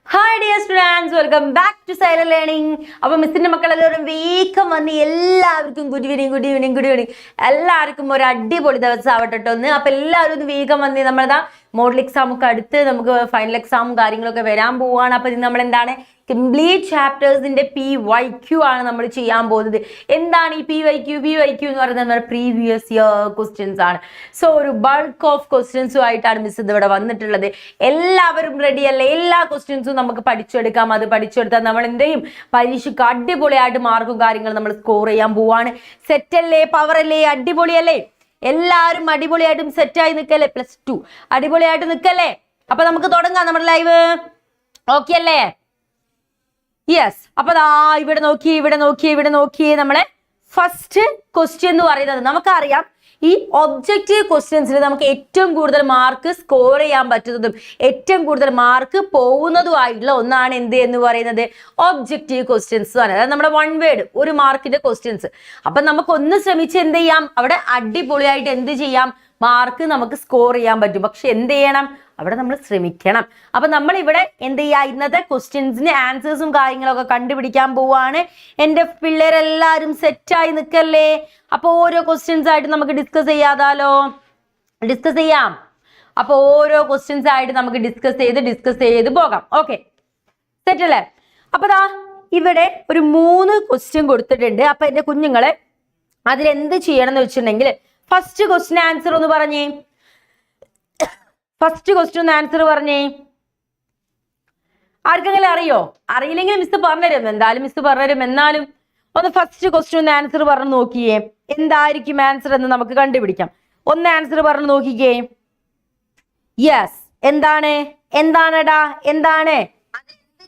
Hi dear students, welcome back to Xylem Learning. അപ്പോൾ മിസ്സിന്റെ മക്കളെല്ലാവരും വേഗം വന്ന് എല്ലാവർക്കും ഗുഡ് ഈവനിങ് എല്ലാവർക്കും ഒരു അടിപൊളി ദിവസം ആവട്ടെ ഒന്ന്. അപ്പോൾ എല്ലാവരും ഒന്ന് വേഗം വന്ന് നമ്മളതാ മോഡൽ എക്സാം ഒക്കെ അടുത്ത് നമുക്ക് ഫൈനൽ എക്സാമും കാര്യങ്ങളൊക്കെ വരാൻ പോവുകയാണ്. അപ്പോൾ ഇത് നമ്മൾ എന്താണ് കംപ്ലീറ്റ് ചാപ്റ്റേഴ്സിന്റെ PYQ ആണ് നമ്മൾ ചെയ്യാൻ പോകുന്നത്. എന്താണ് ഈ PYQ എന്ന് പറയുന്നത്? പ്രീവിയസ് ഇയർ ക്വസ്റ്റ്യൻസ് ആണ്. സോ ഒരു ബൾക്ക് ഓഫ് ക്വസ്റ്റ്യൻസും മിസ് ഇവിടെ വന്നിട്ടുള്ളത്. എല്ലാവരും റെഡി അല്ലേ? എല്ലാ ക്വസ്റ്റ്യൻസും നമുക്ക് പഠിച്ചെടുക്കാം. അത് പഠിച്ചെടുത്താൽ നമ്മൾ എന്തെയും പരീക്ഷയ്ക്ക് അടിപൊളിയായിട്ട് മാർക്കും കാര്യങ്ങളും നമ്മൾ സ്കോർ ചെയ്യാൻ പോവാണ്. സെറ്റല്ലേ? പവറല്ലേ? അടിപൊളിയല്ലേ? എല്ലാവരും അടിപൊളിയായിട്ടും സെറ്റായി നിൽക്കല്ലേ? +2 അടിപൊളിയായിട്ട് നിൽക്കല്ലേ? അപ്പൊ നമുക്ക് തുടങ്ങാം നമ്മുടെ ലൈവ്. ഓക്കെ അല്ലേ? യെസ്. അപ്പൊ ഇവിടെ നോക്കി നമ്മളെ ഫസ്റ്റ് ക്വസ്റ്റ്യൻ എന്ന് പറയുന്നത് നമുക്കറിയാം. ഈ ഒബ്ജക്റ്റീവ് ക്വസ്റ്റ്യൻസിൽ നമുക്ക് ഏറ്റവും കൂടുതൽ മാർക്ക് സ്കോർ ചെയ്യാൻ പറ്റുന്നതും ഏറ്റവും കൂടുതൽ മാർക്ക് പോകുന്നതുമായിട്ടുള്ള ഒന്നാണ് എന്ത് എന്ന് പറയുന്നത്? ഒബ്ജക്റ്റീവ് ക്വസ്റ്റ്യൻസ് ആണ്. അതായത് നമ്മുടെ 1 വേർഡ് ഒരു മാർക്കിന്റെ ക്വസ്റ്റ്യൻസ്. അപ്പൊ നമുക്ക് ഒന്ന് ശ്രമിച്ച് എന്ത് ചെയ്യാം? അവിടെ അടിപൊളിയായിട്ട് എന്ത് ചെയ്യാം? മാർക്ക് നമുക്ക് സ്കോർ ചെയ്യാൻ പറ്റും. പക്ഷെ എന്ത് ചെയ്യണം? അവിടെ നമ്മൾ ശ്രമിക്കണം. അപ്പൊ നമ്മൾ ഇവിടെ എന്ത് ചെയ്യുക? ഇന്നത്തെ ക്വസ്റ്റ്യൻസിന് ആൻസേഴ്സും കാര്യങ്ങളൊക്കെ കണ്ടുപിടിക്കാൻ പോവാണ്. എൻ്റെ പിള്ളേരെല്ലാവരും സെറ്റായി നിൽക്കല്ലേ? അപ്പൊ ഓരോ ക്വസ്റ്റ്യൻസ് ആയിട്ട് നമുക്ക് ഡിസ്കസ് ചെയ്യാം. അപ്പൊ ഓരോ ക്വസ്റ്റ്യൻസ് ആയിട്ട് നമുക്ക് ഡിസ്കസ് ചെയ്ത് പോകാം. ഓക്കെ, സെറ്റ് അല്ലേ? അപ്പൊ ഇവിടെ ഒരു 3 ക്വസ്റ്റ്യൻ കൊടുത്തിട്ടുണ്ട്. അപ്പൊ എൻ്റെ കുഞ്ഞുങ്ങളെ അതിലെന്ത് ചെയ്യണം എന്ന് വെച്ചിട്ടുണ്ടെങ്കിൽ ഫസ്റ്റ് ക്വസ്റ്റ്യൻ ആൻസർ ഒന്ന് പറഞ്ഞേ. ആർക്കെങ്കിലും അറിയോ? അറിയില്ലെങ്കിൽ മിസ് പറഞ്ഞുതരും. എന്നാലും ഒന്ന് ഫസ്റ്റ് ക്വസ്റ്റ്യൻ ആൻസർ പറഞ്ഞു നോക്കിയേ. എന്തായിരിക്കും ആൻസർ എന്ന് നമുക്ക് കണ്ടുപിടിക്കാം. ഒന്ന് ആൻസർ പറഞ്ഞു നോക്കിക്കേ. യെസ്. എന്താണ്?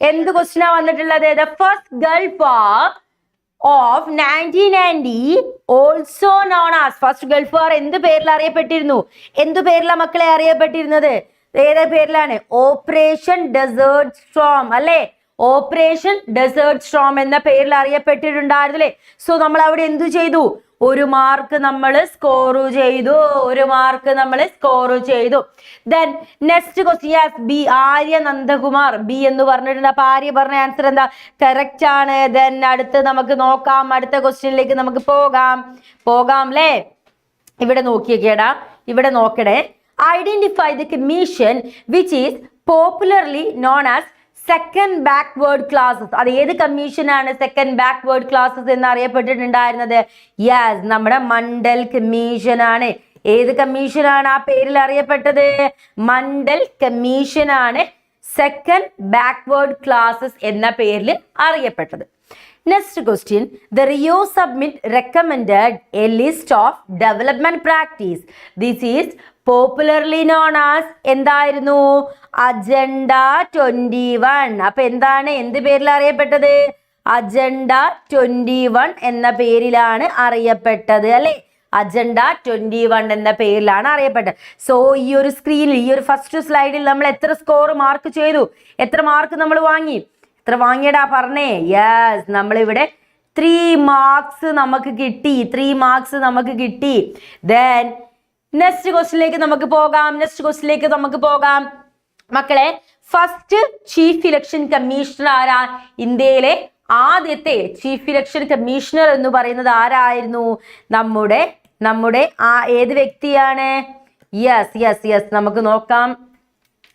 എന്ത് ക്വസ്റ്റ്യനാ വന്നിട്ടുള്ളത്? The first Gulf War of 1990 also known as. First Gulf War എന്ത് പേരിൽ അറിയപ്പെട്ടിരുന്നു? എന്ത് പേരിലാണ് മക്കളെ അറിയപ്പെട്ടിരുന്നത്? ഏത് പേരിലാണ്? ഓപ്പറേഷൻ ഡെസേർട്ട് സ്ട്രോം അല്ലേ? ഓപ്പറേഷൻ ഡെസേർട്ട് സ്ട്രോം എന്ന പേരിൽ അറിയപ്പെട്ടിട്ടുണ്ടായിരുന്നു അല്ലേ? സോ നമ്മൾ അവിടെ എന്തു ചെയ്തു? ഒരു മാർക്ക് നമ്മൾ സ്കോർ ചെയ്തു. Then next question B. Arya Nandakumar B എന്ന് പറഞ്ഞിട്ടുണ്ട്. അപ്പൊ ആര്യ പറഞ്ഞ ആൻസർ എന്താ? കറക്റ്റ് ആണ്. ദെൻ അടുത്ത് നമുക്ക് നോക്കാം. അടുത്ത ക്വസ്റ്റ്യനിലേക്ക് നമുക്ക് പോകാം അല്ലേ? ഇവിടെ നോക്കണേ. Identify the commission which is popularly known as second backward classes. അത് ഏത് കമ്മീഷൻ ആണ് സെക്കൻഡ് ബാക്ക്വേർഡ് ക്ലാസസ് എന്ന് അറിയപ്പെട്ടിട്ടുണ്ടായിരുന്നത്? യെസ്, നമ്മുടെ മണ്ഡൽ കമ്മീഷൻ ആണ്. ഏത് കമ്മീഷനാണ് ആ പേരിൽ അറിയപ്പെട്ടത്? മണ്ഡൽ കമ്മീഷൻ ആണ് സെക്കൻഡ് ബാക്ക്വേർഡ് ക്ലാസസ് എന്ന പേരിൽ അറിയപ്പെട്ടത്. Next question. The Rio Summit recommended a list of development practice. This is popularly known as എന്തായിരുന്നു? അജണ്ട 21. അപ്പൊ എന്ത് പേരിൽ അറിയപ്പെട്ടത്? അജണ്ട 21 എന്ന പേരിലാണ് അറിയപ്പെട്ടത് അല്ലെ? അജണ്ട 21 എന്ന പേരിലാണ് അറിയപ്പെട്ടത്. സോ ഈ ഒരു സ്ക്രീനിൽ, ഈ ഒരു ഫസ്റ്റ് സ്ലൈഡിൽ നമ്മൾ എത്ര സ്കോർ മാർക്ക് ചെയ്തു? എത്ര മാർക്ക് നമ്മൾ വാങ്ങി? എത്ര വാങ്ങിയടാ പറഞ്ഞേ? യെസ്, നമ്മളിവിടെ 3 മാർക്സ് നമുക്ക് കിട്ടി. ദെൻ നെക്സ്റ്റ് ക്വസ്റ്റ്യനിലേക്ക് നമുക്ക് പോകാം. മക്കളെ, ഫസ്റ്റ് ചീഫ് ഇലക്ഷൻ കമ്മീഷണർ ആരാ? ഇന്ത്യയിലെ ആദ്യത്തെ ചീഫ് ഇലക്ഷൻ കമ്മീഷണർ എന്ന് പറയുന്നത് ആരായിരുന്നു? നമ്മുടെ ഏത് വ്യക്തിയാണ്? യെസ് നമുക്ക് നോക്കാം.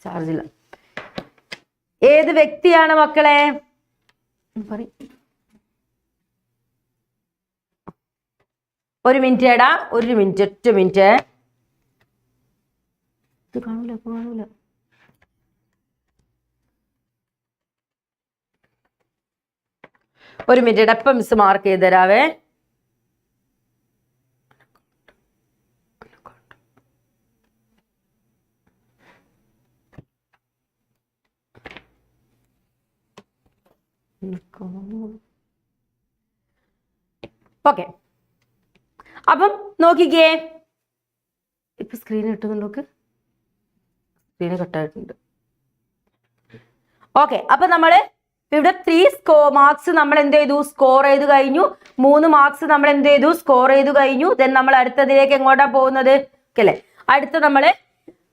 ചാർജില്ല. ഏത് വ്യക്തിയാണ് മക്കളെ? ഒരു മിനിറ്റ് ഏടാ, ഒറ്റ മിനിറ്റ്. ഇത് കാണൂല. ഒരു മിനിറ്റ് എപ്പം മിസ് മാർക്ക് ചെയ്ത് തരാവേ. ഓക്കെ, അപ്പം നോക്കിക്കേ. ഇപ്പൊ സ്ക്രീൻ കിട്ടുന്നുണ്ടോ? സ്ക്രീന് കട്ടായിട്ടുണ്ട്. ഓക്കെ, അപ്പൊ നമ്മള് ഇവിടെ 3 മാർക്സ് നമ്മൾ എന്ത് ചെയ്തു? സ്കോർ ചെയ്ത് കഴിഞ്ഞു. 3 മാർക്സ് നമ്മൾ എന്ത് ചെയ്തു? സ്കോർ ചെയ്ത് കഴിഞ്ഞു. ദെൻ നമ്മൾ അടുത്തതിലേക്ക് എങ്ങോട്ടാ പോകുന്നത്? അല്ലേ? അടുത്ത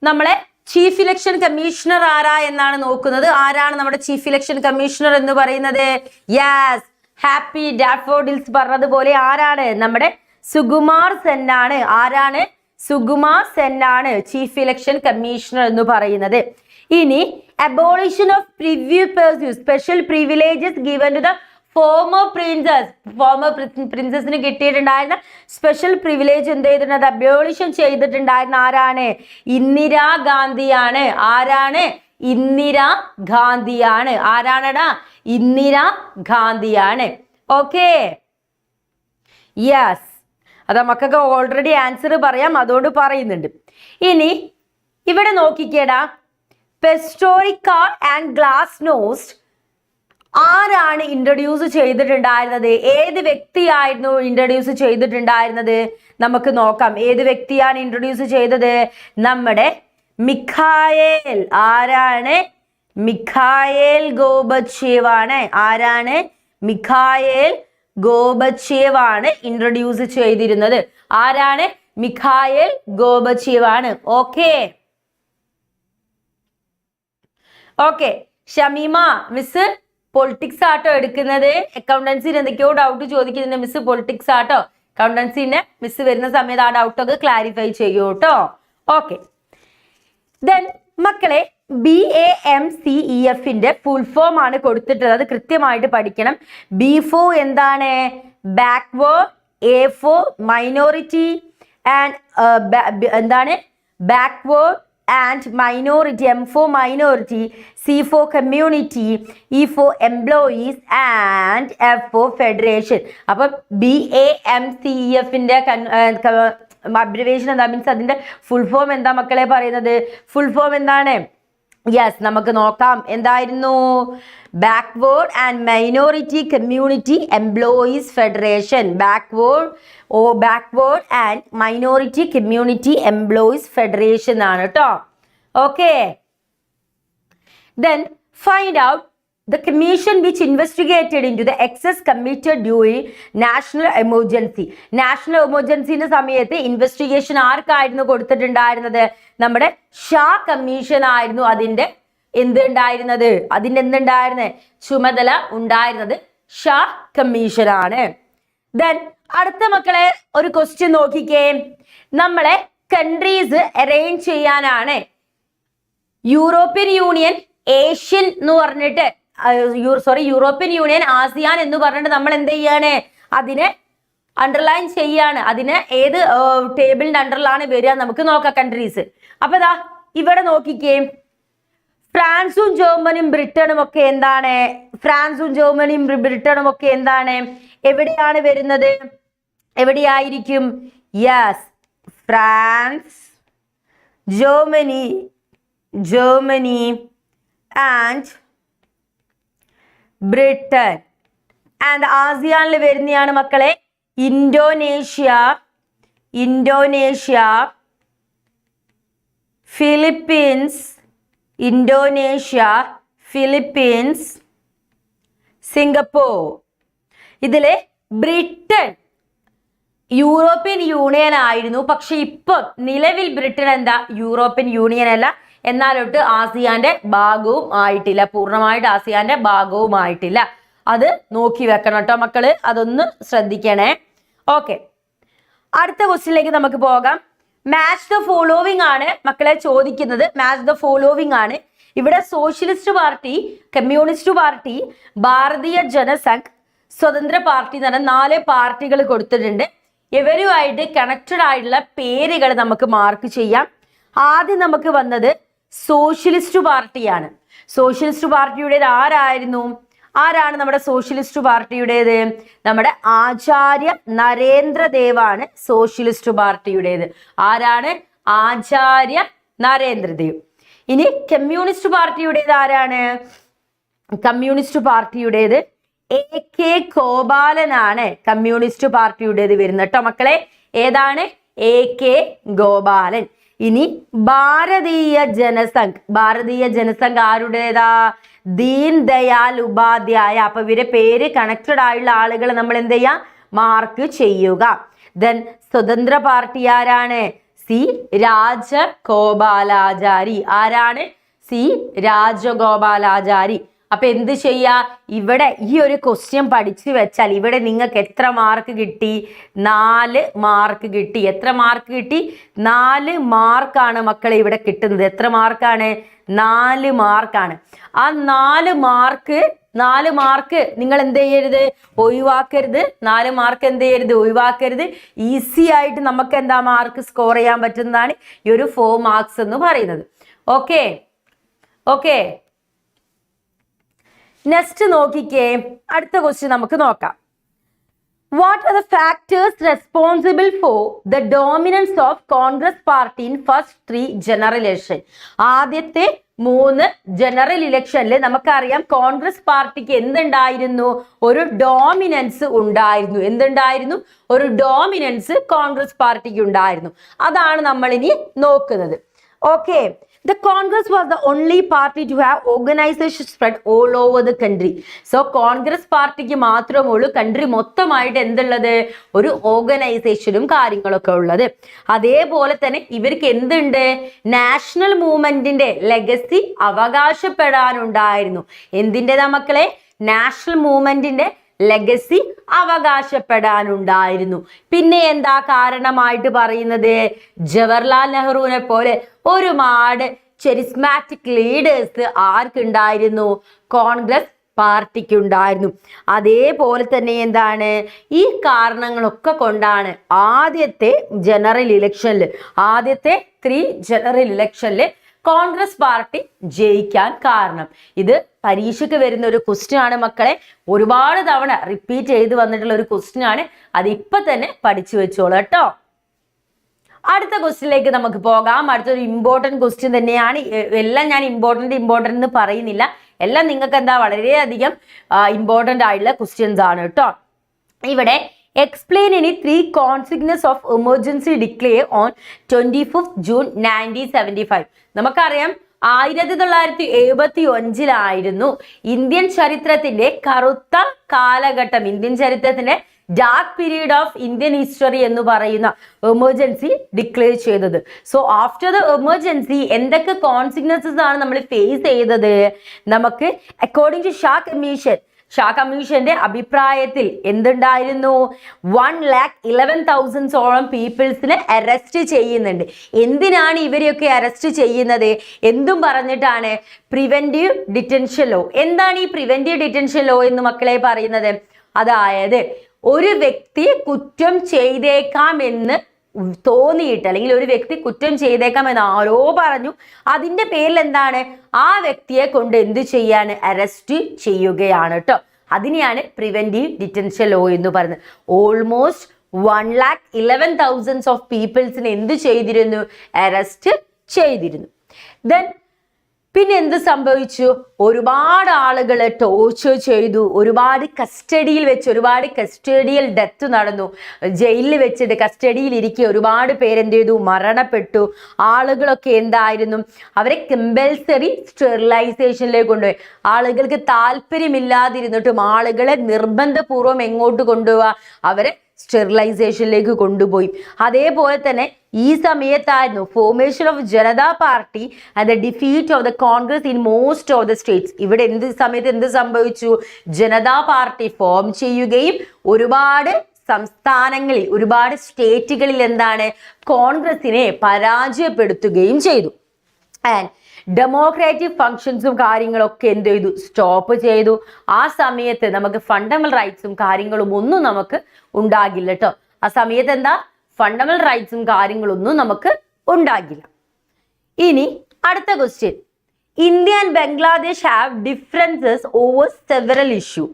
നമ്മളെ ചീഫ് ഇലക്ഷൻ കമ്മീഷണർ ആരാ എന്നാണ് നോക്കുന്നത്. ആരാണ് നമ്മുടെ ചീഫ് ഇലക്ഷൻ കമ്മീഷണർ എന്ന് പറയുന്നത്? യെസ്, ഹാപ്പി ഡാഫോഡിൽസ് പറഞ്ഞതുപോലെ ആരാണ്? നമ്മുടെ സുകുമാർ സെൻ ആണ്. ആരാണ്? സുകുമാർ സെൻ ആണ് ചീഫ് ഇലക്ഷൻ കമ്മീഷണർ എന്ന് പറയുന്നത്. ഇനി abolition of privy purses, special privileges given to the former പ്രിൻസസിന് കിട്ടിയിട്ടുണ്ടായിരുന്ന സ്പെഷ്യൽ പ്രിവിലേജ് എന്ത് ചെയ്തിട്ടുണ്ട്? അബോളിഷൻ ചെയ്തിട്ടുണ്ടായിരുന്ന ആരാണ്? ഇന്ദിരാഗാന്ധിയാണ്. ആരാണ്? ഇന്ദിരാ ഗാന്ധിയാണ്. ആരാണടാ? ഇന്ദിരാ ഗാന്ധിയാണ്. Okay, yes. അത് നമുക്കൊക്കെ ഓൾറെഡി ആൻസർ പറയാം, അതുകൊണ്ട് പറയുന്നുണ്ട്. ഇനി ഇവിടെ നോക്കിക്കേടാ, പെസ്ട്രോയിക്ക ആൻഡ് ഗ്ലാസ്നോസ്റ്റ് ആരാണ് ഇൻട്രൊഡ്യൂസ് ചെയ്തിട്ടുണ്ടായിരുന്നത്? ഏത് വ്യക്തിയായിരുന്നു ഇൻട്രൊഡ്യൂസ് ചെയ്തിട്ടുണ്ടായിരുന്നത്? നമുക്ക് നോക്കാം. ഏത് വ്യക്തിയാണ് ഇൻട്രൊഡ്യൂസ് ചെയ്തത്? നമ്മുടെ മിഖായേൽ. ആരാണ്? മിഖായേൽ ഗോർബച്ചേവ് ആണ്. ആരാണ്? മിഖായേൽ ഗോർബച്ചേവ് ആണ് ഇൻട്രൊഡ്യൂസ് ചെയ്തിരുന്നത്. ആരാണ്? മിഖായേൽ ഗോർബച്ചേവ് ആണ്. Okay, okay. Shameema miss politics ആട്ടോ എടുക്കുന്നത്. അക്കൗണ്ടൻസിന് എന്തൊക്കെയോ ഡൗട്ട് ചോദിക്കുന്നുണ്ട്. മിസ് പൊളിറ്റിക്സ് ആട്ടോ. അക്കൗണ്ടൻസിന് മിസ് വരുന്ന സമയത്ത് ആ ഡൗട്ടൊക്കെ ക്ലാരിഫൈ ചെയ്യൂ കേട്ടോ. ഓക്കെ, ദെൻ മക്കളെ BAMCEFന്റെ ഫുൾ ഫോം ആണ് കൊടുത്തിട്ടുള്ളത്. അത് കൃത്യമായിട്ട് പഠിക്കണം. B4 എന്താണ്? ബാക്ക്വേർഡ്. A4 മൈനോറിറ്റി ആൻഡ് എന്താണ്? Backward and minority. M4 minority, C4 community, E4 employees and F4 federation. അപ്പം BAMCEFന്റെ അബ്രിവേഷൻ എന്താ? മീൻസ് അതിന്റെ ഫുൾ ഫോം എന്താ മക്കളെ പറയുന്നത്? ഫുൾ ഫോം എന്താണ്? യെസ്, നമുക്ക് നോക്കാം. എന്തായിരുന്നു? Backward and minority community employees federation. Backward and minority community employees federation ആണ് കേട്ടോ. Okay, then find out the commission which investigated into the excess committed during national emergency. National എമർജൻസിന്റെ സമയത്ത് investigation ആർക്കായിരുന്നു കൊടുത്തിട്ടുണ്ടായിരുന്നത്? നമ്മുടെ Shah commission ആയിരുന്നു അതിന്റെ എന്തുണ്ടായിരുന്നത്? അതിന്റെ എന്തുണ്ടായിരുന്നത്? ചുമതല ഉണ്ടായിരുന്നത് ഷാ കമ്മീഷൻ ആണ്. ദെൻ അടുത്ത മക്കളെ ഒരു ക്വസ്റ്റ്യൻ നോക്കിക്കേ. നമ്മളെ കൺട്രീസ് അറേഞ്ച് ചെയ്യാനാണ് യൂറോപ്യൻ യൂണിയൻ, ഏഷ്യൻ എന്ന് പറഞ്ഞിട്ട് യൂറോപ്യൻ യൂണിയൻ, ആസിയാൻ എന്ന് പറഞ്ഞിട്ട് നമ്മൾ എന്ത് ചെയ്യാണ്? അതിനെ അണ്ടർലൈൻ ചെയ്യാണ്. അതിന് ഏത് ടേബിളിന്റെ അണ്ടറിലാണ് വരിക? നമുക്ക് നോക്കാം കൺട്രീസ്. അപ്പൊ ദാ ഇവിടെ നോക്കിക്കേ, ഫ്രാൻസും ജർമ്മനിയും ബ്രിട്ടനും ഒക്കെ എന്താണ്? ഫ്രാൻസും ജർമ്മനിയും ബ്രിട്ടനും ഒക്കെ എന്താണ്? എവിടെയാണ് വരുന്നത്? എവിടെയായിരിക്കും? Yes, France, Germany and Britain. And ആസിയാനിൽ വരുന്നതാണ് മക്കളെ ഇന്തോനേഷ്യ, ഫിലിപ്പീൻസ്, സിംഗപ്പൂർ. ഇതില് ബ്രിട്ടൻ യൂറോപ്യൻ യൂണിയൻ ആയിരുന്നു. പക്ഷെ ഇപ്പം നിലവിൽ ബ്രിട്ടൻ എന്താ? യൂറോപ്യൻ യൂണിയൻ അല്ല. എന്നാലൊട്ട് ആസിയാന്റെ ഭാഗവും ആയിട്ടില്ല. പൂർണ്ണമായിട്ട് ആസിയാന്റെ ഭാഗവും ആയിട്ടില്ല. അത് നോക്കി വെക്കണം കേട്ടോ മക്കള്. അതൊന്ന് ശ്രദ്ധിക്കണേ. ഓക്കെ, അടുത്ത ക്വസ്റ്റ്യനിലേക്ക് നമുക്ക് പോകാം. മാച്ച് ദ ഫോളോവിങ് ആണ് മക്കളെ ചോദിക്കുന്നത്. മാച്ച് ദ ഫോളോവിങ് ആണ്. ഇവിടെ സോഷ്യലിസ്റ്റ് പാർട്ടി, കമ്മ്യൂണിസ്റ്റ് പാർട്ടി, ഭാരതീയ ജനസംഘ്, സ്വതന്ത്ര പാർട്ടി എന്ന് പറഞ്ഞ 4 പാർട്ടികൾ കൊടുത്തിട്ടുണ്ട്. ഇവരുമായിട്ട് കണക്റ്റഡ് ആയിട്ടുള്ള പേരുകൾ നമുക്ക് മാർക്ക് ചെയ്യാം. ആദ്യം നമുക്ക് വന്നത് സോഷ്യലിസ്റ്റ് പാർട്ടിയാണ്. സോഷ്യലിസ്റ്റ് പാർട്ടിയുടേത് ആരാണ് നമ്മുടെ സോഷ്യലിസ്റ്റ് പാർട്ടിയുടേത്? നമ്മുടെ ആചാര്യ നരേന്ദ്രദേവാണ് സോഷ്യലിസ്റ്റ് പാർട്ടിയുടേത്. ആരാണ്? ആചാര്യ നരേന്ദ്രദേവ്. ഇനി കമ്മ്യൂണിസ്റ്റ് പാർട്ടിയുടേത് ആരാണ്? കമ്മ്യൂണിസ്റ്റ് പാർട്ടിയുടേത് AK ഗോപാലനാണ് കമ്മ്യൂണിസ്റ്റ് പാർട്ടിയുടേത് വരുന്നത് കേട്ടോ മക്കളെ. ഏതാണ്? AK ഗോപാലൻ. ഇനി ഭാരതീയ ജനസംഘ് ആരുടേതാ? ദീൻ ദയാൽ ഉപാധ്യായ. അപ്പൊ ഇവരെ പേര് കണക്റ്റഡ് ആയുള്ള ആളുകൾ നമ്മൾ എന്ത് ചെയ്യാ? മാർക്ക് ചെയ്യുക. ദെൻ സ്വതന്ത്ര പാർട്ടി ആരാണ്? സി രാജഗോപാലാചാരി. ആരാണ്? സി രാജഗോപാലാചാരി. അപ്പൊ എന്ത് ചെയ്യാ? ഇവിടെ ഈ ഒരു ക്വസ്റ്റ്യൻ പഠിച്ചു വെച്ചാൽ ഇവിടെ നിങ്ങൾക്ക് എത്ര മാർക്ക് കിട്ടി? 4 മാർക്ക് കിട്ടി. എത്ര മാർക്ക് കിട്ടി? 4 മാർക്കാണ് മക്കളെ ഇവിടെ കിട്ടുന്നത്. എത്ര മാർക്കാണ്? 4 മാർക്കാണ്. ആ 4 മാർക്ക് നിങ്ങൾ എന്ത് ചെയ്യരുത്? ഒഴിവാക്കരുത്. 4 മാർക്ക് എന്ത് ചെയ്യരുത്? ഒഴിവാക്കരുത്. ഈസി ആയിട്ട് നമുക്ക് എന്താ മാർക്ക് സ്കോർ ചെയ്യാൻ പറ്റുന്നതാണ് ഈ ഒരു 4 മാർക്സ് എന്ന് പറയുന്നത്. ഓക്കെ ഓക്കെ, നെക്സ്റ്റ് നോക്കിക്കേ, അടുത്ത ക്വസ്റ്റ്യൻ നമുക്ക് നോക്കാം. What are the factors responsible for the dominance of Congress party in first 3 general election? ആദ്യത്തെ 3 ജനറൽ ഇലക്ഷനിൽ നമുക്കറിയാം കോൺഗ്രസ് പാർട്ടിക്ക് എന്തുണ്ടായിരുന്നു? ഒരു ഡോമിനൻസ് ഉണ്ടായിരുന്നു. എന്തുണ്ടായിരുന്നു? ഒരു ഡോമിനൻസ് കോൺഗ്രസ് പാർട്ടിക്ക് ഉണ്ടായിരുന്നു. അതാണ് നമ്മൾ ഇനി നോക്കുന്നത്. Okay, the Congress was the only party to have organization spread all over the country. So Congress പാർട്ടിക്ക് മാത്രമുള്ളൂ കൺട്രി മൊത്തമായിട്ട് എന്തുള്ളത്? ഒരു ഓർഗനൈസേഷനും കാര്യങ്ങളൊക്കെ ഉള്ളത്. അതേപോലെ തന്നെ ഇവർക്ക് എന്തുണ്ട്? നാഷണൽ മൂവ്മെന്റിന്റെ ലെഗസി അവകാശപ്പെടാനുണ്ടായിരുന്നു. എന്തിൻ്റെതാ മക്കളെ? നാഷണൽ മൂവ്മെന്റിന്റെ ലെഗസി അവകാശപ്പെടാനുണ്ടായിരുന്നു. പിന്നെ എന്താ കാരണമായിട്ട് പറയുന്നത്? ജവഹർലാൽ നെഹ്റുവിനെ പോലെ ഒരുപാട് ചെരിസ്മാറ്റിക് ലീഡേഴ്സ് ആർക്കുണ്ടായിരുന്നു? കോൺഗ്രസ് പാർട്ടിക്ക് ഉണ്ടായിരുന്നു. അതേപോലെ തന്നെ എന്താണ്? ഈ കാരണങ്ങളൊക്കെ കൊണ്ടാണ് ആദ്യത്തെ 3 ജനറൽ ഇലക്ഷനിൽ കോൺഗ്രസ് പാർട്ടി ജയിക്കാൻ കാരണം. ഇത് പരീക്ഷയ്ക്ക് വരുന്ന ഒരു ക്വസ്റ്റ്യൻ ആണ് മക്കളെ. ഒരുപാട് തവണ റിപ്പീറ്റ് ചെയ്ത് വന്നിട്ടുള്ള ഒരു ക്വസ്റ്റ്യൻ ആണ്. അത് ഇപ്പൊ തന്നെ പഠിച്ചു വെച്ചോളൂ കേട്ടോ. അടുത്ത ക്വസ്റ്റ്യനിലേക്ക് നമുക്ക് പോകാം. അടുത്തൊരു ഇമ്പോർട്ടൻറ്റ് ക്വസ്റ്റ്യൻ തന്നെയാണ്. എല്ലാം ഞാൻ ഇമ്പോർട്ടൻ്റ് എന്ന് പറയുന്നില്ല. എല്ലാം നിങ്ങൾക്ക് എന്താ വളരെയധികം ഇമ്പോർട്ടൻ്റ് ആയിട്ടുള്ള ക്വസ്റ്റ്യൻസ് ആണ് കേട്ടോ. ഇവിടെ explain any 3 consequences of emergency declare on 25th June 1975. നമുക്കറിയാം 1975 ഇന്ത്യൻ ചരിത്രത്തിന്റെ കറുത്ത കാലഘട്ടം, ഇന്ത്യൻ ചരിത്രത്തിന്റെ dark period of Indian history എന്ന് പറയുന്ന എമർജൻസി ഡിക്ലെയർ ചെയ്തത്. സോ ആഫ്റ്റർ ദ എമർജൻസി എന്തൊക്കെ കോൺസിക്വൻസസ് ആണ് നമ്മൾ ഫേസ് ചെയ്തത്? നമുക്ക് അക്കോർഡിംഗ് ടു ഷാ കമ്മീഷന്റെ അഭിപ്രായത്തിൽ എന്തുണ്ടായിരുന്നു? 1,11,000 പീപ്പിൾസിനെ അറസ്റ്റ് ചെയ്യുന്നുണ്ട്. എന്തിനാണ് ഇവരെയൊക്കെ അറസ്റ്റ് ചെയ്യുന്നത്? എന്തും പറഞ്ഞിട്ടാണ്? Preventive detention law. എന്താണ് ഈ പ്രിവെന്റീവ് ഡിറ്റൻഷൻ ലോ എന്ന് മക്കളെ പറയുന്നത്? അതായത് ഒരു വ്യക്തി കുറ്റം ചെയ്തേക്കാമെന്ന് തോന്നിയിട്ട്, അല്ലെങ്കിൽ ഒരു വ്യക്തി കുറ്റം ചെയ്തേക്കാമെന്ന് ആരോ പറഞ്ഞു, അതിന്റെ പേരിൽ എന്താണ്? ആ വ്യക്തിയെ കൊണ്ട് എന്ത് ചെയ്യാണ്? അറസ്റ്റ് ചെയ്യുകയാണ് കേട്ടോ. അതിനെയാണ് പ്രിവെന്റീവ് ഡിറ്റൻഷൻ ലോ എന്ന് പറയുന്നത്. ഓൾമോസ്റ്റ് 1,11,000 പീപ്പിൾസിനെ എന്ത് ചെയ്തിരുന്നു? അറസ്റ്റ് ചെയ്തിരുന്നു. ദെൻ പിന്നെ എന്ത് സംഭവിച്ചു? ഒരുപാട് ആളുകളെ ടോർച്ചർ ചെയ്തു. ഒരുപാട് കസ്റ്റഡിയൽ ഡെത്ത് നടന്നു. ജയിലിൽ വെച്ചിട്ട് കസ്റ്റഡിയിൽ ഇരിക്കുക ഒരുപാട് പേരെന്ത് ചെയ്തു? മരണപ്പെട്ടു. ആളുകളൊക്കെ എന്തായിരുന്നു? അവരെ കമ്പൽസറി സ്റ്റെറിലൈസേഷനിലേക്ക് കൊണ്ടുപോയി. ആളുകൾക്ക് താല്പര്യമില്ലാതിരുന്നിട്ടും ആളുകളെ നിർബന്ധപൂർവം എങ്ങോട്ട് കൊണ്ടുപോവുക? അവരെ സ്റ്റെറിലൈസേഷനിലേക്ക് കൊണ്ടുപോയി. അതേപോലെ തന്നെ ഈ സമയത്തായിരുന്നു formation of Janata party and the defeat of the Congress in most of the States. ഇവിടെ സമയത്ത് എന്ത് സംഭവിച്ചു? ജനതാ പാർട്ടി ഫോം ചെയ്യുകയും ഒരുപാട് സംസ്ഥാനങ്ങളിൽ, ഒരുപാട് സ്റ്റേറ്റുകളിൽ എന്താണ്? കോൺഗ്രസിനെ പരാജയപ്പെടുത്തുകയും ചെയ്തു. ആൻഡ് ഡെമോക്രാറ്റിക് ഫങ്ഷൻസും കാര്യങ്ങളൊക്കെ എന്ത് ചെയ്തു? സ്റ്റോപ്പ് ചെയ്തു. ആ സമയത്ത് നമുക്ക് ഫണ്ടമെന്റൽ റൈറ്റ്സും കാര്യങ്ങളും ഒന്നും നമുക്ക് ഉണ്ടാകില്ല കേട്ടോ. ആ സമയത്ത് എന്താ? ഫണ്ടമെന്റൽ റൈറ്റ്സും കാര്യങ്ങളൊന്നും നമുക്ക് ഉണ്ടാകില്ല. ഇനി അടുത്ത question. India and Bangladesh have differences over several issue.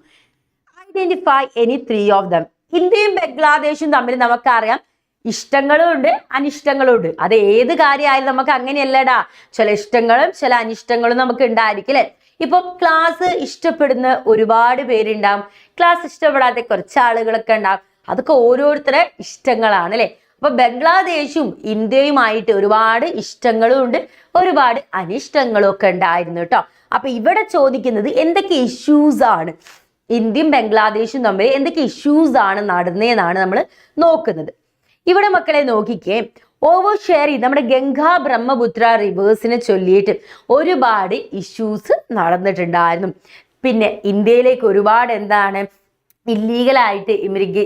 Identify any 3 of them. ഇന്ത്യയും ബംഗ്ലാദേശും തമ്മിൽ നമുക്കറിയാം ഇഷ്ടങ്ങളും ഉണ്ട്, അനിഷ്ടങ്ങളും ഉണ്ട്. അത് ഏത് കാര്യമായാലും നമുക്ക് അങ്ങനെയല്ലടാ. ചില ഇഷ്ടങ്ങളും ചില അനിഷ്ടങ്ങളും നമുക്ക് ഉണ്ടായിരിക്കും അല്ലെ. ഇപ്പൊ ക്ലാസ് ഇഷ്ടപ്പെടുന്ന ഒരുപാട് പേരുണ്ടാവും, ക്ലാസ് ഇഷ്ടപ്പെടാത്ത കുറച്ച് ആളുകളൊക്കെ ഉണ്ടാവും. അതൊക്കെ ഓരോരുത്തരുടെ ഇഷ്ടങ്ങളാണ് അല്ലെ. അപ്പൊ ബംഗ്ലാദേശും ഇന്ത്യയുമായിട്ട് ഒരുപാട് ഇഷ്ടങ്ങളും ഉണ്ട്, ഒരുപാട് അനിഷ്ടങ്ങളും ഒക്കെ ഉണ്ടായിരുന്നു കേട്ടോ. അപ്പൊ ഇവിടെ ചോദിക്കുന്നത് എന്തൊക്കെ ഇഷ്യൂസ് ആണ് ഇന്ത്യയും ബംഗ്ലാദേശും തമ്മിൽ എന്തൊക്കെ ഇഷ്യൂസ് ആണ് നടന്നതെന്നാണ് നമ്മൾ നോക്കുന്നത്. ഇവിടെ മക്കളെ നോക്കിക്കേ, ഓവർ ഷെയറിങ് നമ്മുടെ ഗംഗാ ബ്രഹ്മപുത്ര റിവേഴ്സിനെ ചൊല്ലിയിട്ട് ഒരുപാട് ഇഷ്യൂസ് നടന്നിട്ടുണ്ടായിരുന്നു. പിന്നെ ഇന്ത്യയിലേക്ക് ഒരുപാട് എന്താണ് ഇല്ലീഗലായിട്ട്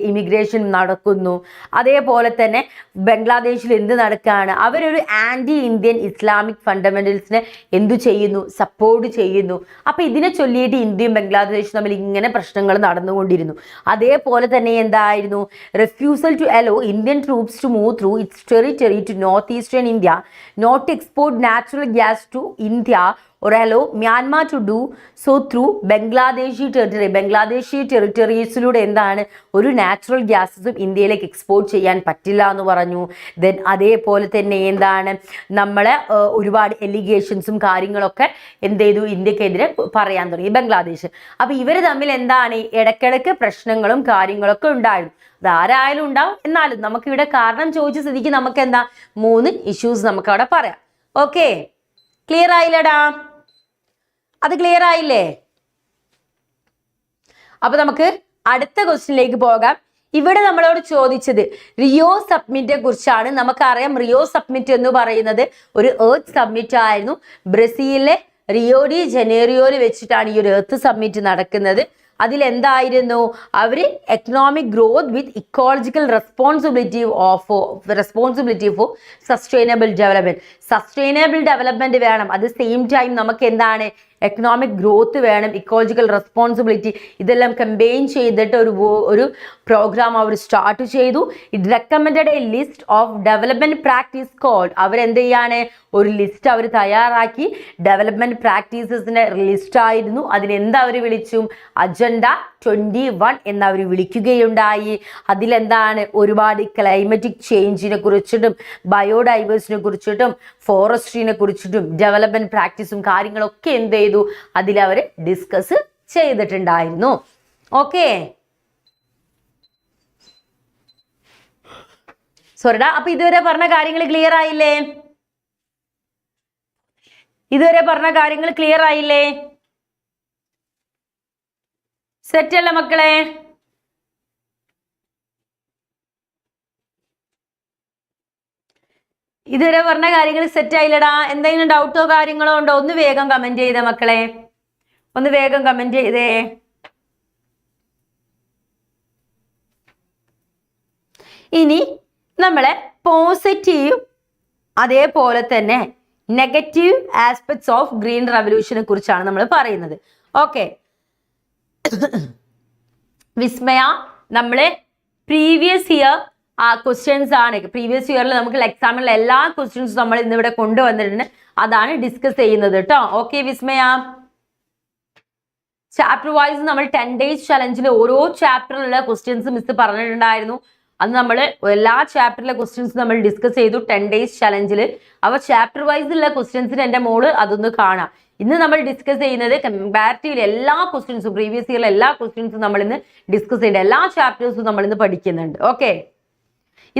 ഇമിഗ്രേഷൻ നടക്കുന്നു. അതേപോലെ തന്നെ ബംഗ്ലാദേശിൽ എന്ത് നടക്കുകയാണ്, അവരൊരു ആന്റി ഇന്ത്യൻ ഇസ്ലാമിക് ഫണ്ടമെന്റൽസിനെ എന്തു ചെയ്യുന്നു, സപ്പോർട്ട് ചെയ്യുന്നു. അപ്പൊ ഇതിനെ ചൊല്ലിയിട്ട് ഇന്ത്യയും ബംഗ്ലാദേശും തമ്മിൽ ഇങ്ങനെ പ്രശ്നങ്ങൾ നടന്നുകൊണ്ടിരുന്നു. അതേപോലെ തന്നെ എന്തായിരുന്നു, refusal to allow Indian troops to move through its territory to north eastern India, not export natural gas to India or allow Myanmar to do so through Bangladeshi territory. Bangladeshi ടെറിട്ടറീസിലൂടെ എന്താണ് ഒരു നാച്ചുറൽ ഗ്യാസസും ഇന്ത്യയിലേക്ക് എക്സ്പോർട്ട് ചെയ്യാൻ പറ്റില്ല എന്ന് പറഞ്ഞു. ദെൻ അതേപോലെ തന്നെ എന്താണ് നമ്മളെ ഒരുപാട് എലിഗേഷൻസും കാര്യങ്ങളൊക്കെ എന്ത് ചെയ്തു, ഇന്ത്യക്കെതിരെ പറയാൻ തുടങ്ങി ബംഗ്ലാദേശ്. അപ്പൊ ഇവർ തമ്മിൽ എന്താണ് ഇടയ്ക്കിടയ്ക്ക് പ്രശ്നങ്ങളും കാര്യങ്ങളൊക്കെ ഉണ്ടായിരുന്നു. അതാരായാലും ഉണ്ടാവും. എന്നാലും നമുക്കിവിടെ കാരണം ചോദിച്ച സ്ഥിതിക്ക് നമുക്ക് എന്താ 3 ഇഷ്യൂസ് നമുക്ക് അവിടെ പറയാം. ഓക്കെ, ക്ലിയർ ആയില്ലടാ? അത് ക്ലിയർ ആയില്ലേ? അപ്പൊ നമുക്ക് അടുത്ത ക്വസ്റ്റ്യനിലേക്ക് പോകാം. ഇവിടെ നമ്മളോട് ചോദിച്ചത് റിയോ സബ്മിറ്റിനെ കുറിച്ചാണ്. നമുക്കറിയാം റിയോ സബ്മിറ്റ് എന്ന് പറയുന്നത് ഒരു എർത്ത് സബ്മിറ്റ് ആയിരുന്നു. ബ്രസീലിലെ റിയോ ഡി ജനീറോയിൽ വെച്ചിട്ടാണ് ഈ ഒരു എർത്ത് സബ്മിറ്റ് നടക്കുന്നത്. അതിലെന്തായിരുന്നു, അവർ economic growth with ecological responsibility for sustainable development. Sustainable development വേണം, അത് സെയിം ടൈം നമുക്ക് എന്താണ് എക്കണോമിക് ഗ്രോത്ത് വേണം, ഇക്കോളജിക്കൽ റെസ്പോൺസിബിലിറ്റി, ഇതെല്ലാം കമ്പൈൻ ചെയ്തിട്ട് ഒരു പ്രോഗ്രാം അവർ സ്റ്റാർട്ട് ചെയ്തു. It recommended a list of development practice called. അവരെന്ത് ചെയ്യാണ്, ഒരു ലിസ്റ്റ് അവർ തയ്യാറാക്കി. ഡെവലപ്മെന്റ് പ്രാക്ടീസസിന്റെ ലിസ്റ്റ് ആയിരുന്നു. അതിനെന്താ അവർ വിളിച്ചു, അജണ്ട 21 എന്നവർ വിളിക്കുകയുണ്ടായി. അതിലെന്താണ് ഒരുപാട് ക്ലൈമറ്റിക് ചേഞ്ചിനെ കുറിച്ചിട്ടും ബയോഡൈവേഴ്സിനെ കുറിച്ചിട്ടും ഫോറസ്ട്രീനെ കുറിച്ചിട്ടും ഡെവലപ്മെന്റ് പ്രാക്ടീസും കാര്യങ്ങളൊക്കെ എന്ത് ചെയ്തു, അതിലവർ ഡിസ്കസ് ചെയ്തിട്ടുണ്ടായിരുന്നു. ഓക്കെ, സോറിടാ. അപ്പൊ ഇതുവരെ പറഞ്ഞ കാര്യങ്ങൾ ക്ലിയർ ആയില്ലേ? ഇതുവരെ പറഞ്ഞ കാര്യങ്ങൾ ക്ലിയർ ആയില്ലേ? സെറ്റ് അല്ല മക്കളെ? ഇതുവരെ പറഞ്ഞ കാര്യങ്ങൾ സെറ്റ് ആയില്ലടാ? എന്തെങ്കിലും ഡൗട്ടോ കാര്യങ്ങളോ ഉണ്ടോ? ഒന്ന് വേഗം കമന്റ് ചെയ്തേ മക്കളെ, ഒന്ന് വേഗം കമന്റ് ചെയ്തേ. ഇനി നമ്മളെ പോസിറ്റീവ് അതേപോലെ തന്നെ നെഗറ്റീവ് ആസ്പെക്ട്സ് ഓഫ് ഗ്രീൻ റവല്യൂഷനെ കുറിച്ചാണ് നമ്മൾ പറയുന്നത്. ഓക്കെ, വിസ്മയ, നമ്മള് പ്രീവിയസ് ഇയർ ക്വസ്റ്റ്യൻസ് ആണ്. പ്രീവിയസ് ഇയറിൽ നമുക്ക് എക്സാമിലുള്ള എല്ലാ ക്വസ്റ്റ്യൻസും നമ്മൾ ഇന്നിവിടെ കൊണ്ടുവന്നിട്ടുണ്ട്. അതാണ് ഡിസ്കസ് ചെയ്യുന്നത് കേട്ടോ. ഓക്കെ വിസ്മയ, ചാപ്റ്റർ വൈസ് നമ്മൾ 10 days ചലഞ്ചിൽ ഓരോ ചാപ്റ്ററിലുള്ള ക്വസ്റ്റ്യൻസ് മിസ് പറഞ്ഞിട്ടുണ്ടായിരുന്നു. അന്ന് നമ്മൾ എല്ലാ ചാപ്റ്ററിലെ ക്വസ്റ്റ്യൻസ് നമ്മൾ ഡിസ്കസ് ചെയ്തു 10 days ചലഞ്ചിൽ. അവ ചാപ്റ്റർ വൈസ് ഉള്ള ക്വസ്റ്റ്യൻസിന് എൻ്റെ മോള് അതൊന്ന് കാണാം. ഇന്ന് നമ്മൾ ഡിസ്കസ് ചെയ്യുന്നത് കമ്പാരിറ്റീവ്ലി എല്ലാ ക്വസ്റ്റ്യൻസും പ്രീവിയസ് ഇയറിലെ എല്ലാ ക്വസ്റ്റ്യൻസും നമ്മൾ ഇന്ന് ഡിസ്കസ് ചെയ്യുന്നുണ്ട്. എല്ലാ ചാപ്റ്റേഴ്സും നമ്മൾ ഇന്ന് പഠിക്കുന്നുണ്ട്. ഓക്കെ,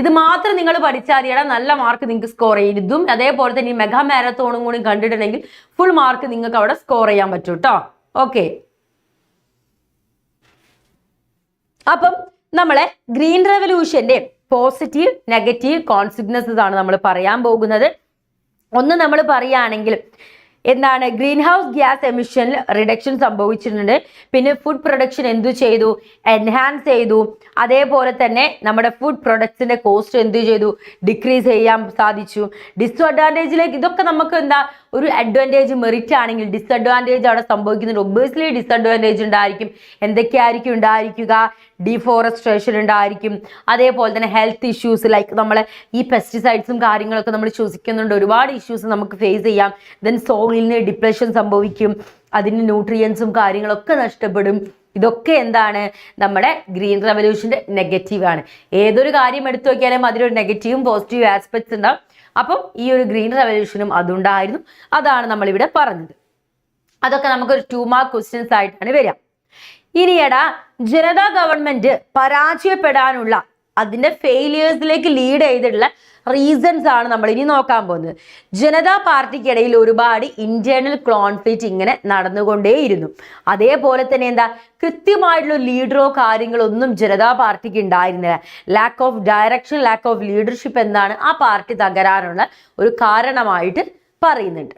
ഇത് മാത്രം നിങ്ങൾ പഠിച്ചാൽ മതിയടാ, നല്ല മാർക്ക് നിങ്ങൾക്ക് സ്കോർ ചെയ്യും. ഇതും അതേപോലെ തന്നെ ഈ മെഗാ മാരത്തോണും കൂടി കണ്ടിട്ടുണ്ടെങ്കിൽ ഫുൾ മാർക്ക് നിങ്ങൾക്ക് അവിടെ സ്കോർ ചെയ്യാൻ പറ്റും കേട്ടോ. ഓക്കെ, അപ്പം നമ്മളെ ഗ്രീൻ റെവല്യൂഷന്റെ പോസിറ്റീവ് നെഗറ്റീവ് കോൺസിക്വൻസസ് ആണ് നമ്മൾ പറയാൻ പോകുന്നത്. ഒന്ന് നമ്മൾ പറയുകയാണെങ്കിൽ എന്താണ്, green house gas emission reduction സംഭവിച്ചിട്ടുണ്ട്. പിന്നെ ഫുഡ് പ്രൊഡക്ഷൻ എന്തു ചെയ്തു, എൻഹാൻസ് ചെയ്തു. അതേപോലെ തന്നെ നമ്മുടെ ഫുഡ് പ്രൊഡക്ട്സിന്റെ കോസ്റ്റ് എന്തു ചെയ്തു, ഡിക്രീസ് ചെയ്യാൻ സാധിച്ചു. ഡിസ്അഡ്വാൻറ്റേജിലേക്ക് ഇതൊക്കെ നമുക്ക് എന്താ ഒരു അഡ്വാൻറ്റേജ് മെറിറ്റ് ആണെങ്കിൽ ഡിസ്അഡ്വാൻറ്റേജ് അവിടെ സംഭവിക്കുന്നുണ്ട്. ഒബ്വിയസ്ലി ഡിസ്അഡ്വാൻറ്റേജ് ഉണ്ടായിരിക്കും. എന്തൊക്കെയായിരിക്കും ഉണ്ടായിരിക്കുക, ഡീഫോറസ്ട്രേഷൻ ഉണ്ടായിരിക്കും. അതേപോലെ തന്നെ ഹെൽത്ത് ഇഷ്യൂസ് ലൈക്ക് നമ്മളെ ഈ പെസ്റ്റിസൈഡ്സും കാര്യങ്ങളൊക്കെ നമ്മൾ ശ്വസിക്കുന്നുണ്ട്. ഒരുപാട് ഇഷ്യൂസ് നമുക്ക് ഫേസ് ചെയ്യാം. ദെൻ സോയിലിന് ഡിപ്രഷൻ സംഭവിക്കും, അതിന് ന്യൂട്രിയൻസും കാര്യങ്ങളൊക്കെ നഷ്ടപ്പെടും. ഇതൊക്കെ എന്താണ് നമ്മുടെ ഗ്രീൻ റെവല്യൂഷന്റെ നെഗറ്റീവ് ആണ്. ഏതൊരു കാര്യം എടുത്തു നോക്കിയാലും അതിലൊരു നെഗറ്റീവും പോസിറ്റീവ് ആസ്പെക്ട്സ് ഉണ്ടാവും. അപ്പം ഈ ഒരു ഗ്രീൻ റെവല്യൂഷനും അതുണ്ടായിരുന്നു. അതാണ് നമ്മളിവിടെ പറഞ്ഞത്. അതൊക്കെ നമുക്കൊരു 2 mark ക്വസ്റ്റ്യൻസ് ആയിട്ടാണ് വരിക. ഇനിയടാ, ജനതാ ഗവൺമെന്റ് പരാജയപ്പെടാനുള്ള അതിന്റെ ഫെയിലിയേഴ്സിലേക്ക് ലീഡ് ചെയ്തിട്ടുള്ള റീസൺസ് ആണ് നമ്മൾ ഇനി നോക്കാൻ പോകുന്നത്. ജനതാ പാർട്ടിക്കിടയിൽ ഒരുപാട് ഇന്റേണൽ കോൺഫ്ലിക്റ്റ് ഇങ്ങനെ നടന്നുകൊണ്ടേയിരുന്നു. അതേപോലെ തന്നെ എന്താ, കൃത്യമായിട്ടുള്ള ലീഡറോ കാര്യങ്ങളോ ഒന്നും ജനതാ പാർട്ടിക്ക് ഉണ്ടായിരുന്നില്ല. Lack of direction, lack of leadership എന്നാണ് ആ പാർട്ടി തകരാനുള്ള ഒരു കാരണമായിട്ട് പറയുന്നുണ്ട്.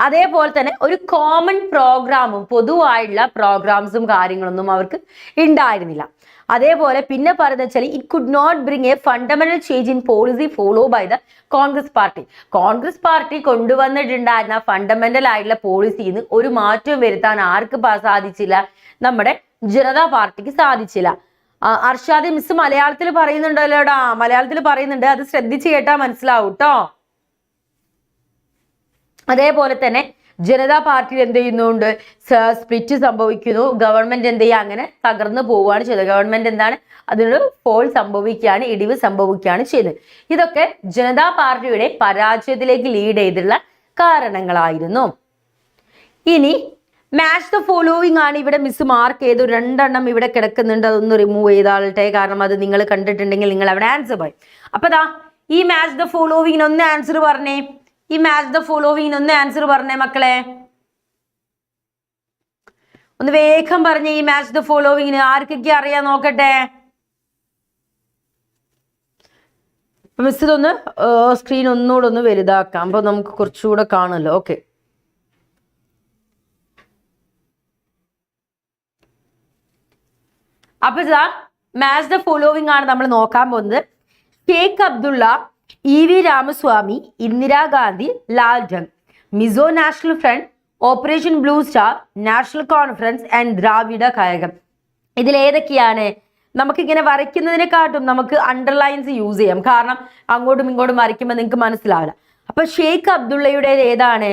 അതേപോലെ തന്നെ ഒരു കോമൺ പ്രോഗ്രാമും പൊതുവായിട്ടുള്ള പ്രോഗ്രാംസും കാര്യങ്ങളൊന്നും അവർക്ക് ഉണ്ടായിരുന്നില്ല. അതേപോലെ പിന്നെ പറയുന്നത് വെച്ചാൽ it could not bring a fundamental change in policy follow by the Congress party. Congress party കൊണ്ടുവന്നിട്ടുണ്ടായിരുന്ന ഫണ്ടമെന്റൽ ആയിട്ടുള്ള പോളിസിന്ന് ഒരു മാറ്റവും വരുത്താൻ ആർക്ക് സാധിച്ചില്ല? നമ്മുടെ ജനതാ പാർട്ടിക്ക് സാധിച്ചില്ല. അർഷാദി മിസ് മലയാളത്തിൽ പറയുന്നുണ്ടല്ലോടാ, മലയാളത്തിൽ പറയുന്നുണ്ട്, അത് ശ്രദ്ധിച്ച് കേട്ടാ മനസ്സിലാവും കേട്ടോ. അതേപോലെ തന്നെ ജനതാ പാർട്ടിയിൽ എന്ത് ചെയ്യുന്നുണ്ട്, സ്പ്ലിറ്റ് സംഭവിക്കുന്നു, ഗവൺമെന്റ് എന്ത് ചെയ്യുക, അങ്ങനെ തകർന്നു പോവുകയാണ് ചെയ്തത്. ഗവൺമെന്റ് എന്താണ്, അതിനൊരു ഫോൾ സംഭവിക്കുകയാണ്, ഇടിവ് സംഭവിക്കുകയാണ് ചെയ്തത്. ഇതൊക്കെ ജനതാ പാർട്ടിയുടെ പരാജയത്തിലേക്ക് ലീഡ് ചെയ്തിട്ടുള്ള കാരണങ്ങളായിരുന്നു. ഇനി മാച്ച് ദ ഫോളോവിങ് ആണ് ഇവിടെ മിസ് മാർക്ക് ചെയ്തു. 2 എണ്ണം ഇവിടെ കിടക്കുന്നുണ്ട്, അതൊന്ന് റിമൂവ് ചെയ്താളട്ടെ, കാരണം അത് നിങ്ങൾ കണ്ടിട്ടുണ്ടെങ്കിൽ നിങ്ങൾ അവിടെ ആൻസർ പറയും. അപ്പൊ ദാ ഈ മാച്ച് ദ ഫോളോവിങ്ങിന് ഒന്ന് ആൻസർ പറഞ്ഞേ. ഈ മാച്ച് ദ ഫോളോവിങ്ങിന് ഒന്ന് ആൻസർ പറഞ്ഞേ മക്കളെ, ഒന്ന് വേഗം പറഞ്ഞേ. ഈ മാച്ച് ദ ഫോളോവിങ്ങിന് ആർക്കൊക്കെ അറിയാൻ നോക്കട്ടെ. മിസ് ഇതൊന്ന് സ്ക്രീൻ ഒന്നുകൂടെ ഒന്ന് വലുതാക്കാം, അപ്പൊ നമുക്ക് കുറച്ചുകൂടെ കാണുമല്ലോ. ഓക്കെ, അപ്പൊ ഇതാ മാച്ച് ദ ഫോളോവിങ് ആണ് നമ്മൾ നോക്കാൻ പോകുന്നത്. Sheikh Abdullah, E.V. Ramaswamy, Indira Gandhi, Laldenga, Mizo national front, operation blue star, national conference and Dravida Kazhagam. ഇതിലേതൊക്കെയാണ്? നമുക്കിങ്ങനെ വരയ്ക്കുന്നതിനെക്കാട്ടും നമുക്ക് അണ്ടർലൈൻസ് യൂസ് ചെയ്യാം, കാരണം അങ്ങോട്ടും ഇങ്ങോട്ടും വരയ്ക്കുമ്പോൾ നിങ്ങൾക്ക് മനസ്സിലാവില്ല. അപ്പൊ ഷേഖ് അബ്ദുള്ളയുടെ ഏതാണ്?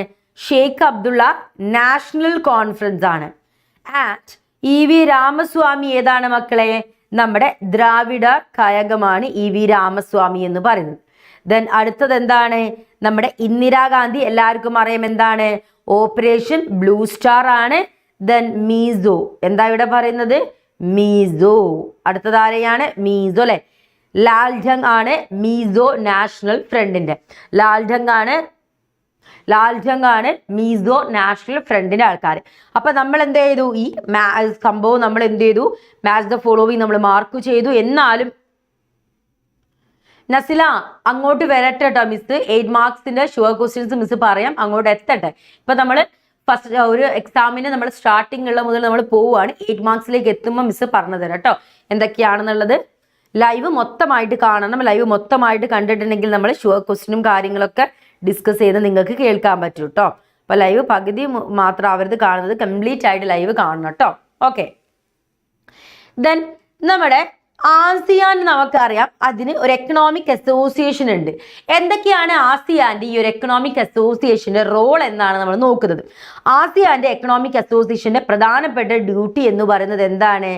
ഷേഖ് അബ്ദുള്ള നാഷണൽ കോൺഫറൻസ് ആണ്. And E.V. രാമസ്വാമി ഏതാണ് മക്കളെ? നമ്മുടെ ദ്രാവിഡ കഴകമാണ് E.V. രാമസ്വാമി എന്ന് പറയുന്നത്. ദെൻ അടുത്തത് എന്താണ്? നമ്മുടെ ഇന്ദിരാഗാന്ധി എല്ലാവർക്കും അറിയാം, എന്താണ്? ഓപ്പറേഷൻ ബ്ലൂ സ്റ്റാർ ആണ്. ദെൻ മീസോ, എന്താ ഇവിടെ പറയുന്നത്? മീസോ. അടുത്തത് ആരെയാണ്? മീസോ അല്ലെ. ലാൽജംഗ് ആണ് മീസോ നാഷണൽ ഫ്രണ്ടിന്റെ. ലാൽജംഗ് ആണ് മീസോ നാഷണൽ ഫ്രണ്ടിന്റെ ആൾക്കാർ. അപ്പൊ നമ്മൾ എന്ത് ചെയ്തു? ഈ സംഭവം നമ്മൾ എന്ത് ചെയ്തു? മാച്ച് ദ ഫോളോവിങ് നമ്മൾ മാർക്ക് ചെയ്തു. എന്നാലും നസില അങ്ങോട്ട് വരട്ടെ കേട്ടോ മിസ്. 8 മാർക്സിന്റെ ഷുവർ ക്വസ്റ്റ്യൻസ് മിസ് പറയാം, അങ്ങോട്ട് എത്തട്ടെ. ഇപ്പൊ നമ്മൾ ഫസ്റ്റ് ഒരു എക്സാമിന് നമ്മൾ സ്റ്റാർട്ടിംഗ് ഉള്ള മുതൽ നമ്മൾ പോവുകയാണ്. 8 മാർക്സിലേക്ക് എത്തുമ്പോൾ മിസ് പറഞ്ഞു തരാം കേട്ടോ എന്തൊക്കെയാണെന്നുള്ളത്. ലൈവ് മൊത്തമായിട്ട് കാണണം. ലൈവ് മൊത്തമായിട്ട് കണ്ടിട്ടുണ്ടെങ്കിൽ നമ്മൾ ഷുവർ ക്വസ്റ്റ്യനും കാര്യങ്ങളൊക്കെ ഡിസ്കസ് ചെയ്ത് നിങ്ങൾക്ക് കേൾക്കാൻ പറ്റും കേട്ടോ. അപ്പൊ ലൈവ് പകുതി മാത്രം ആവരുത് കാണുന്നത്, കംപ്ലീറ്റ് ആയിട്ട് ലൈവ് കാണണം കേട്ടോ. ഓക്കെ, ദെൻ നമ്മുടെ ആസിയാൻ നമുക്കറിയാം, അതിന് ഒരു എക്കണോമിക് അസോസിയേഷൻ ഉണ്ട്. എന്തൊക്കെയാണ് ആസിയാന്റെ ഈ ഒരു എക്കണോമിക് അസോസിയേഷന്റെ റോൾ എന്നാണ് നമ്മൾ നോക്കുന്നത്. ആസിയാന്റെ എക്കണോമിക് അസോസിയേഷന്റെ പ്രധാനപ്പെട്ട ഡ്യൂട്ടി എന്ന് പറയുന്നത് എന്താണ്?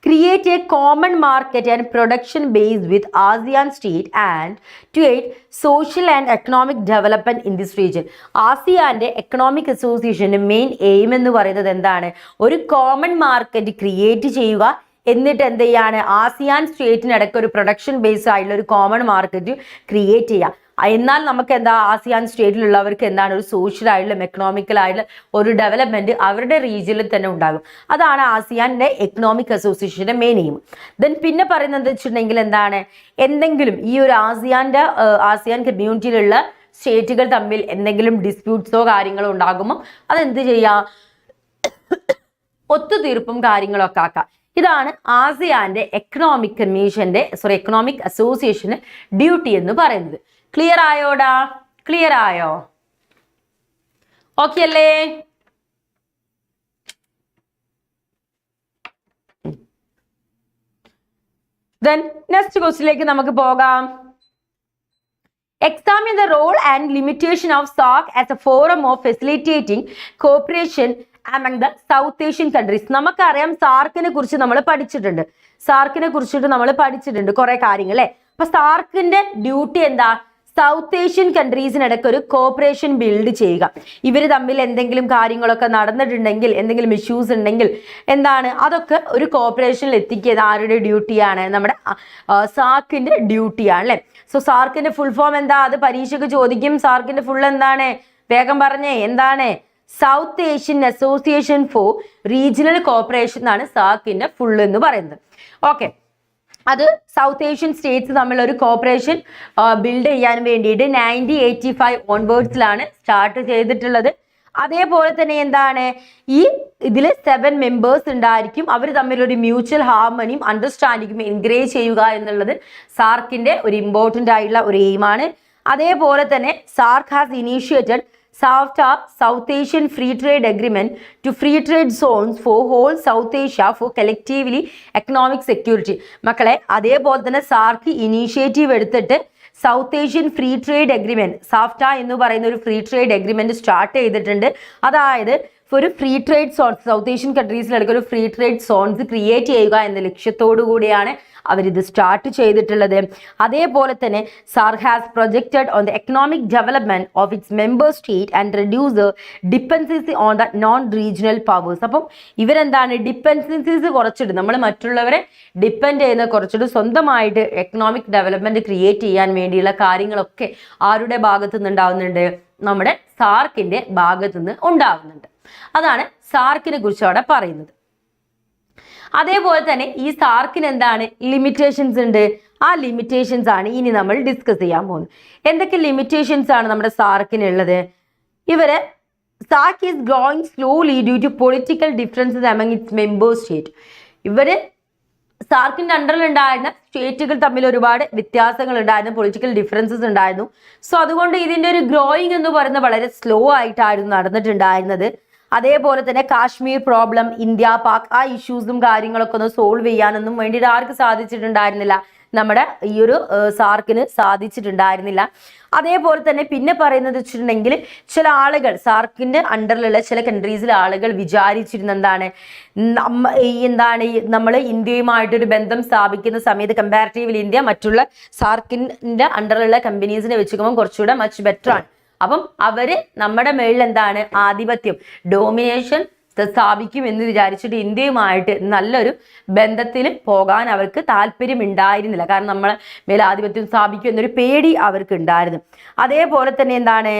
Create a common market and production base with ASEAN state and to aid social and economic development in this region. ആസിയാന്റെ എക്കണോമിക് അസോസിയേഷന്റെ മെയിൻ എയിം എന്ന് പറയുന്നത് എന്താണ്? ഒരു കോമൺ മാർക്കറ്റ് ക്രിയേറ്റ് ചെയ്യുക, എന്നിട്ട് എന്ത് ചെയ്യാണ്? ആസിയാൻ സ്റ്റേറ്റിനിടയ്ക്ക് ഒരു പ്രൊഡക്ഷൻ ബേസ് ആയിട്ടുള്ള ഒരു കോമൺ മാർക്കറ്റ് ക്രിയേറ്റ് ചെയ്യുക. എന്നാൽ നമുക്ക് എന്താ, ആസിയാൻ സ്റ്റേറ്റിലുള്ളവർക്ക് എന്താണ്, ഒരു സോഷ്യൽ ആയിട്ടുള്ള എക്കണോമിക്കൽ ആയിട്ടുള്ള ഒരു ഡെവലപ്മെന്റ് അവരുടെ റീജിയനിൽ തന്നെ ഉണ്ടാകും. അതാണ് ആസിയാന്റെ എക്കണോമിക് അസോസിയേഷന്റെ മെയിൻ എയിം. ദെൻ പിന്നെ പറയുന്നത് വെച്ചിട്ടുണ്ടെങ്കിൽ എന്താണ്, എന്തെങ്കിലും ഈ ഒരു ആസിയാൻ കമ്മ്യൂണിറ്റിയിലുള്ള സ്റ്റേറ്റുകൾ തമ്മിൽ എന്തെങ്കിലും ഡിസ്പ്യൂട്ട്സോ കാര്യങ്ങളോ ഉണ്ടാകുമ്പോൾ അതെന്ത് ചെയ്യാം, ഒത്തുതീർപ്പും കാര്യങ്ങളൊക്കെ ആക്കാം. ഇതാണ് ആസിയാന്റെ എക്കണോമിക് അസോസിയേഷന് ഡ്യൂട്ടി എന്ന് പറയുന്നത്. ക്ലിയർ ആയോടാ? ക്ലിയർ ആയോ? ഓക്കെ അല്ലേ? ദെൻ നെക്സ്റ്റ് ക്വസ്റ്റിലേക്ക് നമുക്ക് പോകാം. Examine the role and limitation of SAARC as a forum of facilitating cooperation among the South Asian countries. നമുക്കറിയാം സാർക്കിനെ കുറിച്ച് നമ്മൾ പഠിച്ചിട്ടുണ്ട് കുറെ കാര്യങ്ങൾ അല്ലെ. അപ്പൊ സാർക്കിന്റെ ഡ്യൂട്ടി എന്താ? സൗത്ത് ഏഷ്യൻ കൺട്രീസിനിടയ്ക്ക് ഒരു കോപ്പറേഷൻ ബിൽഡ് ചെയ്യുക. ഇവർ തമ്മിൽ എന്തെങ്കിലും കാര്യങ്ങളൊക്കെ നടന്നിട്ടുണ്ടെങ്കിൽ, എന്തെങ്കിലും ഇഷ്യൂസ് ഉണ്ടെങ്കിൽ എന്താണ് അതൊക്കെ ഒരു കോപ്പറേഷനിൽ എത്തിക്കുക ആരുടെ ഡ്യൂട്ടിയാണ്? നമ്മുടെ സാർക്കിന്റെ ഡ്യൂട്ടിയാണ് അല്ലേ. സോ സാർക്കിന്റെ ഫുൾ ഫോം എന്താ? അത് പരീക്ഷയ്ക്ക് ചോദിക്കും. സാർക്കിന്റെ ഫുൾ എന്താണ്? വേഗം പറഞ്ഞേ, എന്താണ്? South Asian association for regional corporation എന്നാണ് സാർക്കിന്റെ ഫുൾ എന്ന് പറയുന്നത്. ഓക്കെ, അത് സൗത്ത് ഏഷ്യൻ സ്റ്റേറ്റ്സ് തമ്മിൽ ഒരു കോപ്പറേഷൻ ബിൽഡ് ചെയ്യാൻ വേണ്ടിയിട്ട് 1985 ഓൺവേർഡ്സിലാണ് സ്റ്റാർട്ട് ചെയ്തിട്ടുള്ളത്. അതേപോലെ തന്നെ എന്താണ് ഇതിൽ 7 മെമ്പേഴ്സ് ഉണ്ടായിരിക്കും. അവർ തമ്മിൽ ഒരു മ്യൂച്വൽ ഹാർമണിയും അണ്ടർസ്റ്റാൻഡിങ്ങും എൻകറേജ് ചെയ്യുക എന്നുള്ളത് സാർക്കിന്റെ ഒരു ഇമ്പോർട്ടൻ്റ് ആയിട്ടുള്ള ഒരു എയിമാണ്. അതേപോലെ തന്നെ SAARC has initiated South Asian Free Trade Agreement to Free Trade Zones for whole South Asia for collectively economic security. മക്കളെ, അതേപോലെ തന്നെ സാർക്ക് ഇനീഷ്യേറ്റീവ് എടുത്തിട്ട് South Asian free trade agreement, SAFTA എന്ന് പറയുന്ന ഒരു ഫ്രീ ട്രേഡ് എഗ്രിമെന്റ് സ്റ്റാർട്ട് ചെയ്തിട്ടുണ്ട്. അതായത് ഒരു free trade zones, South Asian കൺട്രീസിലിടയ്ക്ക് ഒരു ഫ്രീ ട്രേഡ് സോൺസ് ക്രിയേറ്റ് ചെയ്യുക എന്ന ലക്ഷ്യത്തോടു കൂടിയാണ് അവരിത് സ്റ്റാർട്ട് ചെയ്തിട്ടുള്ളത്. അതേപോലെ തന്നെ SAARC has projected on the economic development of its member state and reduce dependency on the non regional powers. അപ്പം ഇവരെന്താണ് ഡിപ്പെൻഡൻസീസ് കുറച്ചിട്ട്, നമ്മൾ മറ്റുള്ളവരെ ഡിപ്പെൻഡ് ചെയ്യുന്ന കുറച്ചിട്ട് സ്വന്തമായിട്ട് എക്കണോമിക് ഡെവലപ്മെന്റ് ക്രിയേറ്റ് ചെയ്യാൻ വേണ്ടിയുള്ള കാര്യങ്ങളൊക്കെ ആരുടെ ഭാഗത്തു നിന്നുണ്ടാവുന്നുണ്ട്? നമ്മുടെ സാർക്കിന്റെ ഭാഗത്തു നിന്ന് ഉണ്ടാവുന്നുണ്ട്. അതാണ് സാർക്കിനെ കുറിച്ച് അവിടെ പറയുന്നത്. അതേപോലെ തന്നെ ഈ സാർക്കിന് എന്താണ് ലിമിറ്റേഷൻസ് ഉണ്ട്. ആ ലിമിറ്റേഷൻസ് ആണ് ഇനി നമ്മൾ ഡിസ്കസ് ചെയ്യാൻ പോകുന്നത്. എന്തൊക്കെ ലിമിറ്റേഷൻസ് ആണ് നമ്മുടെ സാർക്കിനുള്ളത്? SAARC is growing slowly due to political differences among its member state. സാർക്കിന്റെ അണ്ടറിൽ ഉണ്ടായിരുന്ന സ്റ്റേറ്റുകൾ തമ്മിൽ ഒരുപാട് വ്യത്യാസങ്ങൾ ഉണ്ടായിരുന്നു, പൊളിറ്റിക്കൽ ഡിഫറൻസസ് ഉണ്ടായിരുന്നു. സോ അതുകൊണ്ട് ഇതിന്റെ ഒരു ഗ്രോയിങ് എന്ന് പറയുന്നത് വളരെ സ്ലോ ആയിട്ടായിരുന്നു നടന്നിട്ടുണ്ടായിരുന്നത്. അതേപോലെ തന്നെ കാശ്മീർ പ്രോബ്ലം, ഇന്ത്യ പാക്, ആ ഇഷ്യൂസും കാര്യങ്ങളൊക്കെ ഒന്ന് സോൾവ് ചെയ്യാനൊന്നും വേണ്ടിയിട്ട് ആർക്ക് സാധിച്ചിട്ടുണ്ടായിരുന്നില്ല? നമ്മുടെ ഈ ഒരു സാർക്കിന് സാധിച്ചിട്ടുണ്ടായിരുന്നില്ല. അതേപോലെ തന്നെ പിന്നെ പറയുന്നത് വെച്ചിട്ടുണ്ടെങ്കിൽ ചില ആളുകൾ, സാർക്കിന്റെ അണ്ടറിലുള്ള ചില കൺട്രീസിലെ ആളുകൾ വിചാരിച്ചിരുന്ന നമ്മൾ ഇന്ത്യയുമായിട്ടൊരു ബന്ധം സ്ഥാപിക്കുന്ന സമയത്ത് കമ്പാരിറ്റീവ്ലി ഇന്ത്യ മറ്റുള്ള സാർക്കിന്റെ അണ്ടറിലുള്ള കമ്പനീസിനെ വെച്ചുമ്പോൾ കുറച്ചുകൂടെ മച്ച് ബെറ്റർ ആണ്. അപ്പം അവര് നമ്മുടെ മേളിൽ എന്താണ് ആധിപത്യം, ഡോമിനേഷൻ സ്ഥാപിക്കും എന്ന് വിചാരിച്ചിട്ട് ഇന്ത്യയുമായിട്ട് നല്ലൊരു ബന്ധത്തിൽ പോകാൻ അവർക്ക് താല്പര്യം ഉണ്ടായിരുന്നില്ല. കാരണം നമ്മളെ മേൽ ആധിപത്യം സ്ഥാപിക്കും എന്നൊരു പേടി അവർക്ക് ഉണ്ടായിരുന്നു. അതേപോലെ തന്നെ എന്താണ്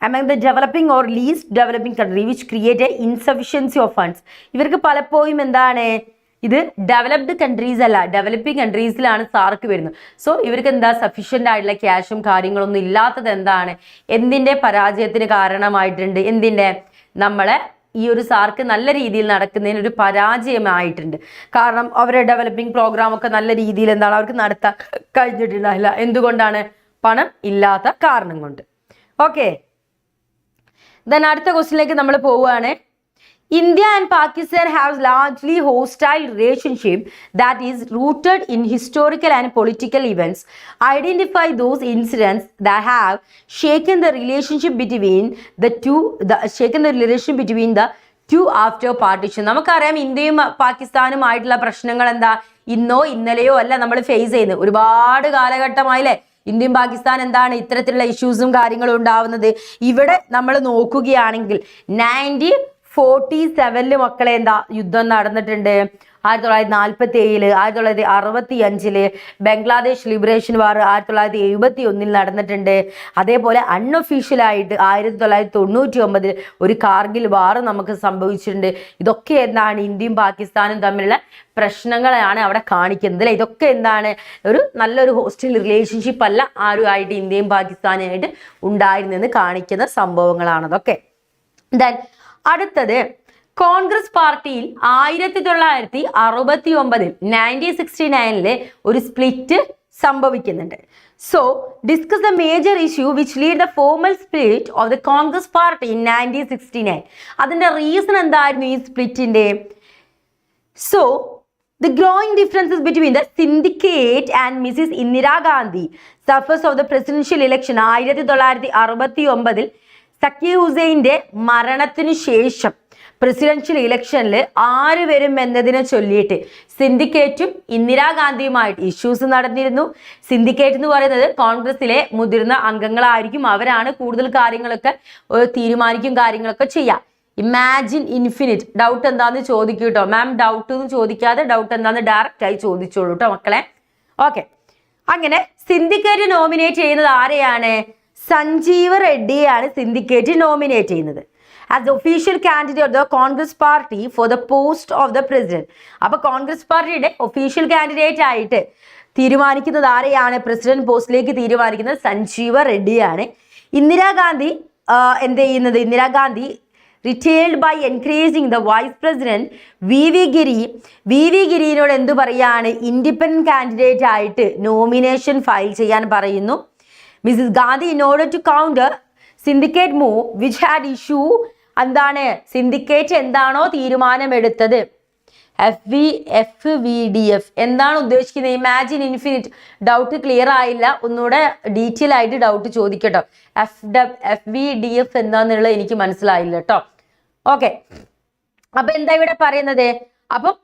among the developing or least developing country which create a insufficiency of funds. ഇവർക്ക് പലപ്പോഴും എന്താണ് ഇത് ഡെവലപ്ഡ് കൺട്രീസ് അല്ല, ഡെവലപ്പിംഗ് കൺട്രീസിലാണ് സാർക്ക് വരുന്നത്. സോ ഇവർക്ക് എന്താ സഫീഷ്യൻ്റ് ആയിട്ടുള്ള ക്യാഷും കാര്യങ്ങളൊന്നും ഇല്ലാത്തത് എന്താണ് എന്തിൻ്റെ പരാജയത്തിന് കാരണമായിട്ടുണ്ട്? എന്തിൻ്റെ നമ്മളെ ഈ ഒരു സാർക്ക് നല്ല രീതിയിൽ നടക്കുന്നതിന് ഒരു പരാജയമായിട്ടുണ്ട്. കാരണം അവരുടെ ഡെവലപ്പിംഗ് പ്രോഗ്രാം ഒക്കെ നല്ല രീതിയിൽ എന്താണ് അവർക്ക് നടത്താൻ കഴിഞ്ഞിട്ടുണ്ടായില്ല. എന്തുകൊണ്ടാണ്? പണം ഇല്ലാത്ത കാരണം കൊണ്ട്. ഓക്കെ, ദെൻ അടുത്ത ക്വസ്റ്റിനിലേക്ക് നമ്മൾ പോവുകയാണ്. India and Pakistan have largely hostile relationship that is rooted in historical and political events. Identify those incidents that have shaken the relationship between the two after partition. നമുക്കറിയാം ഇന്ത്യയും പാകിസ്ഥാനുമായിട്ടുള്ള പ്രശ്നങ്ങൾ എന്താ ഇന്നോ ഇന്നലെയോ അല്ല നമ്മൾ ഫേസ് ചെയ്യുന്നത്, ഒരുപാട് കാലഘട്ടമായില്ലേ ഇന്ത്യയും പാകിസ്ഥാൻ എന്താണ് ഇത്തരത്തിലുള്ള ഇഷ്യൂസും കാര്യങ്ങളും ഉണ്ടാവുന്നത്. ഇവിടെ നമ്മൾ നോക്കുകയാണെങ്കിൽ 1947 മക്കളെ എന്താ യുദ്ധം നടന്നിട്ടുണ്ട്. 1947, 1965 ബംഗ്ലാദേശ് ലിബറേഷൻ വാർ 1971 നടന്നിട്ടുണ്ട്. അതേപോലെ അൺഒഫീഷ്യലായിട്ട് 1999 ഒരു കാർഗിൽ വാർ നമുക്ക് സംഭവിച്ചിട്ടുണ്ട്. ഇതൊക്കെ എന്താണ് ഇന്ത്യയും പാകിസ്ഥാനും തമ്മിലുള്ള പ്രശ്നങ്ങളാണ് അവിടെ കാണിക്കുന്നത് അല്ലേ. ഇതൊക്കെ എന്താണ് ഒരു നല്ലൊരു ഹോസ്റ്റൽ റിലേഷൻഷിപ്പ് അല്ല ആരുമായിട്ട് ഇന്ത്യയും പാകിസ്ഥാനുമായിട്ട് ഉണ്ടായിരുന്നെന്ന് കാണിക്കുന്ന സംഭവങ്ങളാണതൊക്കെ. ദെൻ അടുത്തത് കോൺഗ്രസ് പാർട്ടിയിൽ 1969 ഒരു സ്പ്ലിറ്റ് സംഭവിക്കുന്നുണ്ട്. So discuss the major issue which lead the formal split of the Congress party in 1969. അതിന്റെ റീസൺ എന്തായിരുന്നു ഈ സ്പ്ലിറ്റിന്റെ? So the growing differences between the syndicate and Mrs. Indira Gandhi suffers of the presidential election 1969 Zakir ഹുസൈൻ്റെ മരണത്തിനു ശേഷം presidential ഇലക്ഷനിൽ ആര് വരും എന്നതിനെ ചൊല്ലിയിട്ട് സിൻഡിക്കേറ്റും ഇന്ദിരാഗാന്ധിയുമായിട്ട് ഇഷ്യൂസ് നടന്നിരുന്നു. സിൻഡിക്കേറ്റ് എന്ന് പറയുന്നത് കോൺഗ്രസിലെ മുതിർന്ന അംഗങ്ങളായിരിക്കും. അവരാണ് കൂടുതൽ കാര്യങ്ങളൊക്കെ തീരുമാനിക്കും, കാര്യങ്ങളൊക്കെ ചെയ്യാം. Imagine infinite. ഡൗട്ട് എന്താന്ന് ചോദിക്കൂ കേട്ടോ മാം. ഡൗട്ട് എന്ന് ചോദിക്കാതെ ഡൗട്ട് എന്താന്ന് ഡയറക്റ്റ് ആയി ചോദിച്ചോളൂ കേട്ടോ മക്കളെ. ഓക്കെ, അങ്ങനെ സിൻഡിക്കേറ്റ് നോമിനേറ്റ് ചെയ്യുന്നത് ആരെയാണ്? സഞ്ജീവ റെഡ്ഡിയെയാണ് സിൻഡിക്കേറ്റ് നോമിനേറ്റ് ചെയ്യുന്നത് as the official candidate of the Congress party for the post of the president. അപ്പോൾ കോൺഗ്രസ് പാർട്ടിയുടെ ഒഫീഷ്യൽ കാൻഡിഡേറ്റ് ആയിട്ട് തീരുമാനിക്കുന്നത് ആരെയാണ്? പ്രസിഡന്റ് പോസ്റ്റിലേക്ക് തീരുമാനിക്കുന്നത് സഞ്ജീവ റെഡ്ഡിയാണ്. ഇന്ദിരാഗാന്ധി എന്ത് ചെയ്യുന്നത്? Indira Gandhi retaliated by encouraging the vice president V V ഗിരിയോട് എന്തു പറയാണ്? ഇൻഡിപെൻഡന്റ് കാൻഡിഡേറ്റ് ആയിട്ട് നോമിനേഷൻ ഫയൽ ചെയ്യാൻ പറയുന്നു. Mrs Gandhi in order to counter syndicate move which had issue. എന്താണ് സിൻഡിക്കേറ്റ് എന്താണോ തീരുമാനമെടുത്തത്? FVDF എന്താണ് ഉദ്ദേശിക്കുന്നത്? Imagine infinite. ഡൗട്ട് ക്ലിയർ ആയില്ല, ഒന്നുകൂടെ ഡീറ്റെയിൽ ആയിട്ട് ഡൗട്ട് ചോദിക്കട്ടോ. FVDF എന്താന്നുള്ളത് എനിക്ക് മനസ്സിലായില്ല കേട്ടോ. ഓക്കെ, അപ്പൊ എന്താ ഇവിടെ പറയുന്നത്? അപ്പം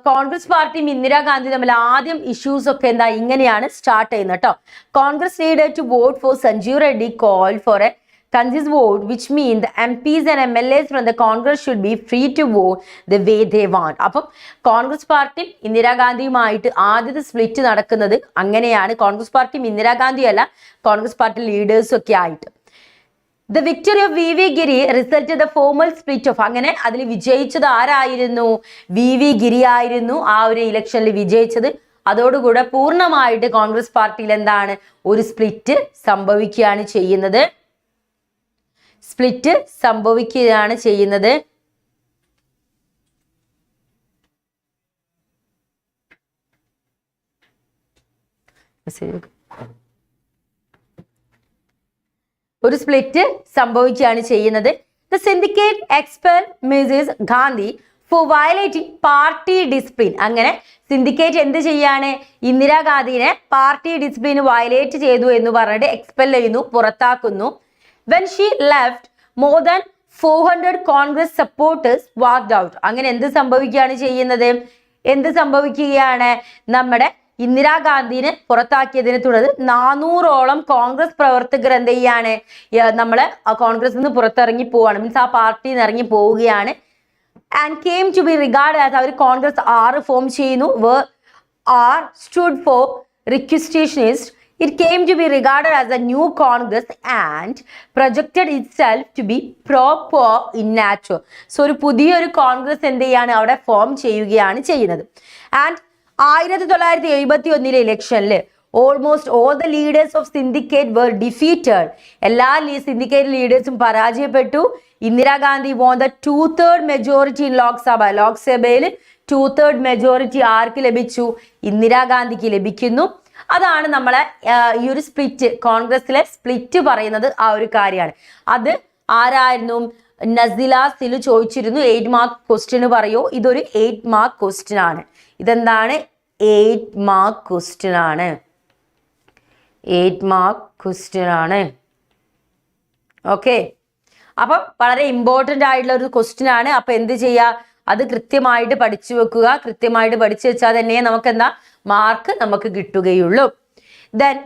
കോൺഗ്രസ് പാർട്ടിയും ഇന്ദിരാഗാന്ധി തമ്മിൽ ആദ്യം ഇഷ്യൂസ് ഒക്കെ എന്താ ഇങ്ങനെയാണ് സ്റ്റാർട്ട് ചെയ്യുന്നത് കേട്ടോ. Congress leader to vote for Sanjeev Reddy call for a consensus vote, which means the MPs and MLAs from the Congress should be free to vote the way they want. അപ്പം കോൺഗ്രസ് പാർട്ടിയും ഇന്ദിരാഗാന്ധിയുമായിട്ട് ആദ്യത്തെ സ്പ്ലിറ്റ് നടക്കുന്നത് അങ്ങനെയാണ്. കോൺഗ്രസ് പാർട്ടിയും ഇന്ദിരാഗാന്ധിയും അല്ല, കോൺഗ്രസ് പാർട്ടി ലീഡേഴ്സും ഒക്കെ ആയിട്ട്. The victory of V Giri result the formal split of. അങ്ങനെ അതിൽ വിജയിച്ചത് ആരായിരുന്നു? വി ഗിരി ആയിരുന്നു ആ ഒരു ഇലക്ഷനിൽ വിജയിച്ചത്. അതോടുകൂടെ പൂർണ്ണമായിട്ട് കോൺഗ്രസ് പാർട്ടിയിൽ എന്താണ് ഒരു സ്പ്ലിറ്റ് സംഭവിക്കുകയാണ് ചെയ്യുന്നത്. സ്പ്ലിറ്റ് സംഭവിക്കുകയാണ് ചെയ്യുന്നത്. ഒരു സ്പ്ലിറ്റ് സംഭവിക്കുകയാണ് ചെയ്യുന്നത്. The syndicate expel Mrs Gandhi for violating party discipline. അങ്ങനെ സിൻഡിക്കേറ്റ് എന്ത് ചെയ്യാണ്? ഇന്ദിരാഗാന്ധിനെ പാർട്ടി ഡിസിപ്ലിൻ വയലേറ്റ് ചെയ്തു എന്ന് പറഞ്ഞിട്ട് എക്സ്പെൽ ചെയ്യുന്നു, പുറത്താക്കുന്നു. When she left, more than 400 Congress supporters walked out. അങ്ങനെ എന്ത് സംഭവിക്കുകയാണ് ചെയ്യുന്നത്? എന്ത് സംഭവിക്കുകയാണ്? നമ്മുടെ ഇന്ദിരാഗാന്ധിനെ പുറത്താക്കിയതിനെ തുടർന്ന് 400ഓളം കോൺഗ്രസ് പ്രവർത്തകർ എന്ത് ചെയ്യാണ്? നമ്മളെ കോൺഗ്രസിൽ നിന്ന് പുറത്തിറങ്ങി പോവുകയാണ്, മീൻസ് ആ പാർട്ടിയിൽ നിന്ന് ഇറങ്ങി പോവുകയാണ്. And came to be regard as, അവർ കോൺഗ്രസ് 6 ഫോം ചെയ്യുന്നു. R stood for requisitionist. It came to be regarded as a new Congress and projected itself to be pro-poor in nature. So ഒരു പുതിയൊരു കോൺഗ്രസ് എന്ത് ചെയ്യാണ്? അവിടെ ഫോം ചെയ്യുകയാണ് ചെയ്യുന്നത്. ആൻഡ് 1971 ഇലക്ഷനിൽ almost all the leaders of syndicate were defeated. എല്ലാ syndicate ലീഡേഴ്സും പരാജയപ്പെട്ടു. Indira Gandhi won the 2/3 majority in Lok Sabha. ലോക്സഭയിൽ 2/3 മെജോറിറ്റി ആർക്ക് ലഭിച്ചു? ഇന്ദിരാഗാന്ധിക്ക് ലഭിക്കുന്നു. അതാണ് നമ്മളെ ഈ ഒരു സ്പ്ലിറ്റ്, കോൺഗ്രസിലെ സ്പ്ലിറ്റ് പറയുന്നത് ആ ഒരു കാര്യമാണ്. അത് ആരായിരുന്നു? നസില സിലു ചോദിച്ചിരുന്നു. 8 മാർക്ക് ക്വസ്റ്റ്യൻ പറയൂ. ഇതൊരു 8 മാർക്ക് ക്വസ്റ്റ്യൻ ആണ്. ഇതെന്താണ്? 8 മാർക്ക് ക്വസ്റ്റ്യൻ ആണ്. 8 മാർക്ക് ക്വസ്റ്റ്യൻ ആണ്. ഓക്കെ, അപ്പം വളരെ ഇമ്പോർട്ടൻ്റ് ആയിട്ടുള്ള ഒരു ക്വസ്റ്റ്യൻ ആണ്. അപ്പൊ എന്ത് ചെയ്യുക? അത് കൃത്യമായിട്ട് പഠിച്ചു വെക്കുക. കൃത്യമായിട്ട് പഠിച്ചു വെച്ചാൽ തന്നെ നമുക്ക് എന്താ മാർക്ക് നമുക്ക് കിട്ടുകയുള്ളൂ. ദെൻ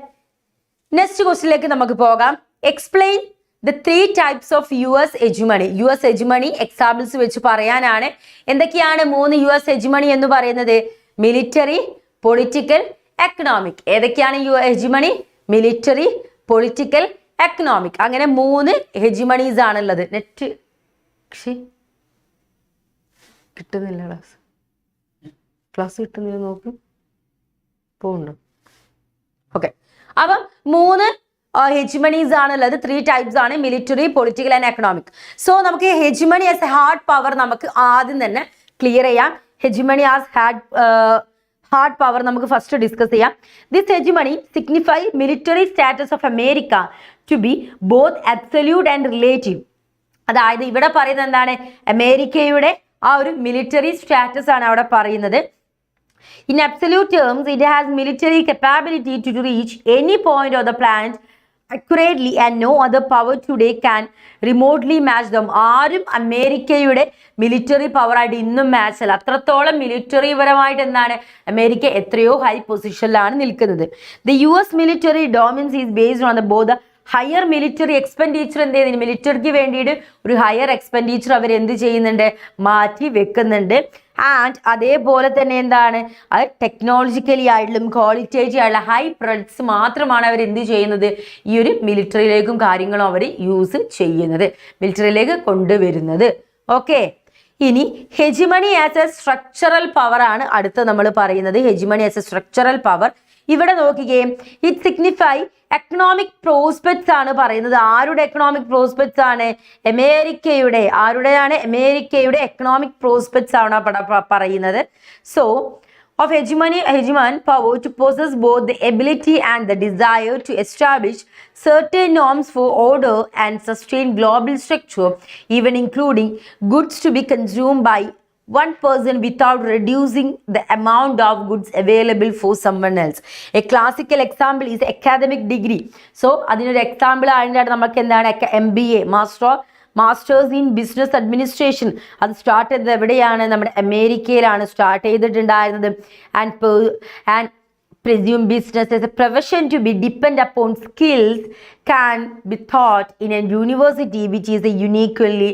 നെക്സ്റ്റ് ക്വസ്റ്റ്യനിലേക്ക് നമുക്ക് പോകാം. Explain the 3 types of US hegemony. US hegemony examples വെച്ച് പറയാനാണ്. എന്തൊക്കെയാണ് 3 US ഹെജിമണി എന്ന് പറയുന്നത്? Military, political, economic. ഏതൊക്കെയാണ് ഹെജിമണി? Military, political, economic. അങ്ങനെ 3 ഹെജിമണീസ് ആണുള്ളത്. നെറ്റ് കിട്ടുന്നില്ല, ക്ലാസ് കിട്ടുന്നില്ല, നോക്കും പോകുന്നുണ്ടോ? ഓക്കെ, അപ്പം 3 ഹെജിമണീസ് ആണുള്ളത്. 3 ടൈപ്സ് ആണ്: military, political and economic. So നമുക്ക് hegemony as a hard power നമുക്ക് ആദ്യം തന്നെ ക്ലിയർ ചെയ്യാം. ഹെജിമണി ആസ് ഹാർഡ് പവർ നമുക്ക് ഫസ്റ്റ് ഡിസ്കസ് ചെയ്യാം. This hegemony signify military status of America to be both absolute and relative. അതായത് ഇവിടെ പറയുന്നത് എന്താണ്? അമേരിക്കയുടെ ആ ഒരു മിലിറ്ററി സ്റ്റാറ്റസ് ആണ് അവിടെ പറയുന്നത്. In absolute terms, it has military capability to reach any point of the planet accurately and no other power today can remotely match them. ആരും അമേരിക്കയുടെ മിലിറ്ററി പവർ ആയിട്ട് ഇന്നും മാച്ച് അല്ല. അത്രത്തോളം മിലിറ്ററി പരമായിട്ട് എന്താണ് അമേരിക്ക എത്രയോ ഹൈ പൊസിഷനിലാണ് നിൽക്കുന്നത്. The US military dominance is based on the both higher military expenditure എന്ത് ചെയ്യുന്നത്, മിലിറ്ററിക്ക് വേണ്ടിയിട്ട് ഒരു ഹയർ എക്സ്പെൻഡിച്ചർ അവർ എന്ത് ചെയ്യുന്നുണ്ട്, മാറ്റി വെക്കുന്നുണ്ട്. ആൻഡ് അതേപോലെ തന്നെ എന്താണ് അത് ടെക്നോളജിക്കലി ആയിട്ടും ക്വാളിറ്റേറ്റീവ് ആയിട്ടുള്ള ഹൈ പ്രൊഡക്ട്സ് മാത്രമാണ് അവർ എന്ത് ചെയ്യുന്നത്, ഈ ഒരു മിലിറ്ററിയിലേക്കും കാര്യങ്ങളും അവർ യൂസ് ചെയ്യുന്നത്, മിലിറ്ററിയിലേക്ക് കൊണ്ടുവരുന്നത്. ഓക്കെ, ഇനി hegemony as A structural power ആണ് അടുത്ത നമ്മൾ പറയുന്നത്. Hegemony as A structural power, ഇവിടെ നോക്കുകയും ഇറ്റ് സിഗ്നിഫൈ എക്കണോമിക് പ്രോസ്പെക്ട്സ് ആണ് പറയുന്നത്. ആരുടെ എക്കണോമിക് പ്രോസ്പെക്ട്സ് ആണ്, അമേരിക്കയുടെ. ആരുടെയാണ്, അമേരിക്കയുടെ എക്കണോമിക് പ്രോസ്പെക്ട്സ് ആണ് പറയുന്നത്. So of hegemon power to possess both the ability and the desire to establish certain norms for order and sustain global structure, even including goods to be consumed by one person without reducing the amount of goods available for someone else. A classical example is academic degree. So അതിനൊരു example ആയിട്ട് നമുക്ക് എന്താണ് MBA, masters in business administration. അത് start ചെയ്തത് എവിടെയാണ്, നമ്മുടെ അമേരിക്കയിലാണ് start ചെയ്തിട്ടുണ്ടായിരുന്നത്. And presume business as a profession to be depend upon skills can be taught in a university which is a uniquely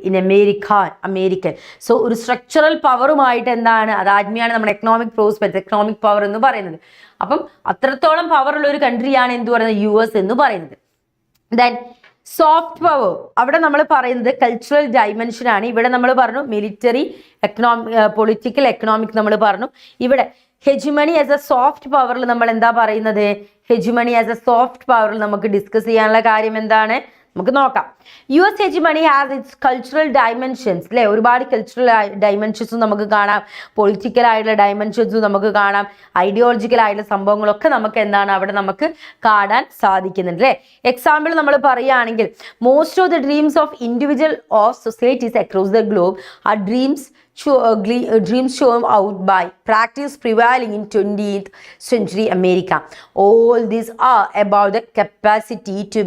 in American. So ഒരു structural പവറുമായിട്ട് എന്താണ് അത് ആദ്യമാണ് നമ്മുടെ എക്കണോമിക് പ്രോസ്പെക്ട്, എക്കണോമിക് പവർ എന്ന് പറയുന്നത്. അപ്പം അത്രത്തോളം പവറുള്ള ഒരു കൺട്രിയാണ് എന്ത് പറയുന്നത്, US എന്ന് പറയുന്നത്. ദെൻ സോഫ്റ്റ് പവർ, അവിടെ നമ്മൾ പറയുന്നത് കൾച്ചറൽ ഡൈമെൻഷൻ ആണ്. ഇവിടെ നമ്മൾ പറഞ്ഞു മിലിറ്ററി, പൊളിറ്റിക്കൽ, എക്കണോമിക് നമ്മൾ പറഞ്ഞു. ഇവിടെ ഹെജിമണി ആസ് എ സോഫ്റ്റ് പവറിൽ നമ്മൾ എന്താ പറയുന്നത്, ഹെജിമണി ആസ് എ സോഫ്റ്റ് പവറിൽ നമുക്ക് ഡിസ്കസ് ചെയ്യാനുള്ള കാര്യം എന്താണ്, നമുക്ക് നോക്കാം. US hegemony has it's cultural dimensions അല്ലെ, ഒരുപാട് കൾച്ചറൽ ഡൈമെൻഷൻസും നമുക്ക് കാണാം, പൊളിറ്റിക്കൽ ആയിട്ടുള്ള ഡൈമെൻഷൻസും നമുക്ക് കാണാം, ഐഡിയോളജിക്കൽ ആയിട്ടുള്ള സംഭവങ്ങളൊക്കെ നമുക്ക് എന്താണ് അവിടെ നമുക്ക് കാണാൻ സാധിക്കുന്നുണ്ട് അല്ലേ. എക്സാമ്പിൾ നമ്മൾ പറയുകയാണെങ്കിൽ most of the dreams of individual of societies across the globe are dreams shown out by practice prevailing in 20th century America. All these are about the capacity to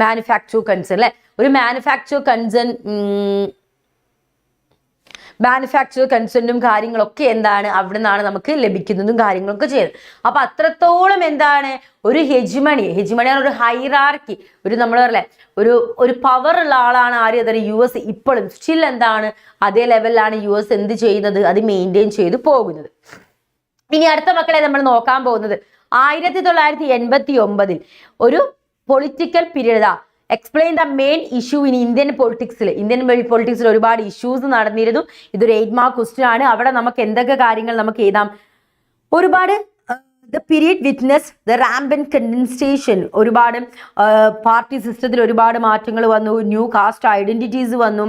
manufacture concern. ഒരു manufacture കൺസെന്റും കാര്യങ്ങളൊക്കെ എന്താണ് അവിടെ നിന്നാണ് നമുക്ക് ലഭിക്കുന്നതും കാര്യങ്ങളൊക്കെ ചെയ്യുന്നത്. അപ്പൊ അത്രത്തോളം എന്താണ് ഒരു ഹെജിമണിയാണ്, ഒരു ഹൈറാർക്കി, ഒരു നമ്മൾ പറയല്ലേ ഒരു പവർ ഉള്ള ആളാണ് ആര്, അതൊരു US. ഇപ്പോഴും സ്റ്റിൽ എന്താണ് അതേ ലെവലിലാണ് US എന്ത് ചെയ്യുന്നത്, അത് മെയിൻറ്റെയിൻ ചെയ്ത് പോകുന്നത്. ഇനി അടുത്ത മക്കളെ നമ്മൾ നോക്കാൻ പോകുന്നത് 1989 ഒരു political period. Explain the main issue in Indian പൊളിറ്റിക്സിൽ ഒരുപാട് ഇഷ്യൂസ് നടന്നിരുന്നു. ഇതൊരു 8 മാർക്ക് ക്വസ്റ്റ്യൻ ആണ്. അവിടെ നമുക്ക് എന്തൊക്കെ കാര്യങ്ങൾ നമുക്ക് എഴുതാം, ഒരുപാട് the period witness the rampant condensation, ഒരുപാട് പാർട്ടി സിസ്റ്റത്തിൽ ഒരുപാട് മാറ്റങ്ങൾ വന്നു, ന്യൂ കാസ്റ്റ് ഐഡന്റിറ്റീസ് വന്നു,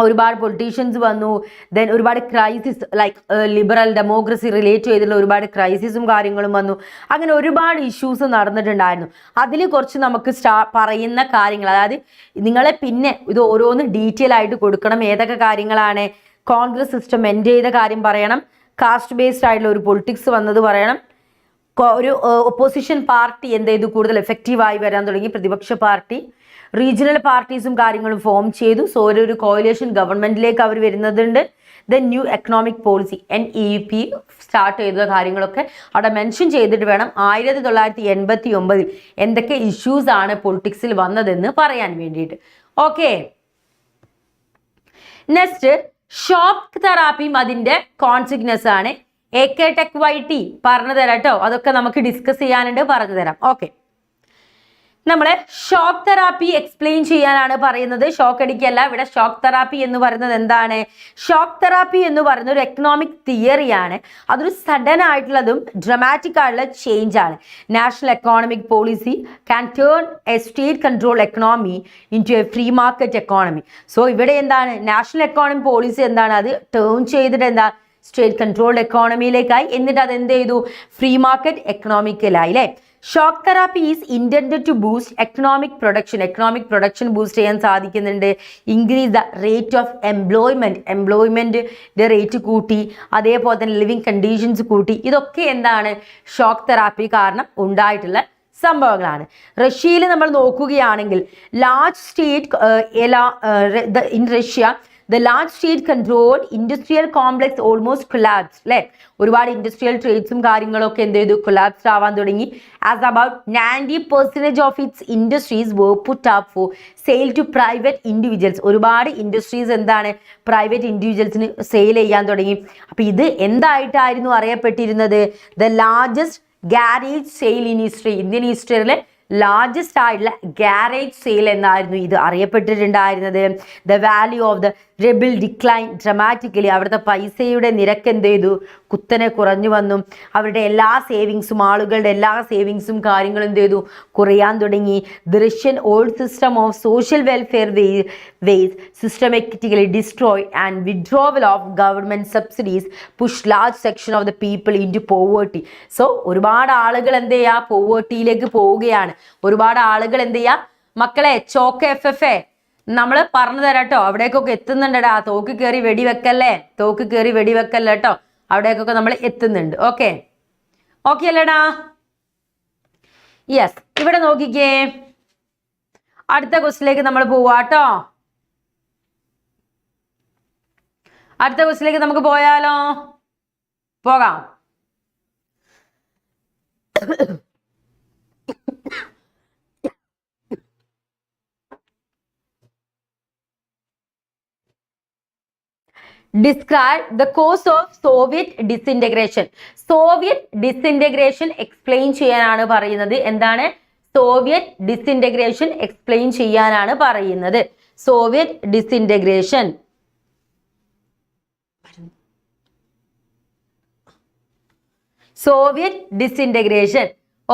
ഒരുപാട് പൊളിറ്റീഷ്യൻസ് വന്നു. ദെൻ ഒരുപാട് crisis like liberal democracy relate ചെയ്തിട്ടുള്ള ഒരുപാട് ക്രൈസിസും കാര്യങ്ങളും വന്നു. അങ്ങനെ ഒരുപാട് ഇഷ്യൂസ് നടന്നിട്ടുണ്ടായിരുന്നു. അതിൽ കുറച്ച് നമുക്ക് പറയുന്ന കാര്യങ്ങൾ, അതായത് നിങ്ങളെ പിന്നെ ഇത് ഓരോന്ന് ഡീറ്റെയിൽ ആയിട്ട് കൊടുക്കണം. ഏതൊക്കെ കാര്യങ്ങളാണ്, കോൺഗ്രസ് സിസ്റ്റം എൻഡ് ചെയ്ത കാര്യം പറയണം, കാസ്റ്റ് ബേസ്ഡ് ആയിട്ടുള്ള ഒരു പൊളിറ്റിക്സ് വന്നത് പറയണം, ഒരു ഒപ്പോസിഷൻ പാർട്ടി എന്ത് ചെയ്തു കൂടുതൽ എഫക്റ്റീവായി വരാൻ തുടങ്ങി, പ്രതിപക്ഷ പാർട്ടി, റീജിയണൽ പാർട്ടീസും കാര്യങ്ങളും ഫോം ചെയ്തു. സോ ഒരു കോalition ഗവൺമെന്റിലേക്ക് അവർ വരുന്നതുണ്ട്. Then new economic policy NEP start ചെയ്ത കാര്യങ്ങളൊക്കെ അവിടെ മെൻഷൻ ചെയ്തിട്ട് വേണം 1989 എന്തൊക്കെ ഇഷ്യൂസ് ആണ് പൊളിറ്റിക്സിൽ വന്നതെന്ന് പറയാൻ വേണ്ടിയിട്ട്. ഓക്കെ, നെക്സ്റ്റ് ഷോക്ക് തെറാപ്പിയും അതിൻ്റെ കോൺസിക്വൻസ് ആണ്. AK Tech YT പറഞ്ഞു തരാം കേട്ടോ, അതൊക്കെ നമുക്ക് ഡിസ്കസ് ചെയ്യാനുണ്ട്, പറഞ്ഞു തരാം. ഓക്കെ, നമ്മളെ ഷോക്ക് തെറാപ്പി എക്സ്പ്ലെയിൻ ചെയ്യാനാണ് പറയുന്നത്. ഷോക്ക് അടിക്കല്ല, ഇവിടെ ഷോക്ക് തെറാപ്പി എന്ന് പറയുന്നത് എന്താണ്, ഷോക്ക് തെറാപ്പി എന്ന് പറയുന്ന ഒരു എക്കണോമിക് തിയറിയാണ്. അതൊരു സഡൻ ആയിട്ടുള്ളതും ഡ്രമാറ്റിക് ആയിട്ടുള്ള ചേഞ്ച് ആണ്. National economic policy can turn a state control economy into a free market economy. So ഇവിടെ എന്താണ് നാഷണൽ എക്കോണമിക് പോളിസി എന്താണ്, അത് ടേൺ ചെയ്തിട്ട് എന്താ സ്റ്റേറ്റ് കൺട്രോൾഡ് എക്കോണമിയിലേക്കായി, എന്നിട്ട് അത് എന്ത് ചെയ്തു ഫ്രീ മാർക്കറ്റ് എക്കണോമിക്കലായി അല്ലേ. Shock therapy is intended to boost economic production boost ചെയ്യാൻ സാധിക്കുന്നുണ്ട്. ഇൻക്രീസ് ദ റേറ്റ് ഓഫ് എംപ്ലോയ്മെൻറ്റിൻ്റെ റേറ്റ് കൂട്ടി, അതേപോലെ തന്നെ ലിവിങ് കണ്ടീഷൻസ് കൂട്ടി. ഇതൊക്കെ എന്താണ് ഷോക്ക് തെറാപ്പി കാരണം ഉണ്ടായിട്ടുള്ള സംഭവങ്ങളാണ്. റഷ്യയിൽ നമ്മൾ നോക്കുകയാണെങ്കിൽ large state in Russia the large state control industrial complex almost collapse അല്ലേ. ഒരുപാട് ഇൻഡസ്ട്രിയൽ ട്രേഡ്സും കാര്യങ്ങളൊക്കെ എന്ത് ചെയ്തു, കൊളാപ്സ് ആവാൻ തുടങ്ങി. As about 90% of its industries were put up for sale to private individuals. ഒരുപാട് ഇൻഡസ്ട്രീസ് എന്താണ് പ്രൈവറ്റ് ഇൻഡിവിജ്വൽസിന് സെയിൽ ചെയ്യാൻ തുടങ്ങി. അപ്പോൾ ഇത് എന്തായിട്ടായിരുന്നു അറിയപ്പെട്ടിരുന്നത്? The largest garage sale in history. Indian ഹിസ്റ്ററിയിലെ ലാർജസ്റ്റ് ആയിട്ടുള്ള ഗാരേജ് സെയിൽ എന്നായിരുന്നു ഇത് അറിയപ്പെട്ടിട്ടുണ്ടായിരുന്നത്. The value of the rouble decline dramatically. അവിടുത്തെ പൈസയുടെ നിരക്ക് എന്ത് ചെയ്തു, കുത്തനെ കുറഞ്ഞു വന്നു. അവരുടെ എല്ലാ സേവിങ്സും, ആളുകളുടെ എല്ലാ സേവിങ്സും കാര്യങ്ങളും എന്ത് ചെയ്തു, കുറയാൻ തുടങ്ങി. The Russian old system of social welfare was systematically destroy and withdrawal of government subsidies push large section of the people into poverty. So ഒരുപാട് ആളുകൾ എന്ത് ചെയ്യുക, പോവേർട്ടിയിലേക്ക് പോവുകയാണ്. ഒരുപാട് ആളുകൾ എന്ത് ചെയ്യുക, മക്കളെ ചോക്ക് FFA നമ്മൾ പറഞ്ഞു തരാം കേട്ടോ. അവിടേക്കൊക്കെ എത്തുന്നുണ്ടടാ. തോക്ക് കയറി വെടിവെക്കല്ലേ കേട്ടോ. അവിടേക്കൊക്കെ നമ്മൾ എത്തുന്നുണ്ട്. ഓക്കെ അല്ലേടാ? യെസ്. ഇവിടെ നോക്കിക്കേ, അടുത്ത ക്വസ്റ്റിലേക്ക് നമ്മൾ പോവാട്ടോ. അടുത്ത ക്വസ്റ്റിലേക്ക് നമുക്ക് പോയാലോ? പോകാം. Describe the cause of Soviet disintegration. Soviet disintegration explain ചെയ്യാനാണ് പറയുന്നത്. എന്താണ്? സോവിയറ്റ് ഡിസിൻറ്റഗ്രേഷൻ എക്സ്പ്ലെയിൻ ചെയ്യാനാണ് പറയുന്നത്. Soviet disintegration.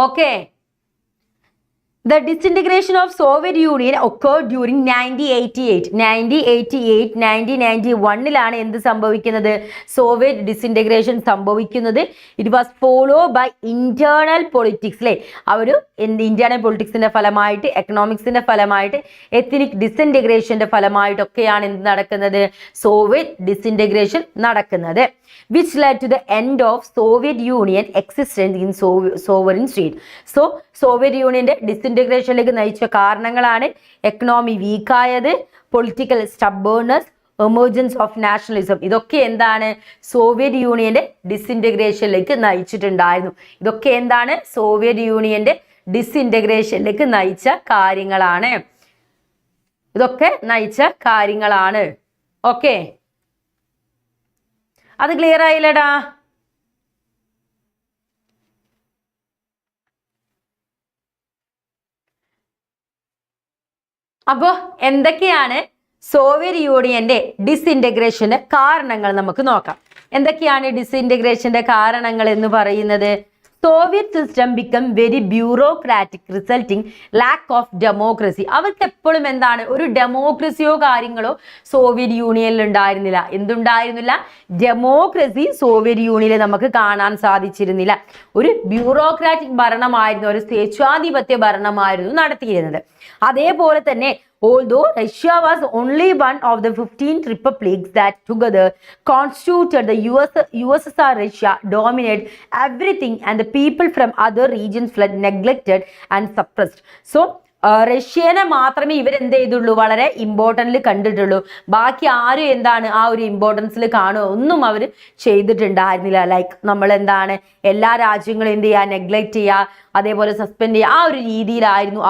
Okay. The disintegration of Soviet Union occurred during 1991 എന്ത് സംഭവിക്കുന്നത്? സോവിയറ്റ് ഡിസിൻറ്റഗ്രേഷൻ സംഭവിക്കുന്നത്. It was follow by internal politics അല്ലേ. അവർ ഇന്റേണൽ പൊളിറ്റിക്സിന്റെ ഫലമായിട്ട്, എക്കണോമിക്സിന്റെ ഫലമായിട്ട്, എത്നിക് ഡിസിൻറ്റഗ്രേഷന്റെ ഫലമായിട്ടൊക്കെയാണ് എന്ത് നടക്കുന്നത്? സോവിയറ്റ് ഡിസിൻറ്റഗ്രേഷൻ നടക്കുന്നത്. which led to the end of Soviet Union existence in sovereign state. So Soviet യൂണിയന്റെ ഡിസിൻറ്റഗ്രേഷനിലേക്ക് നയിച്ച കാരണങ്ങളാണ് എക്കണോമി വീക്കായത്, political stubbornness, emergence of nationalism. ഇതൊക്കെ എന്താണ്? സോവിയറ്റ് യൂണിയന്റെ ഡിസിൻറ്റഗ്രേഷനിലേക്ക് നയിച്ചിട്ടുണ്ടായിരുന്നു. ഇതൊക്കെ എന്താണ്? സോവിയറ്റ് യൂണിയന്റെ ഡിസിൻറ്റഗ്രേഷനിലേക്ക് നയിച്ച കാര്യങ്ങളാണ്. ഓക്കെ, അത് ക്ലിയർ ആയില്ലടാ? അപ്പോൾ എന്തൊക്കെയാണ് സോവിയറ്റ് യൂണിയന്റെ ഡിസിൻറ്റഗ്രേഷന്റെ കാരണങ്ങൾ നമുക്ക് നോക്കാം. എന്തൊക്കെയാണ് ഡിസിൻറ്റഗ്രേഷന്റെ കാരണങ്ങൾ എന്ന് പറയുന്നത്? Soviet system become very bureaucratic resulting lack of democracy. അവർക്ക് എപ്പോഴും എന്താണ്, ഒരു ഡെമോക്രസിയോ കാര്യങ്ങളോ സോവിയറ്റ് യൂണിയനിൽ ഉണ്ടായിരുന്നില്ല. എന്തുണ്ടായിരുന്നില്ല? ഡെമോക്രസി സോവിയറ്റ് യൂണിയനിൽ നമുക്ക് കാണാൻ സാധിച്ചിരുന്നില്ല. ഒരു ബ്യൂറോക്രാറ്റിക് ഭരണമായിരുന്നു, ഒരു സ്വേച്ഛാധിപത്യ ഭരണമായിരുന്നു നടത്തിയിരുന്നത്. അതേപോലെ തന്നെ although Russia was only one of the 15 republics that together constituted the USSR, Russia dominated everything and the people from other regions fled neglected and suppressed. So റഷ്യനെ മാത്രമേ ഇവരെന്ത് ചെയ്തുള്ളൂ, വളരെ ഇമ്പോർട്ടൻ്റ് കണ്ടിട്ടുള്ളൂ. ബാക്കി ആരും എന്താണ് ആ ഒരു ഇമ്പോർട്ടൻസിൽ കാണുക ഒന്നും അവർ ചെയ്തിട്ടുണ്ടായിരുന്നില്ല. ലൈക്ക് നമ്മൾ എന്താണ് എല്ലാ രാജ്യങ്ങളും എന്ത് ചെയ്യുക, നെഗ്ലക്റ്റ് ചെയ്യുക, അതേപോലെ സസ്പെൻഡ് ചെയ്യുക, ആ ഒരു രീതിയിലായിരുന്നു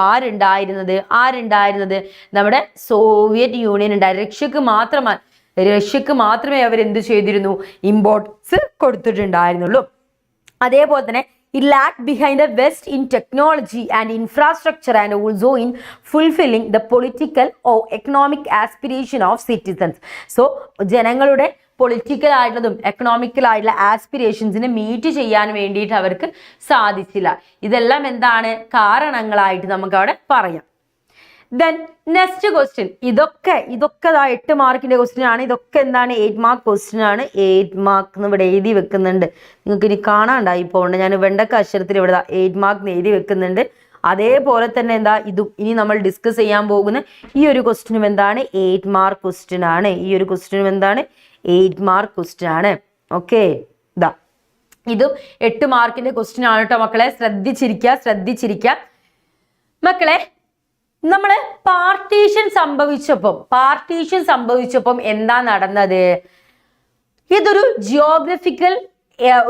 ആരുണ്ടായിരുന്നത് നമ്മുടെ സോവിയറ്റ് യൂണിയൻ ഉണ്ടായിരുന്നു. റഷ്യക്ക് മാത്രമേ അവരെന്ത് ചെയ്തിരുന്നു, ഇമ്പോർട്ടൻസ് കൊടുത്തിട്ടുണ്ടായിരുന്നുള്ളൂ. അതേപോലെ തന്നെ it lagged behind the West in technology and infrastructure and also in fulfilling the political or economic aspiration of citizens. So ജനങ്ങളുടെ പൊളിറ്റിക്കൽ ആയിട്ടുള്ളതും എക്കണോമിക്കൽ ആയിട്ടുള്ള ആസ്പിറേഷൻസിനെ മീറ്റ് ചെയ്യാൻ വേണ്ടിയിട്ട് അവർക്ക് സാധിച്ചില്ല. ഇതെല്ലാം എന്താണ് കാരണങ്ങളായിട്ട് നമുക്ക് അവിടെ പറയാം. ദെൻ നെക്സ്റ്റ് ക്വസ്റ്റ്യൻ, ഇതൊക്കെ 8 മാർക്കിന്റെ ക്വസ്റ്റ്യൻ ആണ്. ഇതൊക്കെ എന്താണ്? 8 മാർക്ക് ക്വസ്റ്റ്യൻ ആണ്. 8 മാർക്ക് എന്ന് ഇവിടെ എഴുതി വെക്കുന്നുണ്ട്. നിങ്ങൾക്ക് ഇനി കാണാണ്ടായി പോകണ്ട, ഞാൻ വെണ്ടക്ക അക്ഷരത്തിൽ ഇവിടെ 8 മാർക്ക് എഴുതി വെക്കുന്നുണ്ട്. അതേപോലെ തന്നെ എന്താ ഇതും ഇനി നമ്മൾ ഡിസ്കസ് ചെയ്യാൻ പോകുന്ന ഈ ഒരു ക്വസ്റ്റ്യനും എന്താണ്? 8 മാർക്ക് ക്വസ്റ്റ്യൻ ആണ്. ഈ ഒരു ക്വസ്റ്റ്യനും എന്താണ്? 8 മാർക്ക് ക്വസ്റ്റ്യൻ ആണ്. ഓക്കെ, ഇതാ ഇതും 8 മാർക്കിന്റെ ക്വസ്റ്റ്യൻ ആണ് കേട്ടോ മക്കളെ. ശ്രദ്ധിച്ചിരിക്കുക മക്കളെ. നമ്മള് പാർട്ടീഷൻ സംഭവിച്ചപ്പം എന്താ നടന്നത്? ഇതൊരു ജിയോഗ്രഫിക്കൽ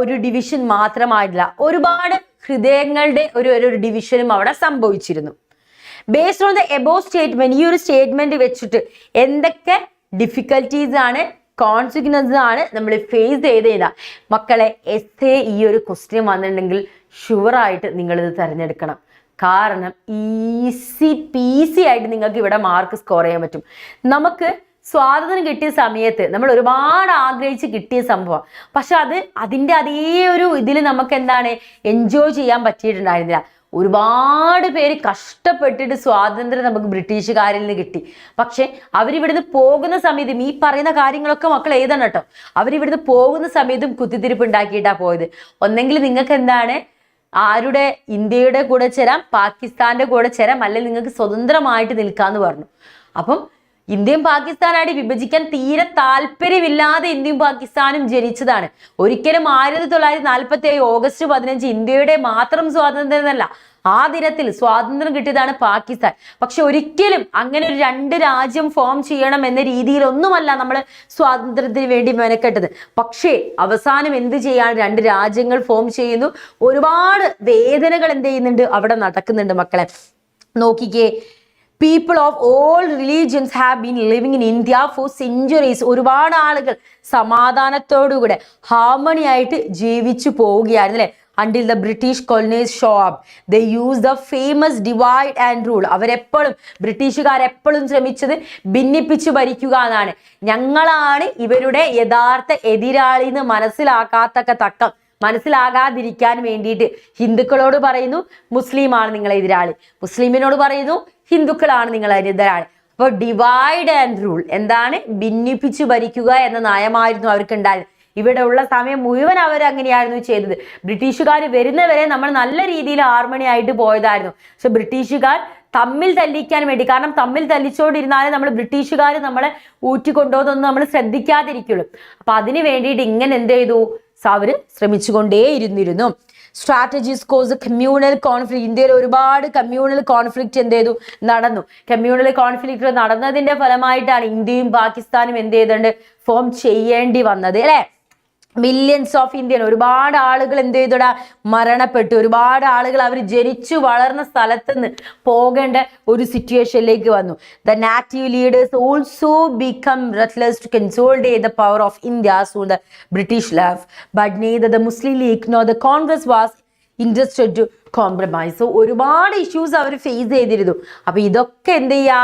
ഒരു ഡിവിഷൻ മാത്രമായിട്ടില്ല, ഒരുപാട് ഹൃദയങ്ങളുടെ ഒരു ഡിവിഷനും അവിടെ സംഭവിച്ചിരുന്നു. Based on the above statement, ഈ ഒരു സ്റ്റേറ്റ്മെന്റ് വെച്ചിട്ട് എന്തൊക്കെ ഡിഫിക്കൽട്ടീസ് ആണ്, കോൺസിക്വൻസ് ആണ് നമ്മൾ ഫേസ് ചെയ്തതാ മക്കളെ. എസ്സേ ഈ ഒരു ക്വസ്റ്റ്യൻ വന്നിട്ടുണ്ടെങ്കിൽ ഷുവറായിട്ട് നിങ്ങളിത് തിരഞ്ഞെടുക്കണം. കാരണം ഈസി ആയിട്ട് നിങ്ങൾക്ക് ഇവിടെ മാർക്ക് സ്കോർ ചെയ്യാൻ പറ്റും. നമുക്ക് സ്വാതന്ത്ര്യം കിട്ടിയ സമയത്ത് നമ്മൾ ഒരുപാട് ആഗ്രഹിച്ച് കിട്ടിയ സംഭവം, പക്ഷെ അതിൻ്റെ അതേ ഒരു ഇതിൽ നമുക്ക് എന്താണ് എൻജോയ് ചെയ്യാൻ പറ്റിയിട്ടുണ്ടായിരുന്നില്ല. ഒരുപാട് പേര് കഷ്ടപ്പെട്ടിട്ട് സ്വാതന്ത്ര്യം നമുക്ക് ബ്രിട്ടീഷുകാരിൽ നിന്ന് കിട്ടി. പക്ഷെ അവരിവിടുന്ന് പോകുന്ന സമയത്തും ഈ പറയുന്ന കാര്യങ്ങളൊക്കെ മക്കൾ എഴുതണം കേട്ടോ. അവരിവിടുന്ന് പോകുന്ന സമയത്തും കുത്തിത്തിരിപ്പ് ഉണ്ടാക്കിയിട്ടാ പോയത്. ഒന്നെങ്കിൽ നിങ്ങൾക്ക് എന്താണ് ആരുടെ ഇന്ത്യയുടെ കൂടെ ചേരാം, പാകിസ്ഥാന്റെ കൂടെ ചേരാം, അല്ലെങ്കിൽ നിങ്ങൾക്ക് സ്വതന്ത്രമായിട്ട് നിൽക്കാന്ന് പറഞ്ഞു. അപ്പം ഇന്ത്യയും പാകിസ്ഥാനായിട്ട് വിഭജിക്കാൻ തീരെ താല്പര്യമില്ലാതെ ഇന്ത്യയും പാകിസ്ഥാനും ജനിച്ചതാണ്. ഒരിക്കലും 1947 ഓഗസ്റ്റ് 15 ഇന്ത്യയുടെ മാത്രം സ്വാതന്ത്ര്യം എന്നല്ല, ആ ദിനത്തിൽ സ്വാതന്ത്ര്യം കിട്ടിയതാണ് പാകിസ്ഥാൻ. പക്ഷെ ഒരിക്കലും അങ്ങനെ ഒരു 2 രാജ്യം ഫോം ചെയ്യണം എന്ന രീതിയിലൊന്നുമല്ല നമ്മൾ സ്വാതന്ത്ര്യത്തിന് വേണ്ടി മെനക്കെട്ടത്. പക്ഷേ അവസാനം എന്ത് ചെയ്യാണ്? 2 രാജ്യങ്ങൾ ഫോം ചെയ്യുന്നു. ഒരുപാട് വേദനകൾ എന്ത് ചെയ്യുന്നുണ്ട്? അവിടെ നടക്കുന്നുണ്ട് മക്കളെ. നോക്കിക്കേ, people of all religions have been living in India for centuries. ഒരുപാട് ആളുകൾ സമാധാനത്തോടുകൂടെ ഹാർമണി ആയിട്ട് ജീവിച്ചു പോവുകയായിരുന്നു അല്ലെ. until the British colonies show up, they use the famous divide and rule. അവരെപ്പോഴും ബ്രിട്ടീഷുകാരെപ്പോഴും ശ്രമിച്ചത് ഭിന്നിപ്പിച്ചു ഭരിക്കുക എന്നാണ്. ഞങ്ങളാണ് ഇവരുടെ യഥാർത്ഥ എതിരാളി എന്ന് മനസ്സിലാകാതിരിക്കാൻ വേണ്ടിയിട്ട് ഹിന്ദുക്കളോട് പറയുന്നു മുസ്ലിമാണ് നിങ്ങളെ എതിരാളി, മുസ്ലിമിനോട് പറയുന്നു ഹിന്ദുക്കളാണ് നിങ്ങളെ എതിരാളി. അപ്പോൾ ഡിവൈഡ് ആൻഡ് റൂൾ എന്താണ്? ഭിന്നിപ്പിച്ചു ഭരിക്കുക എന്ന നയമായിരുന്നു അവർക്ക് ഉണ്ടായത്. ഇവിടെ ഉള്ള സമയം മുഴുവൻ അവർ അങ്ങനെയായിരുന്നു ചെയ്തത്. ബ്രിട്ടീഷുകാർ വരുന്നവരെ നമ്മൾ നല്ല രീതിയിൽ ഹാർമണി ആയിട്ട് പോയതായിരുന്നു. പക്ഷെ ബ്രിട്ടീഷുകാർ തമ്മിൽ തല്ലിക്കാൻ വേണ്ടി, കാരണം തമ്മിൽ തല്ലിച്ചോണ്ടിരുന്നാലേ നമ്മൾ ബ്രിട്ടീഷുകാർ നമ്മളെ ഊറ്റിക്കൊണ്ടോന്നൊന്നും നമ്മൾ ശ്രദ്ധിക്കാതിരിക്കുള്ളൂ. അപ്പൊ അതിന് വേണ്ടിയിട്ട് ഇങ്ങനെ എന്ത് ചെയ്തു? അവര് ശ്രമിച്ചുകൊണ്ടേയിരുന്നിരുന്നു. Strategies cause communal conflict. ഇന്ത്യയിൽ ഒരുപാട് കമ്മ്യൂണൽ കോൺഫ്ലിക്റ്റ് എന്ത് ചെയ്തു? നടന്നു. കമ്മ്യൂണൽ കോൺഫ്ലിക്റ്റ് നടന്നതിന്റെ ഫലമായിട്ടാണ് ഇന്ത്യയും പാകിസ്ഥാനും എന്ത് ചെയ്തിട്ടുണ്ട്? ഫോം ചെയ്യേണ്ടി വന്നത് അല്ലെ. മില്യൺസ് ഓഫ് ഇന്ത്യൻ, ഒരുപാട് ആളുകൾ എന്ത് ചെയ്തോടാ? മരണപ്പെട്ടു. ഒരുപാട് ആളുകൾ അവർ ജനിച്ചു വളർന്ന സ്ഥലത്ത് നിന്ന് പോകേണ്ട ഒരു സിറ്റുവേഷനിലേക്ക് വന്നു. The native leaders also become ruthless to consolidate the power of India soon the British left, but neither the Muslim League nor the Congress was interested to compromise. ഒരുപാട് ഇഷ്യൂസ് അവർ ഫേസ് ചെയ്തിരുന്നു. അപ്പൊ ഇതൊക്കെ എന്ത് ചെയ്യാ?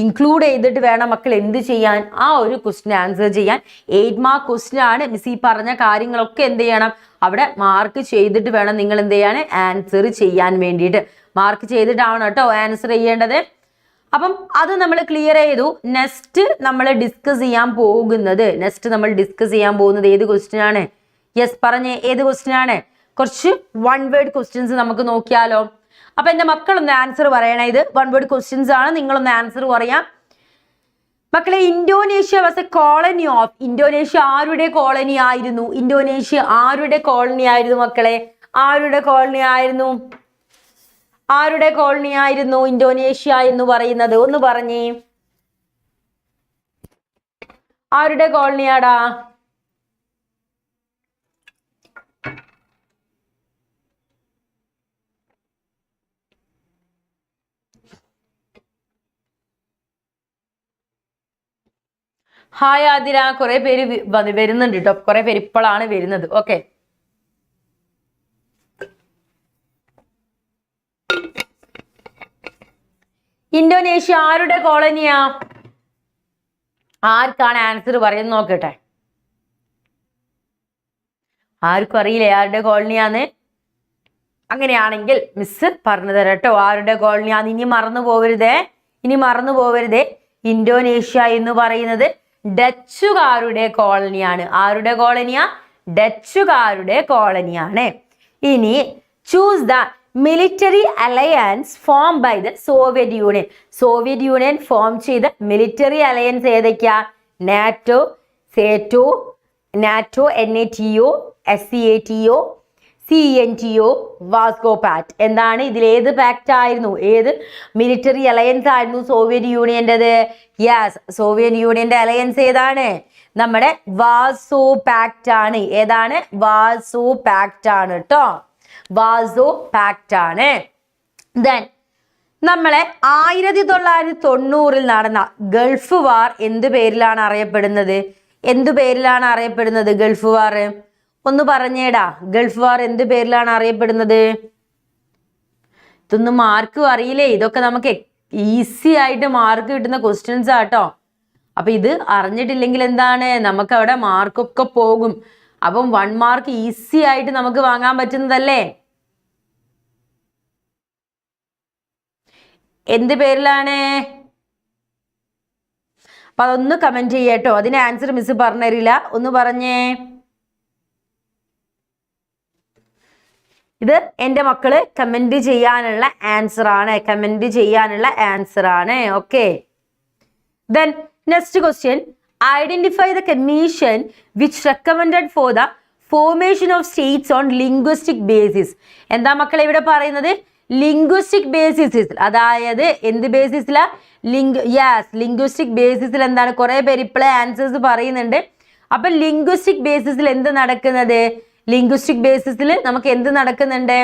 ഇൻക്ലൂഡ് ചെയ്തിട്ട് വേണം മക്കൾ എന്ത് ചെയ്യാൻ? ആ ഒരു ക്വസ്റ്റ്യൻ ആൻസർ ചെയ്യാൻ. 8 മാർക്ക് ക്വസ്റ്റ്യൻ ആണ്. മിസ് ഈ പറഞ്ഞ കാര്യങ്ങളൊക്കെ എന്ത് ചെയ്യണം? അവിടെ മാർക്ക് ചെയ്തിട്ട് വേണം നിങ്ങൾ എന്ത് ചെയ്യാൻ? ആൻസർ ചെയ്യാൻ വേണ്ടിയിട്ട് മാർക്ക് ചെയ്തിട്ടാണ് കേട്ടോ ആൻസർ ചെയ്യേണ്ടത്. അപ്പം അത് നമ്മൾ ക്ലിയർ ചെയ്തു. നെക്സ്റ്റ് നമ്മൾ ഡിസ്കസ് ചെയ്യാൻ പോകുന്നത് ഏത് ക്വസ്റ്റ്യൻ ആണ്? യെസ് പറഞ്ഞേ, ഏത് ക്വസ്റ്റ്യൻ ആണ്? കുറച്ച് 1 വേർഡ് ക്വസ്റ്റ്യൻസ് നമുക്ക് നോക്കിയാലോ? അപ്പൊ എന്റെ മക്കളൊന്ന് ആൻസർ പറയണേ. ഇത് 1 വേർഡ് ക്വസ്റ്റ്യൻസ് ആണ്, നിങ്ങളൊന്ന് ആൻസർ പറയാം മക്കളെ. Indonesia was A colony of. Indonesia ആരുടെ കോളനി ആയിരുന്നു? ഇന്തോനേഷ്യ ആരുടെ കോളനി ആയിരുന്നു മക്കളെ? ആരുടെ കോളനി ആയിരുന്നു ഇന്തോനേഷ്യ എന്ന് പറയുന്നത്? ഒന്ന് പറഞ്ഞേ, ആരുടെ കോളനിയാടാ? ഹായ് ആതിര, കുറെ പേര് വരുന്നുണ്ട് കേട്ടോ. കുറെ പേര് ഇപ്പോഴാണ് വരുന്നത്. ഓക്കെ, ഇന്തോനേഷ്യ ആരുടെ കോളനിയാ? ആർക്കാണ് ആൻസർ പറയുന്നത് നോക്കട്ടെ. ആർക്കും അറിയില്ലേ ആരുടെ കോളനിയാന്ന്? അങ്ങനെയാണെങ്കിൽ മിസ് പറഞ്ഞു തരാം കേട്ടോ. ആരുടെ കോളനിയാന്ന് ഇനി മറന്നു പോകരുതേ. ഇനി മറന്നു പോവരുതേ, ഇന്തോനേഷ്യ എന്ന് പറയുന്നത് ഡച്ചുകാരുടെ കോളനിയാണ്. ആരുടെ കോളനിയാ? ഡച്ചുകാരുടെ കോളനിയാണ്. ഇനി choose the military alliance form by the Soviet Union. Soviet Union form ചെയ്ത മിലിറ്ററി അലയൻസ് ഏതൊക്കെയാ? NATO, SEATO, NATO, NATO, SCATO, CNTO, വാസ്കോ പാക്ട്. എന്താണ് ഇതിലേത് പാക്ട് ആയിരുന്നു? ഏത് മിലിറ്ററി അലയൻസ് ആയിരുന്നു സോവിയറ്റ് യൂണിയൻ്റെത്? യെസ്, സോവിയറ്റ് യൂണിയന്റെ അലയൻസ് ഏതാണ്? നമ്മുടെ വാസോ പാക്ട് ആണ്. ഏതാണ്? വാസോ പാക്ട് ആണ് കേട്ടോ. വാസോ പാക്ട് ആണ്. ദെൻ നമ്മളെ 1990 നടന്ന ഗൾഫ് വാർ എന്ത് പേരിലാണ് അറിയപ്പെടുന്നത്? എന്തു പേരിലാണ് അറിയപ്പെടുന്നത് ഗൾഫ് വാർ? ഒന്ന് പറഞ്ഞേടാ, ഗൾഫ് വാർ എന്ത് പേരിലാണ് അറിയപ്പെടുന്നത്? ഇതൊന്നും മാർക്ക് അറിയില്ലേ? ഇതൊക്കെ നമുക്ക് ഈസി ആയിട്ട് മാർക്ക് കിട്ടുന്ന ക്വസ്റ്റ്യൻസ് ആട്ടോ. അപ്പൊ ഇത് അറിഞ്ഞിട്ടില്ലെങ്കിൽ എന്താണ്, നമുക്ക് അവിടെ മാർക്കൊക്കെ പോകും. അപ്പം 1 മാർക്ക് ഈസി ആയിട്ട് നമുക്ക് വാങ്ങാൻ പറ്റുന്നതല്ലേ? എന്ത് പേരിലാണ്? അപ്പൊ അതൊന്ന് കമന്റ് ചെയ്യട്ടോ. അതിന് ആൻസർ മിസ് പറഞ്ഞുതരില്ല, ഒന്ന് പറഞ്ഞേ. ഇത് എൻ്റെ മക്കള് കമന്റ് ചെയ്യാനുള്ള ആൻസർ ആണ്. കമന്റ് ചെയ്യാനുള്ള ആൻസർ ആണ്. Okay. Then next question. Identify the commission which recommended for the formation of States on linguistic basis. എന്താ മക്കളെ ഇവിടെ പറയുന്നത്? ലിംഗ്വിസ്റ്റിക് ബേസിസിൽ. അതായത് എന്ത് ബേസിസിലാ? ലിംഗ്വിസ്റ്റിക് ബേസിസിൽ. എന്താണ്? കുറെ പേര് ഇപ്പോഴേ ആൻസേഴ്സ് പറയുന്നുണ്ട്. അപ്പൊ ലിംഗ്വിസ്റ്റിക് ബേസിസിൽ എന്ത് നടക്കുന്നത്? ലിംഗ്വിസ്റ്റിക് ബേസിസിൽ നമുക്ക് എന്ത് നടക്കുന്നുണ്ട്?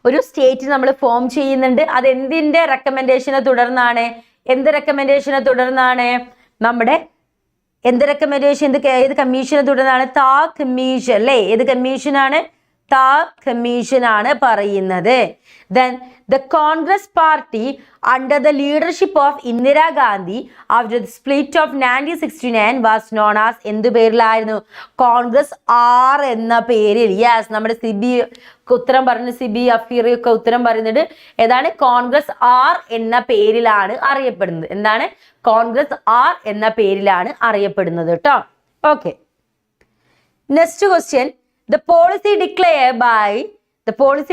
ഒരു സ്റ്റേറ്റ് നമ്മൾ ഫോം ചെയ്യുന്നുണ്ട്. അത് എന്തിന്റെ റെക്കമെൻഡേഷനെ തുടർന്നാണ്? എന്ത് റെക്കമെൻഡേഷനെ തുടർന്നാണ്? നമ്മുടെ എന്ത് റെക്കമെൻഡേഷൻ? ഏത് കമ്മീഷനെ തുടർന്നാണ്? താ കമ്മീഷൻ അല്ലേ? ഏത് കമ്മീഷനാണ്? താ കമ്മീഷൻ ആണ് പറയുന്നത്. Then the Congress party under the leadership of Indira Gandhi after the split of 1969 was known as എന്ത് പേരിലായിരുന്നു? കോൺഗ്രസ് ആർ എന്ന പേരിൽ. യെസ്, നമ്മുടെ സിബി ഉത്തരം പറഞ്ഞു, സിബി അഫീറി ഒക്കെ ഉത്തരം പറയുന്നുണ്ട്. ഏതാണ്? കോൺഗ്രസ് ആർ എന്ന പേരിലാണ് അറിയപ്പെടുന്നത്. എന്താണ്? കോൺഗ്രസ് ആർ എന്ന പേരിലാണ് അറിയപ്പെടുന്നത് കേട്ടോ. Okay. Next question. The policy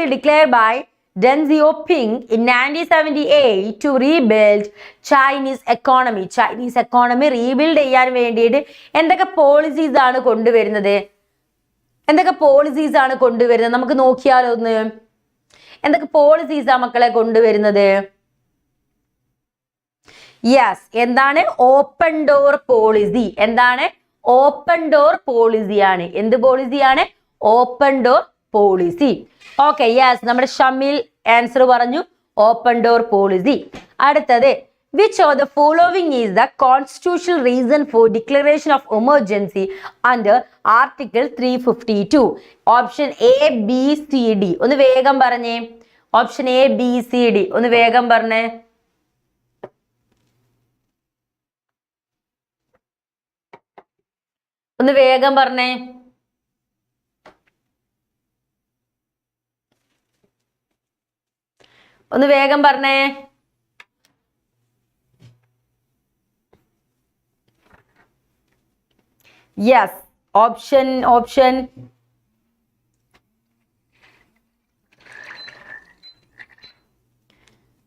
declared by Deng Xiaoping in 1978 to rebuild Chinese economy. Chinese economy rebuild ചെയ്യാൻ വേണ്ടിയിട്ട് എന്തൊക്കെ പോളിസീസ് ആണ് കൊണ്ടുവരുന്നത്? എന്തൊക്കെ പോളിസീസ് ആണ് കൊണ്ടുവരുന്നത്? നമുക്ക് നോക്കിയാലോ ഒന്ന്. എന്തൊക്കെ പോളിസീസ് ആ മക്കളെ കൊണ്ടുവരുന്നത്? യെസ്, എന്താണ്? Open door policy. എന്താണ്? ഓപ്പൺ ഡോർ പോളിസിയാണ്. എന്ത് പോളിസിയാണ്? Open door policy. Okay. Yes, നമ്മുടെ ഷമീൽ ആൻസർ പറഞ്ഞു, ഓപ്പൺ ഡോർ പോളിസി. അടുത്തത്. Which of the following is the constitutional reason for declaration of emergency under Article 352? Option A, B, C, D. ഒന്ന് വേഗം പറഞ്ഞേ. Option A, B, C, D. ഒന്ന് വേഗം പറഞ്ഞേ. ഒന്ന് വേഗം പറഞ്ഞേ. ഒന്ന് വേഗം പറഞ്ഞേ. യെസ്, ഓപ്ഷൻ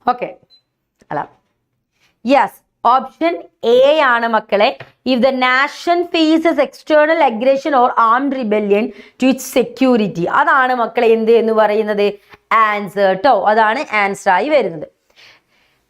ഓക്കെ അല്ല, യെസ്, ഓപ്ഷൻ എ ആണ് മക്കളെ. If the nation faces external aggression or armed rebellion to its security. അതാണ് മക്കളെ എന്ത് എന്ന് പറയുന്നത്? ആൻസർ കേട്ടോ. അതാണ് ആൻസർ ആയി വരുന്നത്.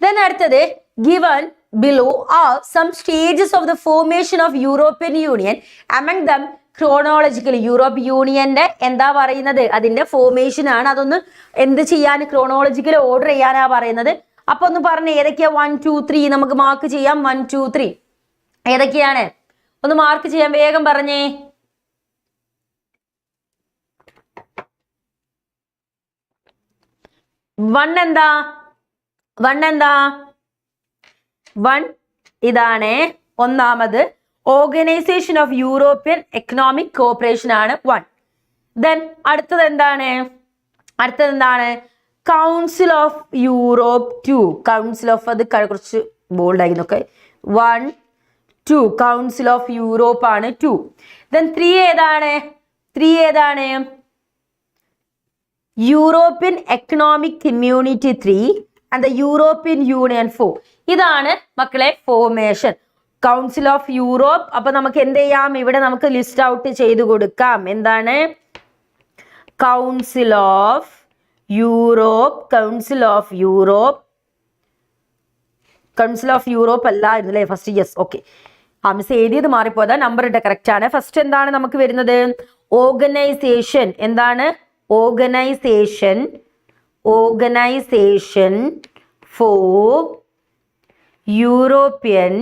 ദെൻ അടുത്തത്. Given below are some stages of the formation of European Union. Among them chronologically. Europe യൂണിയന്റെ എന്താ പറയുന്നത്? അതിന്റെ ഫോർമേഷൻ ആണ്. അതൊന്ന് എന്ത് ചെയ്യാൻ? ക്രോണോളജിക്കൽ ഓർഡർ ചെയ്യാനാ പറയുന്നത്. അപ്പൊ ഒന്ന് പറഞ്ഞേ, ഏതൊക്കെയാ? 1, 2, 3 നമുക്ക് മാർക്ക് ചെയ്യാം. 1, 2, 3 ഏതൊക്കെയാണ്? ഒന്ന് മാർക്ക് ചെയ്യാം, വേഗം പറഞ്ഞേ. വൺ എന്താ? വൺ ഇതാണ് ഒന്നാമത്. Organisation of European economic corporation ആണ് 1. ദെൻ അടുത്തത് എന്താണ്? Council of Europe 2. Council of അത് കുറച്ച് ബോൾഡ് ആയി നോക്കെ. 1 2 കൗൺസിൽ ഓഫ് യൂറോപ്പ് ആണ് 2. ദെൻ 3 ഏതാണ്? 3 ഏതാണ്? European economic community 3 and the European union 4. ഇതാണ് മക്കളെ ഫോർമേഷൻ കൗൺസിൽ ഓഫ് യൂറോപ്പ്. അപ്പൊ നമുക്ക് എന്ത് ചെയ്യാം? ഇവിടെ നമുക്ക് ലിസ്റ്റ് ഔട്ട് ചെയ്ത് കൊടുക്കാം. എന്താണ്? Council of Europe. Council of Europe. Council of Europe അല്ലായിരുന്നു അല്ലേ ഫസ്റ്റ്? Yes, okay. മിസ് എഴുതിയത് മാറിപ്പോയതാ, നമ്പർ ഇട്ട കറക്റ്റ് ആണ്. ഫസ്റ്റ് എന്താണ് നമുക്ക് വരുന്നത്? ഓർഗനൈസേഷൻ. എന്താണ്? Organisation. Organisation for European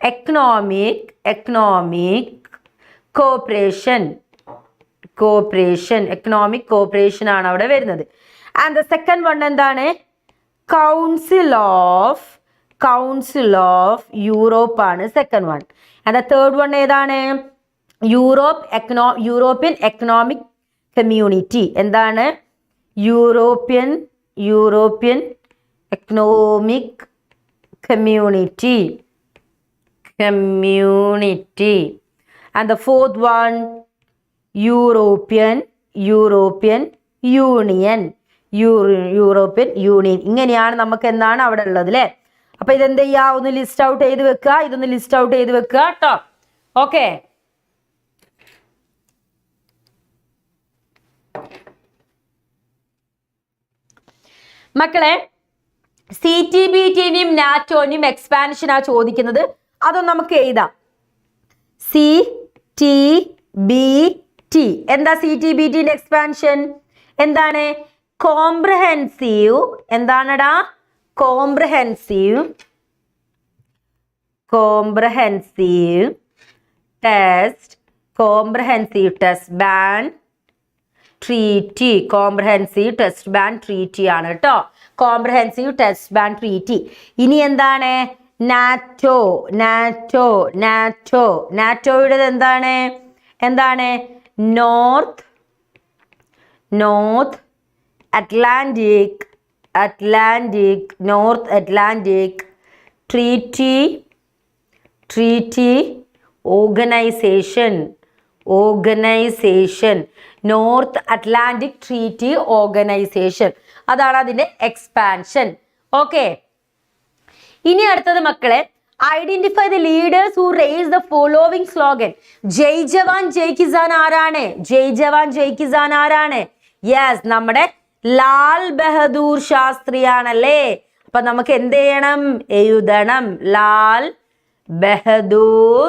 economic cooperation. Economic cooperation ആണ് അവിടെ വരുന്നത്. ആൻഡ് ദ സെക്കൻഡ് വൺ എന്താണ്? കൗൺസിൽ ഓഫ് യൂറോപ്പ് ആണ് second one. And the third one ഏതാണ്? European economic community. എന്താണ്? European economic community. And the fourth one European union. ഇങ്ങനെയാണ് നമുക്ക് എന്താണ് അവിടെ ഉള്ളത് അല്ലേ? അപ്പൊ ഇതെന്ത് ചെയ്യാ? ഒന്ന് ലിസ്റ്റ് ഔട്ട് ചെയ്ത് വെക്കുക. ഇതൊന്ന് ലിസ്റ്റ് ഔട്ട് ചെയ്ത് വെക്കുക കേട്ടോ. ഓക്കെ. മക്കളെ, CTBTനെയും നാറ്റോനെയും എക്സ്പാൻഷൻ ആ ചോദിക്കുന്നത്. അതൊന്നും നമുക്ക് എഴുതാം. CTBT. എന്താ CTBTന്റെ എക്സ്പാൻഷൻ? എന്താണ്? കോംപ്രഹെൻസീവ്. എന്താണടാ? Comprehensive test ban treaty. Comprehensive test ban treaty ആണ് കേട്ടോ. Comprehensive test ban treaty. ഇനി എന്താണ്? നാറ്റോയുടെ എന്താണ്? North Atlantic Treaty Organisation. North Atlantic Treaty Organisation. അതാണ് അതിന്റെ എക്സ്പാൻഷൻ. ഓക്കെ. ഇനി അടുത്തത് മക്കളെ, identify the leaders who raise the following slogan. ജയ് ജവാൻ ജയ് കിസാൻ ആരാണ്? യെസ്, നമ്മുടെ ലാൽ ബഹദൂർ ശാസ്ത്രിയാണല്ലേ. അപ്പൊ നമുക്ക് എന്ത് ചെയ്യണം? എഴുതണം. ലാൽ ബഹദൂർ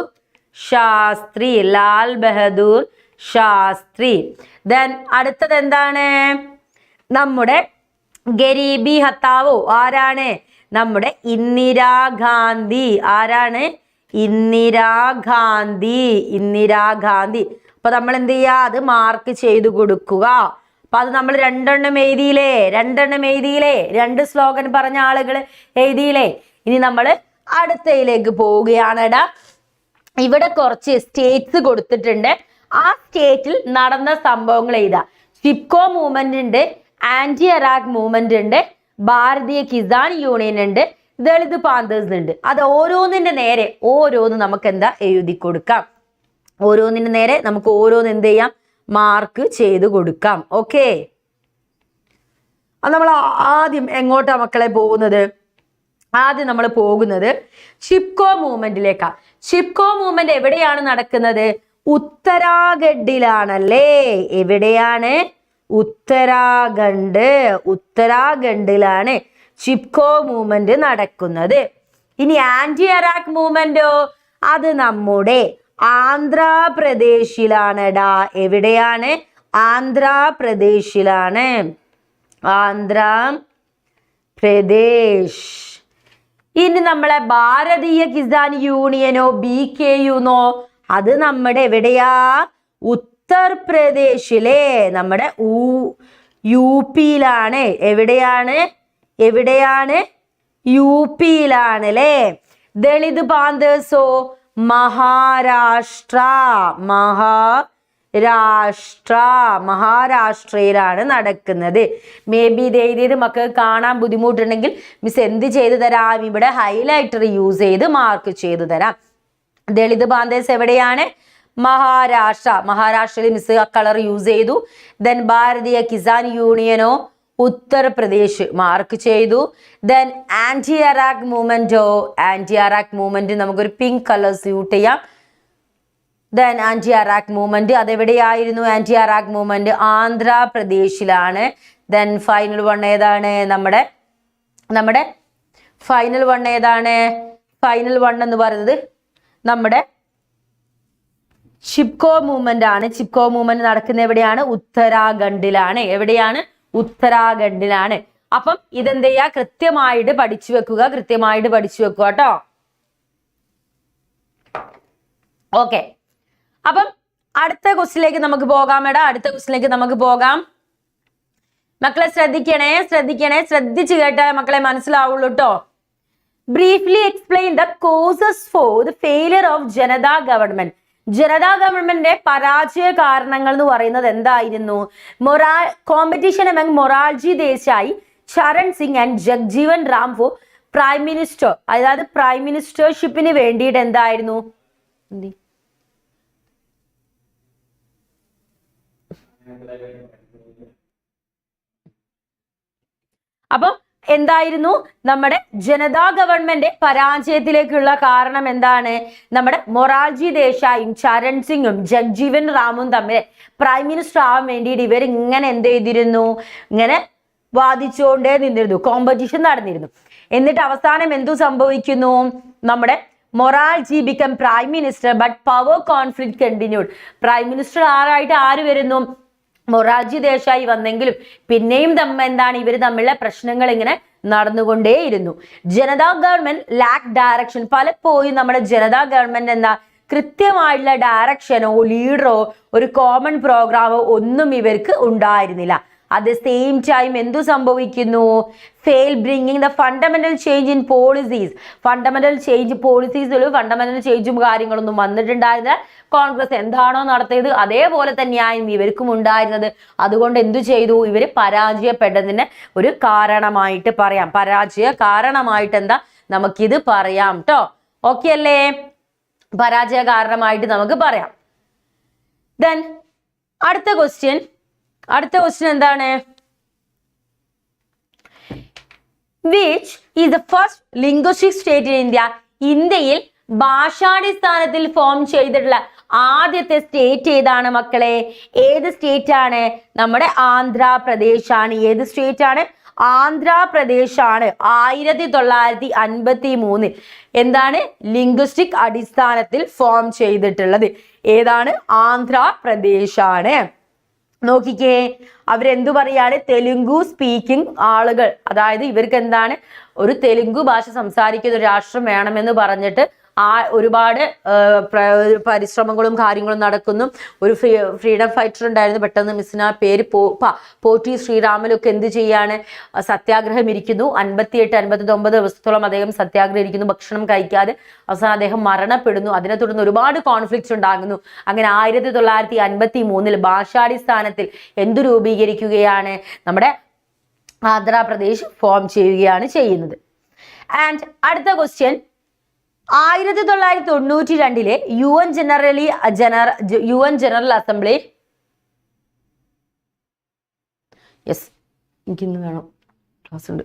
ശാസ്ത്രി. ദെൻ അടുത്തത് എന്താണ്? നമ്മുടെ ഗരീബി ഹത്താവോ ആരാണ്? നമ്മുടെ ഇന്ദിരാഗാന്ധി. ആരാണ്? ഇന്ദിരാഗാന്ധി. അപ്പൊ നമ്മൾ എന്ത് ചെയ്യാ? അത് മാർക്ക് ചെയ്ത് കൊടുക്കുക. അപ്പൊ അത് നമ്മൾ രണ്ടെണ്ണം എഴുതിയില്ലേ? 2 സ്ലോഗൻ പറഞ്ഞ ആളുകൾ എഴുതിയില്ലേ? ഇനി നമ്മൾ അടുത്തയിലേക്ക് പോവുകയാണെടാ. ഇവിടെ കുറച്ച് സ്റ്റേറ്റ്സ് കൊടുത്തിട്ടുണ്ട്. ആ സ്റ്റേറ്റിൽ നടന്ന സംഭവങ്ങൾ എഴുതാ. ചിപ്കോ മൂവ്മെന്റ് ഉണ്ട്, ആന്റി അറാഖ് മൂവ്മെന്റ് ഉണ്ട്, ഭാരതീയ കിസാൻ യൂണിയൻ ഉണ്ട്, ദളിത് പാന്തേഴ്സ് ഉണ്ട്. അത് ഓരോന്നിന്റെ നേരെ നമുക്ക് എന്താ എഴുതി കൊടുക്കാം. ഓരോന്നിന്റെ നേരെ നമുക്ക് ഓരോന്ന് എന്ത് ചെയ്യാം? മാർക്ക് ചെയ്ത് കൊടുക്കാം. ഓക്കെ. അത് നമ്മൾ ആദ്യം എങ്ങോട്ടാ മക്കളെ പോകുന്നത്? ആദ്യം നമ്മൾ പോകുന്നത് ചിപ്കോ മൂവ്മെന്റിലേക്കാ. ചിപ്കോ മൂവ്മെന്റ് എവിടെയാണ് നടക്കുന്നത്? ഉത്തരാഖണ്ഡിലാണല്ലേ. എവിടെയാണ്? ഉത്തരാഖണ്ഡിലാണ് ചിപ്കോ മൂവ്മെന്റ് നടക്കുന്നത്. ഇനി ആന്റി അറാഖ് മൂവ്മെന്റോ? അത് നമ്മുടെ ആന്ധ്രാപ്രദേശിലാണെടാ. എവിടെയാണ്? ആന്ധ്രാപ്രദേശ്. ഇനി നമ്മളെ ഭാരതീയ കിസാൻ യൂണിയനോ BKUന്നോ? അത് നമ്മുടെ എവിടെയാ? ഉത്തർപ്രദേശിലെ നമ്മുടെ UPയിലാണ്. എവിടെയാണ്? UPയിലാണ് അല്ലേ. ദളിത് പാന്തേഴ്സോ? മഹാരാഷ്ട്ര. മഹാരാഷ്ട്രയിലാണ് നടക്കുന്നത്. മേ ബി ഇത് എഴുതിയത് മക്കൾക്ക് കാണാൻ ബുദ്ധിമുട്ടുണ്ടെങ്കിൽ മിസ് എന്ത് ചെയ്തു തരാം, ഇവിടെ ഹൈലൈറ്റർ യൂസ് ചെയ്ത് മാർക്ക് ചെയ്തു തരാം. ദളിത് ബാന്തേഴ്സ് എവിടെയാണ്? മഹാരാഷ്ട്രയിൽ മിസ് കളർ യൂസ് ചെയ്തു. ദെൻ ഭാരതീയ കിസാൻ യൂണിയനോ ഉത്തർപ്രദേശ് മാർക്ക് ചെയ്തു. ദെൻ ആന്റി അറാക്ക് മൂവ്മെന്റ് നമുക്കൊരു പിങ്ക് കളർ സ്യൂട്ട് ചെയ്യാം. Then anti Arak movement അതെവിടെയായിരുന്നു? Anti Arak movement ആന്ധ്രാപ്രദേശിലാണ്. Then final one ഏതാണ്? നമ്മുടെ ഫൈനൽ വൺ ഏതാണ്? ഫൈനൽ വൺ എന്ന് പറയുന്നത് നമ്മുടെ ചിപ്കോ മൂവ്മെന്റ് ആണ്. ചിപ്കോ മൂവ്മെന്റ് നടക്കുന്ന എവിടെയാണ്? ഉത്തരാഖണ്ഡിലാണ്. എവിടെയാണ്? ഉത്തരാഖണ്ഡിലാണ്. അപ്പം ഇതെന്ത് ചെയ്യാ? കൃത്യമായിട്ട് പഠിച്ചു വെക്കുക കേട്ടോ. ഓക്കെ, അപ്പം അടുത്ത ക്വസ്റ്റിലേക്ക് നമുക്ക് പോകാം. മക്കളെ ശ്രദ്ധിക്കണേ, ശ്രദ്ധിച്ചു കേട്ടാൽ മക്കളെ മനസ്സിലാവുള്ളൂ കേട്ടോ. Briefly explain the causes for the failure of Janata ഗവൺമെന്റിന്റെ പരാജയ കാരണങ്ങൾ എന്ന് പറയുന്നത് എന്തായിരുന്നു? Competition among Morarji Desai, Charan Singh and Jagjivan Ram for prime minister, അതായത് പ്രൈം മിനിസ്റ്റർഷിപ്പിന് വേണ്ടിയിട്ട് എന്തായിരുന്നു? അപ്പം എന്തായിരുന്നു നമ്മുടെ ജനതാ ഗവൺമെന്റ് പരാജയത്തിലേക്കുള്ള കാരണം എന്താണ്? നമ്മുടെ മൊറാർജി ദേശായും ചരൺ സിംഗും ജഗ്ജീവൻ റാമും തമ്മിൽ പ്രൈം മിനിസ്റ്റർ ആവാൻ വേണ്ടിയിട്ട് ഇവർ ഇങ്ങനെ എന്ത് ചെയ്തിരുന്നു? ഇങ്ങനെ വാദിച്ചുകൊണ്ടേ നിന്നിരുന്നു, കോമ്പറ്റീഷൻ നടന്നിരുന്നു. എന്നിട്ട് അവസാനം എന്തു സംഭവിക്കുന്നു? നമ്മുടെ Morarji become prime minister but power conflict continued. Prime minister ആര് വരുന്നു? മൊറാർജി ദേശായി വന്നെങ്കിലും പിന്നെയും ഇവർ തമ്മിലുള്ള പ്രശ്നങ്ങൾ ഇങ്ങനെ നടന്നുകൊണ്ടേയിരുന്നു. Janata government lack direction. പലപ്പോഴും നമ്മുടെ ജനതാ ഗവൺമെന്റ് എന്താ കൃത്യമായിട്ടുള്ള ഡയറക്ഷനോ ലീഡറോ ഒരു കോമൺ പ്രോഗ്രാമോ ഒന്നും ഇവർക്ക് ഉണ്ടായിരുന്നില്ല. അറ്റ് ദ സെയിം ടൈം എന്തു സംഭവിക്കുന്നു? Fail bringing the fundamental change in policies. Fundamental ചേഞ്ചും കാര്യങ്ങളൊന്നും വന്നിട്ടുണ്ടായിരുന്നില്ല. കോൺഗ്രസ് എന്താണോ നടത്തിയത് അതേപോലെ തന്നെയായിരുന്നു ഇവർക്കും ഉണ്ടായിരുന്നത്. അതുകൊണ്ട് എന്തു ചെയ്തു? ഇവര് പരാജയപ്പെട്ടതിന് ഒരു കാരണമായിട്ട് പറയാം. പരാജയ കാരണമായിട്ട് എന്താ നമുക്കിത് പറയാം കേട്ടോ. ഓക്കെ അല്ലേ? പരാജയ കാരണമായിട്ട് നമുക്ക് പറയാം. ദെൻ അടുത്ത ക്വസ്റ്റ്യൻ എന്താണ്? Which is the first linguistic state in India? ഇന്ത്യയിൽ ഭാഷാടിസ്ഥാനത്തിൽ ഫോം ചെയ്തിട്ടുള്ള ആദ്യത്തെ സ്റ്റേറ്റ് ഏതാണ് മക്കളെ? ഏത് സ്റ്റേറ്റ് ആണ്? നമ്മുടെ ആന്ധ്രാപ്രദേശാണ്. ഏത് സ്റ്റേറ്റ് ആണ്? ആന്ധ്രാപ്രദേശാണ്. 1953 എന്താണ് ലിംഗ്വിസ്റ്റിക് അടിസ്ഥാനത്തിൽ ഫോം ചെയ്തിട്ടുള്ളത്. ഏതാണ്? ആന്ധ്രാപ്രദേശാണ്. നോക്കിക്കേ, അവരെന്തു പറയാണ്? തെലുങ്കു സ്പീക്കിംഗ് ആളുകൾ, അതായത് ഇവർക്ക് എന്താണ് ഒരു തെലുങ്കു ഭാഷ സംസാരിക്കുന്ന ഒരു രാഷ്ട്രം വേണമെന്ന് പറഞ്ഞിട്ട് ഒരുപാട് പരിശ്രമങ്ങളും കാര്യങ്ങളും നടക്കുന്നു. ഒരു ഫ്രീഡം ഫൈറ്റർ ഉണ്ടായിരുന്നു, പെട്ടെന്ന് മിസ്സിന് ആ പേര് പോറ്റി ശ്രീരാമലൊക്കെ എന്ത് ചെയ്യാണ്? സത്യാഗ്രഹം ഇരിക്കുന്നു. 58-59 ദിവസത്തോളം അദ്ദേഹം സത്യാഗ്രഹം ഇരിക്കുന്നു, ഭക്ഷണം കഴിക്കാതെ. അവസാനം അദ്ദേഹം മരണപ്പെടുന്നു. അതിനെ തുടർന്ന് ഒരുപാട് കോൺഫ്ലിക്ട്സ് ഉണ്ടാകുന്നു. അങ്ങനെ 1953 ഭാഷാടിസ്ഥാനത്തിൽ എന്തു രൂപീകരിക്കുകയാണ്? നമ്മുടെ ആന്ധ്രാപ്രദേശ് ഫോം ചെയ്യുകയാണ് ചെയ്യുന്നത്. ആൻഡ് അടുത്ത question, 1992 UN general assembly, yes എനിക്കിന്ന് വേണം, ക്ലാസ് ഉണ്ട്.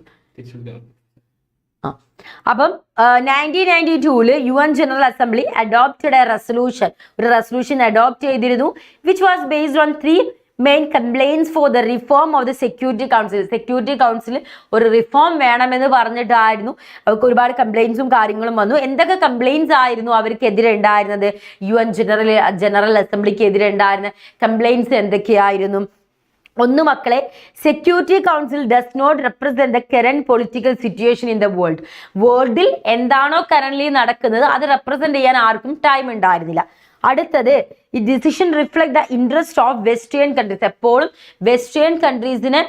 അപ്പം 1992 UN ജനറൽ അസംബ്ലി അഡോപ്റ്റഡ് ഒരു റെസൊല്യൂഷൻ അഡോപ്റ്റ് ചെയ്തിരുന്നു. Which was based on 3 main complaints for the reform of the security council ഒരു റിഫോം വേണമെന്ന് പറഞ്ഞിട്ടായിരുന്നു. അവർക്ക് ഒരുപാട് കംപ്ലൈൻസും കാര്യങ്ങളും വന്നു. എന്തൊക്കെ കംപ്ലൈൻസ് ആയിരുന്നു അവർക്കെതിരെ ഉണ്ടായിരുന്നത്? UN ജനറൽ അസംബ്ലിക്ക് എതിരെ ഉണ്ടായിരുന്ന കംപ്ലൈൻസ് എന്തൊക്കെയായിരുന്നു? ഒന്ന് മക്കളെ, security council does not represent the current political situation in the വേൾഡിൽ എന്താണോ കറന്റ്ലി നടക്കുന്നത് അത് റെപ്രസെന്റ് ചെയ്യാൻ ആർക്കും ടൈം ഉണ്ടായിരുന്നില്ല. അടുത്തത്, ഈ decision reflect the interest of western countries. എപ്പോഴും വെസ്റ്റേൺ കൺട്രീസിനെ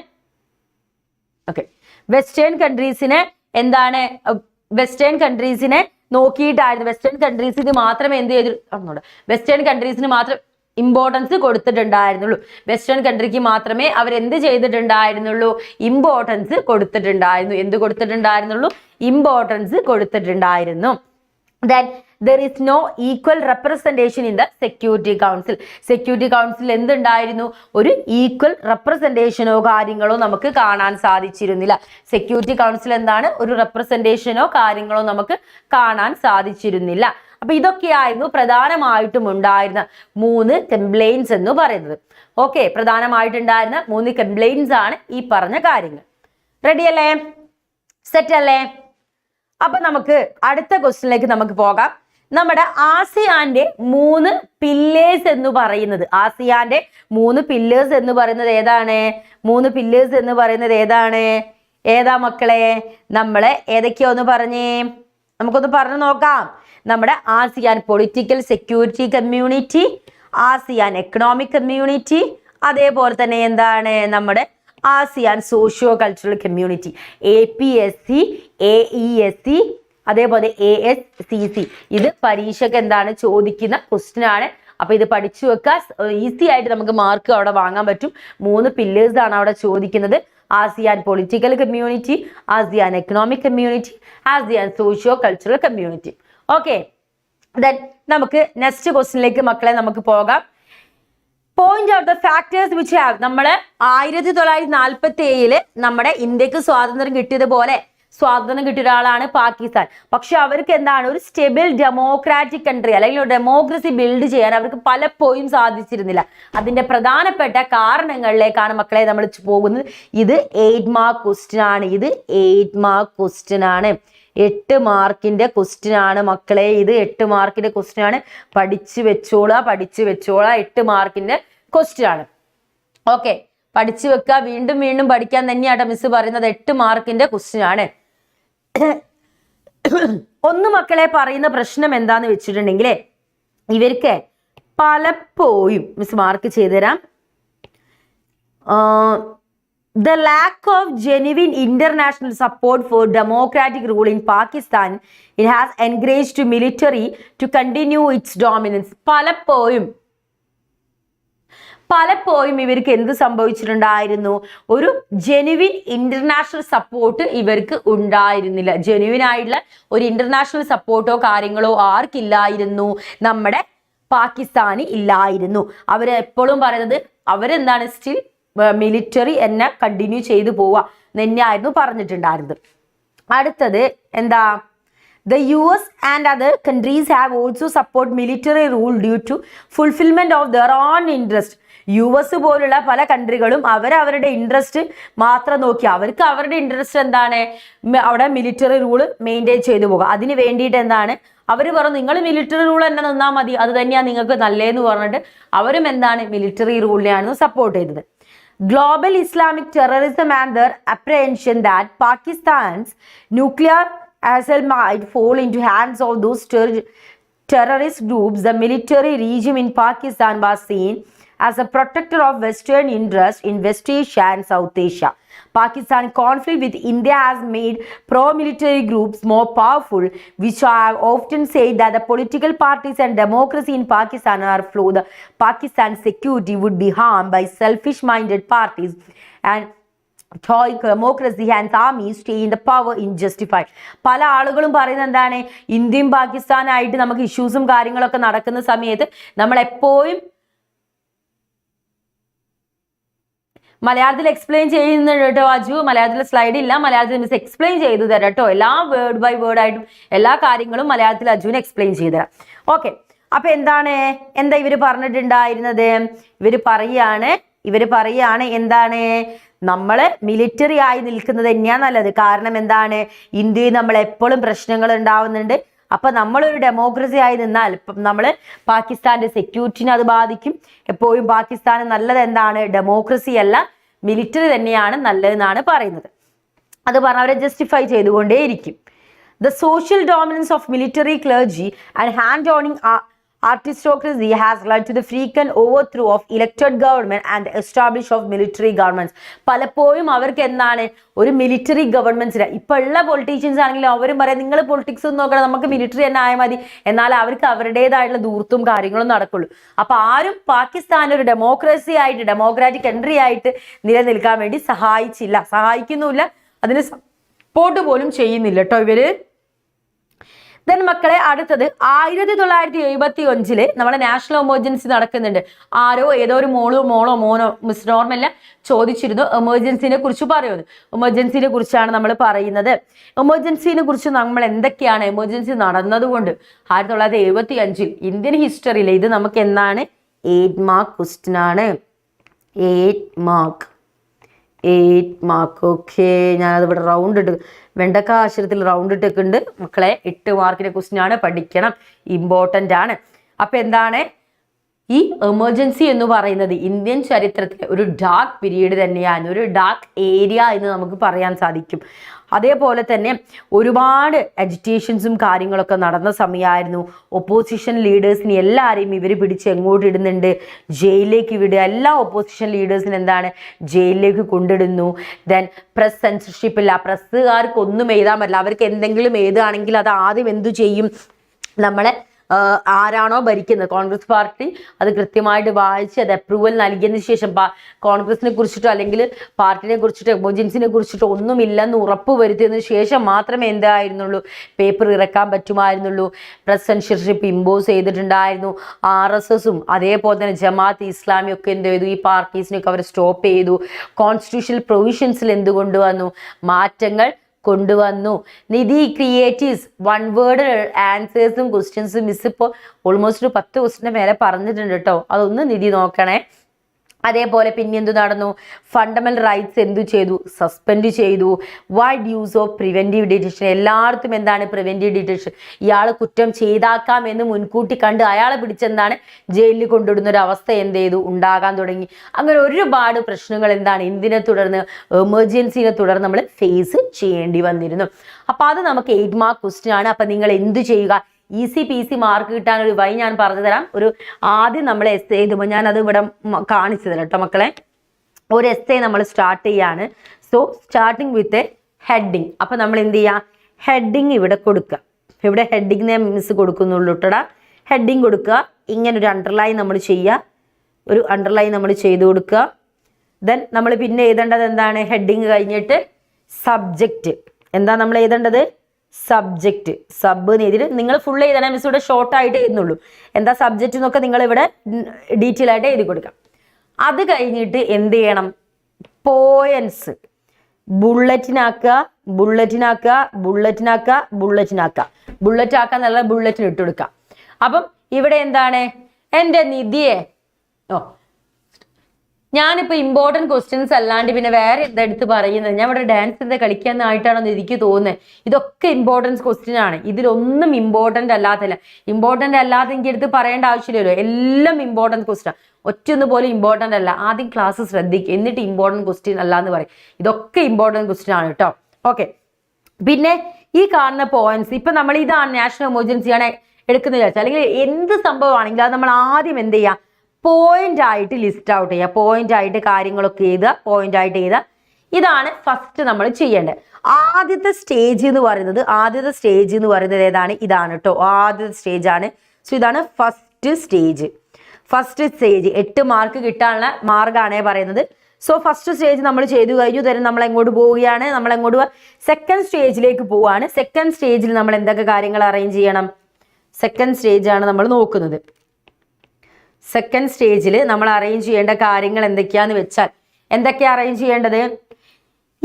നോക്കിയിട്ടായിരുന്നു. വെസ്റ്റേൺ കൺട്രീസിന് മാത്രമേ എന്ത് ചെയ്തു? വെസ്റ്റേൺ കൺട്രീസിന് മാത്രം ഇമ്പോർട്ടൻസ് കൊടുത്തിട്ടുണ്ടായിരുന്നുള്ളൂ. വെസ്റ്റേൺ കൺട്രിക്ക് മാത്രമേ അവരെന്ത് ചെയ്തിട്ടുണ്ടായിരുന്നുള്ളൂ? ഇമ്പോർട്ടൻസ് കൊടുത്തിട്ടുണ്ടായിരുന്നു. എന്ത് കൊടുത്തിട്ടുണ്ടായിരുന്നുള്ളൂ? ഇമ്പോർട്ടൻസ് കൊടുത്തിട്ടുണ്ടായിരുന്നു. That there is no equal representation in the Security Council. Security Council എന്തുണ്ടായിരുന്നു? ഒരു ഈക്വൽ റെപ്രസെന്റേഷനോ കാര്യങ്ങളോ നമുക്ക് കാണാൻ സാധിച്ചിരുന്നില്ല. സെക്യൂരിറ്റി കൗൺസിൽ എന്താണ്? ഒരു റെപ്രസെന്റേഷനോ കാര്യങ്ങളോ നമുക്ക് കാണാൻ സാധിച്ചിരുന്നില്ല. അപ്പൊ ഇതൊക്കെയായിരുന്നു പ്രധാനമായിട്ടും ഉണ്ടായിരുന്ന 3 കംപ്ലൈന്റ്സ് എന്ന് പറയുന്നത്. ഓക്കെ, പ്രധാനമായിട്ടുണ്ടായിരുന്ന 3 കംപ്ലൈന്റ്സ് ആണ് ഈ പറഞ്ഞ കാര്യങ്ങൾ. റെഡി അല്ലേ? സെറ്റ് അല്ലേ? അപ്പൊ നമുക്ക് അടുത്ത ക്വസ്റ്റ്യനിലേക്ക് നമുക്ക് പോകാം. നമ്മുടെ ആസിയാന്റെ 3 പില്ലേഴ്സ് എന്ന് പറയുന്നത്, ആസിയാന്റെ 3 പില്ലേഴ്സ് എന്ന് പറയുന്നത് ഏതാണ്? 3 പില്ലേഴ്സ് എന്ന് പറയുന്നത് ഏതാണ്? ഏതാ മക്കളെ? നമ്മളെ ഏതൊക്കെയോ ഒന്ന് പറഞ്ഞേ, നമുക്കൊന്ന് പറഞ്ഞു നോക്കാം. നമ്മുടെ ASEAN political security community, ASEAN economic community, അതേപോലെ തന്നെ എന്താണ് നമ്മുടെ ASEAN socio cultural community, APSC, AESC, അതേപോലെ ASCC. ഇത് പരീക്ഷയ്ക്ക് എന്താണ് ചോദിക്കുന്ന ക്വസ്റ്റ്യൻ ആണ്. അപ്പൊ ഇത് പഠിച്ചു വെക്കുക, ഈസി ആയിട്ട് നമുക്ക് മാർക്ക് അവിടെ വാങ്ങാൻ പറ്റും. 3 പില്ലേഴ്സ് ആണ് അവിടെ ചോദിക്കുന്നത്. ASEAN political community, ASEAN economic community, ASEAN socio cultural community. Okay, then നമുക്ക് നെക്സ്റ്റ് ക്വസ്റ്റ്യനിലേക്ക് മക്കളെ നമുക്ക് പോകാം. Point out the factors which have, നമ്മള് 1947 നമ്മുടെ ഇന്ത്യക്ക് സ്വാതന്ത്ര്യം കിട്ടിയതുപോലെ സ്വാതന്ത്ര്യം കിട്ടിയ ഒരാളാണ് പാകിസ്ഥാൻ. പക്ഷെ അവർക്ക് എന്താണ്? ഒരു സ്റ്റേബിൾ ഡെമോക്രാറ്റിക് കൺട്രി അല്ലെങ്കിൽ ഡെമോക്രസി ബിൽഡ് ചെയ്യാൻ അവർക്ക് പലപ്പോഴും സാധിച്ചിരുന്നില്ല. അതിന്റെ പ്രധാനപ്പെട്ട കാരണങ്ങളിലേക്കാണ് മക്കളെ നമ്മൾ പോകുന്നത്. ഇത് 8 മാർക്ക് ക്വസ്റ്റ്യൻ ആണ്. ഇത് 8 മാർക്ക് ക്വസ്റ്റ്യൻ ആണ്. 8 മാർക്കിന്റെ ക്വസ്റ്റ്യൻ ആണ് മക്കളെ. ഇത് 8 മാർക്കിന്റെ ക്വസ്റ്റ്യൻ ആണ്. പഠിച്ചു വെച്ചോളാ. 8 മാർക്കിന്റെ ക്വസ്റ്റ്യൻ ആണ്. ഓക്കെ, പഠിച്ചു വെക്കുക. വീണ്ടും വീണ്ടും പഠിക്കാൻ തന്നെയാണ് മിസ് പറയുന്നത്. 8 മാർക്കിന്റെ ക്വസ്റ്റ്യൻ ആണ്. ഒന്ന് മക്കളെ പറയുന്ന പ്രശ്നം എന്താന്ന് വെച്ചിട്ടുണ്ടെങ്കിൽ ഇവർക്ക് പലപ്പോഴും മിസ് മാർക്ക് ചെയ്തുതരാം. The lack of genuine international support for democratic rule in Pakistan, it has encouraged the military to continue its dominance. പലപ്പോഴും ഇവർക്ക് എന്ത് സംഭവിച്ചിട്ടുണ്ടായിരുന്നു? ഒരു ജെനുവിൻ ഇന്റർനാഷണൽ സപ്പോർട്ട് ഇവർക്ക് ഉണ്ടായിരുന്നില്ല. ജെനുവിൻ ആയിട്ടുള്ള ഒരു ഇന്റർനാഷണൽ സപ്പോർട്ടോ കാര്യങ്ങളോ ആർക്കില്ലായിരുന്നു? നമ്മുടെ പാകിസ്ഥാന് ഇല്ലായിരുന്നു. അവരെപ്പോഴും പറയുന്നത് അവരെന്താണ്? സ്റ്റിൽ മിലിറ്ററി എന്നെ കണ്ടിന്യൂ ചെയ്തു പോവുക തന്നെയായിരുന്നു പറഞ്ഞിട്ടുണ്ടായിരുന്നത്. അടുത്തത് എന്താ? The US and other countries have also support military rule due to fulfillment of their own interest. US പോലുള്ള പല കൺട്രികളും അവരവരുടെ ഇൻട്രസ്റ്റ് മാത്രം നോക്കി, അവർക്ക് അവരുടെ ഇൻട്രസ്റ്റ് എന്താണ്? അവിടെ മിലിറ്ററി റൂള് മെയിൻറ്റെയിൻ ചെയ്തു പോകുക. അതിന് വേണ്ടിയിട്ട് എന്താണ് അവർ പറഞ്ഞു? നിങ്ങൾ മിലിറ്ററി റൂൾ തന്നെ നിന്നാൽ മതി, അത് തന്നെയാണ് നിങ്ങൾക്ക് നല്ലതെന്ന് പറഞ്ഞിട്ട് അവരും എന്താണ്? മിലിറ്ററി റൂളിനെയാണ് സപ്പോർട്ട് ചെയ്തത്. Global Islamic terrorism and their apprehension that Pakistan's nuclear arsenal might fall into hands of those terrorist groups, the military regime in Pakistan was seen as a protector of Western interests in West Asia and South Asia. Pakistan conflict with India has made pro-military groups more powerful, which have often said that the political parties and democracy in Pakistan are flawed. Pakistan's security would be harmed by selfish-minded parties and democracy and armies stay in the power unjustified. പല ആളുകളും പറയുന്നത് എന്താണ്? ഇന്ത്യയും പാകിസ്ഥാനായിട്ട് നമുക്ക് ഇഷ്യൂസും കാര്യങ്ങളൊക്കെ നടക്കുന്ന സമയത്ത് നമ്മൾ എപ്പോഴും മലയാളത്തിൽ എക്സ്പ്ലെയിൻ ചെയ്യുന്നുണ്ട് കേട്ടോ അജു. മലയാളത്തിൽ സ്ലൈഡ് ഇല്ല, മലയാളത്തിൽ മിസ് എക്സ്പ്ലെയിൻ ചെയ്തു തരാം കേട്ടോ. എല്ലാ വേർഡ് ബൈ വേർഡ് ആയിട്ടും എല്ലാ കാര്യങ്ങളും മലയാളത്തിൽ അജുവിന് എക്സ്പ്ലെയിൻ ചെയ്തു തരാം. ഓക്കെ, അപ്പൊ എന്താ ഇവര് പറഞ്ഞിട്ടുണ്ടായിരുന്നത്? ഇവര് പറയാണ് എന്താണ്? നമ്മള് മിലിറ്ററി ആയി നിൽക്കുന്നത് തന്നെയാ നല്ലത്. കാരണം എന്താണ്? ഇന്ത്യയിൽ നമ്മൾ എപ്പോഴും പ്രശ്നങ്ങൾ ഉണ്ടാവുന്നുണ്ട്. അപ്പൊ നമ്മളൊരു ഡെമോക്രസി ആയി നിന്നാൽ നമ്മൾ പാകിസ്ഥാന്റെ സെക്യൂരിറ്റിനെ അത് ബാധിക്കും. എപ്പോഴും പാകിസ്ഥാന് നല്ലത് എന്താണ്? ഡെമോക്രസി അല്ല, മിലിറ്ററി തന്നെയാണ് നല്ലതെന്നാണ് പറയുന്നത്. അത് പറഞ്ഞവരെ justify ചെയ്തുകൊണ്ടേയിരിക്കും. The social dominance of military clergy and hand-owning aristocracy has led to the frequent overthrow of elected government and the establishment of military governments. പലപ്പോഴും അവർക്ക് എന്താണ് ഒരു മിലിറ്ററി ഗവൺമെന്റ്സിന് ഇപ്പൊ ഉള്ള പൊളിറ്റീഷ്യൻസ് ആണെങ്കിലും അവരും പറയാം നിങ്ങൾ പൊളിറ്റിക്സ് ഒന്നും നോക്കണം, നമുക്ക് മിലിറ്ററി തന്നെ ആയാൽ മതി, എന്നാൽ അവർക്ക് അവരുടേതായിട്ടുള്ള ദൂർത്തും കാര്യങ്ങളും നടക്കുള്ളൂ. അപ്പൊ ആരും പാകിസ്ഥാൻ ഒരു ഡെമോക്രസി ആയിട്ട് ഡെമോക്രാറ്റിക് കൺട്രി ആയിട്ട് നിലനിൽക്കാൻ വേണ്ടി സഹായിക്കുന്നുമില്ല, അതിന് സപ്പോർട്ട് പോലും ചെയ്യുന്നില്ല കേട്ടോ ഇവര്. ദെൻ മക്കളെ അടുത്തത് 1975 നമ്മളെ നാഷണൽ എമർജൻസി നടക്കുന്നുണ്ട്. ആരോ ഏതോ ഒരു മോനോ മിസ് നോർമല്ല ചോദിച്ചിരുന്നു എമർജൻസിനെ കുറിച്ച് പറയുന്നത്. എമർജൻസിനെ കുറിച്ചാണ് നമ്മൾ പറയുന്നത്. എമർജൻസിനെ കുറിച്ച് നമ്മൾ എന്തൊക്കെയാണ് എമർജൻസി നടന്നതുകൊണ്ട് 1975 ഇന്ത്യൻ ഹിസ്റ്ററിയിൽ ഇത് നമുക്ക് എന്താണ് 8 മാർക്ക് ക്വസ്റ്റ്യൻ ആണ്. 8 മാർക്ക് ഓക്കെ. ഞാനത് ഇവിടെ റൗണ്ട് ഇട്ട് വെണ്ടക്ക ആശ്രയത്തിൽ റൗണ്ട് ഇട്ടിട്ടുണ്ട് മക്കളെ. 8 മാർക്കിന്റെ ക്വസ്റ്റ്യൻ ആണ്, പഠിക്കണം, ഇമ്പോർട്ടൻ്റ് ആണ്. അപ്പൊ എന്താണ് ഈ എമർജൻസി എന്ന് പറയുന്നത് ഇന്ത്യൻ ചരിത്രത്തിലെ ഒരു ഡാർക്ക് പീരീഡ് തന്നെയാണ്, ഒരു ഡാർക്ക് ഏരിയ എന്ന് നമുക്ക് പറയാൻ സാധിക്കും. അതേപോലെ തന്നെ ഒരുപാട് അജിറ്റേഷൻസും കാര്യങ്ങളൊക്കെ നടന്ന സമയമായിരുന്നു. ഒപ്പോസിഷൻ ലീഡേഴ്സിന് എല്ലാവരെയും ഇവർ പിടിച്ച് എങ്ങോട്ട് ഇടുന്നുണ്ട്, ജയിലിലേക്ക് വിടുക. എല്ലാ ഒപ്പോസിഷൻ ലീഡേഴ്സിന് എന്താണ് ജയിലിലേക്ക് കൊണ്ടിടുന്നു. ദെൻ പ്രസ് സെൻസർഷിപ്പ് ഇല്ല, പ്രസ്സുകാർക്ക് ഒന്നും എഴുതാൻ പറ്റില്ല. അവർക്ക് എന്തെങ്കിലും എഴുതുകയാണെങ്കിൽ അത് ആദ്യം എന്തു ചെയ്യും, നമ്മളെ ആരാണോ ഭരിക്കുന്നത് കോൺഗ്രസ് പാർട്ടി അത് കൃത്യമായിട്ട് വായിച്ച് അത് അപ്രൂവൽ നൽകിയതിന് ശേഷം കോൺഗ്രസിനെ കുറിച്ചിട്ടോ അല്ലെങ്കിൽ പാർട്ടിനെ കുറിച്ചിട്ടോ എമർജൻസിനെ കുറിച്ചിട്ടോ ഒന്നുമില്ലെന്ന് ഉറപ്പ് വരുത്തിയതിനു ശേഷം മാത്രമേ എന്തായിരുന്നുള്ളൂ പേപ്പർ ഇറക്കാൻ പറ്റുമായിരുന്നുള്ളൂ. പ്രസ് സെൻസർഷിപ്പ് ഇമ്പോസ് ചെയ്തിട്ടുണ്ടായിരുന്നു. RSSും അതേപോലെ തന്നെ ജമാഅത്ത് ഇസ്ലാമി ഒക്കെ എന്ത് ചെയ്തു, ഈ പാർട്ടീസിനൊക്കെ അവർ സ്റ്റോപ്പ് ചെയ്തു. കോൺസ്റ്റിറ്റ്യൂഷണൽ പ്രൊവിഷൻസിൽ എന്ത് കൊണ്ടുവന്നു, മാറ്റങ്ങൾ കൊണ്ടുവന്നു. നിധി ക്രിയേറ്റീവ്സ് 1 വേർഡ് ആൻസേഴ്സും ക്വസ്റ്റ്യൻസും മിസ് ഇപ്പോൾ ഓൾമോസ്റ്റ് 10 ക്വസ്റ്റ്യൻ്റെ മേലെ പറഞ്ഞിട്ടുണ്ട് കേട്ടോ, അതൊന്ന് നിധി നോക്കണേ. അതേപോലെ പിന്നെ എന്തു നടന്നു, ഫണ്ടമെന്റൽ റൈറ്റ്സ് എന്തു ചെയ്തു, സസ്പെൻഡ് ചെയ്തു. Wide use of preventive detention, എല്ലായിടത്തും എന്താണ് പ്രിവെന്റീവ് ഡിറ്റൻഷൻ, ഇയാൾ കുറ്റം ചെയ്താക്കാം എന്ന് മുൻകൂട്ടി കണ്ട് അയാളെ പിടിച്ചെന്താണ് ജയിലിൽ കൊണ്ടിടുന്ന ഒരു അവസ്ഥ എന്ത് ചെയ്തു ഉണ്ടാകാൻ തുടങ്ങി. അങ്ങനെ ഒരുപാട് പ്രശ്നങ്ങൾ എന്താണ് ഇതിനെ തുടർന്ന് എമർജൻസിനെ തുടർന്ന് നമ്മൾ ഫേസ് ചെയ്യേണ്ടി വന്നിരുന്നു. അപ്പൊ അത് നമുക്ക് 8 മാർക്ക് ക്വസ്റ്റ്യൻ ആണ്. അപ്പൊ നിങ്ങൾ എന്ത് ചെയ്യുക, ഈസി പീസി മാർക്ക് കിട്ടാൻ ഒരു വഴി ഞാൻ പറഞ്ഞു തരാം. ഒരു ആദ്യം നമ്മൾ എസ് എഴുതുമ്പോൾ ഞാനത് ഇവിടെ കാണിച്ചു തരാം കേട്ടോ മക്കളെ. ഒരു എസ് നമ്മൾ സ്റ്റാർട്ട് ചെയ്യാണ്. So starting with a heading. അപ്പം നമ്മൾ എന്ത് ചെയ്യുക, ഹെഡിങ് ഇവിടെ കൊടുക്കുക. ഇവിടെ ഹെഡിങ് മിസ് കൊടുക്കുന്നുള്ളൂ കേട്ടോടാ. ഹെഡിങ് കൊടുക്കുക, ഇങ്ങനെ ഒരു അണ്ടർലൈൻ നമ്മൾ ചെയ്യുക, ഒരു അണ്ടർലൈൻ നമ്മൾ ചെയ്ത് കൊടുക്കുക. ദെൻ നമ്മൾ പിന്നെ എഴുതേണ്ടത് എന്താണ്, ഹെഡിങ് കഴിഞ്ഞിട്ട് സബ്ജക്റ്റ്. എന്താ നമ്മൾ എഴുതേണ്ടത്, സബ്ജക്റ്റ്. സബ് എന്ന് എഴുതിയിട്ട് നിങ്ങൾ ഫുൾ എഴുതണം, മിസ് ഇവിടെ ഷോർട്ട് ആയിട്ട് എഴുതുന്നുള്ളൂ. എന്താ സബ്ജക്റ്റ് എന്നൊക്കെ നിങ്ങൾ ഇവിടെ ഡീറ്റെയിൽ ആയിട്ട് എഴുതി കൊടുക്കാം. അത് കഴിഞ്ഞിട്ട് എന്ത് ചെയ്യണം, പോയൻസ് ബുള്ളറ്റിനാക്കുക, ബുള്ളറ്റ് ആക്കുക എന്നുള്ള ബുള്ളറ്റിന് ഇട്ട് കൊടുക്കുക. അപ്പം ഇവിടെ എന്താണ്, എൻ്റെ നിധിയെ ഞാനിപ്പോൾ ഇമ്പോർട്ടൻറ്റ് ക്വസ്റ്റ്യൻസ് അല്ലാണ്ട് പിന്നെ വേറെ എന്തെടുത്ത് പറയുന്നത്, ഞാൻ ഇവിടെ ഡാൻസിൻ്റെ കളിക്കാനായിട്ടാണെന്ന് എനിക്ക് തോന്നുന്നത്. ഇതൊക്കെ ഇമ്പോർട്ടൻസ് ക്വസ്റ്റ്യൻ ആണ്, ഇതിലൊന്നും ഇമ്പോർട്ടൻ്റ് അല്ലാത്തല്ല. ഇമ്പോർട്ടൻ്റ് അല്ലാതെ എനിക്ക് എടുത്ത് പറയേണ്ട ആവശ്യമില്ലല്ലോ, എല്ലാം ഇമ്പോർട്ടൻറ്റ് ക്വസ്റ്റ്യൻ. ഒറ്റൊന്നു പോലും ഇമ്പോർട്ടൻ്റ് അല്ല. ആദ്യം ക്ലാസ് ശ്രദ്ധിക്കുക, എന്നിട്ട് ഇമ്പോർട്ടൻറ്റ് ക്വസ്റ്റ്യൻ അല്ല എന്ന് പറയും. ഇതൊക്കെ ഇമ്പോർട്ടൻറ്റ് ക്വസ്റ്റ്യൻ ആണ് കേട്ടോ. ഓക്കെ, പിന്നെ ഈ കാണുന്ന പോയിന്റ്സ് ഇപ്പം നമ്മൾ ഇതാണ് നാഷണൽ എമർജൻസിയാണ് എടുക്കുന്നത് വിചാരിച്ചാൽ, അല്ലെങ്കിൽ എന്ത് സംഭവമാണെങ്കിലും അത് നമ്മൾ ആദ്യം എന്ത് ചെയ്യുക, പോയിന്റ് ആയിട്ട് ലിസ്റ്റ് ഔട്ട് ചെയ്യുക, പോയിന്റ് ആയിട്ട് കാര്യങ്ങളൊക്കെ എഴുതുക, പോയിന്റ് ആയിട്ട് എഴുതുക. ഇതാണ് ഫസ്റ്റ് നമ്മൾ ചെയ്യേണ്ടത്. ആദ്യത്തെ സ്റ്റേജ് എന്ന് പറയുന്നത് ഏതാണ്, ഇതാണ് കേട്ടോ, ആദ്യത്തെ സ്റ്റേജ് ആണ്. സോ ഇതാണ് ഫസ്റ്റ് സ്റ്റേജ്. 8 മാർക്ക് കിട്ടാനുള്ള മാർഗാണേ പറയുന്നത്. സോ ഫസ്റ്റ് സ്റ്റേജ് നമ്മൾ ചെയ്തു കഴിഞ്ഞു. തരം നമ്മൾ എങ്ങോട്ട് പോവുകയാണ്, സെക്കൻഡ് സ്റ്റേജിലേക്ക് പോവുകയാണ്. സെക്കൻഡ് സ്റ്റേജിൽ നമ്മൾ എന്തൊക്കെ കാര്യങ്ങൾ അറേഞ്ച് ചെയ്യണം, സെക്കൻഡ് സ്റ്റേജ് ആണ് നമ്മൾ നോക്കുന്നത്. സെക്കൻഡ് സ്റ്റേജിൽ നമ്മൾ അറേഞ്ച് ചെയ്യേണ്ട കാര്യങ്ങൾ എന്തൊക്കെയാന്ന് വെച്ചാൽ, എന്തൊക്കെയാണ് അറേഞ്ച് ചെയ്യേണ്ടത്,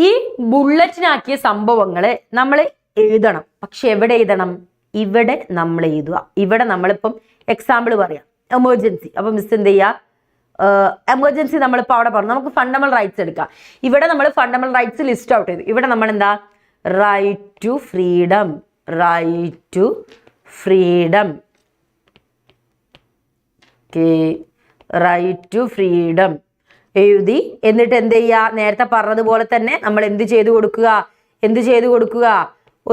ഈ ബുള്ളറ്റിനാക്കിയ സംഭവങ്ങൾ നമ്മൾ എഴുതണം. പക്ഷെ എവിടെ എഴുതണം, ഇവിടെ നമ്മൾ എഴുതുക. ഇവിടെ നമ്മളിപ്പം എക്സാമ്പിൾ പറയാം, എമർജൻസി. അപ്പം മിസ് എന്ത് ചെയ്യുക, എമർജൻസി നമ്മളിപ്പോൾ അവിടെ പറഞ്ഞു, നമുക്ക് ഫണ്ടമെന്റൽ റൈറ്റ്സ് എടുക്കാം. ഇവിടെ നമ്മൾ ഫണ്ടമെന്റൽ റൈറ്റ്സ് ലിസ്റ്റ് ഔട്ട് ചെയ്തു. ഇവിടെ നമ്മൾ എന്താ, right to freedom right to freedom എഴുതി. എന്നിട്ട് എന്ത് ചെയ്യുക, നേരത്തെ പറഞ്ഞതുപോലെ തന്നെ നമ്മൾ എന്ത് ചെയ്തു കൊടുക്കുക,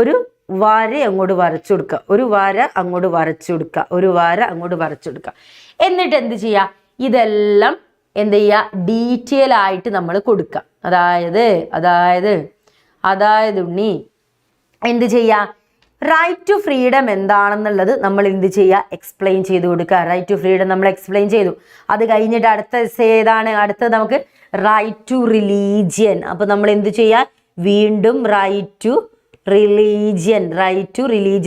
ഒരു വര അങ്ങോട്ട് വരച്ചു കൊടുക്കുക, ഒരു വര അങ്ങോട്ട് വരച്ചു കൊടുക്കുക, ഒരു വര അങ്ങോട്ട് വരച്ചു കൊടുക്കുക. എന്നിട്ട് എന്ത് ചെയ്യുക, ഇതെല്ലാം എന്ത് ചെയ്യുക, ഡീറ്റെയിൽ ആയിട്ട് നമ്മൾ കൊടുക്കുക. അതായത് ഉണ്ണി എന്ത് ചെയ്യുക, റൈറ്റ് ടു ഫ്രീഡം എന്താണെന്നുള്ളത് നമ്മൾ എന്ത് ചെയ്യുക, എക്സ്പ്ലെയിൻ ചെയ്ത് കൊടുക്കുക. റൈറ്റ് ടു ഫ്രീഡം നമ്മൾ എക്സ്പ്ലെയിൻ ചെയ്തു. അത് കഴിഞ്ഞിട്ട് അടുത്ത ഏതാണ്, അടുത്തത് നമുക്ക് റൈറ്റ് ടു റിലീജിയൻ. അപ്പോൾ നമ്മൾ എന്ത് ചെയ്യുക, വീണ്ടും റൈറ്റ് ടു റിലീജിയൻ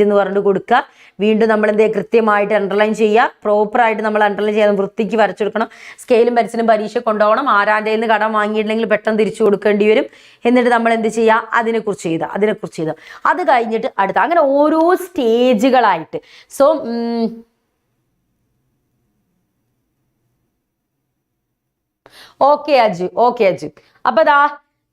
എന്ന് പറഞ്ഞിട്ട് കൊടുക്കുക. വീണ്ടും നമ്മൾ എന്ത് ചെയ്യുക, കൃത്യമായിട്ട് അണ്ടർലൈൻ ചെയ്യുക, പ്രോപ്പറായിട്ട് നമ്മൾ അണ്ടർലൈൻ ചെയ്യാൻ വൃത്തിക്ക് വരച്ചെടുക്കണം. സ്കെയിലും പെൻസിലും പരീക്ഷ കൊണ്ടുപോകണം. ആരാൻ്റെ നിന്ന് കടം വാങ്ങിയിട്ടില്ലെങ്കിൽ പെട്ടെന്ന് തിരിച്ചു കൊടുക്കേണ്ടി വരും. എന്നിട്ട് നമ്മൾ എന്ത് ചെയ്യുക, അതിനെക്കുറിച്ച് ചെയ്ത അത് കഴിഞ്ഞിട്ട് അടുത്ത, അങ്ങനെ ഓരോ സ്റ്റേജുകളായിട്ട്. So okay Aju. അപ്പൊ ദാ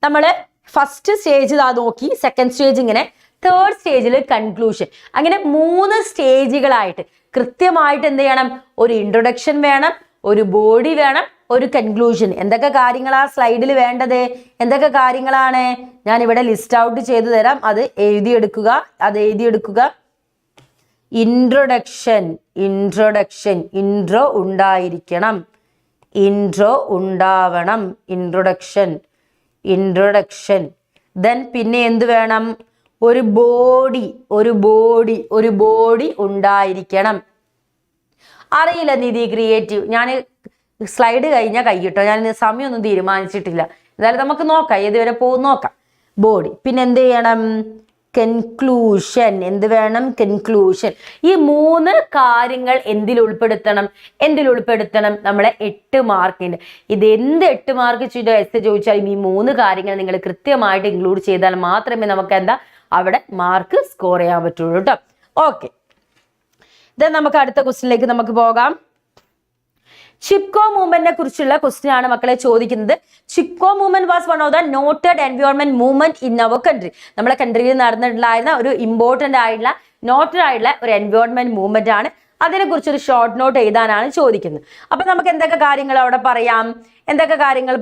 നമ്മള് ഫസ്റ്റ് സ്റ്റേജ് നോക്കി, സെക്കൻഡ് സ്റ്റേജ് ഇങ്ങനെ, തേർഡ് സ്റ്റേജിൽ കൺക്ലൂഷൻ. അങ്ങനെ 3 സ്റ്റേജുകളായിട്ട് കൃത്യമായിട്ട് എന്ത് ചെയ്യണം, ഒരു ഇൻട്രൊഡക്ഷൻ വേണം, ഒരു ബോഡി വേണം, ഒരു കൺക്ലൂഷൻ. എന്തൊക്കെ കാര്യങ്ങളാ സ്ലൈഡിൽ വേണ്ടത്, എന്തൊക്കെ കാര്യങ്ങളാണ് ഞാൻ ഇവിടെ ലിസ്റ്റ് ഔട്ട് ചെയ്തു തരാം. അത് എഴുതിയെടുക്കുക. ഇൻട്രൊഡക്ഷൻ, ഇൻട്രോ ഉണ്ടായിരിക്കണം, ഇൻട്രോ ഉണ്ടാവണം, ഇൻട്രൊഡക്ഷൻ. ദെൻ പിന്നെ എന്ത് വേണം, ഒരു ബോഡി ഉണ്ടായിരിക്കണം. അറിയില്ല നിധി ക്രിയേറ്റീവ്, ഞാൻ സ്ലൈഡ് കഴിഞ്ഞാൽ കൈയിട്ടോ, ഞാൻ സമയമൊന്നും തീരുമാനിച്ചിട്ടില്ല. എന്തായാലും നമുക്ക് നോക്കാം, ഏതുവരെ പോകും നോക്കാം. ബോഡി, പിന്നെ എന്ത് ചെയ്യണം, കൺക്ലൂഷൻ. എന്ത് വേണം, കൺക്ലൂഷൻ. ഈ 3 കാര്യങ്ങൾ എന്തിൽ ഉൾപ്പെടുത്തണം, നമ്മളെ 8 മാർക്കിൻ്റെ. ഇത് എന്ത് 8 മാർക്ക് ചോദിച്ചാലും ഈ 3 കാര്യങ്ങൾ നിങ്ങൾ കൃത്യമായിട്ട് ഇൻക്ലൂഡ് ചെയ്താൽ മാത്രമേ നമുക്ക് അവിടെ മാർക്ക് സ്കോർ ചെയ്യാൻ പറ്റുള്ളൂ കേട്ടോ. ഓക്കെ, ഇത് നമുക്ക് അടുത്ത ക്വസ്റ്റ്യനിലേക്ക് നമുക്ക് പോകാം. ചിപ്കോ മൂവ്മെന്റിനെ കുറിച്ചുള്ള ക്വസ്റ്റ്യൻ ആണ് മക്കളെ ചോദിക്കുന്നത്. Chipko movement was one of the noted environment movement in our country. നമ്മുടെ കൺട്രിയിൽ നടന്നിട്ടുണ്ടായിരുന്ന ഒരു ഇമ്പോർട്ടന്റ് ആയിട്ടുള്ള നോട്ടഡ് ആയിട്ടുള്ള ഒരു എൻവയോൺമെന്റ് മൂവ്മെന്റ് ആണ്. അതിനെ കുറിച്ചൊരു ഷോർട്ട് നോട്ട് എഴുതാനാണ് ചോദിക്കുന്നത്. അപ്പൊ നമുക്ക് എന്തൊക്കെ കാര്യങ്ങൾ അവിടെ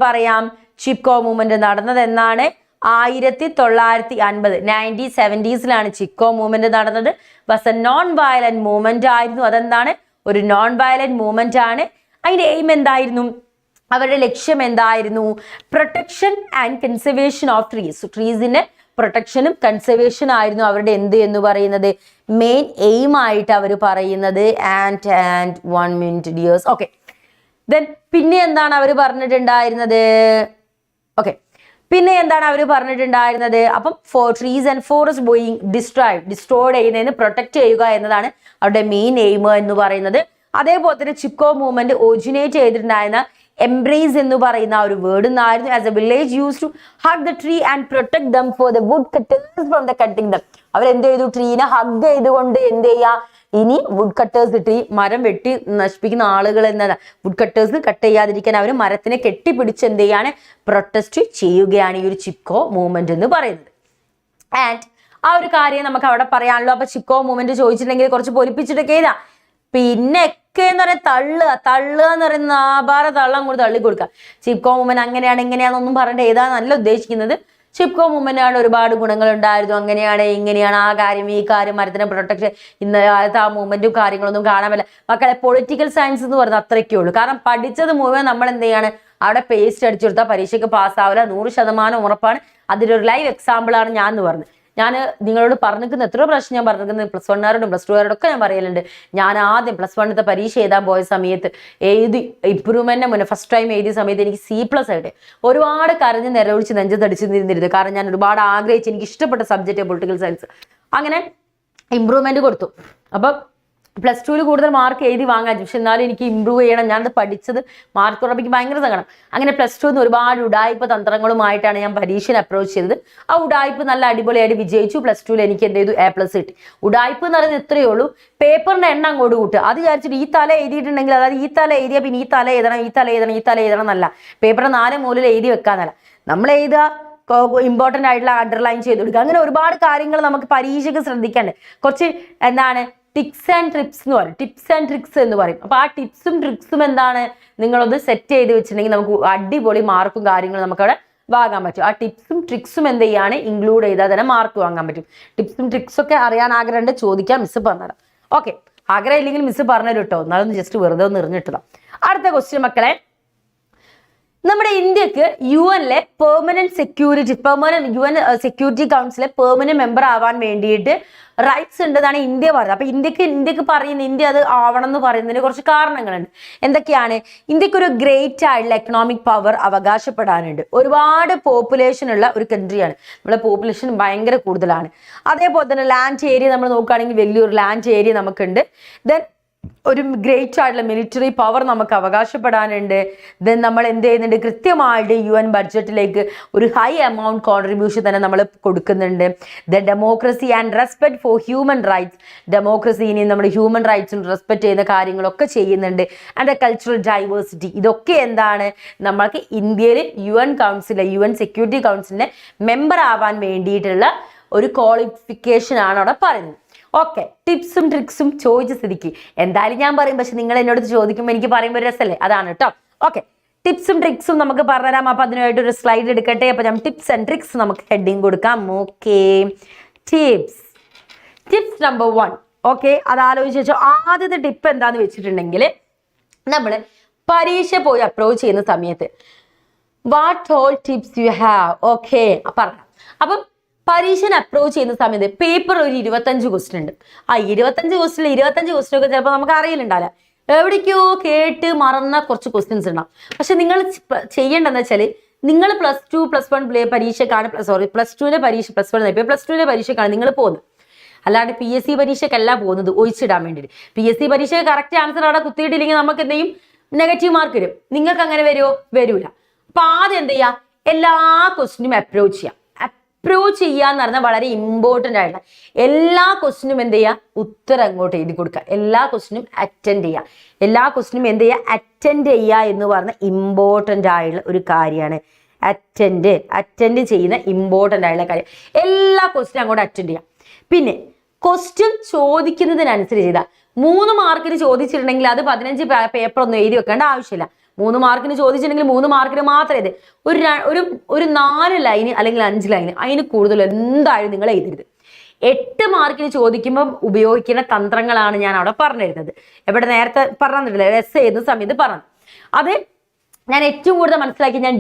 പറയാം, ചിപ്കോ മൂവ്മെന്റ് നടന്നത് എന്നാണ് 1950 1970s ചിപ്കോ മൂവ്മെന്റ് നടന്നത്. Bus A non violent movement ആയിരുന്നു. അതെന്താണ്, ഒരു നോൺ വയലന്റ് മൂവ്മെന്റ് ആണ്. അതിന്റെ എയിം എന്തായിരുന്നു, അവരുടെ ലക്ഷ്യം എന്തായിരുന്നു, പ്രൊട്ടക്ഷൻ ആൻഡ് കൺസർവേഷൻ ഓഫ് ട്രീസിന്റെ പ്രൊട്ടക്ഷനും കൺസർവേഷൻ ആയിരുന്നു അവരുടെ എന്ത് എന്ന് പറയുന്നത്, മെയിൻ എയിം ആയിട്ട് അവർ പറയുന്നത്. And 1 minute dears. Okay, then പിന്നെ എന്താണ് അവർ പറഞ്ഞിട്ടുണ്ടായിരുന്നത്, അപ്പം for trees and forest being destroyed ചെയ്യുന്നതിന് പ്രൊട്ടക്ട് ചെയ്യുക എന്നതാണ് അവരുടെ മെയിൻ എയിം എന്ന് പറയുന്നത്. അതേപോലെ തന്നെ ചിപ്കോ മൂവ്മെന്റ് ഒറിജിനേറ്റ് ചെയ്തിട്ടുണ്ടായിരുന്ന എംബ്രേസ് എന്ന് പറയുന്ന ഒരു വേർഡ് എന്നായിരുന്നു. As a village use to hug the tree and protect them for the wood cutters from the cutting them. അവരെന്ത് ചെയ്തു, ട്രീനെ ഹഗ് ചെയ്തുകൊണ്ട് എന്ത് ചെയ്യുക, ഇനി വുഡ് കട്ടേഴ്സ് ട്രീ മരം വെട്ടി നശിപ്പിക്കുന്ന ആളുകൾ എന്നല്ല, വുഡ് കട്ടേഴ്സ് കട്ട് ചെയ്യാതിരിക്കാൻ അവർ മരത്തിനെ കെട്ടിപ്പിടിച്ച് എന്ത് ചെയ്യാണ്, പ്രൊട്ടസ്റ്റ് ചെയ്യുകയാണ് ഈ ഒരു ചിപ്കോ മൂവ്മെന്റ് എന്ന് പറയുന്നത്. ആൻഡ് ആ ഒരു കാര്യം നമുക്ക് അവിടെ പറയാനുള്ളൂ. അപ്പൊ ചിപ്കോ മൂവ്മെന്റ് ചോദിച്ചിട്ടുണ്ടെങ്കിൽ കുറച്ച് പൊലിപ്പിച്ചിട്ടൊക്കെ എഴുതാം. പിന്നെയൊക്കെ എന്ന് പറയുന്നത് തള്ളുക എന്ന് പറയുന്ന ആഭാര തള്ളം കൂടി തള്ളി കൊടുക്കുക. ചിപ്കോ മൂവ്മെന്റ് അങ്ങനെയാണ് ഇങ്ങനെയാണെന്നൊന്നും പറഞ്ഞിട്ട് എഴുതാനല്ല ഉദ്ദേശിക്കുന്നത്. ചിപ്കോ മൂവ്മെന്റിനാണ് ഒരുപാട് ഗുണങ്ങൾ ഉണ്ടായിരുന്നു. അങ്ങനെയാണ് ഇങ്ങനെയാണ്, ആ കാര്യം ഈ കാര്യം, മരത്തിനെ പ്രൊട്ടക്ഷൻ, ഇന്ന കാലത്ത് ആ മൂവ്മെന്റും കാര്യങ്ങളൊന്നും കാണാൻ പറ്റില്ല. മക്കളെ പൊളിറ്റിക്കൽ സയൻസ് എന്ന് പറയുന്നത് അത്രയ്ക്കേ ഉള്ളൂ. കാരണം പഠിച്ചത് മുഴുവൻ നമ്മൾ എന്ത് ചെയ്യാണ്, അവിടെ പേസ്റ്റ് അടിച്ചു കൊടുത്താൽ പരീക്ഷയ്ക്ക് പാസ്സാവില്ല, 100% ഉറപ്പാണ്. അതിലൊരു ലൈവ് എക്സാമ്പിൾ ആണ് ഞാൻ എന്ന് പറഞ്ഞത്. ഞാൻ നിങ്ങളോട് പറഞ്ഞിരിക്കുന്ന എത്രയോ പ്രാവശ്യം ഞാൻ പറഞ്ഞിരിക്കുന്നത്, +1കാരോടും +2കാരോടൊക്കെ ഞാൻ പറയലുണ്ട്. ഞാൻ ആദ്യം +1 പരീക്ഷ എഴുതാൻ പോയ സമയത്ത് ഇമ്പ്രൂവ്മെന്റിന് മുന്നേ ഫസ്റ്റ് ടൈം എഴുതിയ സമയത്ത് എനിക്ക് C+ ആയിട്ട് ഒരുപാട് കരഞ്ഞ് നിലവിളിച്ച് നെഞ്ചത്തടിച്ച് നിന്നിരുന്നത്. കാരണം ഞാൻ ഒരുപാട് ആഗ്രഹിച്ച് എനിക്ക് ഇഷ്ടപ്പെട്ട സബ്ജക്റ്റ് പൊളിറ്റിക്കൽ സയൻസ്. അങ്ങനെ ഇമ്പ്രൂവ്മെന്റ് കൊടുത്തു. അപ്പം +2 കൂടുതൽ മാർക്ക് എഴുതി വാങ്ങാൻ, പക്ഷെ എന്നാലും എനിക്ക് ഇമ്പ്രൂവ് ചെയ്യണം, ഞാനത് പഠിച്ചത് മാർക്ക് കുറപ്പിക്ക് ഭയങ്കര സങ്കടം. അങ്ങനെ +2 ഒരുപാട് ഉടായ്പ തന്ത്രങ്ങളുമായിട്ടാണ് ഞാൻ പരീക്ഷയിൽ അപ്രോച്ച് ചെയ്തത്. ആ ഉടായ്പ നല്ല അടിപൊളിയായിട്ട് വിജയിച്ചു. +2 എനിക്ക് എന്ത് ചെയ്തു, A+ കിട്ടി. ഉടായ്പ എന്ന് പറയുന്നത് ഇത്രയേ ഉള്ളൂ, പേപ്പറിന്റെ എണ്ണം അങ്ങോട്ട് കൂട്ടുക. അത് വിചാരിച്ചിട്ട് ഈ തല എഴുതിയിട്ടുണ്ടെങ്കിൽ, അതായത് ഈ തല എഴുതിയാൽ പിന്നെ ഈ തല എഴുതണം എന്നല്ല, പേപ്പറിന്റെ 4 മൂലയിൽ എഴുതി വെക്കാന്നല്ല, നമ്മൾ എഴുതുക, ഇമ്പോർട്ടൻ്റ് ആയിട്ടുള്ള അണ്ടർലൈൻ ചെയ്ത് കൊടുക്കുക. അങ്ങനെ ഒരുപാട് കാര്യങ്ങൾ നമുക്ക് പരീക്ഷയ്ക്ക് ശ്രദ്ധിക്കാണ്ട്. കുറച്ച് എന്താണ് ടിപ്സ് ആൻഡ് ട്രിക്സ് എന്ന് പറയും. അപ്പൊ ആ ടിപ്സും ട്രിക്സും എന്താണ്, നിങ്ങളൊന്ന് സെറ്റ് ചെയ്ത് വെച്ചിട്ടുണ്ടെങ്കിൽ നമുക്ക് അടിപൊളി മാർക്കും കാര്യങ്ങളും നമുക്ക് അവിടെ വാങ്ങാൻ പറ്റും. ആ ടിപ്സും ട്രിക്സും എന്ത് ചെയ്യാണ് ഇൻക്ലൂഡ് ചെയ്താൽ തന്നെ മാർക്ക് വാങ്ങാൻ പറ്റും. ടിപ്സും ട്രിക്സൊക്കെ അറിയാൻ ആഗ്രഹമുണ്ട്, ചോദിക്കാം, മിസ് പറഞ്ഞുതരാം. ഓക്കെ, ആഗ്രഹം ഇല്ലെങ്കിൽ മിസ് പറഞ്ഞു കേട്ടോ, എന്നാലും ജസ്റ്റ് വെറുതെ ഒന്ന് എറിഞ്ഞിട്ടതാ. അടുത്ത ക്വസ്റ്റ്യൻ മക്കളെ, നമ്മുടെ ഇന്ത്യക്ക് UN സെക്യൂരിറ്റി കൗൺസിലെ പെർമനന്റ് മെമ്പർ ആവാൻ വേണ്ടിയിട്ട് റൈറ്റ്സ് ഉണ്ടെന്നാണ് ഇന്ത്യ പറയുന്നത്. അപ്പൊ ഇന്ത്യക്ക് പറയുന്ന ഇന്ത്യ അത് ആവണം എന്ന് പറയുന്നതിന് കുറച്ച് കാരണങ്ങളുണ്ട്. എന്തൊക്കെയാണ്? ഇന്ത്യക്ക് ഒരു ഗ്രേറ്റ് ആയിട്ടുള്ള എക്കണോമിക് പവർ അവകാശപ്പെടാനുണ്ട്. ഒരുപാട് പോപ്പുലേഷൻ ഉള്ള ഒരു കൺട്രിയാണ്. നമ്മളെ പോപ്പുലേഷൻ ഭയങ്കര കൂടുതലാണ്. അതേപോലെ തന്നെ ലാൻഡ് ഏരിയ നമ്മൾ നോക്കുകയാണെങ്കിൽ വലിയൊരു ലാൻഡ് ഏരിയ നമുക്കുണ്ട്. ദെൻ ഒരു ഗ്രേറ്റ് ആയിട്ടുള്ള മിലിറ്ററി പവർ നമുക്ക് അവകാശപ്പെടാനുണ്ട്. ദെൻ നമ്മൾ എന്ത് ചെയ്യുന്നുണ്ട്? കൃത്യമായിട്ട് UN ബഡ്ജറ്റിലേക്ക് ഒരു ഹൈ എമൗണ്ട് കോൺട്രിബ്യൂഷൻ തന്നെ നമ്മൾ കൊടുക്കുന്നുണ്ട്. Then democracy and respect for human rights, ഡെമോക്രസീനെയും നമ്മുടെ ഹ്യൂമൻ റൈറ്റ്സും റെസ്പെക്ട് ചെയ്യുന്ന കാര്യങ്ങളൊക്കെ ചെയ്യുന്നുണ്ട്. ആൻഡ് കൾച്ചറൽ ഡൈവേഴ്സിറ്റി, ഇതൊക്കെ എന്താണ് നമ്മൾക്ക് ഇന്ത്യയിൽ UN സെക്യൂരിറ്റി കൗൺസിലിന്റെ മെമ്പർ ആവാൻ വേണ്ടിയിട്ടുള്ള ഒരു ക്വാളിഫിക്കേഷൻ ആണ് അവിടെ പറയുന്നത്. ഓക്കെ, ടിപ്സും ട്രിക്സും ചോദിച്ച സ്ഥിതിക്ക് എന്തായാലും ഞാൻ പറയും, പക്ഷെ നിങ്ങൾ എന്നോട് ചോദിക്കുമ്പോൾ എനിക്ക് പറയുമ്പോൾ ഒരു രസമല്ലേ, അതാണ് കേട്ടോ. ഓക്കെ, ടിപ്സും ട്രിക്സും നമുക്ക് പറഞ്ഞുതരാം. അപ്പൊ അതിനായിട്ട് ഒരു സ്ലൈഡ് എടുക്കട്ടെ. അപ്പൊ ഞാൻ ടിപ്സ് ആൻഡ് ട്രിക്സ് നമുക്ക് ഹെഡിങ് കൊടുക്കാം. Okay, tips number 1. ഓക്കെ, അത് ആലോചിച്ച് വെച്ചോ. ആദ്യത്തെ ടിപ്പ് എന്താന്ന് വെച്ചിട്ടുണ്ടെങ്കിൽ, നമ്മൾ പരീക്ഷ പോയി അപ്രോച്ച് ചെയ്യുന്ന സമയത്ത് what all tips you have. Okay, പറയാം. അപ്പം പരീക്ഷന് അപ്രോച്ച് ചെയ്യുന്ന സമയത്ത് പേപ്പർ ഒരു 25 ക്വസ്റ്റ്യൻ ഉണ്ട്. ആ 25 ക്വസ്റ്റ്യൻ ഒക്കെ ചിലപ്പോൾ നമുക്ക് അറിയില്ലുണ്ടാവില്ല. എവിടേക്കോ കേട്ട് മറന്ന കുറച്ച് ക്വസ്റ്റ്യൻസ് ഉണ്ടാവും. പക്ഷെ നിങ്ങൾ ചെയ്യേണ്ടതെന്ന് വെച്ചാൽ, നിങ്ങൾ +2+1 പരീക്ഷക്കാണ്, +2ന്റെ പരീക്ഷക്കാണ് നിങ്ങൾ പോകുന്നത്. അല്ലാണ്ട് PSC പരീക്ഷക്കല്ല പോകുന്നത് ഒഴിച്ചിടാൻ വേണ്ടിയിട്ട്. PSC പരീക്ഷ കറക്റ്റ് ആൻസർ അവിടെ കുത്തിയിട്ടില്ലെങ്കിൽ നമുക്ക് എന്ത് ചെയ്യും? നെഗറ്റീവ് മാർക്ക് വരും. നിങ്ങൾക്ക് അങ്ങനെ വരുമോ? വരൂല. അപ്പൊ ആദ്യം എന്ത് ചെയ്യാം? എല്ലാ ക്വസ്റ്റ്യനും അപ്രോച്ച് ചെയ്യാം. അപ്രോച്ച് ചെയ്യാന്ന് പറഞ്ഞാൽ വളരെ ഇമ്പോർട്ടൻ്റ് ആയിട്ടുള്ള എല്ലാ ക്വസ്റ്റ്യനും എന്ത് ചെയ്യുക? ഉത്തരം അങ്ങോട്ട് എഴുതി കൊടുക്കുക. എല്ലാ ക്വസ്റ്റ്യനും അറ്റൻഡ് ചെയ്യുക. എല്ലാ ക്വസ്റ്റ്യനും എന്ത് ചെയ്യുക? അറ്റൻഡ് ചെയ്യുക എന്ന് പറഞ്ഞ ഇമ്പോർട്ടൻ്റ് ആയിട്ടുള്ള ഒരു കാര്യമാണ്. അറ്റൻഡ് ചെയ്യുന്ന ഇമ്പോർട്ടൻ്റ് ആയിട്ടുള്ള കാര്യം. എല്ലാ ക്വസ്റ്റ്യനും അങ്ങോട്ട് അറ്റൻഡ് ചെയ്യാം. പിന്നെ ക്വസ്റ്റ്യൻ ചോദിക്കുന്നതിനനുസരിച്ച് ചെയ്താൽ 3 മാർക്കിന് ചോദിച്ചിട്ടുണ്ടെങ്കിൽ അത് 15 പേപ്പർ ഒന്നും എഴുതി വെക്കേണ്ട ആവശ്യമില്ല. 3 മാർക്കിന് ചോദിച്ചിട്ടുണ്ടെങ്കിൽ 3 മാർക്കിന് മാത്രം ഇത് ഒരു 4 ലൈന് അല്ലെങ്കിൽ 5 ലൈന്, അതിന് കൂടുതൽ എന്തായാലും നിങ്ങൾ എഴുതരുത്. 8 മാർക്കിന് ചോദിക്കുമ്പോൾ ഉപയോഗിക്കുന്ന തന്ത്രങ്ങളാണ് ഞാൻ അവിടെ പറഞ്ഞിരുന്നത്. എവിടെ നേരത്തെ പറഞ്ഞിട്ടില്ല, എസ് ചെയ്യുന്ന സമയത്ത് പറഞ്ഞു. അത് ഞാൻ ഏറ്റവും കൂടുതൽ മനസ്സിലാക്കി ഞാൻ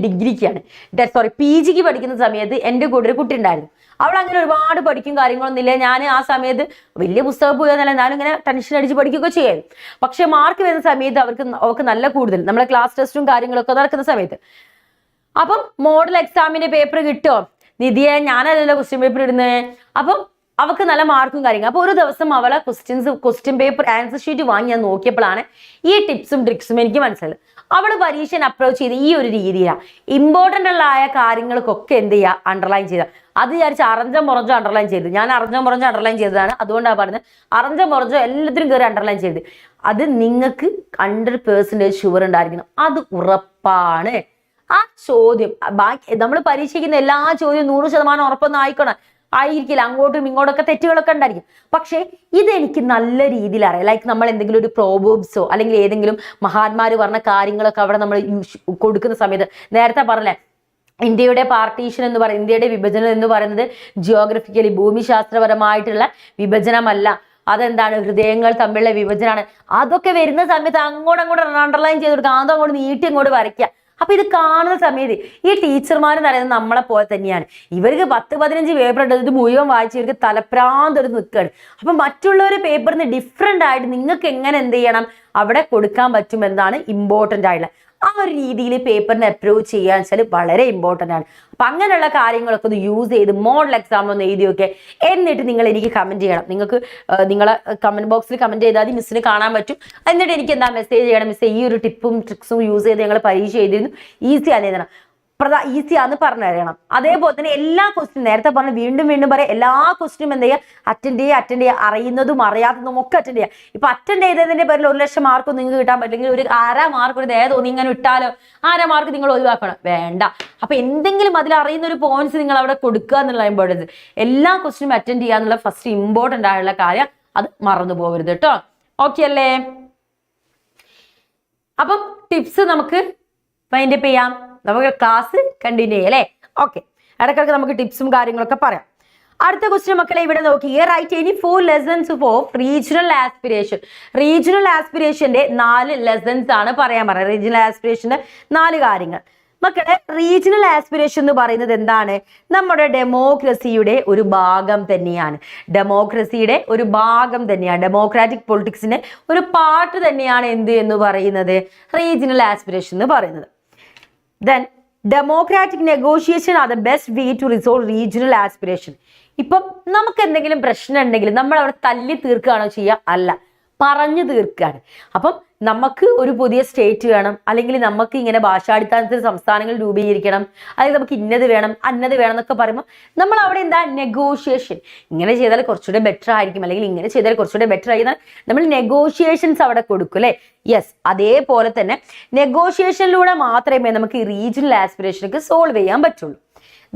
PG പഠിക്കുന്ന സമയത്ത് എൻ്റെ കൂടെ ഒരു കുട്ടി ഉണ്ടായിരുന്നു. അവൾ അങ്ങനെ ഒരുപാട് പഠിക്കും കാര്യങ്ങളൊന്നുമില്ല. ഞാൻ ആ സമയത്ത് വലിയ പുസ്തകം പോയെന്നല്ല, ഞാനും ഇങ്ങനെ ടെൻഷൻ അടിച്ച് പഠിക്കുകയൊക്കെ ചെയ്യായിരുന്നു. പക്ഷെ മാർക്ക് വരുന്ന സമയത്ത് അവർക്ക് നല്ല കൂടുതൽ നമ്മളെ ക്ലാസ് ടെസ്റ്റും കാര്യങ്ങളൊക്കെ നടക്കുന്ന സമയത്ത്, അപ്പം മോഡൽ എക്സാമിന്റെ പേപ്പർ കിട്ടുമോ നിധിയെ, ഞാനല്ലല്ലോ ക്വസ്റ്റ്യൻ പേപ്പർ ഇടുന്നത്. അപ്പം അവൾക്ക് നല്ല മാർക്കും കാര്യങ്ങളും. അപ്പൊ ഒരു ദിവസം അവളെ ക്വസ്റ്റ്യൻ പേപ്പർ ആൻസർ ഷീറ്റ് വാങ്ങി ഞാൻ നോക്കിയപ്പോഴാണ് ഈ ടിപ്സും ട്രിക്സും എനിക്ക് മനസ്സിലായത്. അവള് പരീക്ഷനെ അപ്രോച്ച് ചെയ്ത് ഈ ഒരു രീതിയിലാണ്. ഇമ്പോർട്ടൻ്റ് ആയ കാര്യങ്ങൾക്കൊക്കെ എന്ത് ചെയ്യുക? അണ്ടർലൈൻ ചെയ്യുക. അത് വിചാരിച്ച് അറഞ്ചം പുറഞ്ചോ അണ്ടർലൈൻ ചെയ്ത്, ഞാൻ അറഞ്ചം പുറഞ്ചോ അണ്ടർലൈൻ ചെയ്തതാണ്. അതുകൊണ്ടാണ് പറഞ്ഞത് അറഞ്ചം പുറഞ്ചോ എല്ലാത്തിനും കയറി അണ്ടർലൈൻ ചെയ്ത്. അത് നിങ്ങൾക്ക് 100% ഷുവർ ഉണ്ടായിരിക്കണം. അത് ഉറപ്പാണ്. ആ ചോദ്യം ബാക്കി നമ്മൾ പരീക്ഷിക്കുന്ന എല്ലാ ചോദ്യവും 100% ഉറപ്പൊന്നും ആയിരിക്കില്ല. അങ്ങോട്ടും ഇങ്ങോട്ടൊക്കെ തെറ്റുകളൊക്കെ ഉണ്ടായിരിക്കും. പക്ഷേ ഇതെനിക്ക് നല്ല രീതിയിൽ അറിയാം. ലൈക്ക് നമ്മൾ എന്തെങ്കിലും ഒരു പ്രോവേബ്സോ അല്ലെങ്കിൽ ഏതെങ്കിലും മഹാന്മാർ പറഞ്ഞ കാര്യങ്ങളൊക്കെ അവിടെ നമ്മൾ കൊടുക്കുന്ന സമയത്ത്, നേരത്തെ പറഞ്ഞേ ഇന്ത്യയുടെ പാർട്ടീഷൻ എന്ന് പറയുന്നത്, ഇന്ത്യയുടെ വിഭജനം എന്ന് പറയുന്നത് ജിയോഗ്രഫിക്കലി ഭൂമിശാസ്ത്രപരമായിട്ടുള്ള വിഭജനമല്ല. അതെന്താണ്? ഹൃദയങ്ങൾ തമ്മിലുള്ള വിഭജനമാണ്. അതൊക്കെ വരുന്ന സമയത്ത് അങ്ങോട്ട് അണ്ടർലൈൻ ചെയ്ത് കൊടുക്കുക, അതോ അങ്ങോട്ട് നീട്ടി അങ്ങോട്ട് വരയ്ക്കുക. അപ്പൊ ഇത് കാണുന്ന സമയത്ത് ഈ ടീച്ചർമാർ എന്ന് പറയുന്നത് നമ്മളെ പോലെ തന്നെയാണ്. ഇവർക്ക് 10-15 പേപ്പർ ഉണ്ട്, ഇത് മുഴുവൻ വായിച്ച് ഇവർക്ക് തലപ്രാന്തെടുത്ത് നിൽക്കുകയാണ്. അപ്പൊ മറ്റുള്ളവരുടെ പേപ്പറിന് ഡിഫറെന്റ് ആയിട്ട് നിങ്ങൾക്ക് എങ്ങനെ എന്ത് ചെയ്യണം അവിടെ കൊടുക്കാൻ പറ്റും എന്നാണ് ഇമ്പോർട്ടൻ്റ് ആയിട്ടുള്ള. ആ ഒരു രീതിയിൽ പേപ്പറിനെ അപ്രോച്ച് ചെയ്യാൻ വെച്ചാൽ വളരെ ഇമ്പോർട്ടൻ്റ് ആണ്. അപ്പൊ അങ്ങനെയുള്ള കാര്യങ്ങളൊക്കെ ഒന്ന് യൂസ് ചെയ്ത് മോഡൽ എക്സാം ഒന്ന് എഴുതി വെക്കുക. എന്നിട്ട് നിങ്ങൾ എനിക്ക് കമന്റ് ചെയ്യണം. നിങ്ങൾക്ക് നിങ്ങളെ കമന്റ് ബോക്സിൽ കമന്റ് ചെയ്താൽ മതി, മിസ്സിന് കാണാൻ പറ്റും. എന്നിട്ട് എനിക്ക് എന്താ മെസ്സേജ് ചെയ്യണം, മിസ്സേ ഈ ഒരു ടിപ്പും ട്രിക്സും യൂസ് ചെയ്ത് ഞങ്ങൾ പരീക്ഷ എഴുതിയിരുന്നു, ഈസിയാണ് എഴുതണം, ഈസിയാന്ന് പറഞ്ഞു തരണം. അതേപോലെ തന്നെ എല്ലാ ക്വസ്റ്റ്യനും നേരത്തെ പറഞ്ഞ് വീണ്ടും പറയാം, എല്ലാ ക്വസ്റ്റ്യനും എന്ത് ചെയ്യുക? അറ്റൻഡ് ചെയ്യുക. അറിയുന്നതും അറിയാത്തതും ഒക്കെ അറ്റൻഡ് ചെയ്യുക. ഇപ്പൊ അറ്റൻഡ് ചെയ്തതിന്റെ പേരിൽ 1,00,000 മാർക്ക് നിങ്ങൾക്ക് കിട്ടാൻ പറ്റില്ലെങ്കിൽ ഒരു 1/2 മാർക്ക് ഒരു ദയ തോന്നി ഇങ്ങനെ ഇട്ടാലോ 1/2 മാർക്ക് നിങ്ങൾ ഒഴിവാക്കണം, വേണ്ട. അപ്പൊ എന്തെങ്കിലും അതിൽ അറിയുന്ന ഒരു പോയിന്റ്സ് നിങ്ങൾ അവിടെ കൊടുക്കുക എന്നുള്ള ഇമ്പോർട്ടൻസ്. എല്ലാ ക്വസ്റ്റ്യനും അറ്റൻഡ് ചെയ്യുക എന്നുള്ള ഫസ്റ്റ് ഇമ്പോർട്ടൻ്റ് ആയുള്ള കാര്യം, അത് മറന്നു പോകരുത് കേട്ടോ. ഓക്കെ അല്ലേ? അപ്പം ടിപ്സ് നമുക്ക് വൈൻഡപ്പ് ചെയ്യാം. നമുക്ക് ക്ലാസ് കണ്ടിന്യൂ ചെയ്യാം അല്ലേ? ഓക്കെ, ഇടയ്ക്കിടയ്ക്ക് നമുക്ക് ടിപ്സും കാര്യങ്ങളൊക്കെ പറയാം. അടുത്ത ക്വസ്റ്റ്യൻ മക്കളെ ഇവിടെ നോക്കിയേ. Write any 4 lessons of regional aspiration. Regional ആസ്പിരേഷന്റെ 4 ലെസൺസ് ആണ് പറയാൻ പറയുന്നത്. റീജിയണൽ ആസ്പിരേഷന്റെ 4 കാര്യങ്ങൾ. മക്കളെ, റീജിയണൽ ആസ്പിരേഷൻ എന്ന് പറയുന്നത് എന്താണ്? നമ്മുടെ ഡെമോക്രസിയുടെ ഒരു ഭാഗം തന്നെയാണ്. ഡെമോക്രസിയുടെ ഒരു ഭാഗം തന്നെയാണ്. ഡെമോക്രാറ്റിക് പൊളിറ്റിക്സിന്റെ ഒരു പാർട്ട് തന്നെയാണ് എന്ത് എന്ന് പറയുന്നത്? റീജിയണൽ ആസ്പിരേഷൻ എന്ന് പറയുന്നത്. Then democratic negotiation are the best way to resolve regional aspiration. ഇപ്പം നമുക്ക് എന്തെങ്കിലും പ്രശ്നം ഉണ്ടെങ്കിൽ നമ്മൾ അവിടെ തല്ലി തീർക്കുകയാണോ ചെയ്യുക? അല്ല, പറഞ്ഞു തീർക്കുകയാണ്. അപ്പം നമുക്ക് ഒരു പുതിയ സ്റ്റേറ്റ് വേണം, അല്ലെങ്കിൽ നമുക്ക് ഇങ്ങനെ ഭാഷാടിസ്ഥാനത്തിൽ സംസ്ഥാനങ്ങൾ രൂപീകരിക്കണം, അല്ലെങ്കിൽ നമുക്ക് ഇന്നത് വേണം അന്നത് വേണം എന്നൊക്കെ പറയുമ്പോൾ നമ്മൾ അവിടെ എന്താ? നെഗോഷിയേഷൻ. ഇങ്ങനെ ചെയ്താൽ കുറച്ചുകൂടെ ബെറ്റർ ആയിരിക്കും, അല്ലെങ്കിൽ ഇങ്ങനെ ചെയ്താൽ കുറച്ചുകൂടെ ബെറ്റർ ആയിരിക്കും, നമ്മൾ നെഗോഷിയേഷൻസ് അവിടെ കൊടുക്കും അല്ലേ? യെസ്, അതേപോലെ തന്നെ നെഗോഷിയേഷനിലൂടെ മാത്രമേ നമുക്ക് ഈ റീജിയണൽ ആസ്പിരേഷനൊക്കെ സോൾവ് ചെയ്യാൻ പറ്റുള്ളൂ.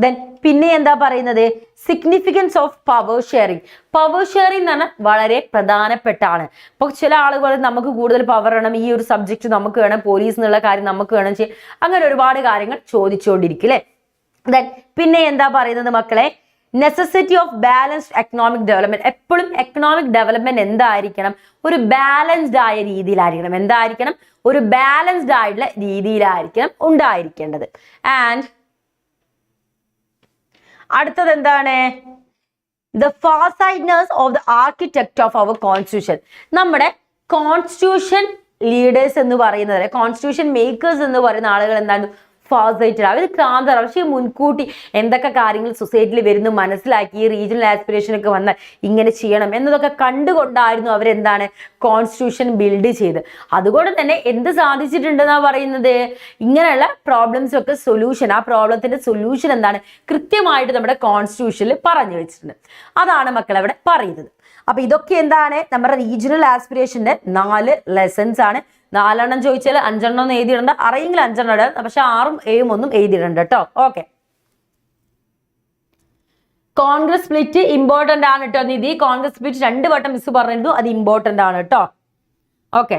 ദെൻ പിന്നെ എന്താ പറയുന്നത്? Significance of power sharing. Power sharing എന്ന് പറഞ്ഞാൽ വളരെ പ്രധാനപ്പെട്ടാണ്. അപ്പോൾ ചില ആളുകൾ നമുക്ക് കൂടുതൽ പവർ വേണം, ഈ ഒരു സബ്ജക്റ്റ് നമുക്ക് വേണം, പോലീസ് എന്നുള്ള കാര്യം നമുക്ക് വേണം ചെയ്യാം, അങ്ങനെ ഒരുപാട് കാര്യങ്ങൾ ചോദിച്ചുകൊണ്ടിരിക്കും അല്ലേ? ദെൻ പിന്നെ എന്താ പറയുന്നത് മക്കളെ? Necessity of balanced economic development. എപ്പോഴും എക്കണോമിക് ഡെവലപ്മെന്റ് എന്തായിരിക്കണം? ഒരു ബാലൻസ്ഡ് ആയ രീതിയിലായിരിക്കണം. എന്തായിരിക്കണം? ഒരു ബാലൻസ്ഡ് ആയിട്ടുള്ള രീതിയിലായിരിക്കണം ഉണ്ടായിരിക്കേണ്ടത്. ആൻഡ് അടുത്തത് എന്താണ്? The farsightedness of the architect of our constitution. നമ്മുടെ കോൺസ്റ്റിറ്റ്യൂഷൻ ലീഡേഴ്സ് എന്ന് പറയുന്നത്, കോൺസ്റ്റിറ്റ്യൂഷൻ മേക്കേഴ്സ് എന്ന് പറയുന്ന ആളുകൾ എന്താണ്? ഫാർസൈറ്റഡ്. അവർ ക്രാന്തരാണ്. പക്ഷേ മുൻകൂട്ടി എന്തൊക്കെ കാര്യങ്ങൾ സൊസൈറ്റിയിൽ വരുന്നു മനസ്സിലാക്കി ഈ റീജിയണൽ ആസ്പിരേഷനൊക്കെ വന്നാൽ ഇങ്ങനെ ചെയ്യണം എന്നതൊക്കെ കണ്ടുകൊണ്ടായിരുന്നു അവരെന്താണ്? കോൺസ്റ്റിറ്റ്യൂഷൻ ബിൽഡ് ചെയ്ത്. അതുകൊണ്ട് തന്നെ എന്ത് സാധിച്ചിട്ടുണ്ടെന്നാ പറയുന്നത്? ഇങ്ങനെയുള്ള പ്രോബ്ലംസ് ഒക്കെ സൊല്യൂഷൻ, ആ പ്രോബ്ലത്തിന്റെ സൊല്യൂഷൻ എന്താണ്? കൃത്യമായിട്ട് നമ്മുടെ കോൺസ്റ്റിറ്റ്യൂഷനിൽ പറഞ്ഞു വെച്ചിട്ടുണ്ട്. അതാണ് മക്കൾ അവിടെ പറയുന്നത്. അപ്പൊ ഇതൊക്കെ എന്താണ്? നമ്മുടെ റീജിയണൽ ആസ്പിരേഷന്റെ 4 ലെസൺസ് ആണ്. 4 ചോദിച്ചാൽ 5 എഴുതിയിടണ്ട, അറിയെങ്കിൽ 5 ഇടാം, പക്ഷെ 6ഉം 7ഉം ഒന്നും എഴുതിയിടണ്ട കേട്ടോ. ഓക്കെ, കോൺഗ്രസ് സ്പ്ലിറ്റ് ഇമ്പോർട്ടന്റ് ആണ് കേട്ടോ. നിധി, കോൺഗ്രസ് സ്പ്ലിറ്റ് 2 വട്ടം മിസ് പറഞ്ഞിരുന്നു, അത് ഇമ്പോർട്ടന്റ് ആണ് കേട്ടോ. ഓക്കെ,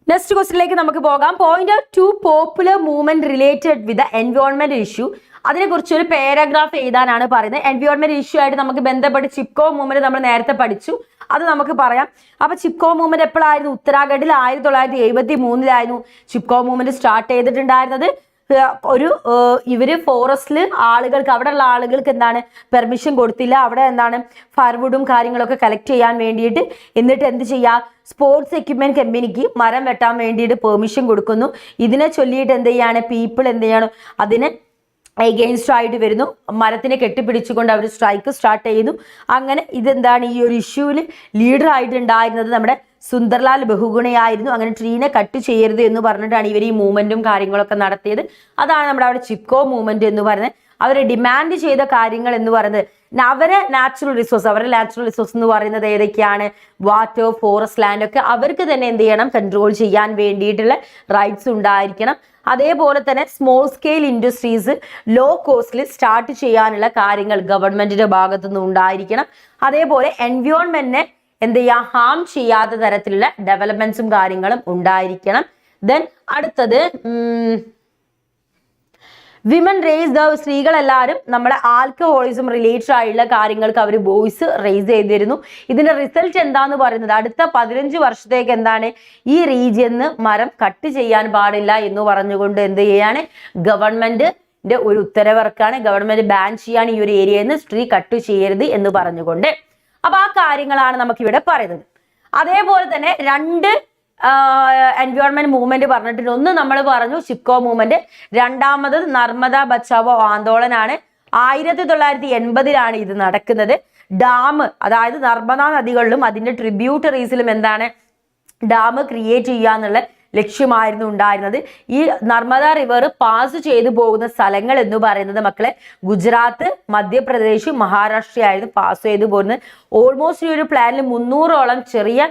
നെക്സ്റ്റ് ക്വസ്റ്റിലേക്ക് നമുക്ക് പോകാം. Point out 2 popular movement related with environment issue. അതിനെക്കുറിച്ച് ഒരു പാരഗ്രാഫ് എഴുതാനാണ് പറയുന്നത്. എൻവയോൺമെന്റ് ഇഷ്യൂ ആയിട്ട് നമുക്ക് ബന്ധപ്പെട്ട് ചിപ്കോ മൂവ്മെന്റ് നമ്മൾ നേരത്തെ പഠിച്ചു, അത് നമുക്ക് പറയാം. അപ്പൊ ചിപ്കോ മൂവ്മെന്റ് എപ്പോഴായിരുന്നു? ഉത്തരാഖണ്ഡിൽ 1973 ചിപ്കോ മൂവ്മെന്റ് സ്റ്റാർട്ട് ചെയ്തിട്ടുണ്ടായിരുന്നത്. ഇവര് ഫോറസ്റ്റില് ആളുകൾക്ക്, അവിടെയുള്ള ആളുകൾക്ക് എന്താണ്? പെർമിഷൻ കൊടുത്തില്ല. അവിടെ എന്താണ്? ഫയർവുഡും കാര്യങ്ങളൊക്കെ കളക്ട് ചെയ്യാൻ വേണ്ടിയിട്ട്. എന്നിട്ട് എന്ത് ചെയ്യുക? സ്പോർട്സ് എക്യുപ്മെന്റ് കമ്പനിക്ക് മരം വെട്ടാൻ വേണ്ടിയിട്ട് പെർമിഷൻ കൊടുക്കുന്നു. ഇതിനെ ചൊല്ലിയിട്ട് എന്ത് ചെയ്യാണ്? പീപ്പിൾ എന്ത് ചെയ്യണം? അതിനെ എഗെയിൻസ്റ്റ് ആയിട്ട് വരുന്നു. മരത്തിനെ കെട്ടിപ്പിടിച്ചുകൊണ്ട് അവർ സ്ട്രൈക്ക് സ്റ്റാർട്ട് ചെയ്യുന്നു. അങ്ങനെ ഇതെന്താണ്? ഈ ഒരു ഇഷ്യൂവിൽ ലീഡർ ആയിട്ടുണ്ടായിരുന്നത് നമ്മുടെ സുന്ദർലാൽ ബഹുഗുണയായിരുന്നു. അങ്ങനെ ട്രീനെ കട്ട് ചെയ്യരുത് എന്ന് പറഞ്ഞിട്ടാണ് ഇവർ ഈ മൂവ്മെന്റും കാര്യങ്ങളൊക്കെ നടത്തിയത്. അതാണ് നമ്മുടെ അവിടെ ചിപ്കോ മൂവ്മെന്റ് എന്ന് പറയുന്നത്. അവർ ഡിമാൻഡ് ചെയ്ത കാര്യങ്ങൾ എന്ന് പറയുന്നത് അവരെ നാച്ചുറൽ റിസോഴ്സ് എന്ന് പറയുന്നത് ഏതൊക്കെയാണ്? വാട്ടർ, ഫോറസ്റ്റ്, ലാൻഡ് ഒക്കെ അവർക്ക് തന്നെ എന്ത് ചെയ്യണം? കൺട്രോൾ ചെയ്യാൻ വേണ്ടിയിട്ടുള്ള റൈറ്റ്സ് ഉണ്ടായിരിക്കണം. അതേപോലെ തന്നെ സ്മോൾ സ്കെയിൽ ഇൻഡസ്ട്രീസ് ലോ കോസ്റ്റിൽ സ്റ്റാർട്ട് ചെയ്യാനുള്ള കാര്യങ്ങൾ ഗവൺമെന്റിന്റെ ഭാഗത്തുനിന്ന് ഉണ്ടായിരിക്കണം. അതേപോലെ എൻവയോൺമെന്റിനെ എന്ത് ചെയ്യുക? ഹാം ചെയ്യാത്ത തരത്തിലുള്ള ഡെവലപ്മെന്റ്സും കാര്യങ്ങളും ഉണ്ടായിരിക്കണം. ദെൻ അടുത്തത് വിമൻ റേസ് ദ, സ്ത്രീകളെല്ലാവരും നമ്മുടെ ആൽക്കഹോളിസം റിലേറ്റഡ് ആയിട്ടുള്ള കാര്യങ്ങൾക്ക് അവർ വോയിസ് റേസ് ചെയ്തിരുന്നു. ഇതിന്റെ റിസൾട്ട് എന്താന്ന് പറയുന്നത്, അടുത്ത 15 വർഷത്തേക്ക് എന്താണ്? ഈ റീജിയന്ന് മരം കട്ട് ചെയ്യാൻ പാടില്ല എന്ന് പറഞ്ഞുകൊണ്ട് എന്ത് ചെയ്യാണ്? ഗവൺമെന്റിന്റെ ഒരു ഉത്തരവിറക്കാണ്. ഗവൺമെന്റ് ബാൻ ചെയ്യാൻ ഈ ഒരു ഏരിയയിൽ നിന്ന് ട്രീ കട്ട് ചെയ്യരുത് എന്ന് പറഞ്ഞുകൊണ്ട്. അപ്പൊ ആ കാര്യങ്ങളാണ് നമുക്കിവിടെ പറയുന്നത്. അതേപോലെ തന്നെ 2 എൻവയോൺമെന്റ് മൂവ്മെന്റ് പറഞ്ഞിട്ടുണ്ട്. ഒന്ന് നമ്മൾ പറഞ്ഞു ചിപ്കോ മൂവ്മെന്റ്, രണ്ടാമത് നർമ്മദ ബച്ചാവോ ആന്തോളനാണ്. 1980 ഇത് നടക്കുന്നത്. ഡാം, അതായത് നർമ്മദ നദികളിലും അതിന്റെ ട്രിബ്യൂട്ടറീസിലും എന്താണ്? ഡാം ക്രിയേറ്റ് ചെയ്യുക എന്നുള്ള ലക്ഷ്യമായിരുന്നു ഉണ്ടായിരുന്നത്. ഈ നർമ്മദ റിവർ പാസ് ചെയ്തു പോകുന്ന സ്ഥലങ്ങൾ എന്ന് പറയുന്നത് മക്കളെ ഗുജറാത്ത്, മധ്യപ്രദേശ്, മഹാരാഷ്ട്ര ആയിരുന്നു പാസ് ചെയ്തു പോകുന്നത്. ഓൾമോസ്റ്റ് ഈ ഒരു പ്ലാനിൽ 300ഓളം ചെറിയ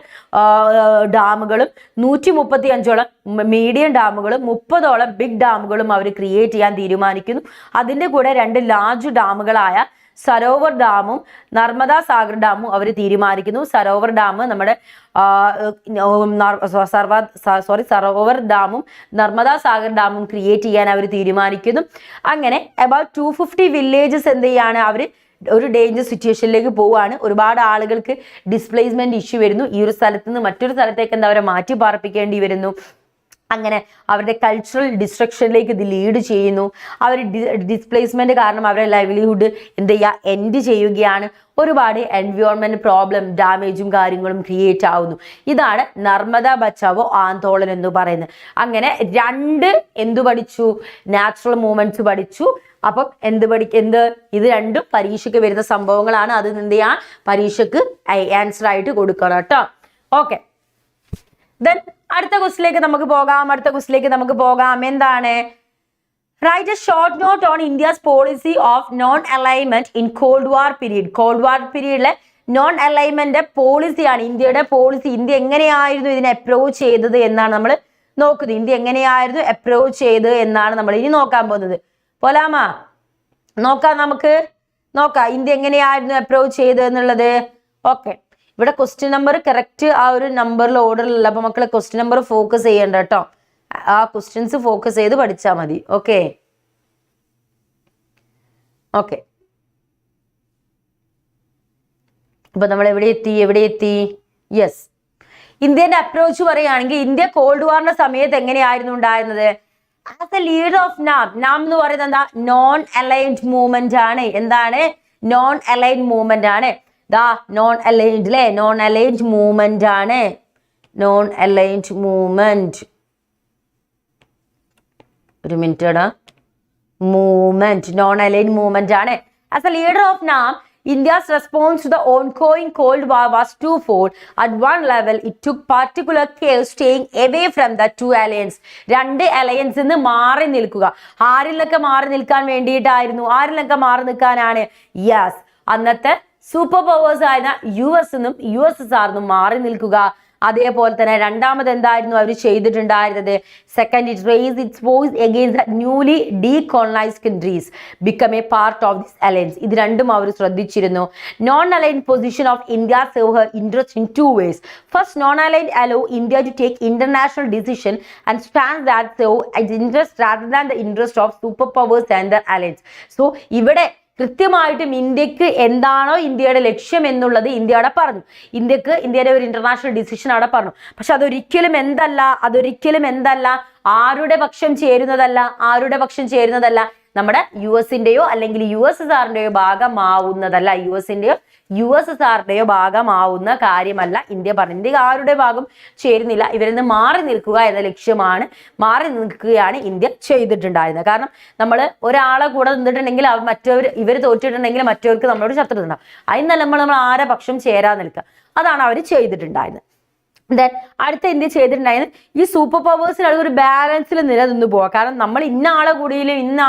ഡാമുകളും 135ഓളം മീഡിയം ഡാമുകളും 30ഓളം ബിഗ് ഡാമുകളും അവർ ക്രിയേറ്റ് ചെയ്യാൻ തീരുമാനിക്കുന്നു. അതിൻ്റെ കൂടെ 2 ലാർജ് ഡാമുകളായ സരോവർ ഡാമും നർമ്മദ സാഗർ ഡാമും അവർ തീരുമാനിക്കുന്നു. സരോവർ ഡാം നമ്മുടെ സരോവർ ഡാമും നർമ്മദ സാഗർ ഡാമും ക്രിയേറ്റ് ചെയ്യാൻ അവർ തീരുമാനിക്കുന്നു. അങ്ങനെ അബൌട്ട് 250 വില്ലേജസ് എന്ത് ചെയ്യാണ്, അവർ ഒരു ഡേഞ്ചർ സിറ്റുവേഷനിലേക്ക് പോവുകയാണ്. ഒരുപാട് ആളുകൾക്ക് ഡിസ്പ്ലേസ്മെന്റ് ഇഷ്യൂ വരുന്നു. ഈ ഒരു സ്ഥലത്ത് നിന്ന് മറ്റൊരു സ്ഥലത്തേക്ക് എന്താ അവരെ മാറ്റി പാർപ്പിക്കേണ്ടി വരുന്നു. അങ്ങനെ അവരുടെ കൾച്ചറൽ ഡിസ്ട്രക്ഷനിലേക്ക് ഇത് ലീഡ് ചെയ്യുന്നു. അവർ ഡിസ്പ്ലേസ്മെന്റ് കാരണം അവരുടെ ലൈവ്ലിഹുഡ് എന്ത് ചെയ്യുക, എൻഡ് ചെയ്യുകയാണ്. ഒരുപാട് എൻവയോൺമെന്റ് പ്രോബ്ലം, ഡാമേജും കാര്യങ്ങളും ക്രിയേറ്റ് ആവുന്നു. ഇതാണ് നർമ്മദ ബച്ചാവോ ആന്തോളൻ എന്ന് പറയുന്നത്. അങ്ങനെ എന്ത് പഠിച്ചു, നാച്ചുറൽ മൂവ്മെന്റ്സ് പഠിച്ചു. അപ്പം ഇത് രണ്ടും പരീക്ഷയ്ക്ക് വരുന്ന സംഭവങ്ങളാണ്. അത് എന്ത് ചെയ്യാൻ പരീക്ഷയ്ക്ക് ആൻസർ ആയിട്ട് കൊടുക്കണം കേട്ടോ. ഓക്കെ, ദെൻ അടുത്ത ക്വസ്റ്റിലേക്ക് നമുക്ക് പോകാം. എന്താണ്? Write a short note on India's policy of non alignment in cold war period. Cold war പീരീഡിലെ നോൺ അലൈൻമെന്റ് പോളിസിയാണ് ഇന്ത്യയുടെ പോളിസി. ഇന്ത്യ എങ്ങനെയായിരുന്നു ഇതിനെ അപ്രോച്ച് ചെയ്തത് എന്നാണ് നമ്മൾ നോക്കുന്നത്. ഇന്ത്യ എങ്ങനെയായിരുന്നു അപ്രോച്ച് ചെയ്തത് എന്നാണ് നമ്മൾ ഇനി നോക്കാൻ പോകുന്നത്. പോലാമാ നമുക്ക് നോക്കാം ഇന്ത്യ എങ്ങനെയായിരുന്നു അപ്രോച്ച് ചെയ്തത് എന്നുള്ളത്. ഓക്കെ, ഇവിടെ ക്വസ്റ്റ്യൻ നമ്പർ കറക്റ്റ് ആ ഒരു നമ്പറിൽ ഓർഡറിലല്ല. അപ്പൊ മക്കളെ ക്വസ്റ്റ്യൻ നമ്പർ ഫോക്കസ് ചെയ്യണ്ട കേട്ടോ. ആ ക്വസ്റ്റ്യൻസ് ഫോക്കസ് ചെയ്ത് പഠിച്ചാൽ മതി. ഓക്കെ, അപ്പൊ നമ്മൾ എവിടെ എത്തി? യെസ്, ഇന്ത്യന്റെ അപ്രോച്ച് പറയുകയാണെങ്കിൽ ഇന്ത്യ കോൾഡ് വാറിന്റെ സമയത്ത് എങ്ങനെയായിരുന്നു ഉണ്ടായിരുന്നത്? ആസ് എ ലീഡർ ഓഫ് നാം എന്ന് പറയുന്നത് എന്താ? നോൺ അലൈൻഡ് മൂവ്മെന്റ് ആണ്. എന്താണ്? നോൺ അലൈൻഡ് മൂവ്മെന്റ് ആണ്. നോൺ അലൈൻഡ് മൂവ്മെന്റ് ആണ്. നോൺ അലൈൻഡ് മൂവ്മെന്റ്, ഒരു മിനിറ്റ്, നോൺ അലൈൻഡ് മൂവ്മെന്റ് ആണ്. ആസ് എ ലീഡർ ഓഫ് നാം, India's response to the ongoing Cold War was twofold. At one level, it took particular care staying away from the two alliances. രണ്ട് അലയൻസിൽ നിന്ന് മാറി നിൽക്കുക. ആരിലൊക്കെ മാറി നിൽക്കാൻ വേണ്ടിയിട്ടായിരുന്നു? ആരിലൊക്കെ മാറി നിൽക്കാനാണ്? യെസ്, അന്നത്തെ സൂപ്പർ പവേഴ്സ് ആയിരുന്ന USSR മാറി നിൽക്കുക. അതേപോലെ തന്നെ രണ്ടാമത് എന്തായിരുന്നു അവർ ചെയ്തിട്ടുണ്ടായിരുന്നത്? Second, it raised its voice against the newly decolonised countries become a part of this alliance. ഇത് രണ്ടും അവർ ശ്രദ്ധിച്ചിരുന്നു. Non aligned position of India serve her interest in two ways. First, non aligned allow India to take international decision and stand that serve its interest rather than the interest of super powers and their alliance. So ഇവിടെ കൃത്യമായിട്ടും ഇന്ത്യക്ക് എന്താണോ ഇന്ത്യയുടെ ലക്ഷ്യം എന്നുള്ളത് India അവിടെ പറഞ്ഞു. ഇന്ത്യയുടെ ഒരു ഇന്റർനാഷണൽ ഡിസിഷൻ അവിടെ പറഞ്ഞു. പക്ഷെ അതൊരിക്കലും എന്തല്ല, ആരുടെ പക്ഷം ചേരുന്നതല്ല, നമ്മുടെ US-ന്റെയോ അല്ലെങ്കിൽ USSR-ന്റെയോ ഭാഗമാവുന്നതല്ല. USSR-ന്റെയോ ഭാഗമാവുന്ന കാര്യമല്ല ഇന്ത്യ പറഞ്ഞു. ഇന്ത്യ ആരുടെ ഭാഗം ചേരുന്നില്ല. ഇവരിൽ നിന്ന് മാറി നിൽക്കുക എന്ന ലക്ഷ്യമാണ്, മാറി നിൽക്കുകയാണ് ഇന്ത്യ ചെയ്തിട്ടുണ്ടായിരുന്നത്. കാരണം നമ്മൾ ഒരാളെ കൂടെ നിന്നിട്ടുണ്ടെങ്കിൽ ഇവർ തോറ്റിട്ടുണ്ടെങ്കിൽ മറ്റവർക്ക് നമ്മളോട് ശത്രുതയുണ്ടാവും. അതിനല്ല നമ്മൾ ആരെ പക്ഷം ചേരാൻ നിൽക്കുക. അതാണ് അവർ ചെയ്തിട്ടുണ്ടായിരുന്നത്. ദെൻ അടുത്ത ഇന്ത്യ ചെയ്തിട്ടുണ്ടായിരുന്നത് ഈ സൂപ്പർ പവേഴ്സിന് ഒരു ബാലൻസിൽ നിലനിന്ന് പോവാം. കാരണം നമ്മൾ ഇന്ന ആളെ കൂടിയിലും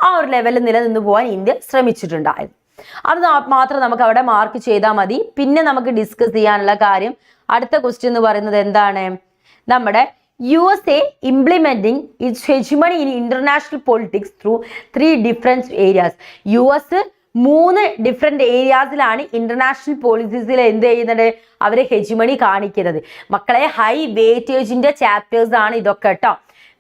ആ ഒരു ലെവലിൽ നിലനിന്ന് പോകാൻ ഇന്ത്യ ശ്രമിച്ചിട്ടുണ്ടായിരുന്നു. അത് മാത്രം നമുക്ക് അവിടെ മാർക്ക് ചെയ്താൽ മതി. പിന്നെ നമുക്ക് ഡിസ്കസ് ചെയ്യാനുള്ള കാര്യം അടുത്ത ക്വസ്റ്റ്യൻ എന്ന് പറയുന്നത് എന്താണ്? നമ്മുടെ USA implementing its hegemony in international politics through 3 different areas. US 3 different ഏരിയാസിലാണ് ഇന്റർനാഷണൽ പോളിസീസിൽ എന്ത് ചെയ്യുന്നത്? അവരെ ഹെജിമണി കാണിക്കുന്നത്. മക്കളെ ഹൈ വെയിറ്റേജിന്റെ ചാപ്റ്റേഴ്സ് ആണ് ഇതൊക്കെ കേട്ടോ.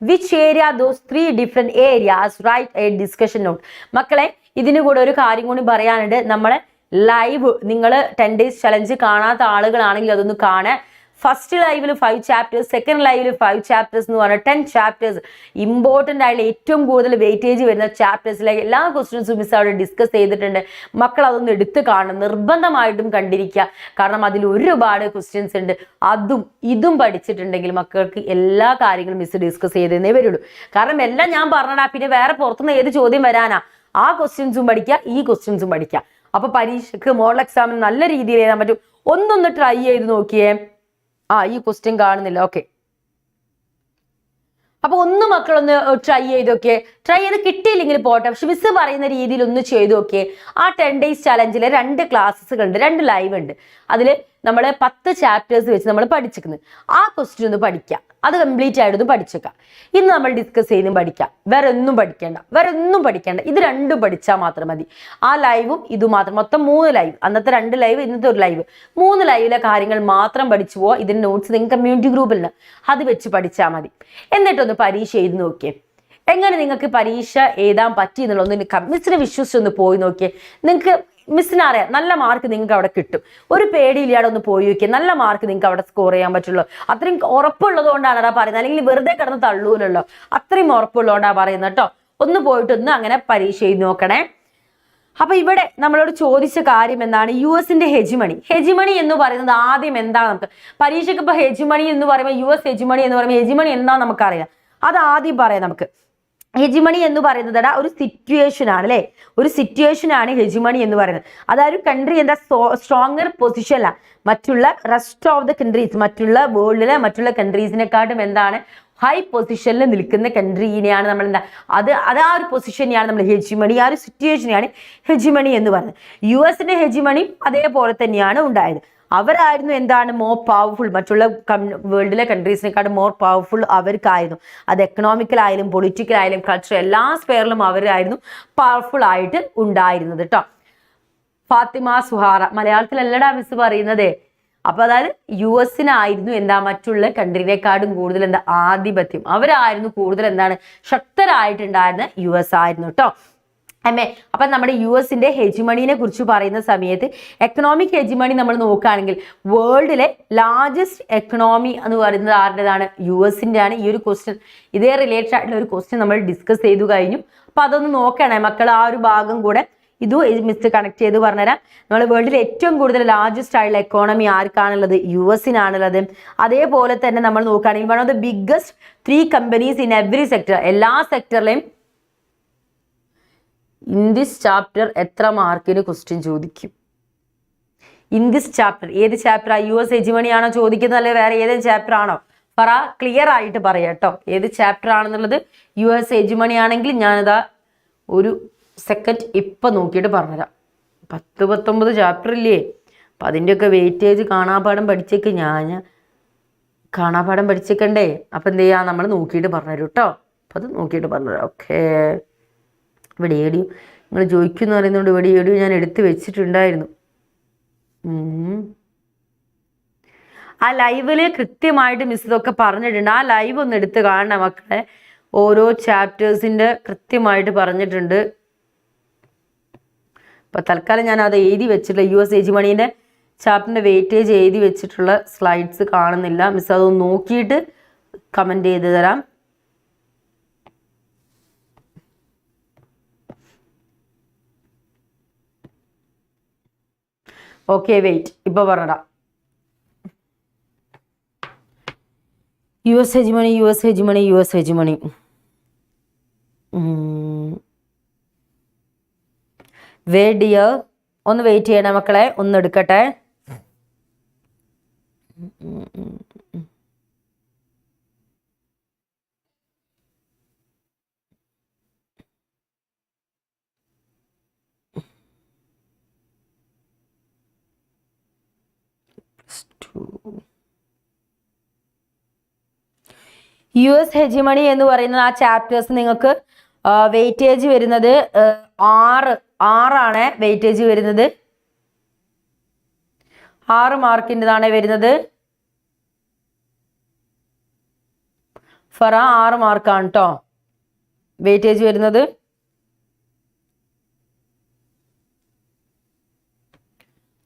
Which area those 3 different areas? Write a discussion note. മക്കളെ ഇതിന് കൂടെ ഒരു കാര്യം കൂടി പറയാനുണ്ട്. നമ്മളെ ലൈവ് നിങ്ങൾ 10 days ചലഞ്ച് കാണാത്ത ആളുകളാണെങ്കിൽ അതൊന്ന് കാണാൻ. ഫസ്റ്റ് ലൈവിൽ 5 ചാപ്റ്റേഴ്സ്, സെക്കൻഡ് ലൈവിൽ 5 ചാപ്റ്റേഴ്സ് എന്ന് പറഞ്ഞാൽ 10 ചാപ്റ്റേഴ്സ് ഇമ്പോർട്ടൻ്റ് ആയിട്ടുള്ള ഏറ്റവും കൂടുതൽ വെയിറ്റേജ് വരുന്ന ചാപ്റ്റേഴ്സിലേക്ക് എല്ലാ ക്വസ്റ്റ്യൻസും മിസ് അവിടെ ഡിസ്കസ് ചെയ്തിട്ടുണ്ട്. മക്കൾ അതൊന്ന് എടുത്ത് കാണണം, നിർബന്ധമായിട്ടും കണ്ടിരിക്കുക. കാരണം അതിൽ ഒരുപാട് ക്വസ്റ്റ്യൻസ് ഉണ്ട്. അതും ഇതും പഠിച്ചിട്ടുണ്ടെങ്കിൽ മക്കൾക്ക് എല്ലാ കാര്യങ്ങളും മിസ് ഡിസ്കസ് ചെയ്തേ വരുള്ളൂ. കാരണം എല്ലാം ഞാൻ പറഞ്ഞാ പിന്നെ വേറെ പുറത്തുനിന്ന് ഏത് ചോദ്യം വരാനാ? ആ ക്വസ്റ്റ്യൻസും പഠിക്കുക, ഈ ക്വസ്റ്റ്യൻസും പഠിക്കുക. അപ്പൊ പരീക്ഷയ്ക്ക് മോഡൽ എക്സാമിന് നല്ല രീതിയിൽ എഴുതാൻ പറ്റും. ഒന്നൊന്ന് ട്രൈ ചെയ്ത് നോക്കിയേ. ഈ ക്വസ്റ്റ്യൻ കാണുന്നില്ല. ഓക്കെ, അപ്പൊ ഒന്ന് മക്കളൊന്ന് ട്രൈ ചെയ്ത് നോക്കിയേ. ട്രൈ ചെയ്ത് കിട്ടിയില്ലെങ്കിൽ പോട്ടെ, പക്ഷെ മിസ് പറയുന്ന രീതിയിൽ ഒന്ന് ചെയ്ത് നോക്കിയേ. ആ 10 days ചലഞ്ചിൽ 2 ക്ലാസ്സുകളുണ്ട്, 2 ലൈവ് ഉണ്ട്. അതിൽ നമ്മൾ 10 ചാപ്റ്റേഴ്സ് വെച്ച് നമ്മൾ പഠിച്ചിരിക്കുന്നത്. ആ ക്വസ്റ്റ്യൻ ഒന്ന് പഠിക്കാം. അത് കംപ്ലീറ്റ് ആയിട്ടൊന്ന് പഠിച്ചേക്കാം. ഇന്ന് നമ്മൾ ഡിസ്കസ് ചെയ്യുന്നതും പഠിക്കാം. വേറെ ഒന്നും പഠിക്കേണ്ട. ഇത് രണ്ടും പഠിച്ചാൽ മാത്രം മതി. ആ ലൈവും ഇതും മാത്രം, മൊത്തം 3 ലൈവ്, അന്നത്തെ 2 ലൈവ്, ഇന്നത്തെ ഒരു ലൈവ്, 3 ലൈവിലെ കാര്യങ്ങൾ മാത്രം പഠിച്ചു പോവാ. ഇതിന്റെ നോട്ട്സ് നിങ്ങൾക്ക് കമ്മ്യൂണിറ്റി ഗ്രൂപ്പിലുണ്ട്, അത് വെച്ച് പഠിച്ചാൽ മതി. എന്നിട്ടൊന്ന് പരീക്ഷ എഴുതി നോക്കിയേ. എങ്ങനെ നിങ്ങൾക്ക് പരീക്ഷ എഴുതാൻ പറ്റി എന്നുള്ളതൊന്ന് മിസ്സിനെ വിശ്വസിച്ചൊന്ന് പോയി നോക്കിയേ. നിങ്ങൾക്ക് മിസ്സിനെ അറിയാം, നല്ല മാർക്ക് നിങ്ങൾക്ക് അവിടെ കിട്ടും. ഒരു പേടിയില്ലാതെ ഒന്ന് പോയി നോക്കിയാൽ നല്ല മാർക്ക് നിങ്ങൾക്ക് അവിടെ സ്കോർ ചെയ്യാൻ പറ്റുള്ളൂ. അത്രയും ഉറപ്പുള്ളത് കൊണ്ടാണ് അവിടെ പറയുന്നത്, അല്ലെങ്കിൽ വെറുതെ കിടന്ന് തള്ളൂലല്ലോ. അത്രയും ഉറപ്പുള്ളതുകൊണ്ടാണ് പറയുന്നത് കേട്ടോ. ഒന്ന് പോയിട്ടൊന്ന് അങ്ങനെ പരീക്ഷ എഴുതി നോക്കണേ. അപ്പൊ ഇവിടെ നമ്മളോട് ചോദിച്ച കാര്യം എന്താണ്? US-ന്റെ ഹെജിമണി എന്ന് പറയുന്നത് ആദ്യം എന്താണ്? നമുക്ക് പരീക്ഷയ്ക്ക് ഇപ്പൊ ഹെജിമണി എന്ന് പറയുമ്പോൾ US ഹെജിമണി എന്ന് പറയുമ്പോൾ ഹെജിമണി എന്താണെന്ന് നമുക്കറിയാം. അത് ആദ്യം പറയാം നമുക്ക്. ഹെജിമണി എന്ന് പറയുന്നത് ഒരു സിറ്റുവേഷൻ ആണ് അല്ലെ, ഒരു സിറ്റുവേഷൻ ആണ് ഹെജിമണി എന്ന് പറയുന്നത്. അതായത് കൺട്രി എന്താ സ്ട്രോങ്ങർ പൊസിഷനിലാണ് മറ്റുള്ള റെസ്റ്റ് ഓഫ് ദ കൺട്രീസ്, മറ്റുള്ള വേൾഡിലെ മറ്റുള്ള കൺട്രീസിനെക്കാട്ടും എന്താണ് ഹൈ പൊസിഷനിൽ നിൽക്കുന്ന കൺട്രീനെയാണ് നമ്മൾ എന്താ ആ ഒരു പൊസിഷനെയാണ് നമ്മൾ ഹെജിമണി, ആ ഒരു സിറ്റുവേഷനെയാണ് ഹെജിമണി എന്ന് പറയുന്നത്. US-ന്റെ ഹെജിമണി അതേപോലെ തന്നെയാണ് ഉണ്ടായത്. അവരായിരുന്നു എന്താണ് മോർ പവർഫുൾ, മറ്റുള്ള വേൾഡിലെ കൺട്രീസിനെക്കാളും മോർ പവർഫുൾ അവർക്കായിരുന്നു. അത് എക്കണോമിക്കലായാലും പൊളിറ്റിക്കലായാലും കൾച്ചർ എല്ലാ സ്ഫെയറിലും അവരായിരുന്നു പവർഫുൾ ആയിട്ട് ഉണ്ടായിരുന്നത് കേട്ടോ. ഫാത്തിമ സുഹാറ, മലയാളത്തിലല്ലടാ മിസ് പറയുന്നത്. അപ്പൊ അതായത് US-നായിരുന്നു എന്താ മറ്റുള്ള കൺട്രീനെക്കാളും കൂടുതൽ എന്താ ആധിപത്യം, അവരായിരുന്നു കൂടുതൽ എന്താണ് ശക്തരായിട്ടുണ്ടായിരുന്ന US ആയിരുന്നു കേട്ടോ. അമ്മേ, അപ്പൊ നമ്മുടെ US-ന്റെ ഹെജിമണിനെ കുറിച്ച് പറയുന്ന സമയത്ത് എക്കണോമിക് ഹെജിമണി നമ്മൾ നോക്കുകയാണെങ്കിൽ വേൾഡിലെ ലാർജസ്റ്റ് എക്കണോമി എന്ന് പറയുന്നത് ആരുടേതാണ്? US-ന്റെ ആണ്. ഈ ഒരു ക്വസ്റ്റ്യൻ ഇതേ റിലേറ്റഡ് ആയിട്ടുള്ള ഒരു ക്വസ്റ്റ്യൻ നമ്മൾ ഡിസ്കസ് ചെയ്തു കഴിഞ്ഞു. അപ്പൊ അതൊന്ന് നോക്കണേ മക്കൾ, ആ ഒരു ഭാഗം കൂടെ ഇതും മിസ് കണക്ട് ചെയ്ത് പറഞ്ഞുതരാം. നമ്മൾ വേൾഡിൽ ഏറ്റവും കൂടുതൽ ലാർജസ്റ്റ് ആയിട്ടുള്ള എക്കോണമി ആർക്കാണുള്ളത്? US-നാണുള്ളത്. അതേപോലെ തന്നെ നമ്മൾ നോക്കുകയാണെങ്കിൽ one of the biggest 3 companies in every sector, എല്ലാ സെക്ടറിലെയും ഇൻ ദിസ് ചാപ്റ്റർ എത്ര മാർക്കിന് ക്വസ്റ്റ്യൻ ചോദിക്കും? ഇൻ ദിസ് ചാപ്റ്റർ ഏത് ചാപ്റ്റർ? US ഹെജിമണി ആണോ ചോദിക്കുന്നത്, അല്ലെ വേറെ ഏതെങ്കിലും ചാപ്റ്റർ ആണോ? പറ, ക്ലിയർ ആയിട്ട് പറയാം കേട്ടോ ഏത് ചാപ്റ്റർ ആണെന്നുള്ളത്. US ഹെജിമണി ആണെങ്കിൽ ഞാനിതാ ഒരു സെക്കൻഡ് ഇപ്പം നോക്കിയിട്ട് പറഞ്ഞുതരാം. 10-19 ചാപ്റ്റർ ഇല്ലേ, അപ്പം അതിൻ്റെയൊക്കെ വെയിറ്റേജ് കാണാപാഠം പഠിച്ചേക്ക്, ഞാൻ കാണാപാഠം പഠിച്ചേക്കണ്ടേ. അപ്പം എന്ത് ചെയ്യാം, നമ്മൾ നോക്കിയിട്ട് പറഞ്ഞുതരും കേട്ടോ. അപ്പം അത് നോക്കിയിട്ട് പറഞ്ഞുതരാം. ഓക്കേ, ഇവിടെ ഏടിയോ നിങ്ങൾ ചോദിക്കുമെന്ന് പറയുന്നതുകൊണ്ട് ഇവിടെ ഏടിയോ ഞാൻ എടുത്ത് വെച്ചിട്ടുണ്ടായിരുന്നു. ആ ലൈവില് കൃത്യമായിട്ട് മിസ് ഇതൊക്കെ പറഞ്ഞിട്ടുണ്ട്. ആ ലൈവ് ഒന്ന് എടുത്ത് കാണണം മക്കളെ. ഓരോ ചാപ്റ്റേഴ്സിൻ്റെ കൃത്യമായിട്ട് പറഞ്ഞിട്ടുണ്ട്. ഇപ്പം തൽക്കാലം ഞാൻ അത് എഴുതി വെച്ചിട്ടുള്ള US ഹെജിമണീൻ്റെ ചാപ്റ്ററിൻ്റെ വെയിറ്റേജ് എഴുതി വെച്ചിട്ടുള്ള സ്ലൈഡ്സ് കാണുന്നില്ല. മിസ് അതൊന്ന് നോക്കിയിട്ട് കമൻറ്റ് ചെയ്ത് തരാം. ഓക്കെ, വെയിറ്റ്, ഇപ്പൊ പറഞ്ഞടാ. US ഹെജിമണി ഡിയർ, ഒന്ന് വെയിറ്റ് ചെയ്യണേ മക്കളെ, ഒന്ന് എടുക്കട്ടെ. US ഹെജിമണി എന്ന് പറയുന്ന ആ ചാപ്റ്റേഴ്സ് നിങ്ങൾക്ക് വെയിറ്റേജ് വരുന്നത് 6 വെയിറ്റേജ് വരുന്നത്. 6 മാർക്കിൻ്റെതാണ് വരുന്നത്. ഫറ 6 മാർക്കാണ് കേട്ടോ വെയിറ്റേജ് വരുന്നത്.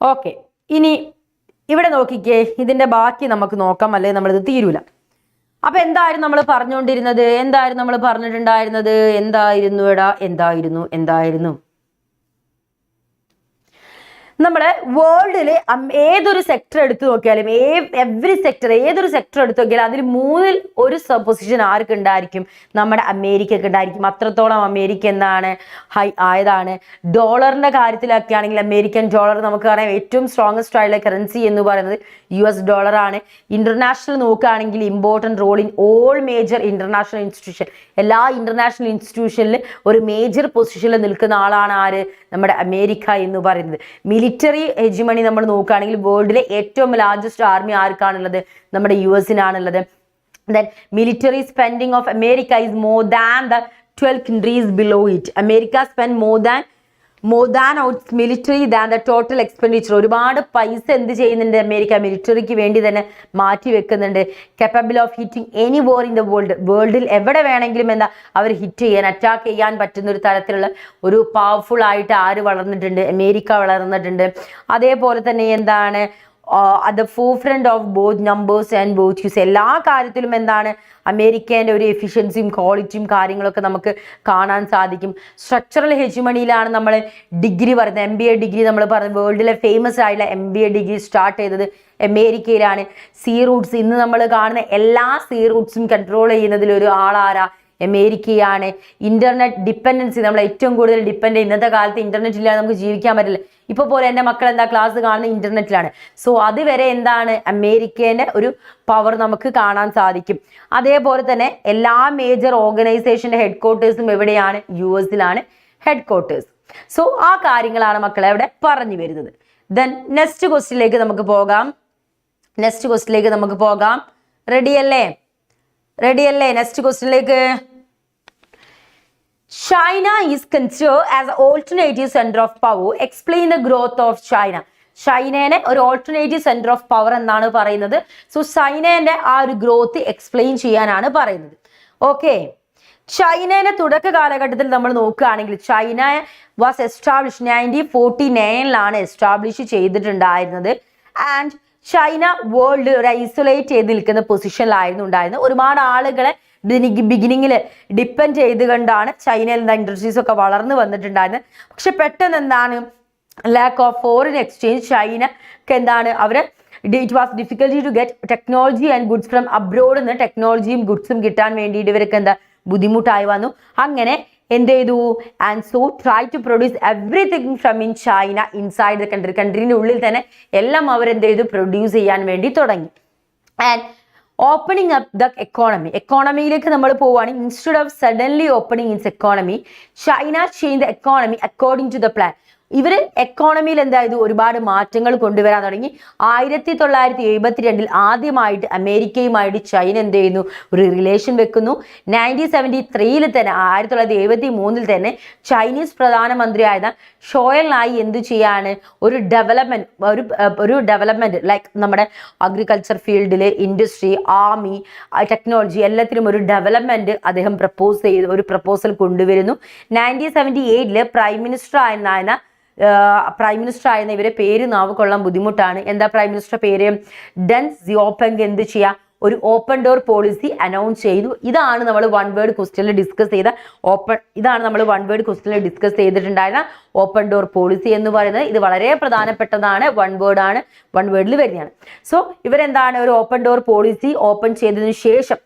ഓക്കെ, ഇനി ഇവിടെ നോക്കിക്കേ, ഇതിന്റെ ബാക്കി നമുക്ക് നോക്കാം, അല്ലെങ്കിൽ നമ്മളിത് തീരൂല. അപ്പൊ എന്തായിരുന്നു നമ്മൾ പറഞ്ഞുകൊണ്ടിരുന്നത്? എന്തായിരുന്നു നമ്മൾ പറഞ്ഞിട്ടുണ്ടായിരുന്നത്? എന്തായിരുന്നു നമ്മുടെ വേൾഡില് ഏതൊരു സെക്ടർ എടുത്തു നോക്കിയാലും, എവറി സെക്ടർ, ഏതൊരു സെക്ടർ എടുത്തു നോക്കിയാലും അതിൽ 3-ൽ 1 പൊസിഷൻ ആർക്ക് ഉണ്ടായിരിക്കും? നമ്മുടെ അമേരിക്കക്ക് ഉണ്ടായിരിക്കും. അത്രത്തോളം അമേരിക്ക എന്താണ് ഹൈ ആയതാണ്. ഡോളറിന്റെ കാര്യത്തിലൊക്കെ ആണെങ്കിൽ അമേരിക്കൻ ഡോളർ നമുക്ക് പറയാം ഏറ്റവും സ്ട്രോങ്ങസ്റ്റ് ആയിട്ടുള്ള കറൻസി എന്ന് പറയുന്നത് US ഡോളർ ആണ്. ഇന്റർനാഷണൽ നോക്കുകയാണെങ്കിൽ important role in all major international institution, എല്ലാ ഇന്റർനാഷണൽ ഇൻസ്റ്റിറ്റ്യൂഷനിൽ ഒരു മേജർ പൊസിഷനിൽ നിൽക്കുന്ന ആളാണ് ആര്? നമ്മുടെ അമേരിക്ക എന്ന് പറയുന്നത്. മിലിറ്ററി ഹെജിമണി നമ്മൾ നോക്കുകയാണെങ്കിൽ വേൾഡിലെ ഏറ്റവും ലാർജസ്റ്റ് ആർമി ആർക്കാണുള്ളത്? നമ്മുടെ US-നാണുള്ളത്. Then military spending of America is more than the 12 countries below it. America spend more than its military than the total expenditure. ഒരുപാട് പൈസ എന്ത് ചെയ്യുന്നുണ്ട് അമേരിക്ക മിലിറ്ററിക്ക് വേണ്ടി തന്നെ മാറ്റി വെക്കുന്നുണ്ട്. capable of hitting any war in the world. വേൾഡിൽ എവിടെ വേണമെങ്കിലും എന്താ അവർ ഹിറ്റ് ചെയ്യാൻ അറ്റാക്ക് ചെയ്യാൻ പറ്റുന്ന ഒരു തരത്തിലുള്ള ഒരു പവർഫുൾ ആയിട്ട് ആര് വളർന്നിട്ടുണ്ട്? അമേരിക്ക വളർന്നിട്ടുണ്ട്. അതേപോലെ തന്നെ എന്താണ് at the forefront of both numbers and virtues. എല്ലാ കാര്യത്തിലും എന്താണ് അമേരിക്കേൻ്റെ ഒരു എഫിഷ്യൻസിയും ക്വാളിറ്റിയും കാര്യങ്ങളൊക്കെ നമുക്ക് കാണാൻ സാധിക്കും. സ്ട്രക്ചറൽ ഹെജിമണിയിലാണ് നമ്മൾ ഡിഗ്രി പറയുന്നത്, MBA ഡിഗ്രി നമ്മൾ പറയുന്നത്. വേൾഡിലെ ഫേമസ് ആയിട്ടുള്ള MBA ഡിഗ്രി സ്റ്റാർട്ട് ചെയ്തത് അമേരിക്കയിലാണ്. സീ റൂട്ട്സ് ഇന്ന് നമ്മൾ കാണുന്ന എല്ലാ സീ റൂട്ട്സും കൺട്രോൾ ചെയ്യുന്നതിൽ ഒരു ആളാരാ? അമേരിക്കയാണ്. ഇന്റർനെറ്റ് ഡിപ്പെൻഡൻസി നമ്മൾ ഏറ്റവും കൂടുതൽ ഡിപ്പെൻഡ് ഇന്നത്തെ കാലത്ത് ഇന്റർനെറ്റ് ഇല്ലാതെ നമുക്ക് ജീവിക്കാൻ പറ്റില്ല. ഇപ്പോൾ പോലെ എൻ്റെ മക്കൾ എന്താ ക്ലാസ് കാണുന്നത് ഇന്റർനെറ്റിലാണ്. സോ അതുവരെ എന്താണ് അമേരിക്കേൻ്റെ ഒരു പവർ നമുക്ക് കാണാൻ സാധിക്കും. അതേപോലെ തന്നെ എല്ലാ മേജർ ഓർഗനൈസേഷൻ്റെ ഹെഡ് ക്വാർട്ടേഴ്സും എവിടെയാണ്? US head quarters. സോ ആ കാര്യങ്ങളാണ് മക്കളെ അവിടെ പറഞ്ഞു വരുന്നത്. ദെൻ നെക്സ്റ്റ് ക്വസ്റ്റിലേക്ക് നമുക്ക് പോകാം. റെഡിയല്ലേ? Next ക്വസ്റ്റിലേക്ക്. China is considered as an alternative center of power. Explain the growth of China. ചൈനേനെ ഒരു ഓൾട്ടർനേറ്റീവ് സെന്റർ ഓഫ് പവർ എന്നാണ് പറയുന്നത്. സോ ചൈനേന്റെ ആ ഒരു ഗ്രോത്ത് എക്സ്പ്ലെയിൻ ചെയ്യാനാണ് പറയുന്നത്. ഓക്കെ, ചൈനേനെ തുടക്ക കാലഘട്ടത്തിൽ നമ്മൾ നോക്കുകയാണെങ്കിൽ ചൈന വാസ് എസ്റ്റാബ്ലിഷ് 1949 എസ്റ്റാബ്ലിഷ് ചെയ്തിട്ടുണ്ടായിരുന്നത്. ആൻഡ് ചൈന വേൾഡ് ഒരു ഐസൊലേറ്റ് ചെയ്ത് നിൽക്കുന്ന പൊസിഷനിലായിരുന്നു ഉണ്ടായിരുന്നത്. ഒരുപാട് ആളുകളെ ബിഗിനിങ്ങിൽ ഡിപ്പെൻഡ് ചെയ്തുകൊണ്ടാണ് ചൈനയിൽ ഇൻഡസ്ട്രീസ് ഒക്കെ വളർന്നു വന്നിട്ടുണ്ടായിരുന്നത്. പക്ഷെ പെട്ടെന്ന് എന്താണ് ലാക്ക് ഓഫ് ഫോറിൻ എക്സ്ചേഞ്ച് ചൈനക്ക് എന്താണ് it was difficulty to get technology and goods from abroad നിന്ന് ടെക്നോളജിയും ഗുഡ്സും കിട്ടാൻ വേണ്ടിയിട്ട് ഇവർക്ക് ബുദ്ധിമുട്ടായി വന്നു. അങ്ങനെ എന്ത് ചെയ്തു? And so try to produce everything from in China inside the കൺട്രീൻ്റെ ഉള്ളിൽ തന്നെ എല്ലാം അവരെന്ത് ചെയ്തു? പ്രൊഡ്യൂസ് ചെയ്യാൻ വേണ്ടി തുടങ്ങി. ആൻഡ് ഓപ്പണിംഗ് അപ്പ് ദ എക്കോണമിയിലേക്ക് നമ്മൾ പോവുകയാണെങ്കിൽ instead of suddenly opening its economy China change the economy according to the plan. ഇവർ എക്കോണമിയിൽ എന്തായത് ഒരുപാട് മാറ്റങ്ങൾ കൊണ്ടുവരാൻ തുടങ്ങി. 1972 ആദ്യമായിട്ട് അമേരിക്കയുമായിട്ട് ചൈന എന്ത് ചെയ്യുന്നു? ഒരു റിലേഷൻ വെക്കുന്നു. 1973 തന്നെ 1973 തന്നെ ചൈനീസ് പ്രധാനമന്ത്രിയായിരുന്ന ഷോയലായി എന്ത് ചെയ്യാണ്? ഒരു ഡെവലപ്മെന്റ് ലൈക്ക് നമ്മുടെ അഗ്രികൾച്ചർ ഫീൽഡിൽ, ഇൻഡസ്ട്രി, ആർമി, ടെക്നോളജി എല്ലാത്തിലും ഒരു ഡെവലപ്മെന്റ് അദ്ദേഹം ഒരു പ്രപ്പോസൽ കൊണ്ടുവരുന്നു. 1978 പ്രൈം മിനിസ്റ്റർ ആയിരുന്ന ഇവരെ പേര് നാവ് കൊള്ളാൻ ബുദ്ധിമുട്ടാണ്. എന്താ പ്രൈം മിനിസ്റ്റർ പേര്? ഡെൻ സിയോപിങ് എന്ത് ചെയ്യുക? ഒരു ഓപ്പൺ ഡോർ പോളിസി അനൗൺസ് ചെയ്തു. ഇതാണ് നമ്മൾ വൺ വേർഡ് ക്വസ്റ്റ്യനിൽ ഡിസ്കസ് ചെയ്തിട്ടുണ്ടായിരുന്ന ഓപ്പൺ ഡോർ പോളിസി എന്ന് പറയുന്നത്. ഇത് വളരെ പ്രധാനപ്പെട്ടതാണ്. വൺ വേർഡിൽ വരുന്നതാണ്. സോ ഇവരെന്താണ് ഒരു ഓപ്പൺ ഡോർ പോളിസി ഓപ്പൺ ചെയ്തതിനു ശേഷം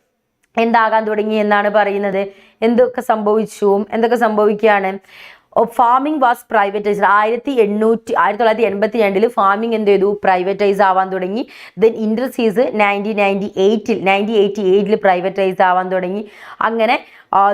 എന്താകാൻ തുടങ്ങി എന്നാണ് പറയുന്നത്. എന്തൊക്കെ സംഭവിക്കുകയാണ്? Farming was privatised. 1982 ഫാമിംഗ് എന്ത് ചെയ്തു? പ്രൈവറ്റൈസ് ആവാൻ തുടങ്ങി. ദെൻ ഇൻഡസ്ട്രീസ് 1988 പ്രൈവറ്റൈസ് ആവാൻ തുടങ്ങി. അങ്ങനെ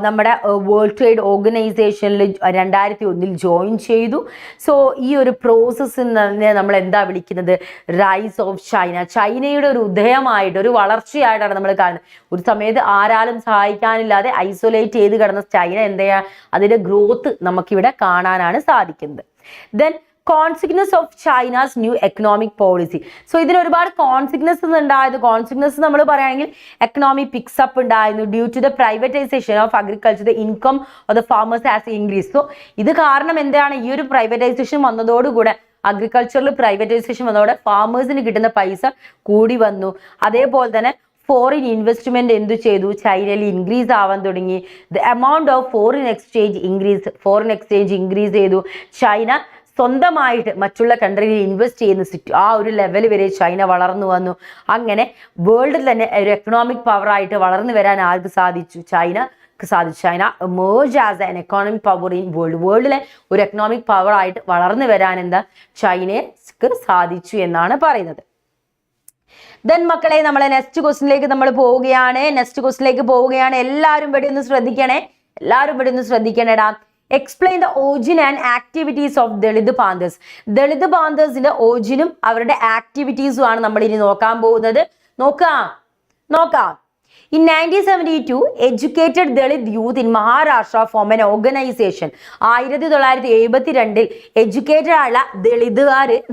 നമ്മുടെ വേൾഡ് ട്രേഡ് ഓർഗനൈസേഷനിൽ 2001 ജോയിൻ ചെയ്തു. സോ ഈ ഒരു പ്രോസസ്സിൽ തന്നെ നമ്മൾ എന്താ വിളിക്കുന്നത്? Rise of China. ചൈനയുടെ ഒരു ഉദയമായിട്ട്, ഒരു വളർച്ചയായിട്ടാണ് നമ്മൾ കാണുന്നത്. ഒരു സമയത്ത് ആരാലും സഹായിക്കാനില്ലാതെ ഐസൊലേറ്റ് ചെയ്ത് കിടന്ന ചൈന എന്താ അതിൻ്റെ ഗ്രോത്ത് നമുക്കിവിടെ കാണാനാണ് സാധിക്കുന്നത്. Then consequence of China's new economic policy. So ഇതിന് ഒരുപാട് കോൺസിക്വൻസ് നമ്മൾ പറയുകയാണെങ്കിൽ എക്കണോമിക് പിക്സപ്പ് ഉണ്ടായിരുന്നു. Due to the privatisation of agriculture the income of the farmers has increase. So ഇത് കാരണം എന്താണ്? ഈ ഒരു പ്രൈവറ്റൈസേഷൻ വന്നതോടുകൂടെ, അഗ്രികൾച്ചറിൽ പ്രൈവറ്റൈസേഷൻ വന്നതോടെ ഫാമേഴ്സിന് കിട്ടുന്ന പൈസ കൂടി വന്നു. അതേപോലെ തന്നെ ഫോറിൻ ഇൻവെസ്റ്റ്മെന്റ് എന്തു ചെയ്തു? ചൈനയിൽ ഇൻക്രീസ് ആവാൻ തുടങ്ങി. The amount of foreign exchange increase ചെയ്തു. ചൈന സ്വന്തമായിട്ട് മറ്റുള്ള കൺട്രിയിൽ ഇൻവെസ്റ്റ് ചെയ്യുന്ന ആ ഒരു ലെവൽ വരെ ചൈന വളർന്നു വന്നു. അങ്ങനെ വേൾഡിൽ തന്നെ ഒരു എക്കണോമിക് പവറായിട്ട് വളർന്നു വരാൻ ആർക്ക് സാധിച്ചു? ചൈനക്ക് സാധിച്ചു. China emerge as an economic power in വേൾഡിലെ ഒരു എക്കണോമിക് പവറായിട്ട് വളർന്നു വരാൻ ചൈനക്ക് സാധിച്ചു എന്നാണ് പറയുന്നത്. ദെൻ മക്കളെ നമ്മളെ നെക്സ്റ്റ് ക്വസ്റ്റിനിലേക്ക് നമ്മൾ പോവുകയാണ്. എല്ലാവരും ഇവിടെ ഒന്ന് ശ്രദ്ധിക്കണേടാ. Explain the origin and activities of Dalit ബാന്തേഴ്സിന്റെ ഓറിജിനും അവരുടെ ആക്ടിവിറ്റീസും ആണ് നമ്മൾ ഇനി നോക്കാൻ പോകുന്നത്. നോക്കാം. In 1972, educated Dalit youth in Maharashtra form an organization. 1972 educated ആയുള്ള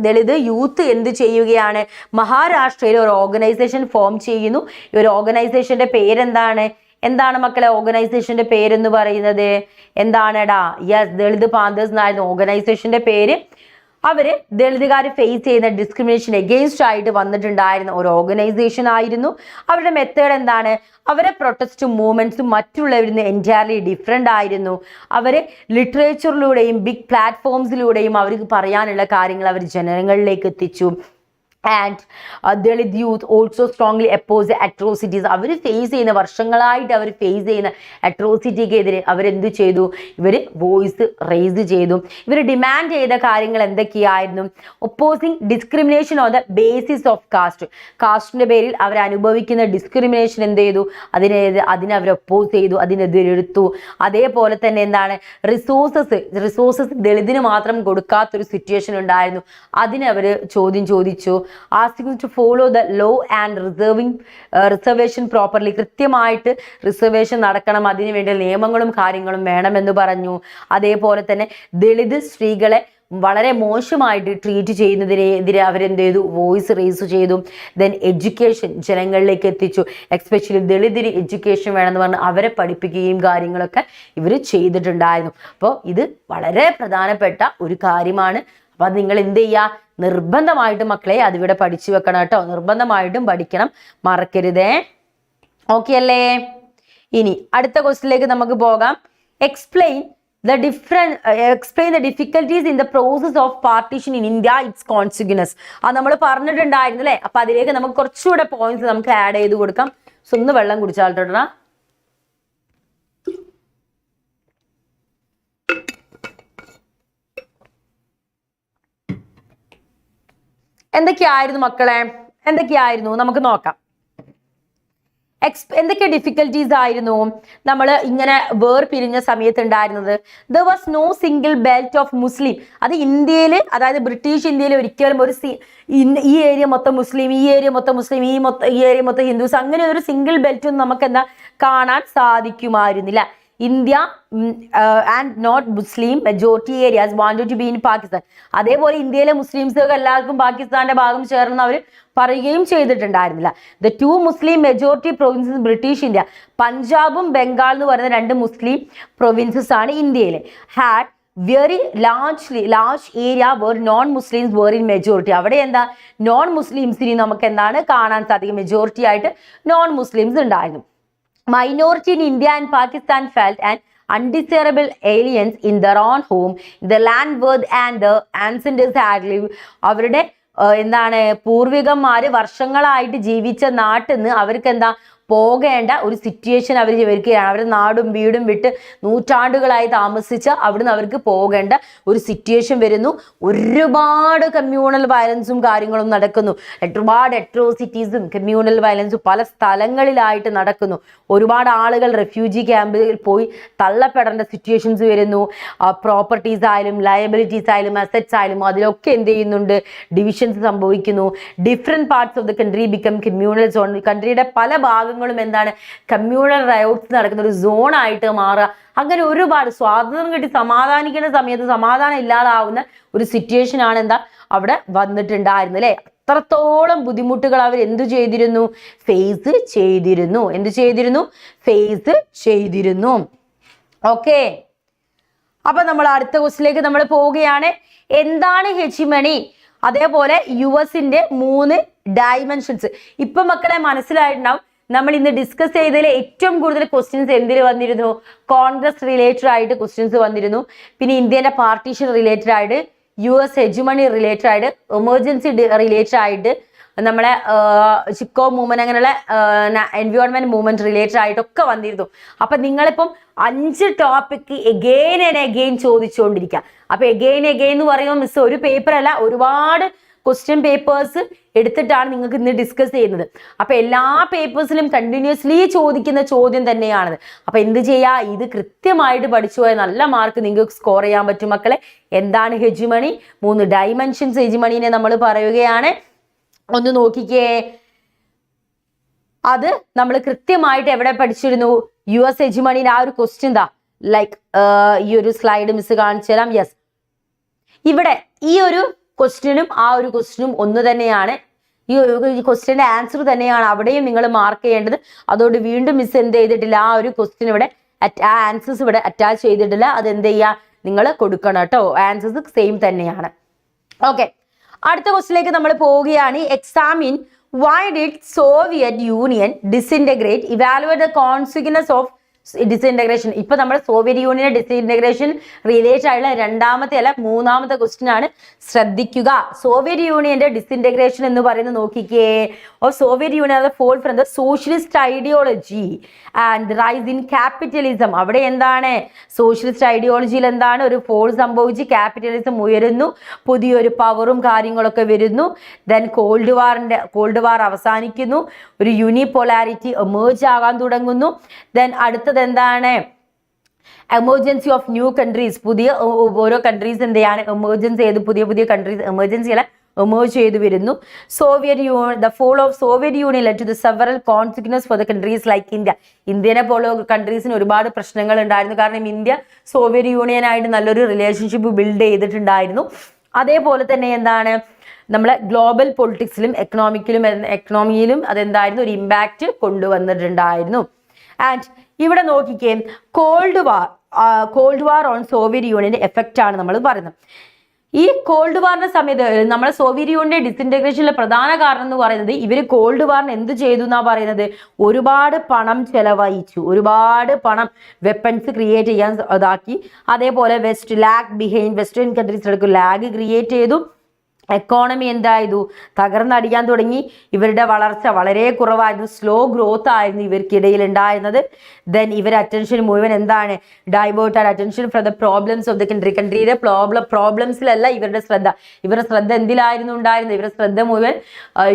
ദളിത് യൂത്ത് എന്ത് ചെയ്യുകയാണ്? മഹാരാഷ്ട്രയിൽ ഒരു ഓർഗനൈസേഷൻ ഫോം ചെയ്യുന്നു. ഈ ഒരു ഓർഗനൈസേഷന്റെ പേരെന്താണ്? എന്താണ് മക്കളെ ഓർഗനൈസേഷന്റെ പേരെന്ന് പറയുന്നത്? എന്താണെടാ? യെസ്, ദളിത് പാന്തേഴ്സ് എന്നായിരുന്നു ഓർഗനൈസേഷന്റെ പേര്. അവര് ദളിതുകാർ ഫേസ് ചെയ്യുന്ന ഡിസ്ക്രിമിനേഷൻ എഗെയിൻസ്റ്റ് ആയിട്ട് വന്നിട്ടുണ്ടായിരുന്ന ഒരു ഓർഗനൈസേഷൻ ആയിരുന്നു. അവരുടെ മെത്തേഡ് എന്താണ്? അവരെ പ്രൊട്ടസ്റ്റ് മൂവ്മെന്റ്സും മറ്റുള്ളവരിൽ നിന്ന് എൻറ്റയർലി ഡിഫറെൻ്റ് ആയിരുന്നു. അവർ ലിറ്ററേച്ചറിലൂടെയും ബിഗ് പ്ലാറ്റ്ഫോംസിലൂടെയും അവർക്ക് പറയാനുള്ള കാര്യങ്ങൾ അവർ ജനങ്ങളിലേക്ക് എത്തിച്ചു. And Dalit youth also strongly oppose atrocities. അവർ ഫേസ് ചെയ്യുന്ന വർഷങ്ങളായിട്ട് അവർ ഫേസ് ചെയ്യുന്ന അട്രോസിറ്റിക്കെതിരെ അവരെന്ത് ചെയ്തു? ഇവർ വോയിസ് റേസ് ചെയ്തു. ഇവർ ഡിമാൻഡ് ചെയ്ത കാര്യങ്ങൾ എന്തൊക്കെയായിരുന്നു? Opposing discrimination on the basis of caste. കാസ്റ്റിന്റെ പേരിൽ അവർ അനുഭവിക്കുന്ന ഡിസ്ക്രിമിനേഷൻ എന്ത് ചെയ്തു? അതിനെ അവർ ഒപ്പോസ് ചെയ്തു, അതിനെതിരെടുത്തു. അതേപോലെ തന്നെ എന്താണ്? റിസോഴ്സസ് ദളിതിന് മാത്രം കൊടുക്കാത്തൊരു സിറ്റുവേഷൻ ഉണ്ടായിരുന്നു. അതിനെ അവർ ചോദിച്ചു. Asking to follow the law and reservation properly. കൃത്യമായിട്ട് റിസർവേഷൻ നടക്കണം, അതിനു വേണ്ടി നിയമങ്ങളും കാര്യങ്ങളും വേണമെന്ന് പറഞ്ഞു. അതേപോലെ തന്നെ ദളിത് സ്ത്രീകളെ വളരെ മോശമായിട്ട് ട്രീറ്റ് ചെയ്യുന്നതിനെതിരെ അവരെന്ത് ചെയ്തു? വോയിസ് റേസ് ചെയ്തു. ദെൻ എഡ്യൂക്കേഷൻ ജനങ്ങളിലേക്ക് എത്തിച്ചു. എക്സ്പെഷ്യലി ദളിതിന് എഡ്യൂക്കേഷൻ വേണമെന്ന് പറഞ്ഞ് അവരെ പഠിപ്പിക്കുകയും കാര്യങ്ങളൊക്കെ ഇവർ ചെയ്തിട്ടുണ്ടായിരുന്നു. അപ്പോൾ ഇത് വളരെ പ്രധാനപ്പെട്ട ഒരു കാര്യമാണ്. അപ്പൊ അത് നിങ്ങൾ എന്ത് ചെയ്യുക? നിർബന്ധമായിട്ടും മക്കളെ അതിവിടെ പഠിച്ചു വെക്കണം കേട്ടോ. നിർബന്ധമായിട്ടും പഠിക്കണം, മറക്കരുതേ. ഓക്കെ അല്ലേ? ഇനി അടുത്ത ക്വസ്റ്റിലേക്ക് നമുക്ക് പോകാം. Explain the difficulties in the process of partition in India, its consequences. അത് നമ്മൾ പറഞ്ഞിട്ടുണ്ടായിരുന്നു അല്ലേ? അപ്പൊ അതിലേക്ക് നമുക്ക് കുറച്ചുകൂടെ പോയിന്റ്സ് നമുക്ക് ആഡ് ചെയ്ത് കൊടുക്കാം. സോ ഒന്ന് വെള്ളം കുടിച്ചാൽട്ടോടാ. എന്തൊക്കെയായിരുന്നു മക്കളെ? എന്തൊക്കെയായിരുന്നു നമുക്ക് നോക്കാം. എന്തൊക്കെ ഡിഫിക്കൽട്ടീസ് ആയിരുന്നു നമ്മൾ ഇങ്ങനെ വേർപിരിഞ്ഞ സമയത്ത് ഉണ്ടായിരുന്നത്? There was no single belt of Muslim. അത് ഇന്ത്യയിൽ, അതായത് ബ്രിട്ടീഷ് ഇന്ത്യയിൽ ഒരിക്കലും ഒരു ഈ ഏരിയ മൊത്തം മുസ്ലിം, ഈ ഏരിയ മൊത്തം മുസ്ലിം, ഈ ഏരിയ മൊത്തം ഹിന്ദുസ്, അങ്ങനെ ഒരു സിംഗിൾ ബെൽറ്റ് ഒന്നും നമുക്ക് എന്താ കാണാൻ സാധിക്കുമായിരുന്നില്ല. India and not Muslim majority areas wanted to be in Pakistan. അതേപോലെ ഇന്ത്യയിലെ മുസ്ലിംസുകൾക്ക് എല്ലാവർക്കും പാകിസ്ഥാന്റെ ഭാഗം ചേർന്ന് അവർ പറയുകയും ചെയ്തിട്ടുണ്ടായിരുന്നില്ല. The two Muslim majority provinces British India, പഞ്ചാബും ബംഗാൾ എന്ന് പറയുന്ന രണ്ട് മുസ്ലിം പ്രൊവിൻസസ് ആണ് ഇന്ത്യയിൽ. Had very large area where non Muslims were in majority. അവിടെ എന്താ? നോൺ മുസ്ലിംസിനെ നമുക്ക് എന്താണ് കാണാൻ സാധിക്കും? മെജോറിറ്റി ആയിട്ട് നോൺ മുസ്ലിംസ് ഉണ്ടായിരുന്നു. Minority in India and Pakistan felt an undesirable aliens in their own home, the land where and the ancestors had lived. അവരുടെ എന്താണ് പൂർവികന്മാര് വർഷങ്ങളായിട്ട് ജീവിച്ച നാട്ടിൽ നിന്ന് അവർക്ക് എന്താ പോകേണ്ട ഒരു സിറ്റുവേഷൻ അവർ വരികയാണ്. അവർ നാടും വീടും വിട്ട് നൂറ്റാണ്ടുകളായി താമസിച്ച അവിടുന്ന് അവർക്ക് പോകേണ്ട ഒരു സിറ്റുവേഷൻ വരുന്നു. ഒരുപാട് കമ്മ്യൂണൽ വയലൻസും കാര്യങ്ങളും നടക്കുന്നു. ഒരുപാട് അട്രോസിറ്റീസും കമ്മ്യൂണൽ വയലൻസും പല സ്ഥലങ്ങളിലായിട്ട് നടക്കുന്നു. ഒരുപാട് ആളുകൾ റെഫ്യൂജി ക്യാമ്പിൽ പോയി തള്ളപ്പെടേണ്ട സിറ്റുവേഷൻസ് വരുന്നു. പ്രോപ്പർട്ടീസ് ആയാലും ലയബിലിറ്റീസ് ആയാലും അസറ്റ്സ് ആയാലും അതിലൊക്കെ എന്ത് ചെയ്യുന്നുണ്ട്? ഡിവിഷൻസ് സംഭവിക്കുന്നു. Different parts of the country become communal zone. കൺട്രിയുടെ പല ഭാഗങ്ങളും എന്താണ്? കമ്മ്യൂണൽ റയോട്ട്സ് നടക്കുന്ന ഒരു സോൺ ആയിട്ട് മാറുക. അങ്ങനെ ഒരുപാട് സ്വാതന്ത്ര്യം കിട്ടി സമാധാനിക്കുന്ന സമയത്ത് സമാധാനം ഇല്ലാതാവുന്ന ഒരു സിറ്റുവേഷൻ ആണ് എന്താ അവിടെ വന്നിട്ടുണ്ടായിരുന്നു അല്ലേ? അത്രത്തോളം ബുദ്ധിമുട്ടുകൾ അവർ എന്തു ചെയ്തിരുന്നു? ഫേസ് ചെയ്തിരുന്നു. ഫേസ് ചെയ്തിരുന്നു. ഓക്കെ, അപ്പൊ നമ്മൾ അടുത്ത ക്വസ്റ്റിലേക്ക് നമ്മൾ പോവുകയാണ്. എന്താണ് ഹെജിമണി? അതേപോലെ യുഎസിന്റെ 3 ഡയമെൻഷൻസ്. ഇപ്പൊ മക്കളെ മനസ്സിലായിട്ടുണ്ടാവും. നമ്മൾ ഇന്ന് ഡിസ്കസ് ചെയ്തതിൽ ഏറ്റവും കൂടുതൽ ക്വസ്റ്റ്യൻസ് എന്തിൽ വന്നിരുന്നു? കോൺഗ്രസ് റിലേറ്റഡ് ആയിട്ട് ക്വസ്റ്റ്യൻസ് വന്നിരുന്നു. പിന്നെ ഇന്ത്യന്റെ പാർട്ടീഷൻ റിലേറ്റഡ് ആയിട്ട്, US ഹെജിമണി റിലേറ്റഡ് ആയിട്ട്, എമർജൻസി റിലേറ്റഡ് ആയിട്ട്, നമ്മളെ ചിപ്കോ മൂവ്മെന്റ്, അങ്ങനെയുള്ള എൻവയോൺമെന്റ് മൂവ്മെന്റ് റിലേറ്റഡ് ആയിട്ടൊക്കെ വന്നിരുന്നു. അപ്പൊ നിങ്ങളിപ്പം 5 ടോപ്പിക്ക് എഗെയിൻ ആൻഡ് എഗെയിൻ ചോദിച്ചുകൊണ്ടിരിക്കുക. അപ്പൊ എഗെയിൻ എന്ന് പറയുമ്പോൾ മിസ് ഒരു പേപ്പർ അല്ല, ഒരുപാട് ക്വസ്റ്റ്യൻ പേപ്പേഴ്സ് എടുത്തിട്ടാണ് നിങ്ങൾക്ക് ഇന്ന് ഡിസ്കസ് ചെയ്യുന്നത്. അപ്പൊ എല്ലാ പേപ്പേഴ്സിലും കണ്ടിന്യൂസ്ലി ചോദിക്കുന്ന ചോദ്യം തന്നെയാണത്. അപ്പൊ എന്ത് ചെയ്യാ? ഇത് കൃത്യമായിട്ട് പഠിച്ചു പോയാൽ നല്ല മാർക്ക് നിങ്ങൾക്ക് സ്കോർ ചെയ്യാൻ പറ്റും മക്കളെ. എന്താണ് ഹെജിമണി? 3 ഡയമെൻഷൻസ് ഹെജിമണീനെ നമ്മൾ പറയുകയാണ്. ഒന്ന് നോക്കിക്കേ. അത് നമ്മൾ കൃത്യമായിട്ട് എവിടെ പഠിച്ചിരുന്നു? US ഹെജിമണിയുടെ ആ ഒരു ക്വസ്റ്റ്യൻ ദാ ലൈക്ക് ഈ ഒരു സ്ലൈഡ് മിസ് കാണിച്ചു തരാം. യെസ്, ഇവിടെ ഈ ഒരു ക്വസ്റ്റ്യനും ആ ഒരു ക്വസ്റ്റ്യനും ഒന്ന് തന്നെയാണ്. ഈ ക്വസ്റ്റ്യന്റെ ആൻസർ തന്നെയാണ് അവിടെയും നിങ്ങൾ മാർക്ക് ചെയ്യേണ്ടത്. അതുകൊണ്ട് വീണ്ടും മിസ് എന്ത് ചെയ്തിട്ടില്ല, ആ ഒരു ക്വസ്റ്റ്യൻ ഇവിടെ ആ ആൻസേഴ്സ് ഇവിടെ അറ്റാച്ച് ചെയ്തിട്ടില്ല. അത് എന്ത് ചെയ്യുക, നിങ്ങൾ കൊടുക്കണം കേട്ടോ. ആൻസേഴ്സ് സെയിം തന്നെയാണ്. ഓക്കെ, അടുത്ത ക്വസ്റ്റ്യനിലേക്ക് നമ്മൾ പോവുകയാണ്. Examine why did Soviet Union disintegrate? Evaluate the consequences of disintegration. ഇപ്പൊ നമ്മൾ സോവിയറ്റ് യൂണിയൻ ഡിസിൻറ്റഗ്രേഷൻ റിലേറ്റഡ് ആയിട്ടുള്ള രണ്ടാമത്തെ അല്ല മൂന്നാമത്തെ ക്വസ്റ്റ്യൻ ആണ്. ശ്രദ്ധിക്കുക. സോവിയറ്റ് യൂണിയന്റെ ഡിസിൻറ്റഗ്രേഷൻ എന്ന് പറയുന്നത് നോക്കിക്കേ. Soviet union fall from the socialist ideology and rise in capitalism. അവിടെ എന്താണ്, സോഷ്യലിസ്റ്റ് ഐഡിയോളജിയിൽ എന്താണ് ഒരു ഫോൾ സംഭവിച്ച് ക്യാപിറ്റലിസം ഉയരുന്നു, പുതിയൊരു പവറും കാര്യങ്ങളൊക്കെ വരുന്നു. ദെൻ കോൾഡ് വാർ അവസാനിക്കുന്നു, ഒരു യൂണിപോളാരിറ്റി എമേർജ് ആകാൻ തുടങ്ങുന്നു. ദെൻ അടുത്തത് എന്താണ്, എമർജൻസി ഓഫ് ന്യൂ കൺട്രീസ്. പുതിയ ഓരോ കൺട്രീസ് എന്ത് ചെയ്യാണ്, എമർജൻസി ചെയ്ത് പുതിയ കൺട്രീസ് എമർജൻസി അല്ല എമേർജ് ചെയ്തു വരുന്നു. The fall of Soviet Union led to the several consequences for the countries like India. ഇന്ത്യനെ പോലെ കൺട്രീസിന് ഒരുപാട് പ്രശ്നങ്ങൾ ഉണ്ടായിരുന്നു. കാരണം ഇന്ത്യ സോവിയറ്റ് യൂണിയനായിട്ട് നല്ലൊരു റിലേഷൻഷിപ്പ് ബിൽഡ് ചെയ്തിട്ടുണ്ടായിരുന്നു. അതേപോലെ തന്നെ എന്താണ്, നമ്മളെ ഗ്ലോബൽ പൊളിറ്റിക്സിലും എക്കണോമിയിലും അതെന്തായിരുന്നു, ഒരു ഇമ്പാക്റ്റ് കൊണ്ടുവന്നിട്ടുണ്ടായിരുന്നു. ആൻഡ് ഇവിടെ നോക്കിക്കേ, കോൾഡ് വാർ ഓൺ സോവിയറ്റ് യൂണിയന്റെ എഫക്റ്റ് ആണ് നമ്മൾ പറയുന്നത്. ഈ കോൾഡ് വാറിന്റെ സമയത്ത് നമ്മുടെ സോവിയറ്റ് യൂണിയന്റെ ഡിസിൻറ്റഗ്രേഷനിലെ പ്രധാന കാരണം എന്ന് പറയുന്നത് ഇവർ കോൾഡ് വാറിന് എന്ത് ചെയ്തു എന്നാ പറയുന്നത്, ഒരുപാട് പണം ചെലവഴിച്ചു, ഒരുപാട് പണം വെപ്പൺസ് ക്രിയേറ്റ് ചെയ്യാൻ ഇതാക്കി. അതേപോലെ വെസ്റ്റേൺ കൺട്രീസിലേക്ക് ലാഗ് ക്രിയേറ്റ് ചെയ്തു. എക്കോണമി എന്തായതു, തകർന്നടിയാൻ തുടങ്ങി. ഇവരുടെ വളർച്ച വളരെ കുറവായിരുന്നു, സ്ലോ ഗ്രോത്ത് ആയിരുന്നു ഇവർക്കിടയിൽ ഉണ്ടായിരുന്നത്. ദെൻ ഇവർ അറ്റൻഷൻ മുഴുവൻ എന്താണ്, diverted attention from the problems of the കൺട്രിയുടെ പ്രോബ്ലംസിലല്ല ഇവരുടെ ശ്രദ്ധ എന്തിലായിരുന്നു ഉണ്ടായിരുന്നത്, ഇവരുടെ ശ്രദ്ധ മുഴുവൻ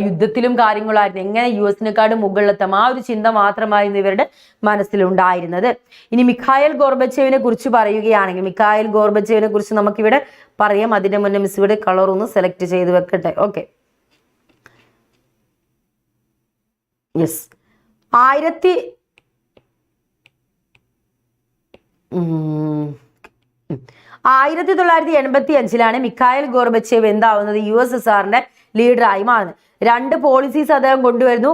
യുദ്ധത്തിലും കാര്യങ്ങളായിരുന്നു. എങ്ങനെ US-നെക്കാളും മുകളിലെത്താം, ആ ഒരു ചിന്ത മാത്രമായിരുന്നു ഇവരുടെ മനസ്സിലുണ്ടായിരുന്നത്. ഇനി മിഖായിൽ ഗോർബച്ചേവിനെ കുറിച്ച് പറയുകയാണെങ്കിൽ, മിഖായിൽ ഗോർബച്ചേവിനെ കുറിച്ച് നമുക്കിവിടെ പറയാം. അതിന്റെ മുന്നേ മിസ് ഇവിടെ കളർ ഒന്ന് സെലക്ട് ചെയ്ത് വെക്കട്ടെ. ഓക്കെ, യെസ്, 1985 മിഖായിൽ ഗോർബച്ചേവ് എന്താവുന്നത്, USSRന്റെ ലീഡറായി മാറുന്നത്. 2 പോളിസീസ് അദ്ദേഹം കൊണ്ടുവരുന്നു.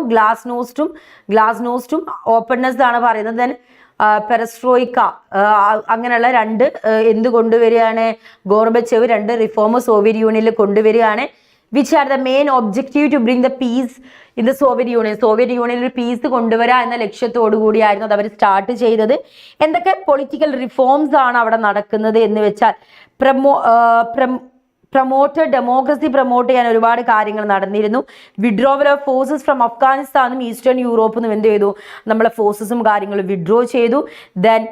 ഗ്ലാസ്നോസ്റ്റും ഓപ്പൺനെസ് ആണ് പറയുന്നത്. ദെൻ പെരസ്ട്രോയിക്ക, അങ്ങനെയുള്ള 2 എന്ത് കൊണ്ടുവരികയാണ്, ഗോർബച്ചേവ് 2 റിഫോം സോവിയറ്റ് യൂണിയനിൽ കൊണ്ടുവരികയാണ്. Which are the main objective to bring the peace in the Soviet യൂണിയനിൽ ഒരു പീസ് കൊണ്ടുവരിക എന്ന ലക്ഷ്യത്തോടു കൂടിയായിരുന്നു അത് അവർ സ്റ്റാർട്ട് ചെയ്തത്. എന്തൊക്കെ പൊളിറ്റിക്കൽ റിഫോംസ് ആണ് അവിടെ നടക്കുന്നത് എന്ന് വെച്ചാൽ, ഡെമോക്രസി പ്രൊമോട്ട് ചെയ്യാൻ ഒരുപാട് കാര്യങ്ങൾ നടന്നിരുന്നു. വിഡ്രോവൽ ഓഫ് ഫോഴ്സസ് ഫ്രം അഫ്ഗാനിസ്ഥാനും ഈസ്റ്റേൺ യൂറോപ്പിൽ നിന്നും എന്ത് ചെയ്തു, നമ്മളെ ഫോഴ്സസും കാര്യങ്ങളും വിഡ്രോ ചെയ്തു. ദെൻ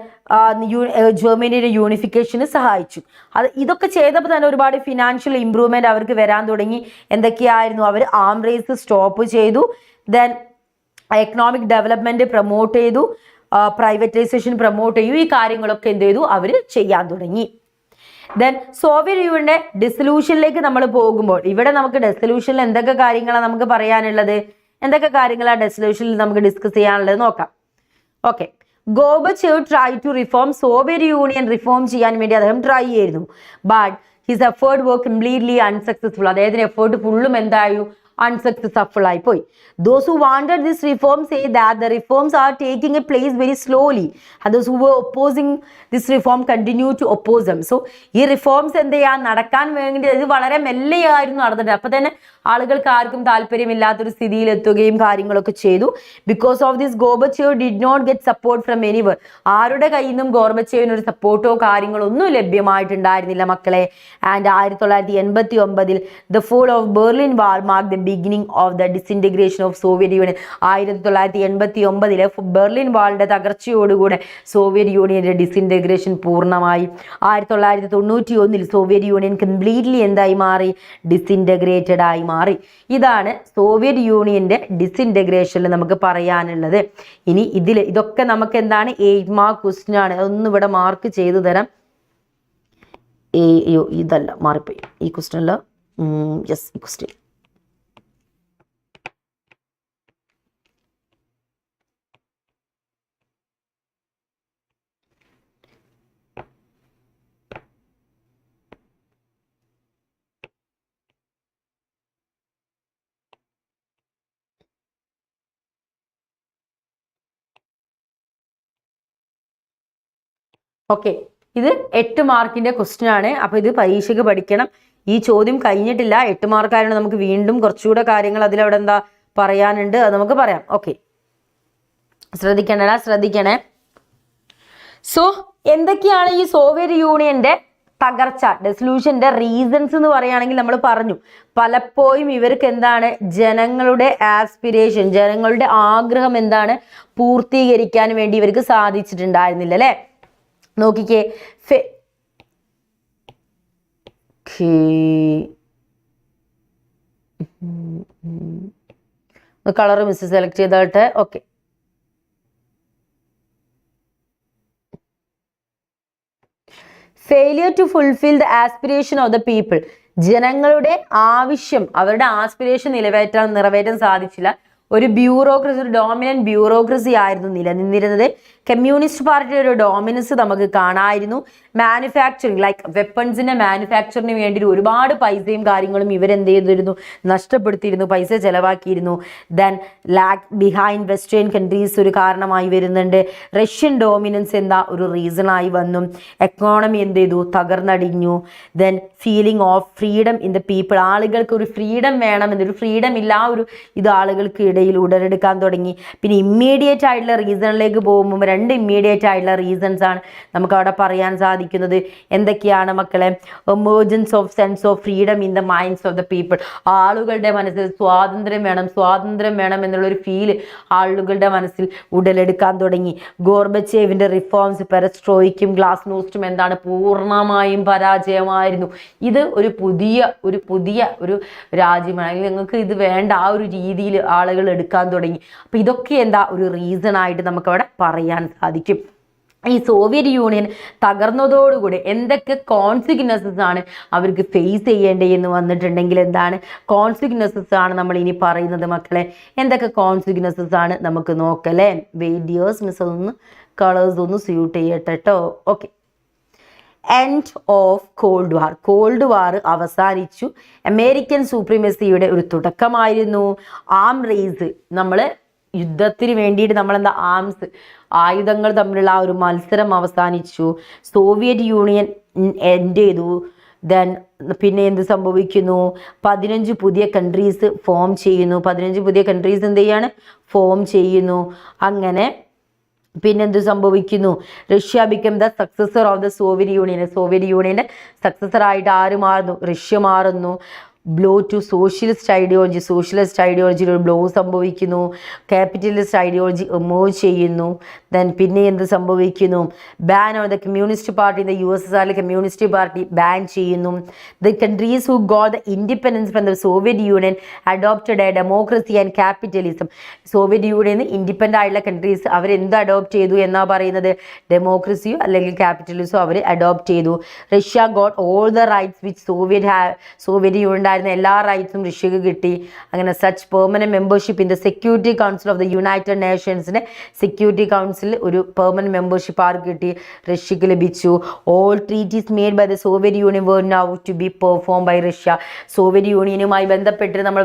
ജർമ്മനിയുടെ യൂണിഫിക്കേഷന് സഹായിച്ചു. ഇതൊക്കെ ചെയ്തപ്പോൾ തന്നെ ഒരുപാട് ഫിനാൻഷ്യൽ ഇംപ്രൂവ്മെന്റ് അവർക്ക് വരാൻ തുടങ്ങി. എന്തൊക്കെയായിരുന്നു, അവർ ആം റേസ് സ്റ്റോപ്പ് ചെയ്തു. ദെൻ എക്കണോമിക് ഡെവലപ്മെന്റ് പ്രൊമോട്ട് ചെയ്തു, പ്രൈവറ്റൈസേഷൻ പ്രൊമോട്ട് ചെയ്തു. ഈ കാര്യങ്ങളൊക്കെ എന്ത് ചെയ്തു, അവർ ചെയ്യാൻ തുടങ്ങി. ദെൻ സോവിയറ്റ് യൂണിയന്റെ ഡിസൊല്യൂഷനിലേക്ക് നമ്മൾ പോകുമ്പോൾ, ഇവിടെ നമുക്ക് ഡിസൊല്യൂഷനിൽ എന്തൊക്കെ കാര്യങ്ങളാണ് നമുക്ക് പറയാനുള്ളത്, എന്തൊക്കെ കാര്യങ്ങളാണ് ഡിസൊല്യൂഷനിൽ നമുക്ക് ഡിസ്കസ് ചെയ്യാനുള്ളത് നോക്കാം. Okay, Gorbachev try to reform, Soviet union reform ചെയ്യാൻ വേണ്ടി അദ്ദേഹം ട്രൈ ചെയ്തു. But his effort work completely unsuccessful. അദ്ദേഹത്തിന്റെ എഫേർട്ട് ഫുള്ളും എന്തായി, unsuccessful ആയി പോയി. Those who wanted this reform say that the reforms are taking a place very slowly, and those who were opposing this reform continue to oppose them. So ഈ reforms എന്ത് ചെയ്യാൻ നടക്കാൻ വേണ്ടി ഇത് വളരെ മെല്ലെയായിരുന്നു നടന്നിട്ട്. അപ്പൊ തന്നെ ആളുകൾക്ക് ആർക്കും താല്പര്യമില്ലാത്തൊരു സ്ഥിതിയിൽ എത്തുകയും കാര്യങ്ങളൊക്കെ ചെയ്തു. Because of this Gorbachev did not get support from anywhere. ആരുടെ കയ്യിൽ നിന്നും ഗോർബച്ചേവിന് ഒരു സപ്പോർട്ടോ കാര്യങ്ങളോ ഒന്നും ലഭ്യമായിട്ടുണ്ടായിരുന്നില്ല മക്കളെ. And 1989 the fall of Berlin Wall marked the beginning of the disintegration of Soviet Union. 1989 Berlin വാളിന്റെ തകർച്ചയോടുകൂടെ സോവിയറ്റ് യൂണിയന്റെ ഡിസിൻറ്റഗ്രേഷൻ പൂർണ്ണമായി. 1991 സോവിയറ്റ് യൂണിയൻ കംപ്ലീറ്റ്ലി എന്തായി മാറി, ഡിസിൻറ്റഗ്രേറ്റഡ് ആയി മാറി. ഇതാണ് സോവിയറ്റ് യൂണിയന്റെ ഡിസിൻറ്റഗ്രേഷനിൽ നമുക്ക് പറയാനുള്ളത്. ഇനി ഇതൊക്കെ നമുക്ക് എന്താണ്, 8 മാർക്ക് ക്വസ്റ്റ്യൻ ആണ്. ഒന്ന് ഇവിടെ മാർക്ക് ചെയ്തു തരാം. ഇതല്ല, മാറിപ്പോയി ഈ ക്വസ്റ്റ്യൻ അല്ല. യെസ്, ഈ ക്വസ്റ്റ്യൻ ഓക്കെ, ഇത് 8 മാർക്കിന്റെ ക്വസ്റ്റ്യൻ ആണ്. അപ്പൊ ഇത് പരീക്ഷയ്ക്ക് പഠിക്കണം. ഈ ചോദ്യം കഴിഞ്ഞിട്ടില്ല, 8 മാർക്കായതുകൊണ്ട് നമുക്ക് വീണ്ടും കുറച്ചുകൂടെ കാര്യങ്ങൾ അതിലവിടെ എന്താ പറയാനുണ്ട്, അത് നമുക്ക് പറയാം. ഓക്കെ, ശ്രദ്ധിക്കണേ. സോ എന്തൊക്കെയാണ് ഈ സോവിയറ്റ് യൂണിയന്റെ തകർച്ച, ഡെസൊല്യൂഷന്റെ റീസൺസ് എന്ന് പറയുകയാണെങ്കിൽ നമ്മൾ പറഞ്ഞു, പലപ്പോഴും ഇവർക്ക് എന്താണ് ജനങ്ങളുടെ ആസ്പിരേഷൻ, ജനങ്ങളുടെ ആഗ്രഹം എന്താണ് പൂർത്തീകരിക്കാൻ വേണ്ടി ഇവർക്ക് സാധിച്ചിട്ടുണ്ടായിരുന്നില്ല അല്ലെ. നോക്കിക്കേ, കളർ മിസ് സെലക്ട് ചെയ്താട്ടെ. Okay, failure to fulfil the aspiration of the people, ജനങ്ങളുടെ ആവശ്യം, അവരുടെ ആസ്പിരേഷൻ നിറവേറ്റാൻ സാധിച്ചില്ല. ഒരു ബ്യൂറോക്രസി, ഒരു ഡോമിനന്റ് ബ്യൂറോക്രസി ആയിരുന്നു നിലനിന്നിരുന്നത്. കമ്മ്യൂണിസ്റ്റ് പാർട്ടിയുടെ ഒരു ഡോമിനൻസ് നമുക്ക് കാണാമായിരുന്നു. മാനുഫാക്ചറിങ്, ലൈക്ക് വെപ്പൺസിന്റെ മാനുഫാക്ചറിന് വേണ്ടി ഒരുപാട് പൈസയും കാര്യങ്ങളും ഇവരെന്ത് ചെയ്തിരുന്നു, നഷ്ടപ്പെടുത്തിയിരുന്നു, പൈസ ചെലവാക്കിയിരുന്നു. Then lag behind western countries ഒരു കാരണമായി വരുന്നുണ്ട്. റഷ്യൻ ഡോമിനൻസ് എന്താ ഒരു റീസണായി വന്നു. എക്കോണമി എന്ത് ചെയ്തു, തകർന്നടിഞ്ഞു. Then feeling of freedom in the people, ആളുകൾക്ക് ഒരു ഫ്രീഡം വേണമെന്നൊരു ഫ്രീഡം ഇല്ല, ഒരു ഇത് ആളുകൾക്ക് ഇടയിൽ ഉടലെടുക്കാൻ തുടങ്ങി. പിന്നെ ഇമ്മീഡിയറ്റ് ആയിട്ടുള്ള റീസണിലേക്ക് പോകുമ്പോൾ 2 ഇമ്മീഡിയറ്റ് ആയിട്ടുള്ള റീസൺസ് ആണ് നമുക്ക് അവിടെ പറയാൻ സാധിക്കുന്നത്. എന്തൊക്കെയാണ് മക്കളെ? Emergence of sense of freedom in the minds of the people, ആളുകളുടെ മനസ്സിൽ സ്വാതന്ത്ര്യം വേണം എന്നുള്ളൊരു ഫീല് ആളുകളുടെ മനസ്സിൽ ഉടലെടുക്കാൻ തുടങ്ങി. ഗോർബച്ചേവിന്റെ റിഫോംസ്, പെരസ്ട്രോയിക്കും ഗ്ലാസ്നോസ്റ്റും എന്താണ് പൂർണ്ണമായും പരാജയമായിരുന്നു. ഇത് ഒരു പുതിയ ഒരു രാജ്യമാണ്, നിങ്ങൾക്ക് ഇത് വേണ്ട, ആ ഒരു രീതിയിൽ ആളുകൾ എടുക്കാൻ തുടങ്ങി. അപ്പൊ ഇതൊക്കെ എന്താ ഒരു റീസൺ ആയിട്ട് നമുക്കവിടെ പറയാൻ സാധിക്കും. ഈ സോവിയറ്റ് യൂണിയൻ തകർന്നതോടുകൂടി എന്തൊക്കെ കോൺസിക്വൻസസ് ആണ് അവർക്ക് ഫേസ് ചെയ്യേണ്ടതെന്ന് വന്നിട്ടുണ്ടെങ്കിൽ എന്താണ് കോൺസിക്വൻസസ് ആണ് നമ്മൾ ഇനി പറയുന്നത് മക്കളെ. എന്തൊക്കെ കോൺസിക്വൻസസ് ആണ് നമുക്ക് നോക്കല്ലേ. വേഡിയേഴ്സ് മിസ് ഒന്ന് കളേഴ്സ് ഒന്ന് സ്യൂട്ട് ചെയ്യട്ടെ കേട്ടോ. ഓക്കെ, എൻഡ് ഓഫ് കോൾഡ് വാർ അവസാനിച്ചു. അമേരിക്കൻ സൂപ്രീമസിയുടെ ഒരു തുടക്കമായിരുന്നു. ആം റേസ്, നമ്മൾ യുദ്ധത്തിന് വേണ്ടിയിട്ട് നമ്മളെന്താ ആയുധങ്ങൾ തമ്മിലുള്ള ആ ഒരു മത്സരം അവസാനിച്ചു. സോവിയറ്റ് യൂണിയൻ എൻഡ് ചെയ്തു. ദെൻ പിന്നെ എന്ത് സംഭവിക്കുന്നു, 15 പുതിയ കൺട്രീസ് ഫോം ചെയ്യുന്നു. 15 പുതിയ കൺട്രീസ് എന്ത് ചെയ്യാണ്, ഫോം ചെയ്യുന്നു. അങ്ങനെ പിന്നെന്ത് സംഭവിക്കുന്നു, Russia become the successor of the Soviet Union, Soviet യൂണിയന്റെ സക്സസർ ആയിട്ട് ആര് മാറുന്നു, റഷ്യ മാറുന്നു. ബ്ലോ ടു സോഷ്യലിസ്റ്റ് ഐഡിയോളജിയിൽ ഒരു ബ്ലോ സംഭവിക്കുന്നു. ക്യാപിറ്റലിസ്റ്റ് ഐഡിയോളജി എമേർജ് ചെയ്യുന്നു. ദെൻ പിന്നെ എന്ത് സംഭവിക്കുന്നു, ban on the communist party, the USSR communist party ban ചെയ്യുന്നു. The countries who got the independence from the Soviet Union adopted a democracy and capitalism, Soviet Union independent ആയിട്ടുള്ള countries അവരെന്ത് adopt ചെയ്തു എന്നാ പറയുന്നത്, ഡെമോക്രസിയോ അല്ലെങ്കിൽ ക്യാപിറ്റലിസോ അവർ അഡോപ്റ്റ് ചെയ്തു. Russia got all the rights which Soviet Union എല്ലാ റൈറ്റ്സും റഷ്യക്ക് കിട്ടി. അങ്ങനെ such permanent membership in the security council of the united നേഷൻസിന്റെ സെക്യൂരിറ്റി കൗൺസിൽ ഒരു പെർമനന്റ് മെമ്പർഷിപ്പ് ആർക്ക് കിട്ടി, റഷ്യക്ക് ലഭിച്ചു. All treaties made by the Soviet Union were now to be perform by Russia, Soviet യൂണിയനുമായി ബന്ധപ്പെട്ട് നമ്മൾ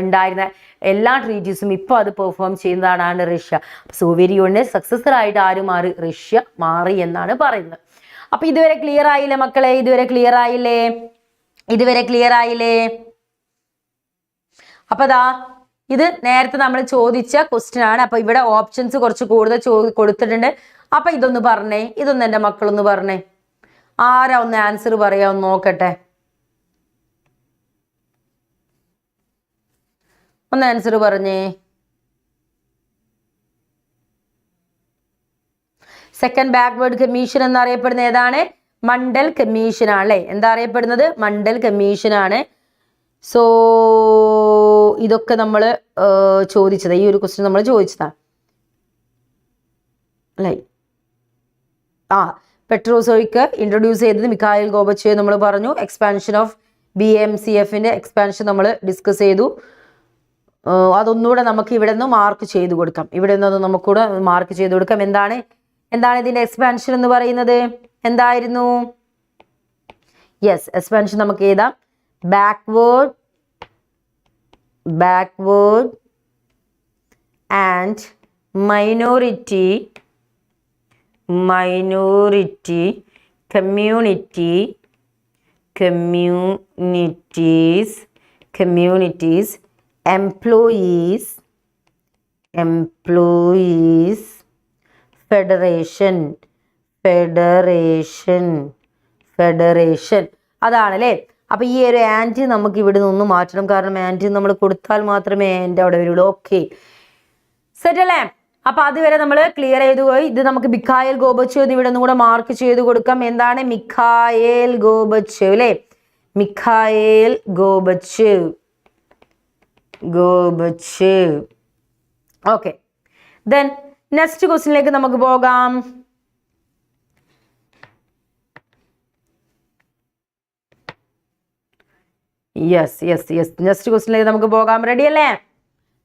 ഉണ്ടായിരുന്ന എല്ലാ ട്രീറ്റീസും ഇപ്പോൾ അത് പെർഫോം ചെയ്യുന്നതാണ് റഷ്യ. സോവിയറ്റ് യൂണിയൻ സക്സസർ ആയിട്ട് ആര് മാറി, റഷ്യ മാറി എന്നാണ് പറയുന്നത്. അപ്പൊ ഇതുവരെ ക്ലിയർ ആയില്ലേ മക്കളെ, ഇതുവരെ ക്ലിയർ ആയില്ലേ? അപ്പൊ ദാ ഇത് നേരത്തെ നമ്മൾ ചോദിച്ച ക്വസ്റ്റ്യൻ ആണ്. അപ്പൊ ഇവിടെ ഓപ്ഷൻസ് കുറച്ച് കൂടുതൽ കൊടുത്തിട്ടുണ്ട്. അപ്പൊ ഇതൊന്ന് പറഞ്ഞേ, ഇതൊന്ന് എൻ്റെ മക്കളൊന്ന് പറഞ്ഞേ, ആരാ ഒന്ന് ആൻസർ പറയാ, ഒന്ന് നോക്കട്ടെ, ഒന്ന് ആൻസർ പറഞ്ഞേ. സെക്കൻഡ് ബാക്ക്വേർഡ് കമ്മീഷൻ എന്നറിയപ്പെടുന്ന ഏതാണ്, മണ്ഡൽ കമ്മീഷൻ ആണ് അല്ലേ, എന്താ അറിയപ്പെടുന്നത്, മണ്ഡൽ കമ്മീഷൻ ആണ്. സോ ഇതൊക്കെ നമ്മൾ ചോദിച്ചത്, ഈ ഒരു ക്വസ്റ്റ്യൻ നമ്മൾ ചോദിച്ചതാണ് അല്ലേ. പെട്രോസോയിക്ക് ഇൻട്രൊഡ്യൂസ് ചെയ്തത് മിഖായിൽ ഗോർബച്ചേവ് നമ്മൾ പറഞ്ഞു. എക്സ്പാൻഷൻ ഓഫ് BMCFന്റെ എക്സ്പാൻഷൻ നമ്മൾ ഡിസ്കസ് ചെയ്തു. അതൊന്നുകൂടെ നമുക്ക് ഇവിടെ നിന്ന് മാർക്ക് ചെയ്ത് കൊടുക്കാം, ഇവിടെ നിന്ന് നമുക്കൂടെ മാർക്ക് ചെയ്ത് കൊടുക്കാം. എന്താണ് ഇതിന്റെ എക്സ്പാൻഷൻ എന്ന് പറയുന്നത്, എന്തായിരുന്നു, യെസ് എക്സ്പാൻഷൻ നമുക്ക് എഴുതാം, backward and minority minority communities, employees, federation. അതാണ് അല്ലേ. അപ്പൊ ഈ ഒരു ആൻറ്റി നമുക്ക് ഇവിടെ നിന്ന് മാറ്റണം, കാരണം ആൻറ്റി നമ്മൾ കൊടുത്താൽ മാത്രമേ എൻ്റെ അവിടെ വരുള്ളൂ. ഓക്കെ, സെറ്റ് അല്ലേ. അപ്പൊ അതുവരെ നമ്മൾ ക്ലിയർ ചെയ്തു പോയി. ഇത് നമുക്ക് മിഖായേൽ ഗോർബച്ചേവ് എന്ന് ഇവിടെ കൂടെ മാർക്ക് ചെയ്ത് കൊടുക്കാം. എന്താണ് മിഖായേൽ ഗോർബച്ചേവ് അല്ലേ, Mikhail Gorbachev. Okay, then next ക്വസ്റ്റ്യനിലേക്ക് നമുക്ക് പോകാം. യെസ് നെക്സ്റ്റ് ക്വസ്റ്റ്യനിലേക്ക് നമുക്ക് പോകാം. റെഡി അല്ലേ,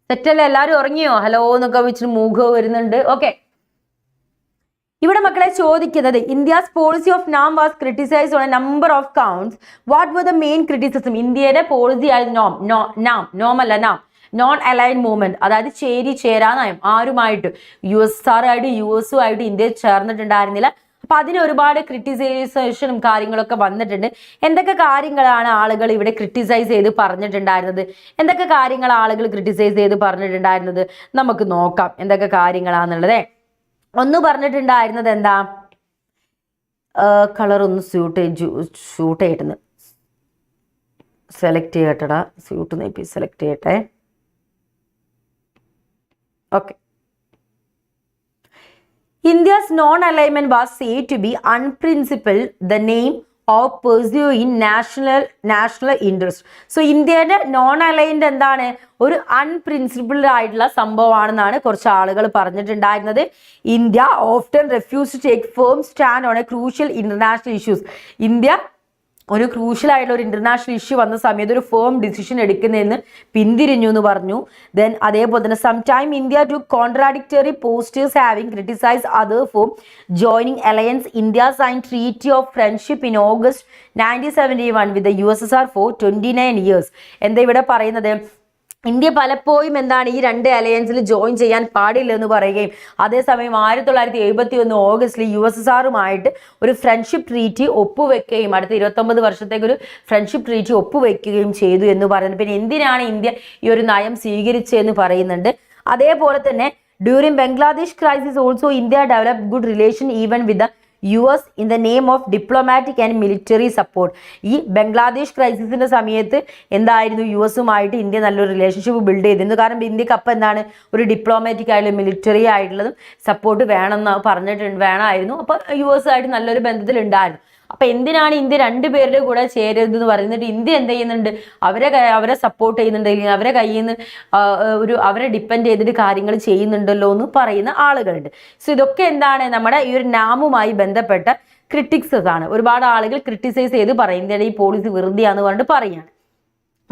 സെറ്റ് അല്ലേ, എല്ലാവരും ഉറങ്ങിയോ? ഹലോ എന്നൊക്കെ വെച്ചിട്ട് മൂഖം വരുന്നുണ്ട്. ഓക്കെ, ഇവിടെ മക്കളെ ചോദിക്കുന്നത് India's policy of NAM was criticised on a number of counts. What were the main criticism? ഇന്ത്യയുടെ പോളിസി ആയിരുന്നു നോം അല്ല നാം, നോൺ അലൈൻ മൂവ്മെന്റ്, അതായത് ചേരാ നയം. ആരുമായിട്ട്? USSR ആയിട്ട് US ആയിട്ട് ഇന്ത്യ ചേർന്നിട്ടുണ്ടായിരുന്നില്ല. അപ്പൊ അതിന് ഒരുപാട് ക്രിട്ടിസൈസേഷനും കാര്യങ്ങളൊക്കെ വന്നിട്ടുണ്ട്. എന്തൊക്കെ കാര്യങ്ങളാണ് ആളുകൾ ഇവിടെ ക്രിട്ടിസൈസ് ചെയ്ത് പറഞ്ഞിട്ടുണ്ടായിരുന്നത്? എന്തൊക്കെ കാര്യങ്ങൾ ആളുകൾ ക്രിട്ടിസൈസ് ചെയ്ത് പറഞ്ഞിട്ടുണ്ടായിരുന്നത് നമുക്ക് നോക്കാം, എന്തൊക്കെ കാര്യങ്ങളാന്നുള്ളത്. ഒന്ന് പറഞ്ഞിട്ടുണ്ടായിരുന്നത് എന്താ, കളർ ഒന്ന് ഷൂട്ട് ചെയ്തിട്ട് സെലക്ട് ചെയ്യട്ടടാ, സ്യൂട്ട് നീപ്പി സെലക്ട് ചെയ്യട്ടെ. Okay, India's non-alignment was said to be unprincipled, the name of pursuing national interest. So ഇന്ത്യയുടെ നോൺ അലൈൻഡ് എന്താണ്, ഒരു അൺപ്രിൻസിപ്പിൾഡ് ആയിട്ടുള്ള സംഭവമാണെന്നാണ് കുറച്ച് ആളുകൾ പറഞ്ഞിട്ടുണ്ടായിരുന്നത്. India often refuse to take firm stand on a crucial international issues. India ഒരു crucial ആയിട്ടുള്ള ഒരു ഇന്റർനാഷണൽ ഇഷ്യൂ വന്ന സമയത്ത് ഒരു ഫേം ഡിസിഷൻ എടുക്കുന്നതെന്ന് പിന്തിരിഞ്ഞു എന്ന് പറഞ്ഞു. ദെൻ അതേപോലെ തന്നെ sometime India to contradictory postures having criticise other for joining alliance. India sign treaty of friendship in August 1971 with the USSR for 29 years. എന്താ ഇവിടെ പറയുന്നത്, ഇന്ത്യ പലപ്പോഴും എന്താണ് ഈ രണ്ട് അലയൻസിൽ ജോയിൻ ചെയ്യാൻ പാടില്ല എന്ന് പറയുകയും അതേസമയം 1971 ഓഗസ്റ്റിൽ USSRുമായിട്ട് ഒരു ഫ്രണ്ട്ഷിപ്പ് ട്രീറ്റി ഒപ്പുവെക്കുകയും അടുത്ത 29 വർഷത്തേക്ക് ഒരു ഫ്രണ്ട്ഷിപ്പ് ട്രീറ്റി ഒപ്പുവെക്കുകയും ചെയ്തു എന്ന് പറയുന്നത്. പിന്നെ എന്തിനാണ് ഇന്ത്യ ഈ ഒരു നയം സ്വീകരിച്ചതെന്ന് പറയുന്നുണ്ട്. അതേപോലെ തന്നെ during Bangladesh crisis also India develop good relation even with the US in the name of diplomatic and military support. ഈ ബംഗ്ലാദേശ് ക്രൈസിസിന്റെ സമയത്ത് എന്തായിരുന്നു, US ഇന്ത്യ നല്ലൊരു റിലേഷൻഷിപ്പ് ബിൽഡ് ചെയ്തിരുന്നു. കാരണം ഇന്ത്യക്ക് അപ്പം എന്താണ് ഒരു ഡിപ്ലോമാറ്റിക് ആയിട്ടുള്ള മിലിറ്ററി ആയിട്ടുള്ളതും സപ്പോർട്ട് വേണമെന്ന് വേണമായിരുന്നു. അപ്പം US ആയിട്ട് നല്ലൊരു ബന്ധത്തിലുണ്ടായിരുന്നു. അപ്പൊ എന്തിനാണ് ഇന്ത്യ രണ്ടുപേരുടെ കൂടെ ചേരരുതെന്ന് പറയുന്നിട്ട് ഇന്ത്യ എന്ത് ചെയ്യുന്നുണ്ട്, അവരെ സപ്പോർട്ട് ചെയ്യുന്നുണ്ട്, അല്ലെങ്കിൽ അവരെ കയ്യിൽ നിന്ന് അവരെ ഡിപ്പെൻഡ് ചെയ്തിട്ട് കാര്യങ്ങൾ ചെയ്യുന്നുണ്ടല്ലോ എന്ന് പറയുന്ന ആളുകളുണ്ട്. സോ ഇതൊക്കെ എന്താണ്, നമ്മുടെ ഈ ഒരു നാമുമായി ബന്ധപ്പെട്ട ക്രിറ്റിക്സസ് ആണ്. ഒരുപാട് ആളുകൾ ക്രിട്ടിസൈസ് ചെയ്ത് പറയും ഇന്ത്യയുടെ ഈ പോളിസി വെറുതെയാന്ന് പറഞ്ഞിട്ട് പറയാണ്.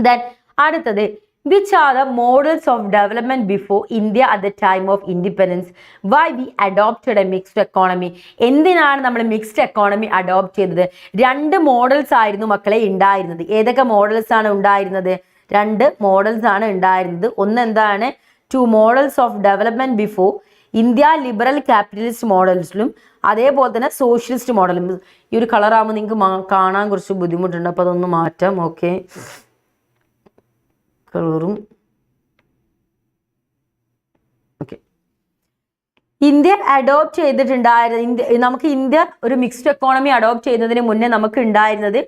ദെൻ അടുത്തത്, which are the models of development before India at the time of independence? Why we adopted a mixed economy? എന്തിനാണ് നമ്മൾ മിക്സ്ഡ് എക്കോണമി അഡോപ്റ്റ് ചെയ്തത്? രണ്ട് മോഡൽസ് ആയിരുന്നു മക്കളെ ഉണ്ടായിരുന്നത്. ഏതൊക്കെ മോഡൽസ് ആണ് ഉണ്ടായിരുന്നത്? രണ്ട് മോഡൽസ് ആണ് ഉണ്ടായിരുന്നത്. ഒന്ന് എന്താണ്, 2 models of development before India liberal capitalist മോഡൽസിലും അതേപോലെ തന്നെ സോഷ്യലിസ്റ്റ് മോഡലും. ഈ ഒരു കളറാകുമ്പോൾ നിങ്ങൾക്ക് കാണാൻ കുറച്ച് ബുദ്ധിമുട്ടുണ്ട്, അപ്പോൾ അതൊന്ന് മാറ്റാം. ഓക്കെ, കളറും ഓക്കെ. ഇന്ത്യ അഡോപ്റ്റ് ചെയ്തിട്ടുണ്ടായിരുന്നത്, നമുക്ക് ഇന്ത്യ ഒരു മിക്സ്ഡ് എക്കോണമി അഡോപ്റ്റ് ചെയ്യുന്നതിന് മുന്നേ നമുക്ക് ഉണ്ടായിരുന്നത്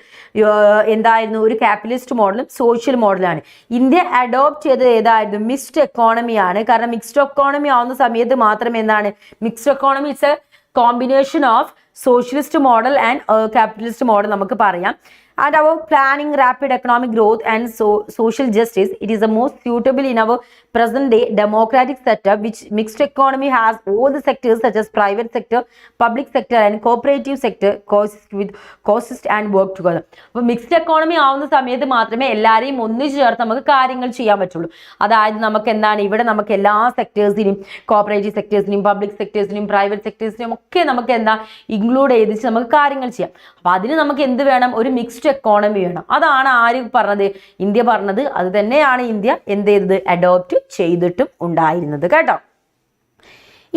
എന്തായിരുന്നു, ഒരു ക്യാപിറ്റലിസ്റ്റ് മോഡലും സോഷ്യൽ മോഡലാണ്. ഇന്ത്യ അഡോപ്റ്റ് ചെയ്തത് ഏതായിരുന്നു, മിക്സ്ഡ് എക്കോണമിയാണ്. കാരണം മിക്സ്ഡ് എക്കോണമി ആവുന്ന സമയത്ത് മാത്രമേ എന്താണ്, mixed economy it's A combination of socialist model and capitalist model നമുക്ക് പറയാം. And our planning rapid economic growth and social justice, it is the most suitable in our present day democratic setup, which mixed economy has all the sectors such as private sector, public sector and cooperative sector coexist and work together. അപ്പോൾ mixed economy ആവുന്ന സമയത്ത് മാത്രമേ എല്ലാവരെയും ഒന്നിച്ചു ചേർത്ത് നമുക്ക് കാര്യങ്ങൾ ചെയ്യാൻ പറ്റുള്ളൂ. അതായത് നമുക്ക് എന്താണ്, ഇവിടെ നമുക്ക് എല്ലാ സെക്ടേഴ്സിനും, കോപ്പറേറ്റീവ് സെക്ടേഴ്സിനും പബ്ലിക് സെക്ടേഴ്സിനും പ്രൈവറ്റ് സെക്ടേഴ്സിനും ഒക്കെ നമുക്ക് എന്താ ഇൻക്ലൂഡ് ചെയ്തിട്ട് നമുക്ക് കാര്യങ്ങൾ ചെയ്യാം. അപ്പോൾ അതിന് നമുക്ക് എന്ത് വേണം, ഒരു മിക്സ്ഡ് എക്കോണമി വേണം. അതാണ് ആര് പറഞ്ഞത്, ഇന്ത്യ പറഞ്ഞത്. അത് തന്നെയാണ് ഇന്ത്യ എന്ത് ചെയ്തത്, അഡോപ്റ്റ് ചെയ്തിട്ടും ഉണ്ടായിരുന്നത് കേട്ടോ.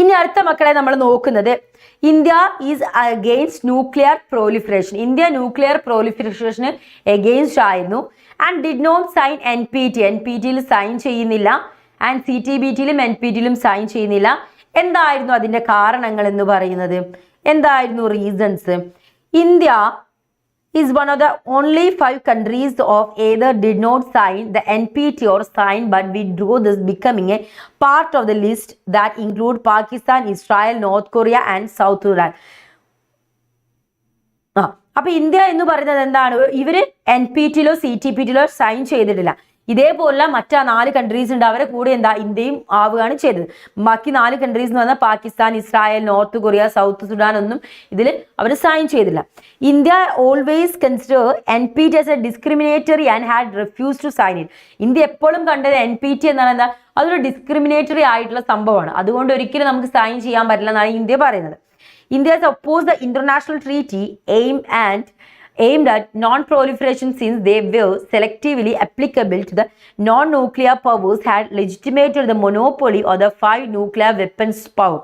ഇനി അടുത്ത മക്കളെ നമ്മൾ നോക്കുന്നത് India is against nuclear proliferation. India nuclear പ്രോലിഫറേഷന് എഗെയിൻസ്റ്റ് ആയിരുന്നു. And did not sign NPT. NPTയിൽ സൈൻ ചെയ്യുന്നില്ല. ആൻഡ് CTBTയിലും NPTയിലും സൈൻ ചെയ്യുന്നില്ല. എന്തായിരുന്നു അതിൻ്റെ കാരണങ്ങൾ എന്ന് പറയുന്നത്? എന്തായിരുന്നു reasons? India is one of the only 5 countries of either did not sign the NPT or sign but withdrew, this becoming a part of the list that include Pakistan, Israel, North Korea and South Sudan. അപ്പൊ India എന്ന് പറയുന്നത് എന്താണ്? ഇവര് NPTയിലോ CTBTയിലോ sign ചെയ്തിട്ടില്ല. ഇതേപോലുള്ള മറ്റാ 4 countries ഉണ്ട്, അവരെ കൂടെ എന്താ ഇന്ത്യയും ആവുകയാണ് ചെയ്തത്. ബാക്കി 4 കൺട്രീസ് എന്ന് പറഞ്ഞാൽ Pakistan, Israel, north Korea, south Sudan ഒന്നും ഇതിൽ അവർ സൈൻ ചെയ്തില്ല. India always consider NPT as a discriminatory and had refused to sign it. India എപ്പോഴും കണ്ടത് NPT എന്നാണ് എന്താ, അതൊരു ഡിസ്ക്രിമിനേറ്ററി ആയിട്ടുള്ള സംഭവമാണ്, അതുകൊണ്ട് ഒരിക്കലും നമുക്ക് സൈൻ ചെയ്യാൻ പറ്റില്ല എന്നാണ് ഇന്ത്യ പറയുന്നത്. India has opposed the international treaty aimed at non-proliferation since they were selectively applicable to the non-nuclear powers had legitimated the monopoly of the 5 nuclear weapons power.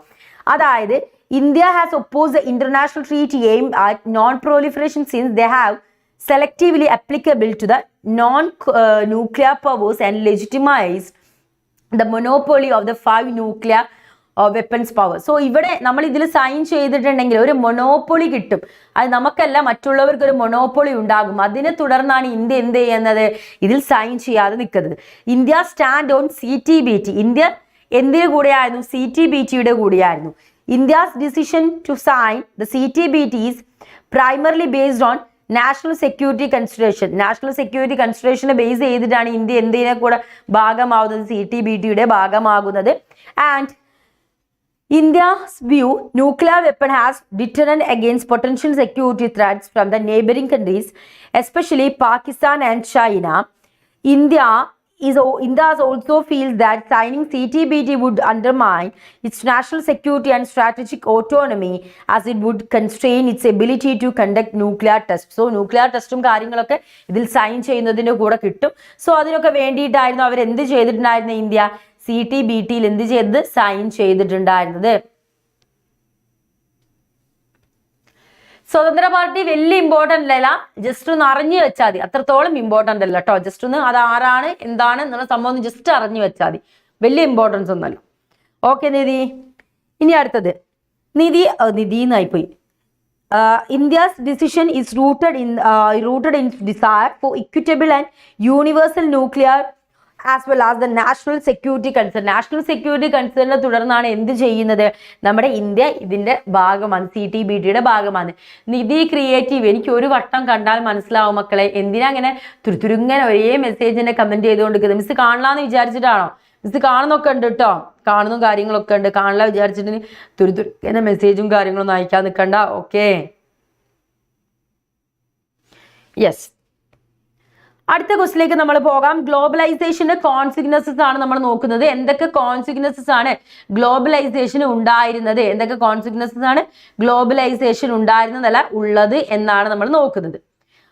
അതായത് India has opposed the international treaty aimed at non-proliferation since they have selectively applicable to the non-nuclear powers and legitimized the monopoly of the 5 nuclear weapons power. So ഇവിടെ നമ്മൾ ഇതിൽ sign ചെയ്തിട്ടുണ്ടെങ്കിൽ ഒരു monopoly കിട്ടും, അത് നമുക്കല്ല മറ്റുള്ളവർക്ക് ഒരു മൊണോപ്പൊളി ഉണ്ടാകും. അതിനെ തുടർന്നാണ് ഇന്ത്യ എന്ത് ചെയ്യുന്നത്, ഇതിൽ സൈൻ ചെയ്യാതെ നിൽക്കുന്നത്. India stand on CTBT. India എന്തിനു കൂടെയായിരുന്നു? CTBTയുടെ കൂടെയായിരുന്നു. India's decision to sign the CTBT is primarily based on national security consideration. National security കൺസിഡറേഷനെ ബേസ് ചെയ്തിട്ടാണ് ഇന്ത്യ എന്തിനെ കൂടെ ഭാഗമാകുന്നത്, CTBTയുടെ ഭാഗമാകുന്നത്. And India's view, nuclear weapon has deterrent against potential security threats from the neighboring countries, especially Pakistan and China. India also feels that signing CTBT would undermine its national security and strategic autonomy, as it would constrain its ability to conduct nuclear tests. So nuclear testum കാര്യങ്ങളൊക്കെ ഇതിൽ sign ചെയ്യുന്നതിൻ്റെ കൂടെ കിട്ടും. So അതിനൊക്കെ വേണ്ടിയിട്ടായിരുന്നു അവർ എന്ത് ചെയ്തിട്ടുണ്ടായിരുന്നു, India CTBTയിൽ എന്ത് ചെയ്ത് സൈൻ ചെയ്തിട്ടുണ്ടായിരുന്നത്. സ്വതന്ത്ര പാർട്ടി വലിയ ഇമ്പോർട്ടൻ്റ് അല്ല, ജസ്റ്റ് ഒന്ന് അറിഞ്ഞു വെച്ചാൽ മതി, അത്രത്തോളം ഇമ്പോർട്ടൻ്റ് അല്ല കേട്ടോ. ജസ്റ്റ് ഒന്ന് അത് ആരാണ് എന്താണ് എന്നുള്ള സംഭവം ഒന്ന് ജസ്റ്റ് അറിഞ്ഞു വെച്ചാൽ മതി, വലിയ ഇമ്പോർട്ടൻസ് ഒന്നല്ല. ഓക്കെ നിധി. ഇനി അടുത്തത് നിധി എന്നായിപ്പോയി. India's decision is rooted in desire for equitable and universal nuclear as well as the national security concern. National security കൺസേണിനെ തുടർന്നാണ് എന്ത് ചെയ്യുന്നത്, നമ്മുടെ ഇന്ത്യ ഇതിന്റെ ഭാഗമാണ്, CTBTയുടെ ഭാഗമാണ്. നിധി ക്രിയേറ്റീവ്, എനിക്ക് ഒരു വട്ടം കണ്ടാൽ മനസ്സിലാവും മക്കളെ, എന്തിനാ അങ്ങനെ തുരുതുരുങ്ങനെ ഒരേ മെസ്സേജിനെ കമന്റ് ചെയ്തുകൊണ്ടിരിക്കുന്നത്. മിസ് കാണലാന്ന് വിചാരിച്ചിട്ടാണോ? മിസ് കാണുന്നൊക്കെ ഉണ്ട് കേട്ടോ, കാണുന്ന കാര്യങ്ങളൊക്കെ ഉണ്ട്. കാണില്ല വിചാരിച്ചിട്ട് തുരുതുരുങ്ങനെ മെസ്സേജും കാര്യങ്ങളൊന്നും അയക്കാൻ നിൽക്കണ്ട. Okay, yes. അടുത്ത ക്വസ്റ്റിലേക്ക് നമ്മൾ പോകാം. ഗ്ലോബലൈസേഷന്റെ കോൺസിക്വൻസസ് ആണ് നമ്മൾ നോക്കുന്നത്. എന്തൊക്കെ കോൺസിക്വൻസസ് ആണ് ഗ്ലോബലൈസേഷൻ ഉണ്ടായിരുന്നത്, എന്തൊക്കെ കോൺസിക്വൻസസ് ആണ് ഗ്ലോബലൈസേഷൻ ഉണ്ടായിരുന്നതല്ല ഉള്ളത് എന്നാണ് നമ്മൾ നോക്കുന്നത്.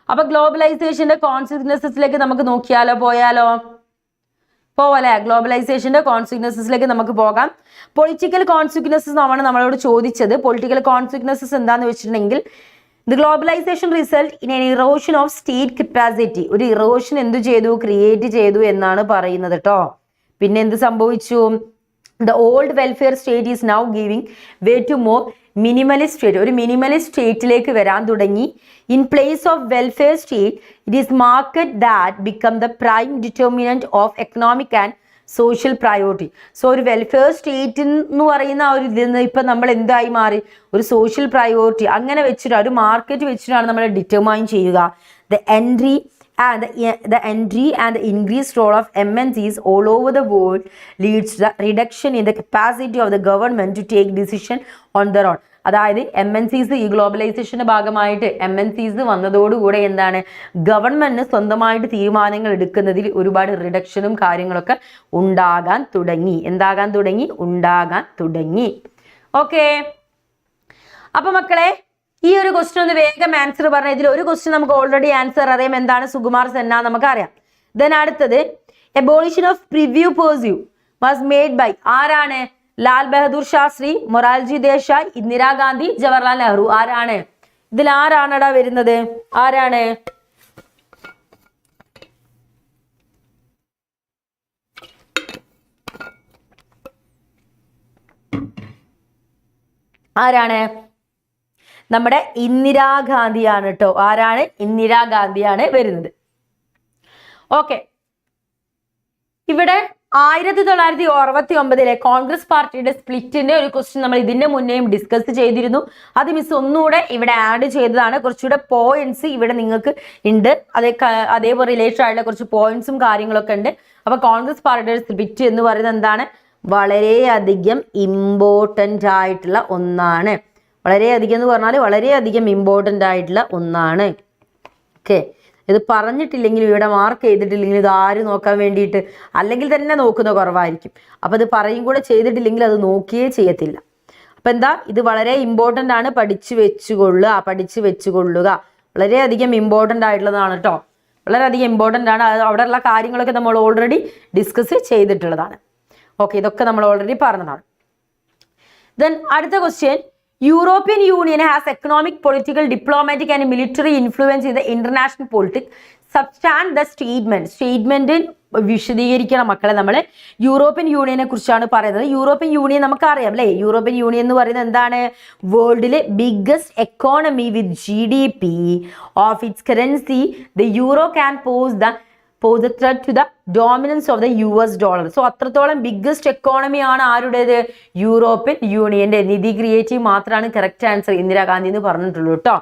അപ്പൊ ഗ്ലോബലൈസേഷന്റെ കോൺസിക്വൻസസിലേക്ക് നമുക്ക് നോക്കിയാലോ, പോവല്ലേ? ഗ്ലോബലൈസേഷന്റെ കോൺസിക്വൻസസിലേക്ക് നമുക്ക് പോകാം. പൊളിറ്റിക്കൽ കോൺസിക്വൻസസ് ആണ് നമ്മളോട് ചോദിച്ചത്. പൊളിറ്റിക്കൽ കോൺസിക്വൻസസ് എന്താന്ന് വെച്ചിട്ടുണ്ടെങ്കിൽ the globalization result in an erosion of state capacity. ഒരു ഇറോഷൻ എന്തു ചെയ്തു, ക്രിയേറ്റ് ചെയ്തു എന്നാണ് പറയുന്നത് കേട്ടോ. പിന്നെ എന്ത് സംഭവിച്ചു? the old welfare state is now giving way to more minimalist state. ഒരു മിനിമലിസ്റ്റ് സ്റ്റേറ്റിലേക്ക് വരാൻ തുടങ്ങി. in place of welfare state, it is market that become the prime determinant of economic and social priority. So ഒരു welfare state എന്ന് പറയുന്ന ഒരു ഇതിൽ നിന്ന് ഇപ്പം നമ്മൾ എന്തായി മാറി, ഒരു സോഷ്യൽ പ്രയോറിറ്റി അങ്ങനെ വെച്ചിട്ട് ഒരു മാർക്കറ്റ് വെച്ചിട്ടാണ് നമ്മൾ ഡിറ്റർമൈൻ ചെയ്യുക. The entry and the increased role of MNCs all over the world leads to the reduction in the capacity of the government to take decision on their own. അതായത് MNCs ഈ ഗ്ലോബലൈസേഷന്റെ ഭാഗമായിട്ട് MNCs വന്നതോടുകൂടെ എന്താണ്, ഗവൺമെന്റിന് സ്വന്തമായിട്ട് തീരുമാനങ്ങൾ എടുക്കുന്നതിൽ ഒരുപാട് റിഡക്ഷനും കാര്യങ്ങളൊക്കെ ഉണ്ടാകാൻ തുടങ്ങി. ഓക്കെ, അപ്പൊ മക്കളെ ഈ ഒരു ക്വസ്റ്റ്യൻ ഒന്ന് വേഗം ആൻസർ പറഞ്ഞ. ഇതിൽ ഒരു ക്വസ്റ്റ്യൻ നമുക്ക് ഓൾറെഡി ആൻസർ അറിയാം, എന്താണ് സുകുമാർ സെന്ന നമുക്കറിയാം. ദെൻ അടുത്തത് abolition of privy purse was made by ആരാണ്? ലാൽ ബഹദൂർ ശാസ്ത്രി, മൊറാർജി ദേശായി, ഇന്ദിരാഗാന്ധി, ജവഹർലാൽ നെഹ്റു. ആരാണ് ഇതിൽ? ആരാണടാ വരുന്നത്? ആരാണ്? ആരാണ്? നമ്മുടെ ഇന്ദിരാഗാന്ധിയാണ് കേട്ടോ. ആരാണ്? ഇന്ദിരാഗാന്ധിയാണ് വരുന്നത്. ഓക്കെ, ഇവിടെ 1969 കോൺഗ്രസ് പാർട്ടിയുടെ സ്പ്ലിറ്റിന്റെ ഒരു ക്വസ്റ്റ്യൻ നമ്മൾ ഇതിന്റെ മുന്നേയും ഡിസ്കസ് ചെയ്തിരുന്നു. അത് മിസ് ഒന്നുകൂടെ ഇവിടെ ആഡ് ചെയ്തതാണ്. കുറച്ചുകൂടെ പോയിന്റ്സ് ഇവിടെ നിങ്ങൾക്ക് ഉണ്ട്. അതേപോലെ റിലേറ്റഡ് ആയിട്ടുള്ള കുറച്ച് പോയിന്റ്സും കാര്യങ്ങളൊക്കെ ഉണ്ട്. അപ്പൊ കോൺഗ്രസ് പാർട്ടിയുടെ സ്പ്ലിറ്റ് എന്ന് പറയുന്നത് എന്താണ്? വളരെയധികം ഇമ്പോർട്ടൻ്റ് ആയിട്ടുള്ള ഒന്നാണ്. വളരെയധികം എന്ന് പറഞ്ഞാൽ വളരെയധികം ഇമ്പോർട്ടൻ്റ് ആയിട്ടുള്ള ഒന്നാണ്. ഓക്കെ, ഇത് പറഞ്ഞിട്ടില്ലെങ്കിൽ ഇവിടെ മാർക്ക് ചെയ്തിട്ടില്ലെങ്കിൽ ഇത് ആര് നോക്കാൻ വേണ്ടിയിട്ട്? അല്ലെങ്കിൽ തന്നെ നോക്കുന്ന കുറവായിരിക്കും. അപ്പം ഇത് പറയും കൂടെ ചെയ്തിട്ടില്ലെങ്കിൽ അത് നോക്കിയേ ചെയ്യത്തില്ല. അപ്പം എന്താ, ഇത് വളരെ ഇമ്പോർട്ടൻ്റ് ആണ്. പഠിച്ചു വെച്ചുകൊള്ളുക. വളരെയധികം ഇമ്പോർട്ടൻ്റ് ആയിട്ടുള്ളതാണ് കേട്ടോ. വളരെയധികം ഇമ്പോർട്ടൻ്റ് ആണ്. അവിടെയുള്ള കാര്യങ്ങളൊക്കെ നമ്മൾ ഓൾറെഡി ഡിസ്കസ് ചെയ്തിട്ടുള്ളതാണ്. ഓക്കെ, ഇതൊക്കെ നമ്മൾ ഓൾറെഡി പറഞ്ഞതാണ്. ദെൻ അടുത്ത question, European Union has economic, political, diplomatic and military influence in the international politics. Substand the statement. Statement വിശദീകരിക്കണം മക്കളെ. നമ്മൾ യൂറോപ്യൻ യൂണിയനെ കുറിച്ചാണ് പറയുന്നത്. യൂറോപ്യൻ യൂണിയൻ നമുക്കറിയാം അല്ലേ? യൂറോപ്യൻ യൂണിയൻ എന്ന് പറയുന്നത് എന്താണ്? വേൾഡിലെ biggest economy with GDP of its currency. The euro can pose the threat to the dominance of the US dollar. So അത്രത്തോളം ബിഗ്ഗസ്റ്റ് എക്കോണമി ആണ് ആരുടേത്? യൂറോപ്യൻ യൂണിയന്റെ. നിധി ക്രിയേറ്റീവ് മാത്രമാണ് കറക്റ്റ് ആൻസർ. ഇന്ദിരാഗാന്ധി എന്ന് പറഞ്ഞിട്ടുള്ളൂ കേട്ടോ.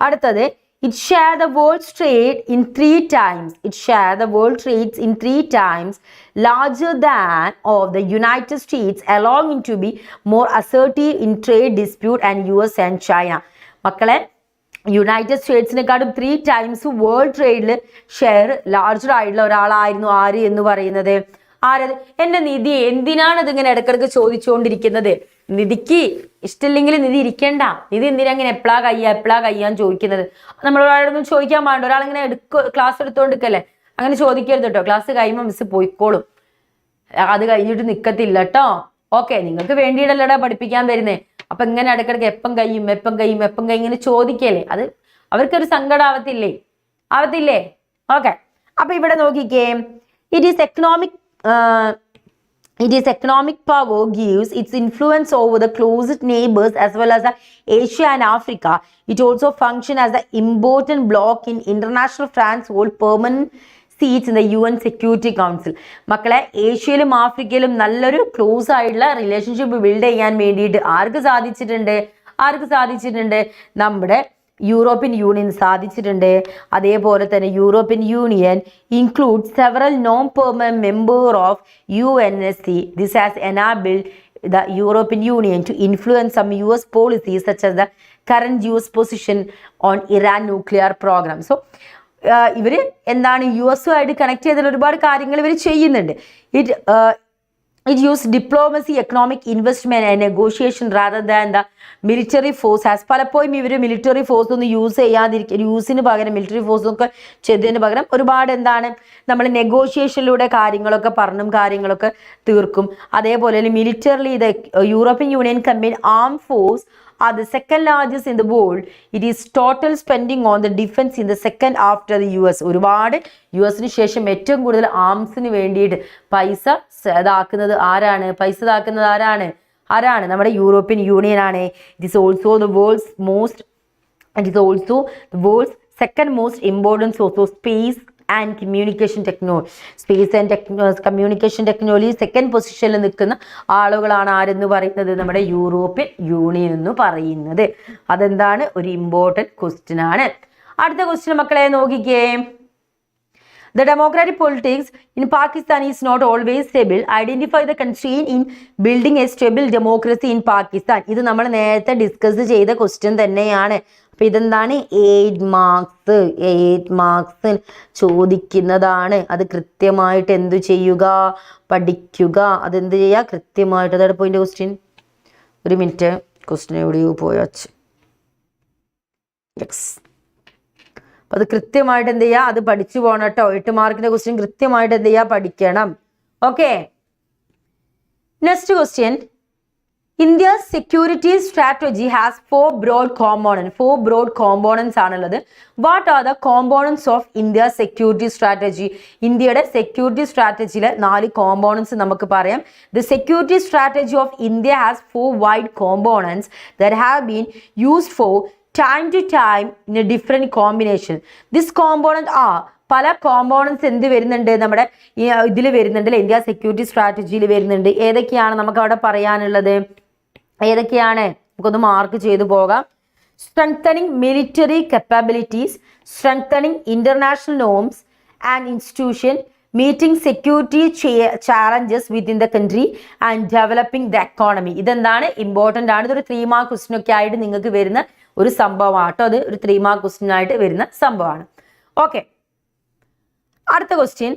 അടുത്തത്, it share the world trade in 3 times. It share the world trades in 3 times larger than of the United States, allowing to be more assertive in trade dispute and US and China. മക്കളെ, united സ്റ്റേറ്റ്സിനെക്കാളും 3 times world ട്രേഡിൽ share larger ആയിട്ടുള്ള ഒരാളായിരുന്നു ആര് എന്ന് പറയുന്നത്? ആരത്? എൻ്റെ നിധി എന്തിനാണ് ഇതിങ്ങനെ ഇടക്കിടക്ക് ചോദിച്ചുകൊണ്ടിരിക്കുന്നത്? നിധിക്ക് ഇഷ്ടമില്ലെങ്കിൽ നിധി ഇരിക്കണ്ട. നിധി എന്തിനാ ഇങ്ങനെ എപ്പോഴാ കയ്യാന്ന് ചോദിക്കുന്നത്? നമ്മൾ ഒരാളൊന്നും ചോദിക്കാൻ പാടില്ല. ഒരാളിങ്ങനെ ക്ലാസ് എടുത്തോണ്ടിരിക്കല്ലേ, അങ്ങനെ ചോദിക്കരുത് കേട്ടോ. ക്ലാസ് കഴിയുമ്പോൾ മിസ് പോയിക്കോളും. അത് കഴിഞ്ഞിട്ട് നിൽക്കത്തില്ല കേട്ടോ. ഓക്കെ, നിങ്ങൾക്ക് വേണ്ടിയിട്ടല്ലടാ പഠിപ്പിക്കാൻ വരുന്നേ. അപ്പൊ ഇങ്ങനെ ഇടക്കിടക്ക് എപ്പം കഴിയും ഇങ്ങനെ ചോദിക്കല്ലേ, അത് അവർക്കൊരു സങ്കടം ആവത്തില്ലേ? ഓക്കെ, അപ്പൊ ഇവിടെ നോക്കിക്കേ, it is economic power gives its influence over the closest neighbors as well as Asia and Africa. It also functions as an important bloc in international France hold permanent seats in the UN Security Council. മക്കളെ, ഏഷ്യയിലും ആഫ്രിക്കയിലും നല്ലൊരു close ആയിട്ടുള്ള relationship build ചെയ്യാൻ വേണ്ടിയിട്ട് ആർക്ക് സാധിച്ചിട്ടുണ്ട്? നമ്മുടെ European union സാധിച്ചിട്ടുണ്ട്. അതേപോലെ തന്നെ European union include several non permanent member of UNSC. This has enabled the European Union to influence some US policies such as the current US position on Iran nuclear program. So ഇവര് എന്താണ് US-ആയിട്ട് connect ചെയ്തിട്ടുള്ള ഒരുപാട് കാര്യങ്ങൾ ഇവർ ചെയ്യുന്നുണ്ട്. It used diplomacy, economic investment and negotiation rather than the military force. As പലപ്പോഴും ഇവർ military force ഒന്നും യൂസിന് പകരം മിലിറ്ററി ഫോഴ്സ് ഒക്കെ ചെയ്തതിന് പകരം ഒരുപാട് എന്താണ് നമ്മൾ നെഗോഷിയേഷനിലൂടെ കാര്യങ്ങളൊക്കെ തീർക്കും. അതേപോലെ മിലിറ്ററിലി ഇത് European union company arm force are the second largest in the world. It is total spending on the defense in the second after the US. ഒരുപാട് യുഎസിന് ശേഷം ഏറ്റവും കൂടുതൽ ആംസിന് വേണ്ടിയിട്ട് പൈസ ഇതാക്കുന്നത് ആരാണ്? നമ്മുടെ യൂറോപ്യൻ യൂണിയൻ ആണ്. It is also the world's second most important source of space and communication technology. Communication technology second പൊസിഷനിൽ നിൽക്കുന്ന ആളുകളാണ് ആരെന്ന് പറയുന്നത്? നമ്മുടെ യൂറോപ്യൻ യൂണിയൻ എന്ന് പറയുന്നത്. അതെന്താണ്? ഒരു ഇമ്പോർട്ടൻറ്റ് ക്വസ്റ്റ്യൻ ആണ്. അടുത്ത ക്വസ്റ്റ്യൻ മക്കളെ നോക്കിക്കേ. The democratic politics in Pakistan is not always stable. Identify the constraint in building a stable democracy in Pakistan. ഇത് നമ്മൾ നേരത്തെ ഡിസ്കസ് ചെയ്ത ക്വസ്റ്റ്യൻ തന്നെയാണ്. അപ്പൊ ഇതെന്താണ്? 8 മാർക്സ് ചോദിക്കുന്നതാണ്. അത് കൃത്യമായിട്ട് എന്തു ചെയ്യുക? പഠിക്കുക. അതെന്ത് ചെയ്യുക? കൃത്യമായിട്ട്. അതാണ് പോയിന്റ് ക്വസ്റ്റ്യൻ. ഒരു മിനിറ്റ്, ക്വസ്റ്റ്യൻ എവിടെയോ പോയച്ച്. അപ്പൊ അത് കൃത്യമായിട്ട് എന്ത് ചെയ്യുക? അത് പഠിച്ചു പോകണം കേട്ടോ. 8 മാർക്കിന്റെ ക്വസ്റ്റ്യൻ കൃത്യമായിട്ട് എന്ത് ചെയ്യുക? പഠിക്കണം. Okay, next question. India's security strategy has four broad components ആണുള്ളത്. What are the components of India's security strategy? ഇന്ത്യയുടെ security strategyയിലെ 4 components നമുക്ക് പറയാം. The security strategy of India has 4 wide components that have been used for time to time in a different combination. This component are പല components എന്ത് വരുന്നുണ്ട് നമ്മുടെ ഇതിൽ വരുന്നുണ്ട്, India security സ്ട്രാറ്റജിയിൽ വരുന്നുണ്ട്. ഏതൊക്കെയാണ് നമുക്ക് അവിടെ പറയാനുള്ളത്? ഏതൊക്കെയാണ്? നമുക്കൊന്ന് മാർക്ക് ചെയ്തു പോകാം. Strengthening military capabilities, strengthening international norms and institution, meeting security challenges within the country and developing the economy. ഇതെന്താണ്? ഇമ്പോർട്ടൻ്റ് ആണ്. ഇതൊരു 3 മാർക്ക് ക്വസ്റ്റ്യൻ ഒക്കെ ആയിട്ട് നിങ്ങൾക്ക് വരുന്ന ഒരു സംഭവമാണ് കേട്ടോ. അത് ഒരു 3 മാർക്ക് ക്വസ്റ്റ്യൻ ആയിട്ട് വരുന്ന സംഭവമാണ്. ഓക്കെ, അടുത്ത question.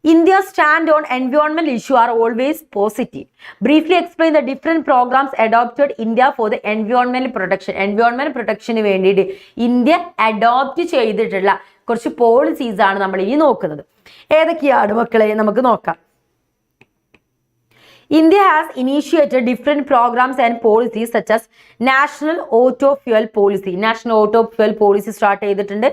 India's stand on environmental issue are always positive. Briefly explain the different programs adopted India for the environmental protection. Environmental protection വേണ്ടിയിട്ട് ഇന്ത്യ അഡോപ്റ്റ് ചെയ്തിട്ടുള്ള കുറച്ച് പോളിസീസ് ആണ് നമ്മൾ ഈ നോക്കുന്നത്. ഏതൊക്കെയാണ് മക്കളെ? നമുക്ക് നോക്കാം. India has initiated different programs and policies such as National Auto Fuel Policy. National Auto Fuel Policy start ചെയ്തിട്ടുണ്ട്.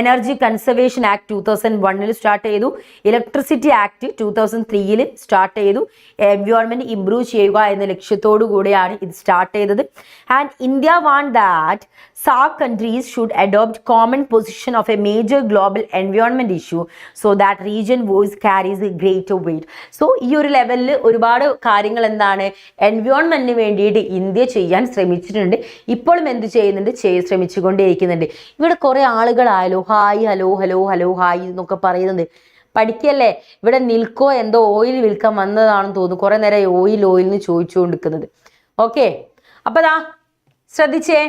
Energy Conservation Act 2001 സ്റ്റാർട്ട് ചെയ്തു. ഇലക്ട്രിസിറ്റി ആക്ട് 2003 സ്റ്റാർട്ട് ചെയ്തു. എൻവയോൺമെന്റ് ഇംപ്രൂവ് ചെയ്യുക എന്ന ലക്ഷ്യത്തോടു കൂടിയാണ് ഇത് സ്റ്റാർട്ട് ചെയ്തത്. And India want that SAARC countries should adopt common position of a major global environment issue so that region voice carries a greater weight. So ഈ ഒരു ലെവലിൽ ഒരുപാട് കാര്യങ്ങൾ എന്താണ് എൻവയോൺമെന്റിന് വേണ്ടിയിട്ട് ഇന്ത്യ ചെയ്യാൻ ശ്രമിച്ചിട്ടുണ്ട്. ഇപ്പോഴും എന്ത് ചെയ്യുന്നുണ്ട്? ശ്രമിച്ചുകൊണ്ടേയിരിക്കുന്നുണ്ട്. ഇവിടെ കുറെ ആളുകളായാലോ hi hello hello hello hi എന്നൊക്കെ പറയുന്നുണ്ട്. പഠിക്കല്ലേ? ഇവിടെ നിൽക്കോ എന്തോ ഓയിൽ വിൽക്കാൻ വന്നതാണെന്ന് തോന്നുന്നു. കുറെ നേരം ഓയിൽ എന്ന് ചോദിച്ചുകൊണ്ടിരിക്കുന്നത്. ഓക്കെ, അപ്പൊ ദാ ശ്രദ്ധിച്ചേ.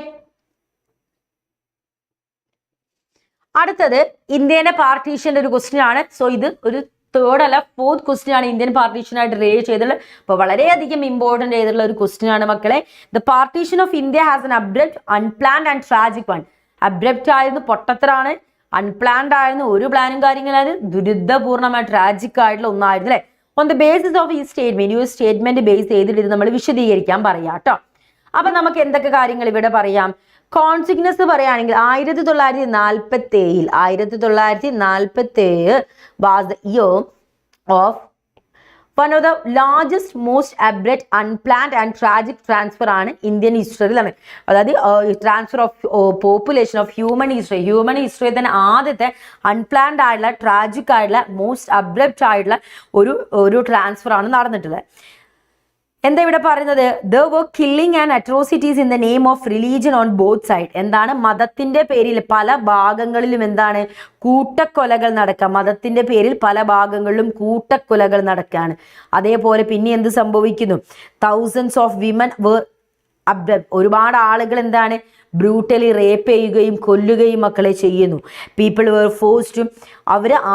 അടുത്തത് ഇന്ത്യയുടെ പാർട്ടീഷന്റെ ഒരു ക്വസ്റ്റ്യൻ ആണ്. സോ ഇത് ഒരു 3rd അല്ല 4th ക്വസ്റ്റ്യൻ ആണ് ഇന്ത്യൻ പാർട്ടീഷൻ ആയിട്ട് റേസ് ചെയ്തിട്ടുള്ളത്. അപ്പോൾ വളരെയധികം ഇമ്പോർട്ടൻ്റ് ചെയ്തിട്ടുള്ള ഒരു ക്വസ്റ്റ്യൻ ആണ് മക്കളെ. The partition of India has N abrupt, unplanned and tragic one. Abrupt ആയിരുന്നു, പൊട്ടത്തരാണ്. അൺപ്ലാൻഡ് ആയിരുന്നു, ഒരു പ്ലാനും കാര്യങ്ങളായിരുന്നു. ദുരിതപൂർണമായ ട്രാജിക് ആയിട്ടുള്ള ഒന്നായിരുന്നു അല്ലെ. ഓൺ ദ ബേസിസ് ഓഫ് ഈ സ്റ്റേറ്റ്മെന്റ്, ഈ സ്റ്റേറ്റ്മെന്റ് ബേസ് ചെയ്തിട്ട് ഇത് നമ്മൾ വിശദീകരിക്കാൻ പറയാം കേട്ടോ. അപ്പൊ നമുക്ക് എന്തൊക്കെ കാര്യങ്ങൾ ഇവിടെ പറയാം? കോൺസിക്വൻസ് പറയുകയാണെങ്കിൽ 1947 was the year of one of the largest, most abrupt, unplanned and tragic transfer ആണ് ഇന്ത്യൻ ഹിസ്റ്ററിയിൽ. അതായത് transfer of population of human history തന്നെ ആദ്യത്തെ അൺപ്ലാൻഡ് ആയിട്ടുള്ള ട്രാജിക് ആയിട്ടുള്ള മോസ്റ്റ് അബ്രപ്റ്റ് ആയിട്ടുള്ള ഒരു ട്രാൻസ്ഫർ ആണ് നടന്നിട്ടുള്ളത്. എന്താ ഇവിടെ പറയുന്നത്? there were killing and atrocities in the name of religion on both sides. എന്താണ്? മതത്തിന്റെ പേരിൽ പല ഭാഗങ്ങളിലും എന്താണ്? കൂട്ടക്കൊലകൾ നടക്കുക. മതത്തിന്റെ പേരിൽ പല ഭാഗങ്ങളിലും കൂട്ടക്കൊലകൾ നടക്കുകയാണ്. അതേപോലെ പിന്നെ എന്ത് സംഭവിക്കുന്നു? thousands of women were abducted. ഒരുപാട് ആളുകൾ എന്താണ്? ബ്രൂട്ടലി റേപ്പ് ചെയ്യുകയും കൊല്ലുകയും മക്കളെ ചെയ്യുന്നു. പീപ്പിൾ വേർ ഫോഴ്സ്ഡ്,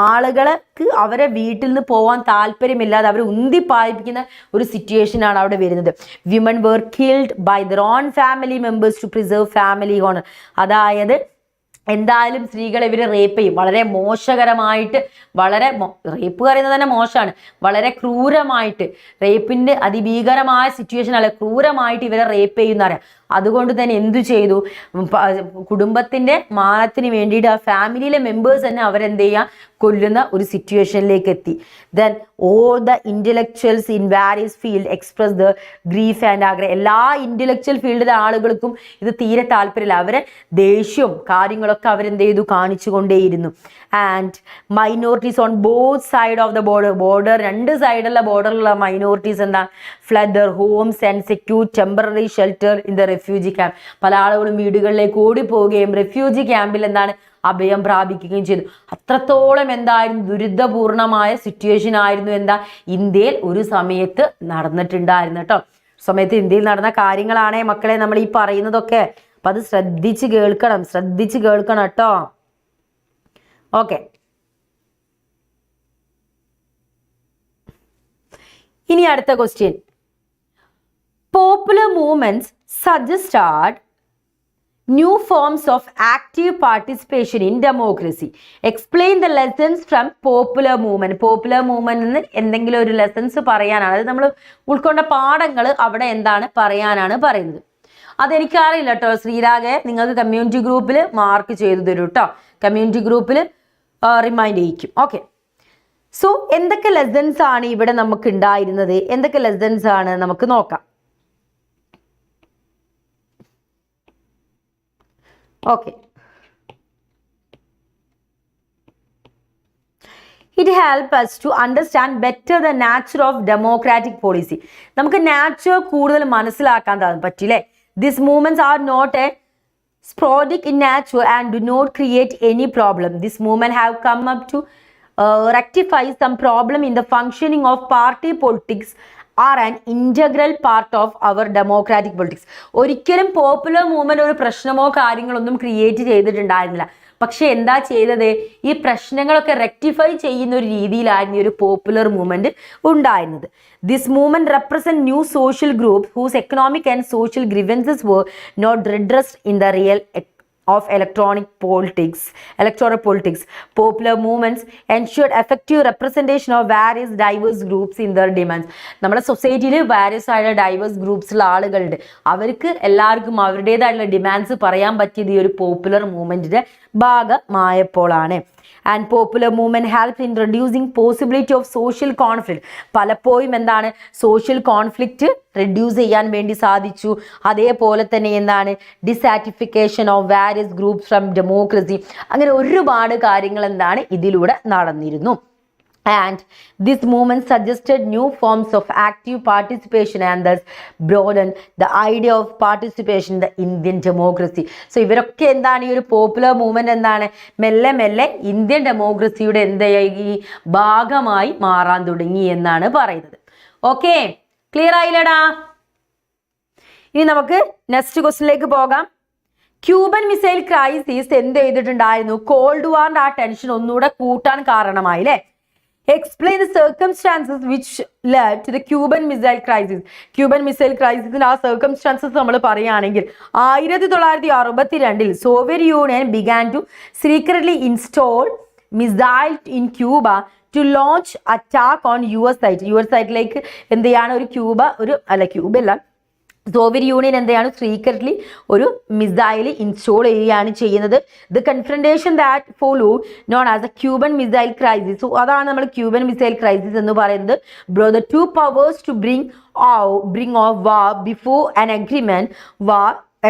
ആളുകൾക്ക് അവരെ വീട്ടിൽ നിന്ന് പോകാൻ താല്പര്യമില്ലാതെ അവർ ഉന്തിപ്പായിപ്പിക്കുന്ന ഒരു സിറ്റുവേഷനാണ് അവിടെ വരുന്നത്. Women were killed by their own family members to preserve family honour. അതായത് എന്തായാലും സ്ത്രീകളെ ഇവരെ റേപ്പ് ചെയ്യും. വളരെ മോശകരമായിട്ട്, റേപ്പ് പറയുന്നത് തന്നെ മോശമാണ്. വളരെ ക്രൂരമായിട്ട്, റേപ്പിന്റെ അതിഭീകരമായ സിറ്റുവേഷൻ അല്ല, ക്രൂരമായിട്ട് ഇവരെ റേപ്പ് ചെയ്യുന്ന അറിയാം. അതുകൊണ്ട് തന്നെ എന്തു ചെയ്തു? കുടുംബത്തിന്റെ മാനത്തിന് വേണ്ടിയിട്ട് ആ ഫാമിലിയിലെ മെമ്പേഴ്സ് തന്നെ അവരെന്ത് ചെയ്യുക? കൊല്ലുന്ന ഒരു സിറ്റുവേഷനിലേക്ക് എത്തി. Then all the intellectuals in various field express the grief and ആഗ്രഹം. എല്ലാ ഇന്റലക്ച്വൽ ഫീൽഡിലെ ആളുകൾക്കും ഇത് തീരെ താല്പര്യമില്ല. അവരെ ദേഷ്യവും കാര്യങ്ങളൊക്കെ അവരെന്ത് ചെയ്തു? കാണിച്ചു കൊണ്ടേയിരുന്നു. And minorities on both side of the border, 2 സൈഡുള്ള ബോർഡറിലുള്ള മൈനോറിറ്റീസ് എന്താ? Fled their homes and secure temporary shelter in the refugee camp. പല ആളുകളും വീടുകളിലേക്ക് ഓടിപ്പോവുകയും റെഫ്യൂജി ക്യാമ്പിൽ എന്താണ്? അഭയം പ്രാപിക്കുകയും ചെയ്തു. അത്രത്തോളം എന്തായിരുന്നു? ദുരിതപൂർണമായ സിറ്റുവേഷൻ ആയിരുന്നു എന്താ? ഇന്ത്യയിൽ ഒരു സമയത്ത് നടന്നിട്ടുണ്ടായിരുന്നു കേട്ടോ. സമയത്ത് ഇന്ത്യയിൽ നടന്ന കാര്യങ്ങളാണേ മക്കളെ നമ്മൾ ഈ പറയുന്നതൊക്കെ. അപ്പൊ അത് ശ്രദ്ധിച്ച് കേൾക്കണം കേട്ടോ. ഓക്കെ, ഇനി അടുത്ത question. Popular movements suggested New forms of active participation in democracy. Explain the lessons from popular movement. Popular movement എന്ന് എന്തെങ്കിലും ഒരു ലെസൺസ് പറയാനാണ്, അത് നമ്മൾ ഉൾക്കൊണ്ട പാഠങ്ങൾ അവിടെ എന്താണ് പറയാനാണ് പറയുന്നത്. അതെനിക്കറിയില്ല കേട്ടോ ശ്രീരാഗെ, നിങ്ങൾക്ക് കമ്മ്യൂണിറ്റി ഗ്രൂപ്പിൽ മാർക്ക് ചെയ്തു തരൂ കേട്ടോ, കമ്മ്യൂണിറ്റി ഗ്രൂപ്പിൽ റിമൈൻഡ് ചെയ്യിക്കും. ഓക്കെ, സോ എന്തൊക്കെ ലെസൺസ് ആണ് ഇവിടെ നമുക്ക് ഉണ്ടായിരുന്നത്, എന്തൊക്കെ ലെസൺസ് ആണ് നമുക്ക് നോക്കാം. Okay, it help us to understand better the nature of democratic policy. നമുക്ക് നാച്ചർ കൂടുതൽ മനസ്സിലാക്കാൻ പറ്റില്ലേ. These movements are not a sporadic in nature and do not create any problem. This movement have come up to rectify some problem in the functioning of party politics are an integral part of our democratic politics. ഒരിക്കലും popular movement ഒരു പ്രശ്നമോ കാര്യങ്ങളൊന്നും create ചെയ്തിട്ടുണ്ടായിരുന്നില്ല. പക്ഷെ എന്താ ചെയ്തത്, ഈ പ്രശ്നങ്ങളൊക്കെ rectify ചെയ്യുന്ന ഒരു രീതിയിലായിരുന്നു ഈ ഒരു പോപ്പുലർ മൂവ്മെന്റ് ഉണ്ടായിരുന്നത്. This movement represent new social group whose economic and social grievances were not redressed in the real of electoral politics. Popular movements ensured effective representation of various diverse groups in their demands. നമ്മുടെ സൊസൈറ്റിയിൽ various ആയ diverse ഗ്രൂപ്പ്സിലുള്ള ആളുകളുണ്ട്, അവർക്ക് എല്ലാവർക്കും അവരുടേതായിട്ടുള്ള demands പറയാൻ പറ്റിയത് ഈ ഒരു പോപ്പുലർ മൂവ്മെന്റിന്റെ ഭാഗമായപ്പോഴാണ്. And popular movement help in reducing possibility of social conflict. പലപ്പോഴും എന്താണ് സോഷ്യൽ കോൺഫ്ലിക്റ്റ് റെഡ്യൂസ് ചെയ്യാൻ വേണ്ടി സാധിച്ചു. അതേപോലെ തന്നെ എന്താണ് dissatisfaction of various groups from democracy. അങ്ങനെ ഒരുപാട് കാര്യങ്ങൾ എന്താണ് ഇതിലൂടെ നടന്നിരുന്നു. And this movement suggested new forms of active participation and thus broadened the idea of participation in the Indian democracy. So ഇവരൊക്കെ എന്താണ് ഈ ഒരു പോപ്പുലർ മൂവ്മെന്റ് എന്താണ് മെല്ലെ മെല്ലെ ഇന്ത്യൻ ഡെമോക്രസിയുടെ എന്തായി ഭാഗമായി മാറാൻ തുടങ്ങി എന്നാണ് പറയുന്നത്. ഓക്കെ, ക്ലിയർ ആയില്ലടാ? ഇനി നമുക്ക് നെക്സ്റ്റ് ക്വസ്റ്റ്യനിലേക്ക് പോകാം. ക്യൂബൻ മിസൈൽ ക്രൈസിസ് എന്ത് ചെയ്തിട്ടുണ്ടായിരുന്നു, കോൾഡ് വാറിന്റെ ആ ടെൻഷൻ ഒന്നുകൂടെ കൂട്ടാൻ കാരണമായി അല്ലേ. Explain the circumstances which led to the Cuban Missile Crisis. Cuban Missile Crisis ആ circumstances നമ്മൾ പറയുകയാണെങ്കിൽ 1962 Soviet union began to secretly install missile in Cuba to launch attack on US site. US സൈറ്റിലേക്ക് എന്ത് ചെയ്യാണ് ഒരു ക്യൂബ അല്ല Soviet Union എന്തെയാണ് secretly ഒരു മിസൈൽ ഇൻസ്റ്റോൾ ചെയ്യുകയാണ് ചെയ്യുന്നത്. The confrontation that follow known as the Cuban missile crisis. So അതാണ് നമ്മൾ ക്യൂബൻ മിസൈൽ ക്രൈസിസ് എന്ന് പറയുന്നത്. Brought the two powers to brink of war before an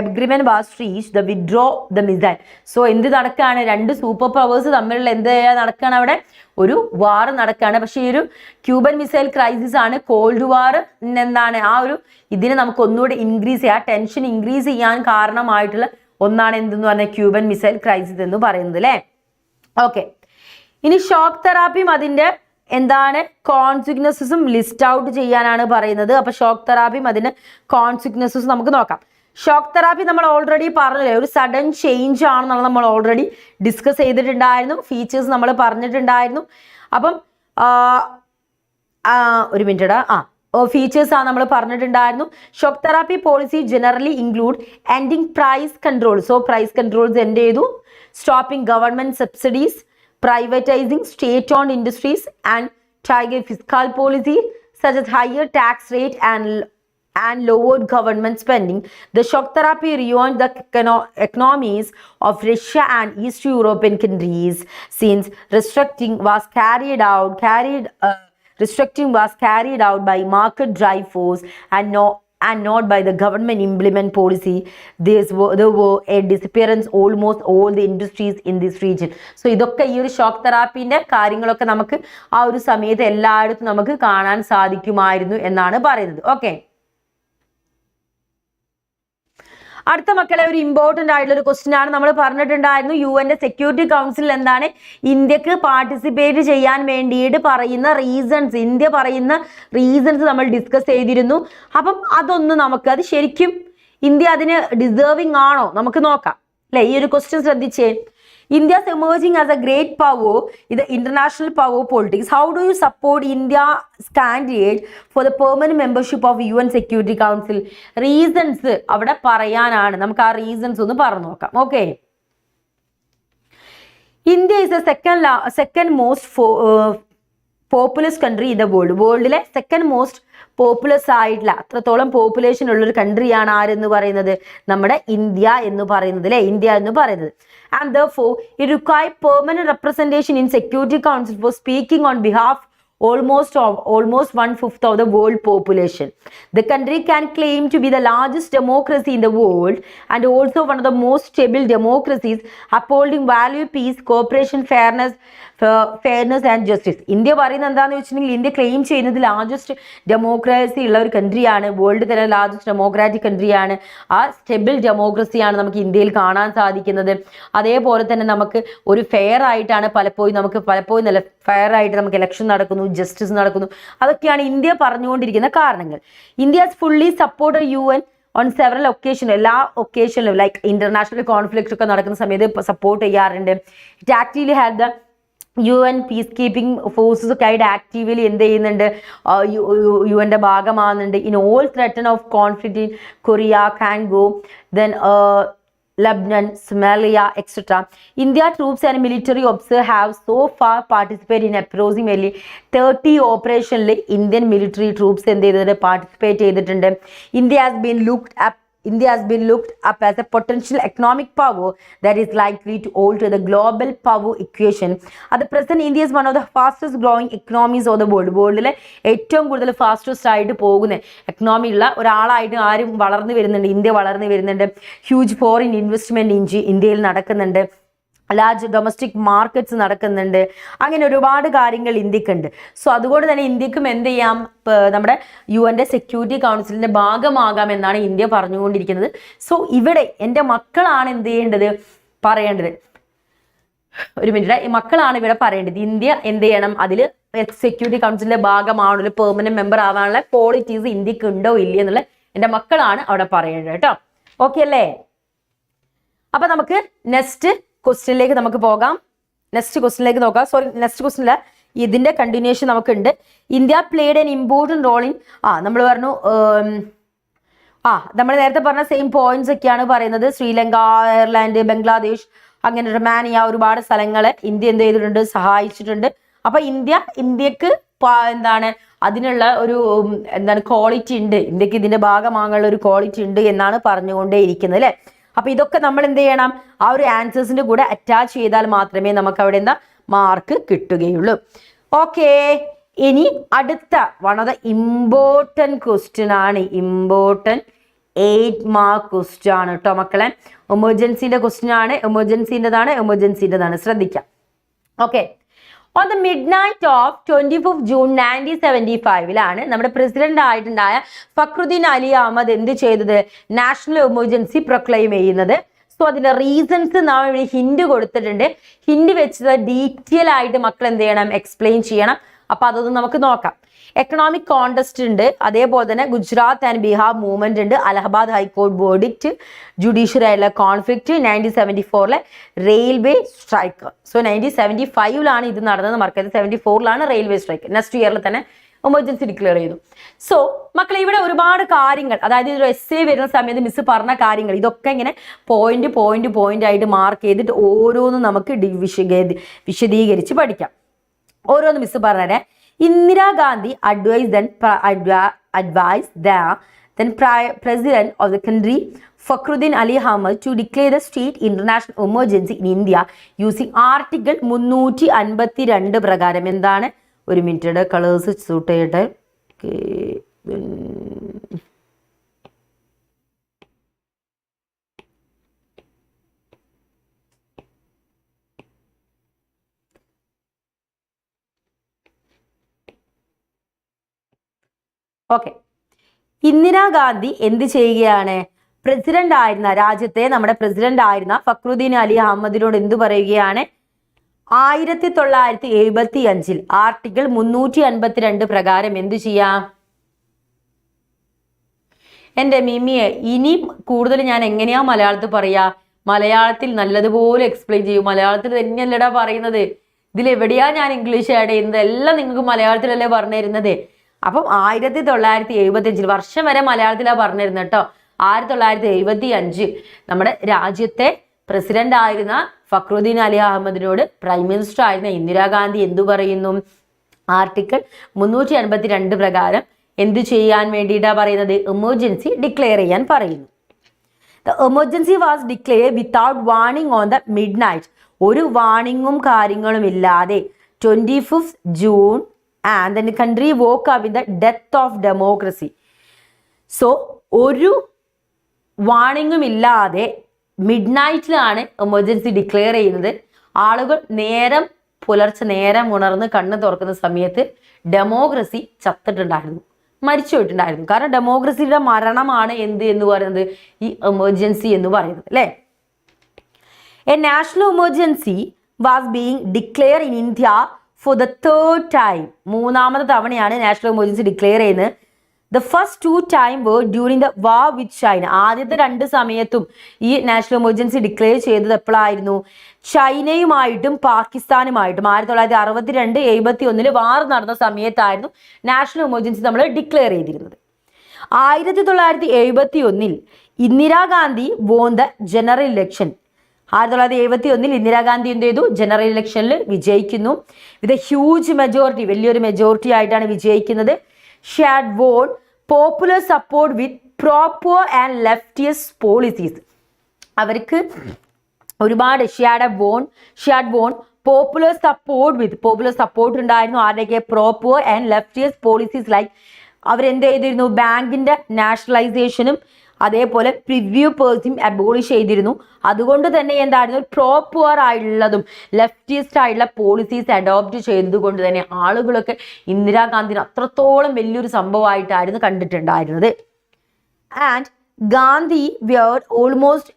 agreement was reached, the withdraw the missile. So എന്ത് നടക്കുകയാണ്, രണ്ട് super powers തമ്മിലുള്ള എന്ത് നടക്കുകയാണ്, അവിടെ ഒരു വാർ നടക്കുകയാണ്. പക്ഷേ ഈ ഒരു ക്യൂബൻ മിസൈൽ ക്രൈസിസ് ആണ് കോൾഡ് വാർ എന്താണ് ആ ഒരു ഇതിനെ നമുക്ക് ഒന്നുകൂടെ ഇൻക്രീസ് ചെയ്യാം, ടെൻഷൻ ഇൻക്രീസ് ചെയ്യാൻ കാരണമായിട്ടുള്ള ഒന്നാണ് എന്തെന്ന് പറഞ്ഞാൽ ക്യൂബൻ മിസൈൽ ക്രൈസിസ് എന്ന് പറയുന്നത് അല്ലേ. ഓക്കെ, ഇനി ഷോക്ക് തെറാപ്പിയും അതിൻ്റെ എന്താണ് കോൺസിക്വൻസസും ലിസ്റ്റ് ഔട്ട് ചെയ്യാനാണ് പറയുന്നത്. അപ്പോൾ ഷോക്ക് തെറാപ്പിയും അതിൻ്റെ കോൺസിക്വൻസസ് നമുക്ക് നോക്കാം. ഷോക്ക് തെറാപ്പി നമ്മൾ ഓൾറെഡി പറഞ്ഞില്ലേ, ഒരു സഡൻ ചേഞ്ച് ആണെന്നുള്ളത് നമ്മൾ ഓൾറെഡി ഡിസ്കസ് ചെയ്തിട്ടുണ്ടായിരുന്നു, ഫീച്ചേഴ്സ് നമ്മൾ പറഞ്ഞിട്ടുണ്ടായിരുന്നു. അപ്പം ഒരു മിനിറ്റ് ഫീച്ചേഴ്സ് ആണ് നമ്മൾ പറഞ്ഞിട്ടുണ്ടായിരുന്നു. Shock therapy policy generally include ending price control. So price controls end ചെയ്തു. Stopping government subsidies, privatising state owned industries and target fiscal policy such as higher tax rate and lowered government spending. The shock therapy ruined the economies of Russia and East European countries since restricting was carried out by market drive force and not by the government implement policy. There were a disappearance almost all the industries in this region. So ഇതൊക്കെ ഈ ഒരു shock തെറാപ്പിന്റെ കാര്യങ്ങളൊക്കെ നമുക്ക് ആ ഒരു സമയത്ത് എല്ലായിടത്തും നമുക്ക് കാണാൻ സാധിക്കുമായിരുന്നു എന്നാണ് പറയുന്നത്. ഓക്കെ, അടുത്ത മക്കളെ ഒരു ഇമ്പോർട്ടൻ്റ് ആയിട്ടുള്ള ഒരു ക്വസ്റ്റ്യൻ ആണ്. നമ്മൾ പറഞ്ഞിട്ടുണ്ടായിരുന്നു UN സെക്യൂരിറ്റി കൗൺസിലിൽ എന്താണ് ഇന്ത്യക്ക് പാർട്ടിസിപ്പേറ്റ് ചെയ്യാൻ വേണ്ടിയിട്ട് പറയുന്ന റീസൺസ്, ഇന്ത്യ പറയുന്ന റീസൺസ് നമ്മൾ ഡിസ്കസ് ചെയ്തിരുന്നു. അപ്പം അതൊന്ന് അത് ശരിക്കും ഇന്ത്യ അതിന് ഡിസേർവിങ് ആണോ നമുക്ക് നോക്കാം അല്ലേ. ഈ ഒരു ക്വസ്റ്റ്യൻ ശ്രദ്ധിച്ചേ. India's emerging as a great power in the international power politics. How do you support India's candidate for the permanent membership of UN Security Council? Reasons അവിടെ പറയാനാണ്. നമുക്ക് ആ reasons ഒന്ന് പറഞ്ഞു നോക്കാം. Okay. India is the second most populous country in the world. വേൾഡിലെ second most populous ആയിട്ടുള്ള അത്രത്തോളം പോപ്പുലേഷൻ ഉള്ളൊരു കൺട്രിയാണ് ആരെന്ന് പറയുന്നത്, നമ്മുടെ ഇന്ത്യ എന്ന് പറയുന്നത് അല്ലെ, ഇന്ത്യ എന്ന് പറയുന്നത്. And therefore it requires permanent representation in Security Council for speaking on behalf almost 1/5 of the world population. The country can claim to be the largest democracy in the world and also one of the most stable democracies, upholding value, peace, cooperation, fairness and justice. India പറയുന്നത് എന്താണെന്ന് വെച്ചിട്ടുണ്ടെങ്കിൽ India claim ചെയ്യുന്നത് largest democracy ഉള്ള ഒരു കൺട്രിയാണ്, world തന്നെ largest democratic കൺട്രിയാണ്. ആ stable ഡെമോക്രസിയാണ് നമുക്ക് ഇന്ത്യയിൽ കാണാൻ സാധിക്കുന്നത്. അതേപോലെ തന്നെ നമുക്ക് ഒരു ഫെയർ ആയിട്ടാണ് പലപ്പോഴും നല്ല ഫെയർ ആയിട്ട് നമുക്ക് ഇലക്ഷൻ നടക്കുന്നു, ജസ്റ്റിസ് നടക്കുന്നു. അതൊക്കെയാണ് ഇന്ത്യ പറഞ്ഞുകൊണ്ടിരിക്കുന്ന കാരണങ്ങൾ. India fully support UN on several occasions, എല്ലാ ഒക്കേഷനിലും ലൈക്ക് ഇന്റർനാഷണൽ കോൺഫ്ലിക്റ്റ് ഒക്കെ നടക്കുന്ന സമയത്ത് സപ്പോർട്ട് ചെയ്യാറുണ്ട്. It actually had the UN peace keeping forces ഒക്കെ ആയിട്ട് ആക്റ്റീവ്ലി എന്ത് ചെയ്യുന്നുണ്ട്, യുഎൻ്റെ ഭാഗമാകുന്നുണ്ട്. In all threaten of conflict in Korea, Congo, then Lebanon, Somalia, etc. India troops and military observers have so far participated in approximately 30 operations. Indian military troops എന്ത് ചെയ്തിട്ടുണ്ട്, participate ചെയ്തിട്ടുണ്ട്. India has been looked up as a potential economic power that is likely to alter the global power equation. At the present, India is one of the fastest growing economies of the world. വേൾഡിലെ ഏറ്റവും കൂടുതൽ fastest ആയിട്ട് പോകുന്ന economy ഉള്ള ഒരാളായിട്ട് ആരും വളർന്നു വരുന്നുണ്ട്, India വളർന്നു വരുന്നുണ്ട്. ഹ്യൂജ് ഫോറിൻ ഇൻവെസ്റ്റ്മെന്റ് ഇന്ത്യയിൽ നടക്കുന്നുണ്ട്, ലാർജ് ഡൊമസ്റ്റിക് മാർക്കറ്റ്സ് നടക്കുന്നുണ്ട്. അങ്ങനെ ഒരുപാട് കാര്യങ്ങൾ ഇന്ത്യക്കുണ്ട്. സോ അതുകൊണ്ട് തന്നെ ഇന്ത്യക്കും എന്ത് ചെയ്യാം, നമ്മുടെ UN സെക്യൂരിറ്റി കൗൺസിലിന്റെ ഭാഗമാകാം എന്നാണ് ഇന്ത്യ പറഞ്ഞുകൊണ്ടിരിക്കുന്നത്. സോ ഇവിടെ എൻ്റെ മക്കളാണ് എന്ത് ചെയ്യേണ്ടത്, പറയേണ്ടത്. ഒരു മിനിറ്റ്, മക്കളാണ് ഇവിടെ പറയേണ്ടത്. ഇന്ത്യ എന്ത് ചെയ്യണം, അതിൽ സെക്യൂരിറ്റി കൗൺസിലിന്റെ ഭാഗമാണോ, ഒരു പെർമനന്റ് മെമ്പർ ആവാനുള്ള ക്വാളിറ്റീസ് ഇന്ത്യക്ക് ഉണ്ടോ ഇല്ല എന്നുള്ള എൻ്റെ മക്കളാണ് അവിടെ പറയേണ്ടത് കേട്ടോ. ഓക്കെ അല്ലേ? അപ്പൊ നമുക്ക് നെക്സ്റ്റ് ക്വസ്റ്റ്യനിലേക്ക് നമുക്ക് പോകാം. നെക്സ്റ്റ് ക്വസ്റ്റ്യനിലേക്ക് നോക്കാം. സോറി, നെക്സ്റ്റ് ക്വസ്റ്റ്യനില്ല, ഇതിന്റെ കണ്ടിന്യൂഷൻ നമുക്കുണ്ട്. India played an important role in നമ്മൾ പറഞ്ഞു, നമ്മൾ നേരത്തെ പറഞ്ഞ സെയിം പോയിന്റ്സ് ഒക്കെയാണ് പറയുന്നത്. ശ്രീലങ്ക, അയർലാൻഡ്, ബംഗ്ലാദേശ്, അങ്ങനെ റൊമാനിയ, ഒരുപാട് സ്ഥലങ്ങളെ ഇന്ത്യ എന്ത് ചെയ്തിട്ടുണ്ട്, സഹായിച്ചിട്ടുണ്ട്. അപ്പൊ ഇന്ത്യക്ക് എന്താണ് അതിനുള്ള ഒരു ക്വാളിറ്റി ഉണ്ട്, ഇന്ത്യക്ക് ഇതിന്റെ ഭാഗമാകാനുള്ള ഒരു ക്വാളിറ്റി ഉണ്ട് എന്നാണ് പറഞ്ഞുകൊണ്ടേ ഇരിക്കുന്നത് അല്ലെ. അപ്പൊ ഇതൊക്കെ നമ്മൾ എന്ത് ചെയ്യണം, ആ ഒരു ആൻസേഴ്സിന്റെ കൂടെ അറ്റാച്ച് ചെയ്താൽ മാത്രമേ നമുക്ക് അവിടെ മാർക്ക് കിട്ടുകയുള്ളൂ. ഓക്കെ, ഇനി അടുത്ത one of the important question ആണ്, ഇമ്പോർട്ടൻറ്റ് 8 മാർക്ക് ക്വസ്റ്റ്യൻ ആണ് കേട്ടോ മക്കളെ. എമർജൻസിന്റെ ക്വസ്റ്റ്യൻ ആണ്, എമർജൻസിൻ്റെതാണ്, ശ്രദ്ധിക്കാം. Okay, On the midnight of 25th June 1975 നമ്മുടെ പ്രസിഡന്റ് ആയിട്ടുണ്ടായ ഫക്രുദ്ദീൻ അലി അഹമ്മദ് എന്ത് ചെയ്തത്, നാഷണൽ എമർജൻസി പ്രൊക്ലെയിം ചെയ്യുന്നത്. സോ അതിന്റെ റീസൺസ് നാം ഇവിടെ ഹിന്റ് കൊടുത്തിട്ടുണ്ട്. ഹിന്റ് വെച്ചത് ഡീറ്റെയിൽ ആയിട്ട് മക്കൾ എന്ത് ചെയ്യണം, എക്സ്പ്ലെയിൻ ചെയ്യണം. അപ്പൊ അതൊന്നും നമുക്ക് നോക്കാം. എക്കണോമിക് കോണ്ടസ്റ്റ് ഉണ്ട്, അതേപോലെ തന്നെ ഗുജറാത്ത് ആൻഡ് ബീഹാർ മൂവ്മെന്റ് ഉണ്ട്, അലഹബാദ് ഹൈക്കോർട്ട് വേർഡിക്റ്റ്, ജുഡീഷ്യറി ആയിട്ടുള്ള കോൺഫ്ലിക്റ്റ്, 1974 റെയിൽവേ സ്ട്രൈക്ക്. സോ 1975 ഇത് നടന്നത്, മറക്കരുത്. 74 റെയിൽവേ സ്ട്രൈക്ക്. നെക്സ്റ്റ് ഇയറിൽ തന്നെ എമർജൻസി ഡിക്ലെയർ ചെയ്തു. സോ മക്കളെ, ഇവിടെ ഒരുപാട് കാര്യങ്ങൾ, അതായത് ഒരു എസ്സേ വരുന്ന സമയത്ത് മിസ് പറഞ്ഞ കാര്യങ്ങൾ, ഇതൊക്കെ ഇങ്ങനെ പോയിന്റ് ആയിട്ട് മാർക്ക് ചെയ്തിട്ട് ഓരോന്നും നമുക്ക് വിശദീകരിച്ച് പഠിക്കാം. ഓരോന്ന് മിസ് പറഞ്ഞേ. Indira Gandhi advised the then president of the country Fakhruddin Ali Ahmad to declare the state international emergency in India using Article 352 പ്രകാരം. എന്താണ്, ഒരു മിനിറ്റ്, കളേഴ്സ് സൂട്ട് ചെയ്യട്ടെ. ഓക്കെ, ഇന്ദിരാഗാന്ധി എന്ത് ചെയ്യുകയാണ്, പ്രസിഡന്റ് ആയിരുന്ന രാജ്യത്തെ നമ്മുടെ പ്രസിഡന്റ് ആയിരുന്ന ഫക്രുദ്ദീൻ അലി അഹമ്മദിനോട് എന്തു പറയുകയാണ്, 1975 ആർട്ടിക്കിൾ 352 പ്രകാരം എന്തു ചെയ്യാം. എൻ്റെ മിമിയെ ഇനി കൂടുതൽ ഞാൻ എങ്ങനെയാ മലയാളത്തിൽ പറയാ, മലയാളത്തിൽ നല്ലതുപോലെ എക്സ്പ്ലെയിൻ ചെയ്യും. മലയാളത്തിൽ തന്നെയല്ലടാ പറയുന്നത്, ഇതിലെവിടെയാ ഞാൻ ഇംഗ്ലീഷ് ആഡ് ചെയ്യുന്നത്? എല്ലാം നിങ്ങൾക്ക് മലയാളത്തിലല്ലേ പറഞ്ഞു തരുന്നത്. അപ്പം 1975 വർഷം വരെ മലയാളത്തിലാണ് പറഞ്ഞു തരുന്നത് കേട്ടോ. 1975 നമ്മുടെ രാജ്യത്തെ പ്രസിഡന്റ് ആയിരുന്ന ഫക്രുദ്ദീൻ അലി അഹമ്മദിനോട് പ്രൈം മിനിസ്റ്റർ ആയിരുന്ന ഇന്ദിരാഗാന്ധി എന്തു പറയുന്നു? ആർട്ടിക്കിൾ 352 പ്രകാരം എന്ത് ചെയ്യാൻ വേണ്ടിയിട്ടാ പറയുന്നത്? എമർജൻസി ഡിക്ലെയർ ചെയ്യാൻ പറയുന്നു. The emergency was declared without warning on the midnight. ഒരു വാണിങ്ങും കാര്യങ്ങളും ഇല്ലാതെ 25th June and then the country woke up with the death of democracy. So ഒരു വാണിങ്ങും ഇല്ലാതെ മിഡ് നൈറ്റിലാണ് എമർജൻസി ഡിക്ലെയർ ചെയ്യുന്നത്. ആളുകൾ പുലർച്ചെ നേരം ഉണർന്ന് കണ്ണ് തുറക്കുന്ന സമയത്ത് ഡെമോക്രസി ചത്തിട്ടുണ്ടായിരുന്നു, മരിച്ചു പോയിട്ടുണ്ടായിരുന്നു. കാരണം ഡെമോക്രസിയുടെ മരണമാണ് എന്ന് പറയുന്നത് ഈ എമർജൻസി എന്ന് പറയുന്നത് അല്ലേ. A national emergency was being declare in India for the third time. മൂന്നാമത്തെ തവണയാണ് നാഷണൽ എമർജൻസി ഡിക്ലെയർ ചെയ്യുന്നത്. The first 2 time were during the war with China. ആദ്യത്തെ 2 സമയത്തും ഈ നാഷണൽ എമർജൻസി ഡിക്ലെയർ ചെയ്തത് എപ്പോഴായിരുന്നു? ചൈനയുമായിട്ടും പാകിസ്ഥാനുമായിട്ടും 1962, 1971 വാർ നടന്ന സമയത്തായിരുന്നു നാഷണൽ എമർജൻസി നമ്മൾ ഡിക്ലെയർ ചെയ്തിരുന്നത്. 1971 Indira Gandhi won the general election. 1971 Indira Gandhi എന്ത് ചെയ്തു? ജനറൽ ഇലക്ഷനിൽ വിജയിക്കുന്നു. വിത്ത് എ ഹ്യൂജ് മെജോറിറ്റി, വലിയൊരു മെജോറിറ്റി ആയിട്ടാണ് വിജയിക്കുന്നത്. She had von popular support with proper and ലെഫ്റ്റിയസ്റ്റ് policies. അവർക്ക് ഒരുപാട് she had von popular support ഉണ്ടായിരുന്നു. ആരുടെയൊക്കെ? പ്രോപ്പർ ആൻഡ് ലെഫ്റ്റിയസ്റ്റ് പോളിസീസ് ലൈക്ക് അവരെന്ത് ചെയ്തിരുന്നു? ബാങ്കിന്റെ നാഷണലൈസേഷനും അതേപോലെ പ്രിവ്യൂ പേഴ്സിയും അബോളിഷ് ചെയ്തിരുന്നു. അതുകൊണ്ട് തന്നെ എന്തായിരുന്നു? പ്രോപ്പർ ആയിട്ടുള്ളതും ലെഫ്റ്റിസ്റ്റ് ആയിട്ടുള്ള പോളിസീസ് അഡോപ്റ്റ് ചെയ്തത് കൊണ്ട് തന്നെ ആളുകളൊക്കെ ഇന്ദിരാഗാന്ധിനെ അത്രത്തോളം വലിയൊരു സംഭവമായിട്ടായിരുന്നു കണ്ടിട്ടുണ്ടായിരുന്നത്. And Gandhi wield almost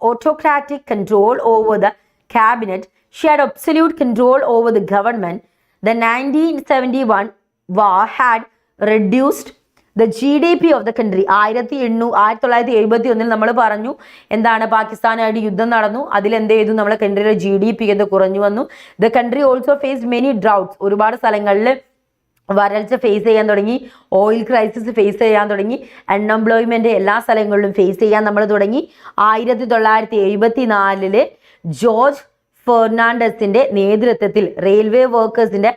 autocratic control over the cabinet. She had absolute control over the government. The 1971 war had reduced the GDP of the country. 1971 നമ്മൾ പറഞ്ഞു എന്താണ്? പാകിസ്ഥാനായിട്ട് യുദ്ധം നടന്നു. അതിലെന്ത് ചെയ്തു? നമ്മളെ കൺട്രിയുടെ GDP എന്ന് കുറഞ്ഞു വന്നു. The country also faced many droughts. ഒരുപാട് സ്ഥലങ്ങളിൽ വരൾച്ച ഫേസ് ചെയ്യാൻ തുടങ്ങി. ഓയിൽ ക്രൈസിസ് ഫേസ് ചെയ്യാൻ തുടങ്ങി. അൺഎംപ്ലോയ്മെന്റ് എല്ലാ സ്ഥലങ്ങളിലും ഫേസ് ചെയ്യാൻ നമ്മൾ തുടങ്ങി. 1974 ജോർജ് ഫെർണാണ്ടസിന്റെ നേതൃത്വത്തിൽ റെയിൽവേ വർക്കേഴ്സിന്റെ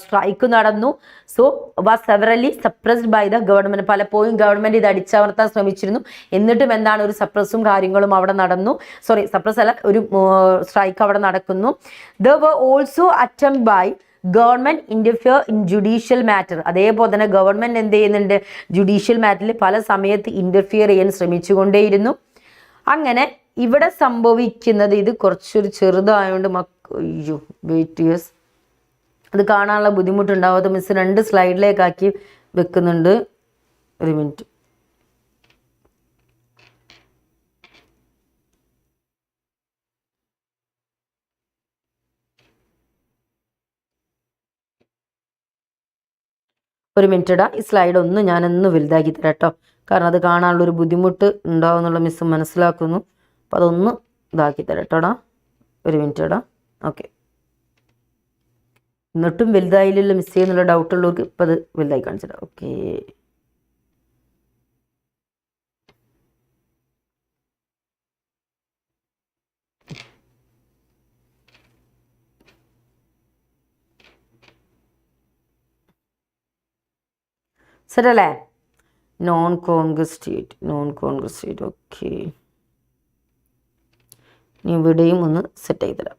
സ്ട്രൈക്ക് നടന്നു. So was severely suppressed by the government. പലപ്പോഴും ഗവൺമെന്റ് ഇത് അടിച്ചമർത്താൻ ശ്രമിച്ചിരുന്നു. എന്നിട്ടും എന്താണ്? ഒരു സപ്രസും കാര്യങ്ങളും അവിടെ നടന്നു. സപ്രസ് അല്ല, ഒരു സ്ട്രൈക്ക് അവിടെ നടക്കുന്നു. There were also attempt by government interfere in judicial matter. അതേപോലെ തന്നെ ഗവൺമെന്റ് എന്ത് ചെയ്യുന്നുണ്ട്? ജുഡീഷ്യൽ മാറ്ററിൽ പല സമയത്ത് ഇന്റർഫിയർ ചെയ്യാൻ ശ്രമിച്ചുകൊണ്ടേയിരുന്നു. അങ്ങനെ ഇവിടെ സംഭവിക്കുന്നത്, ഇത് കുറച്ചൊരു ചെറുതായതുകൊണ്ട് അയ്യോ വെയിറ്റ് ഇയേഴ്സ് അത് കാണാനുള്ള ബുദ്ധിമുട്ടുണ്ടാവാത്ത മിസ് 2 സ്ലൈഡിലേക്കാക്കി വെക്കുന്നുണ്ട്. ഒരു മിനിറ്റ്. ഒരു മിനിറ്റ് ഇടാ. ഈ സ്ലൈഡ് ഞാനൊന്ന് വലുതാക്കി തരാം കേട്ടോ. കാരണം അത് കാണാനുള്ളൊരു ബുദ്ധിമുട്ട് ഉണ്ടാവും എന്നുള്ള മിസ് മനസ്സിലാക്കുന്നു. അപ്പോൾ അതൊന്ന് ഇതാക്കി തരാം കേട്ടോടാ. ഒരു മിനിറ്റ് ഇടാ. ഓക്കെ. എന്നിട്ടും വലുതായില്ലല്ലോ മിസ് ചെയ്യുന്നുള്ള ഡൗട്ടുള്ളവർക്ക് ഇപ്പം അത് വലുതായി കാണിച്ചിടാം. ഓക്കെ. ശരിയല്ലേ? Non Congress state. ഓക്കെ. ഇനി ഇവിടെയും ഒന്ന് സെറ്റ് ചെയ്ത് തരാം.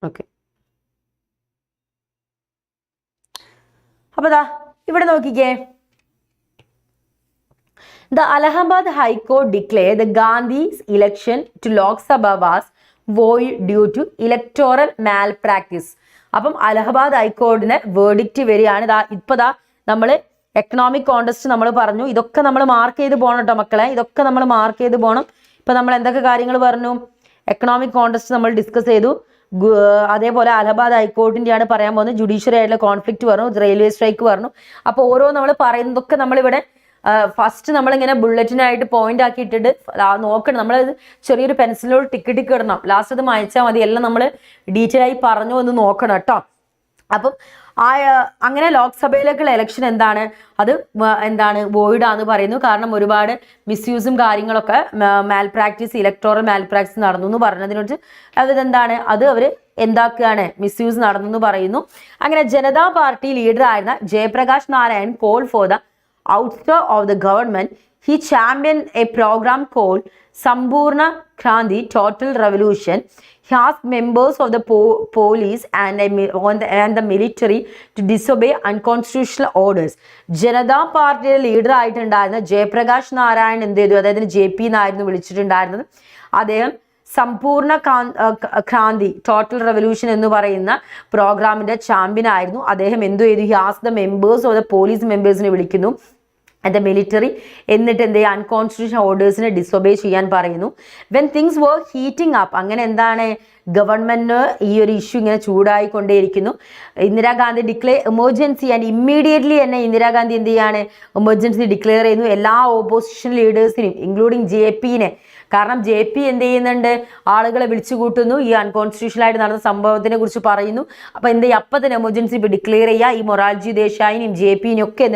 ഓക്കെ. അപ്പൊ ദാ ഇവിടെ നോക്കിക്കേ, the Allahabad High Court declared the Gandhi's election to Lok Sabha was void due to electoral malpractice. അപ്പം അലഹബാദ് ഹൈക്കോടതിന് വേർഡിക്റ്റ് വരികയാണ്. ഇപ്പതാ നമ്മൾ എക്കണോമിക് കോണ്ടസ്റ്റ് നമ്മൾ പറഞ്ഞു, ഇതൊക്കെ നമ്മൾ മാർക്ക് ചെയ്ത് പോകണം കേട്ടോ മക്കളെ, ഇതൊക്കെ നമ്മൾ മാർക്ക് ചെയ്ത് പോകണം. ഇപ്പൊ നമ്മൾ എന്തൊക്കെ കാര്യങ്ങൾ പറഞ്ഞു, എക്കണോമിക് കോണ്ടസ്റ്റ് നമ്മൾ ഡിസ്കസ് ചെയ്തു, അതേപോലെ അലഹബാദ് ഹൈക്കോർട്ടിൻ്റെയാണ് പറയാൻ പോകുന്നത്, ജുഡീഷ്യറി ആയിട്ടുള്ള കോൺഫ്ലിക്റ്റ് പറഞ്ഞു, റെയിൽവേ സ്ട്രൈക്ക് പറഞ്ഞു. അപ്പോൾ ഓരോ നമ്മൾ പറയുന്നതൊക്കെ നമ്മളിവിടെ ഫസ്റ്റ് നമ്മളിങ്ങനെ ബുള്ളറ്റിനായിട്ട് പോയിന്റ് ആക്കി ഇട്ടിട്ട് നോക്കണം. നമ്മൾ ചെറിയൊരു പെൻസിലോട് ടിക്ക് ഇടണം, ലാസ്റ്റ് അത് മായ്ച്ചാൽ മതി. എല്ലാം നമ്മൾ ഡീറ്റെയിൽ ആയി പറഞ്ഞു എന്ന് നോക്കണം കേട്ടോ. അപ്പം അങ്ങനെ ലോക്സഭയിലേക്കുള്ള ഇലക്ഷൻ എന്താണ്, അത് എന്താണ് വോയിഡാന്ന് പറയുന്നു. കാരണം ഒരുപാട് മിസ്യൂസും കാര്യങ്ങളൊക്കെ ഇലക്ടോറൽ മാൽപ്രാക്ടീസ് നടന്നു എന്ന് പറഞ്ഞതിനോട് അതെന്താണ്, അത് അവർ എന്താക്കുകയാണ്, മിസ്യൂസ് നടന്നു എന്ന് പറയുന്നു. അങ്ങനെ ജനതാ പാർട്ടി ലീഡർ ആയിരുന്ന Jayaprakash Narayan call for the ouster of the government. He championed a program called Sambhurna Kranti Total Revolution. He asked members of the police and the military to disobey unconstitutional orders. Janata പാർട്ടിയുടെ leader ആയിട്ടുണ്ടായിരുന്ന Jayaprakash Narayan എന്ത് ചെയ്തു, അതായത് JP എന്നായിരുന്നു വിളിച്ചിട്ടുണ്ടായിരുന്നത്. അദ്ദേഹം സമ്പൂർണ്ണ Kranti total revolution എന്ന് പറയുന്ന പ്രോഗ്രാമിന്റെ ചാമ്പ്യൻ ആയിരുന്നു. അദ്ദേഹം എന്തു ചെയ്തു, he ask the members of the police മെമ്പേഴ്സിനെ വിളിക്കുന്നു, ദ മിലിറ്ററി, എന്നിട്ട് എന്ത് ചെയ്യുക, അൺകോൺസ്റ്റിറ്റ്യൂഷണൽ ഓർഡേഴ്സിനെ ഡിസൊബേ ചെയ്യാൻ പറയുന്നു. When things were heating up, അങ്ങനെ എന്താണ് ഗവൺമെന്റിന് ഈ ഒരു ഇഷ്യൂ ഇങ്ങനെ ചൂടായിക്കൊണ്ടേയിരിക്കുന്നു. Indira Gandhi declare emergency and immediately തന്നെ ഇന്ദിരാഗാന്ധി എന്ത് ചെയ്യാണ്, എമർജൻസി ഡിക്ലെയർ ചെയ്യുന്നു എല്ലാ ഓപ്പോസിഷൻ ലീഡേഴ്സിനെയും ഇൻക്ലൂഡിങ് JP കാരണം JP എന്ത് ചെയ്യുന്നുണ്ട്, ആളുകളെ വിളിച്ചു കൂട്ടുന്നു, ഈ അൺകോൺസ്റ്റിറ്റ്യൂഷണൽ ആയിട്ട് നടന്ന സംഭവത്തിനെ കുറിച്ച് പറയുന്നു. അപ്പൊ എന്ത് ചെയ്യും, അപ്പം തന്നെ എമർജൻസി ഡിക്ലെയർ ചെയ്യുക. ഈ മൊറാർജി ദേശായിനെയും JP ഒക്കെ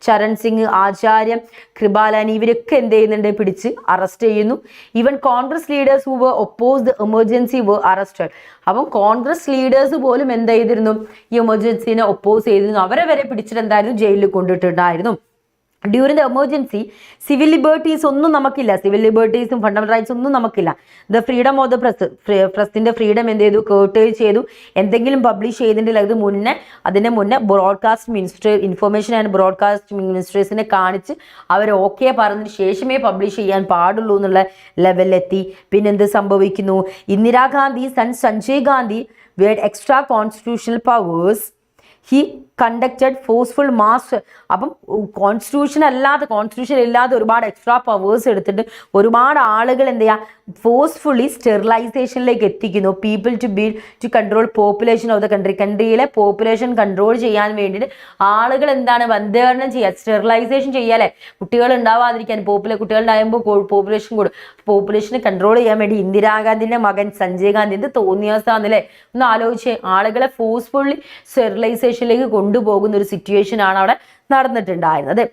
ചരൺ സിംഗ്, ആചാര്യ, കൃപാലാനി ഇവരൊക്കെ എന്ത് ചെയ്യുന്നുണ്ട്, പിടിച്ച് അറസ്റ്റ് ചെയ്യുന്നു. Even Congress leaders who were oppose the emergency were arrested. അപ്പം കോൺഗ്രസ് ലീഡേഴ്സ് പോലും എന്ത് ചെയ്തിരുന്നു, ഈ എമർജൻസിനെ ഒപ്പോസ് ചെയ്തിരുന്നു. അവരെ വരെ പിടിച്ചിട്ട് എന്തായിരുന്നു, ജയിലിൽ കൊണ്ടിട്ടുണ്ടായിരുന്നു. During the emergency civil liberties ഒന്നും നമുക്കില്ല, സിവിൽ ലിബർട്ടീസും ഫണ്ടമെന്റൽ റൈറ്റ്സ് ഒന്നും നമുക്കില്ല. ദ ഫ്രീഡം ഓഫ് ദ പ്രസിന്റെ ഫ്രീഡം എന്ത് ചെയ്തു, കേർട്ടേജ് ചെയ്തു. എന്തെങ്കിലും പബ്ലിഷ് ചെയ്തിട്ടുണ്ടെങ്കിൽ അതിന്റെ മുന്നേ ബ്രോഡ്കാസ്റ്റ് ഇൻഫർമേഷൻ ആൻഡ് ബ്രോഡ്കാസ്റ്റ് മിനിസ്റ്റേഴ്സിനെ കാണിച്ച് അവർ ഓക്കെ പറഞ്ഞതിന് ശേഷമേ പബ്ലിഷ് ചെയ്യാൻ പാടുള്ളൂ എന്നുള്ള ലെവലിലെത്തി. പിന്നെന്ത് സംഭവിക്കുന്നു, Indira Gandhi sun Sanjay Gandhi word extra constitutional powers. He conducted forceful mass. അപ്പം കോൺസ്റ്റിറ്റ്യൂഷൻ ഇല്ലാതെ ഒരുപാട് എക്സ്ട്രാ പവേഴ്സ് എടുത്തിട്ട് ഒരുപാട് ആളുകൾ എന്ത് ചെയ്യുക, ഫോഴ്സ്ഫുള്ളി സ്റ്റെറിലൈസേഷനിലേക്ക് എത്തിക്കുന്നു. People to control population of the കൺട്രിയിലെ പോപ്പുലേഷൻ കൺട്രോൾ ചെയ്യാൻ വേണ്ടിയിട്ട് ആളുകൾ എന്താണ്, വന്ധീകരണം ചെയ്യുക, സ്റ്റെറിലൈസേഷൻ ചെയ്യാല്ലേ, കുട്ടികൾ ഉണ്ടാവാതിരിക്കാൻ. കുട്ടികൾ ഉണ്ടാകുമ്പോൾ പോപ്പുലേഷൻ കൂടും. പോപ്പുലേഷനെ കൺട്രോൾ ചെയ്യാൻ വേണ്ടി ഇന്ദിരാഗാന്ധിന്റെ മകൻ സഞ്ജയ് ഗാന്ധി, എന്ത് തോന്നിയാസാന്നല്ലേ, ഒന്ന് ആലോചിച്ച്, ആളുകളെ ഫോഴ്സ്ഫുള്ളി സ്റ്റെറിലൈസേഷനിലേക്ക് കൊണ്ടുപോകുന്ന ഒരു സിറ്റുവേഷൻ ആണ് അവിടെ നടന്നിട്ടുണ്ടായിരുന്നത്.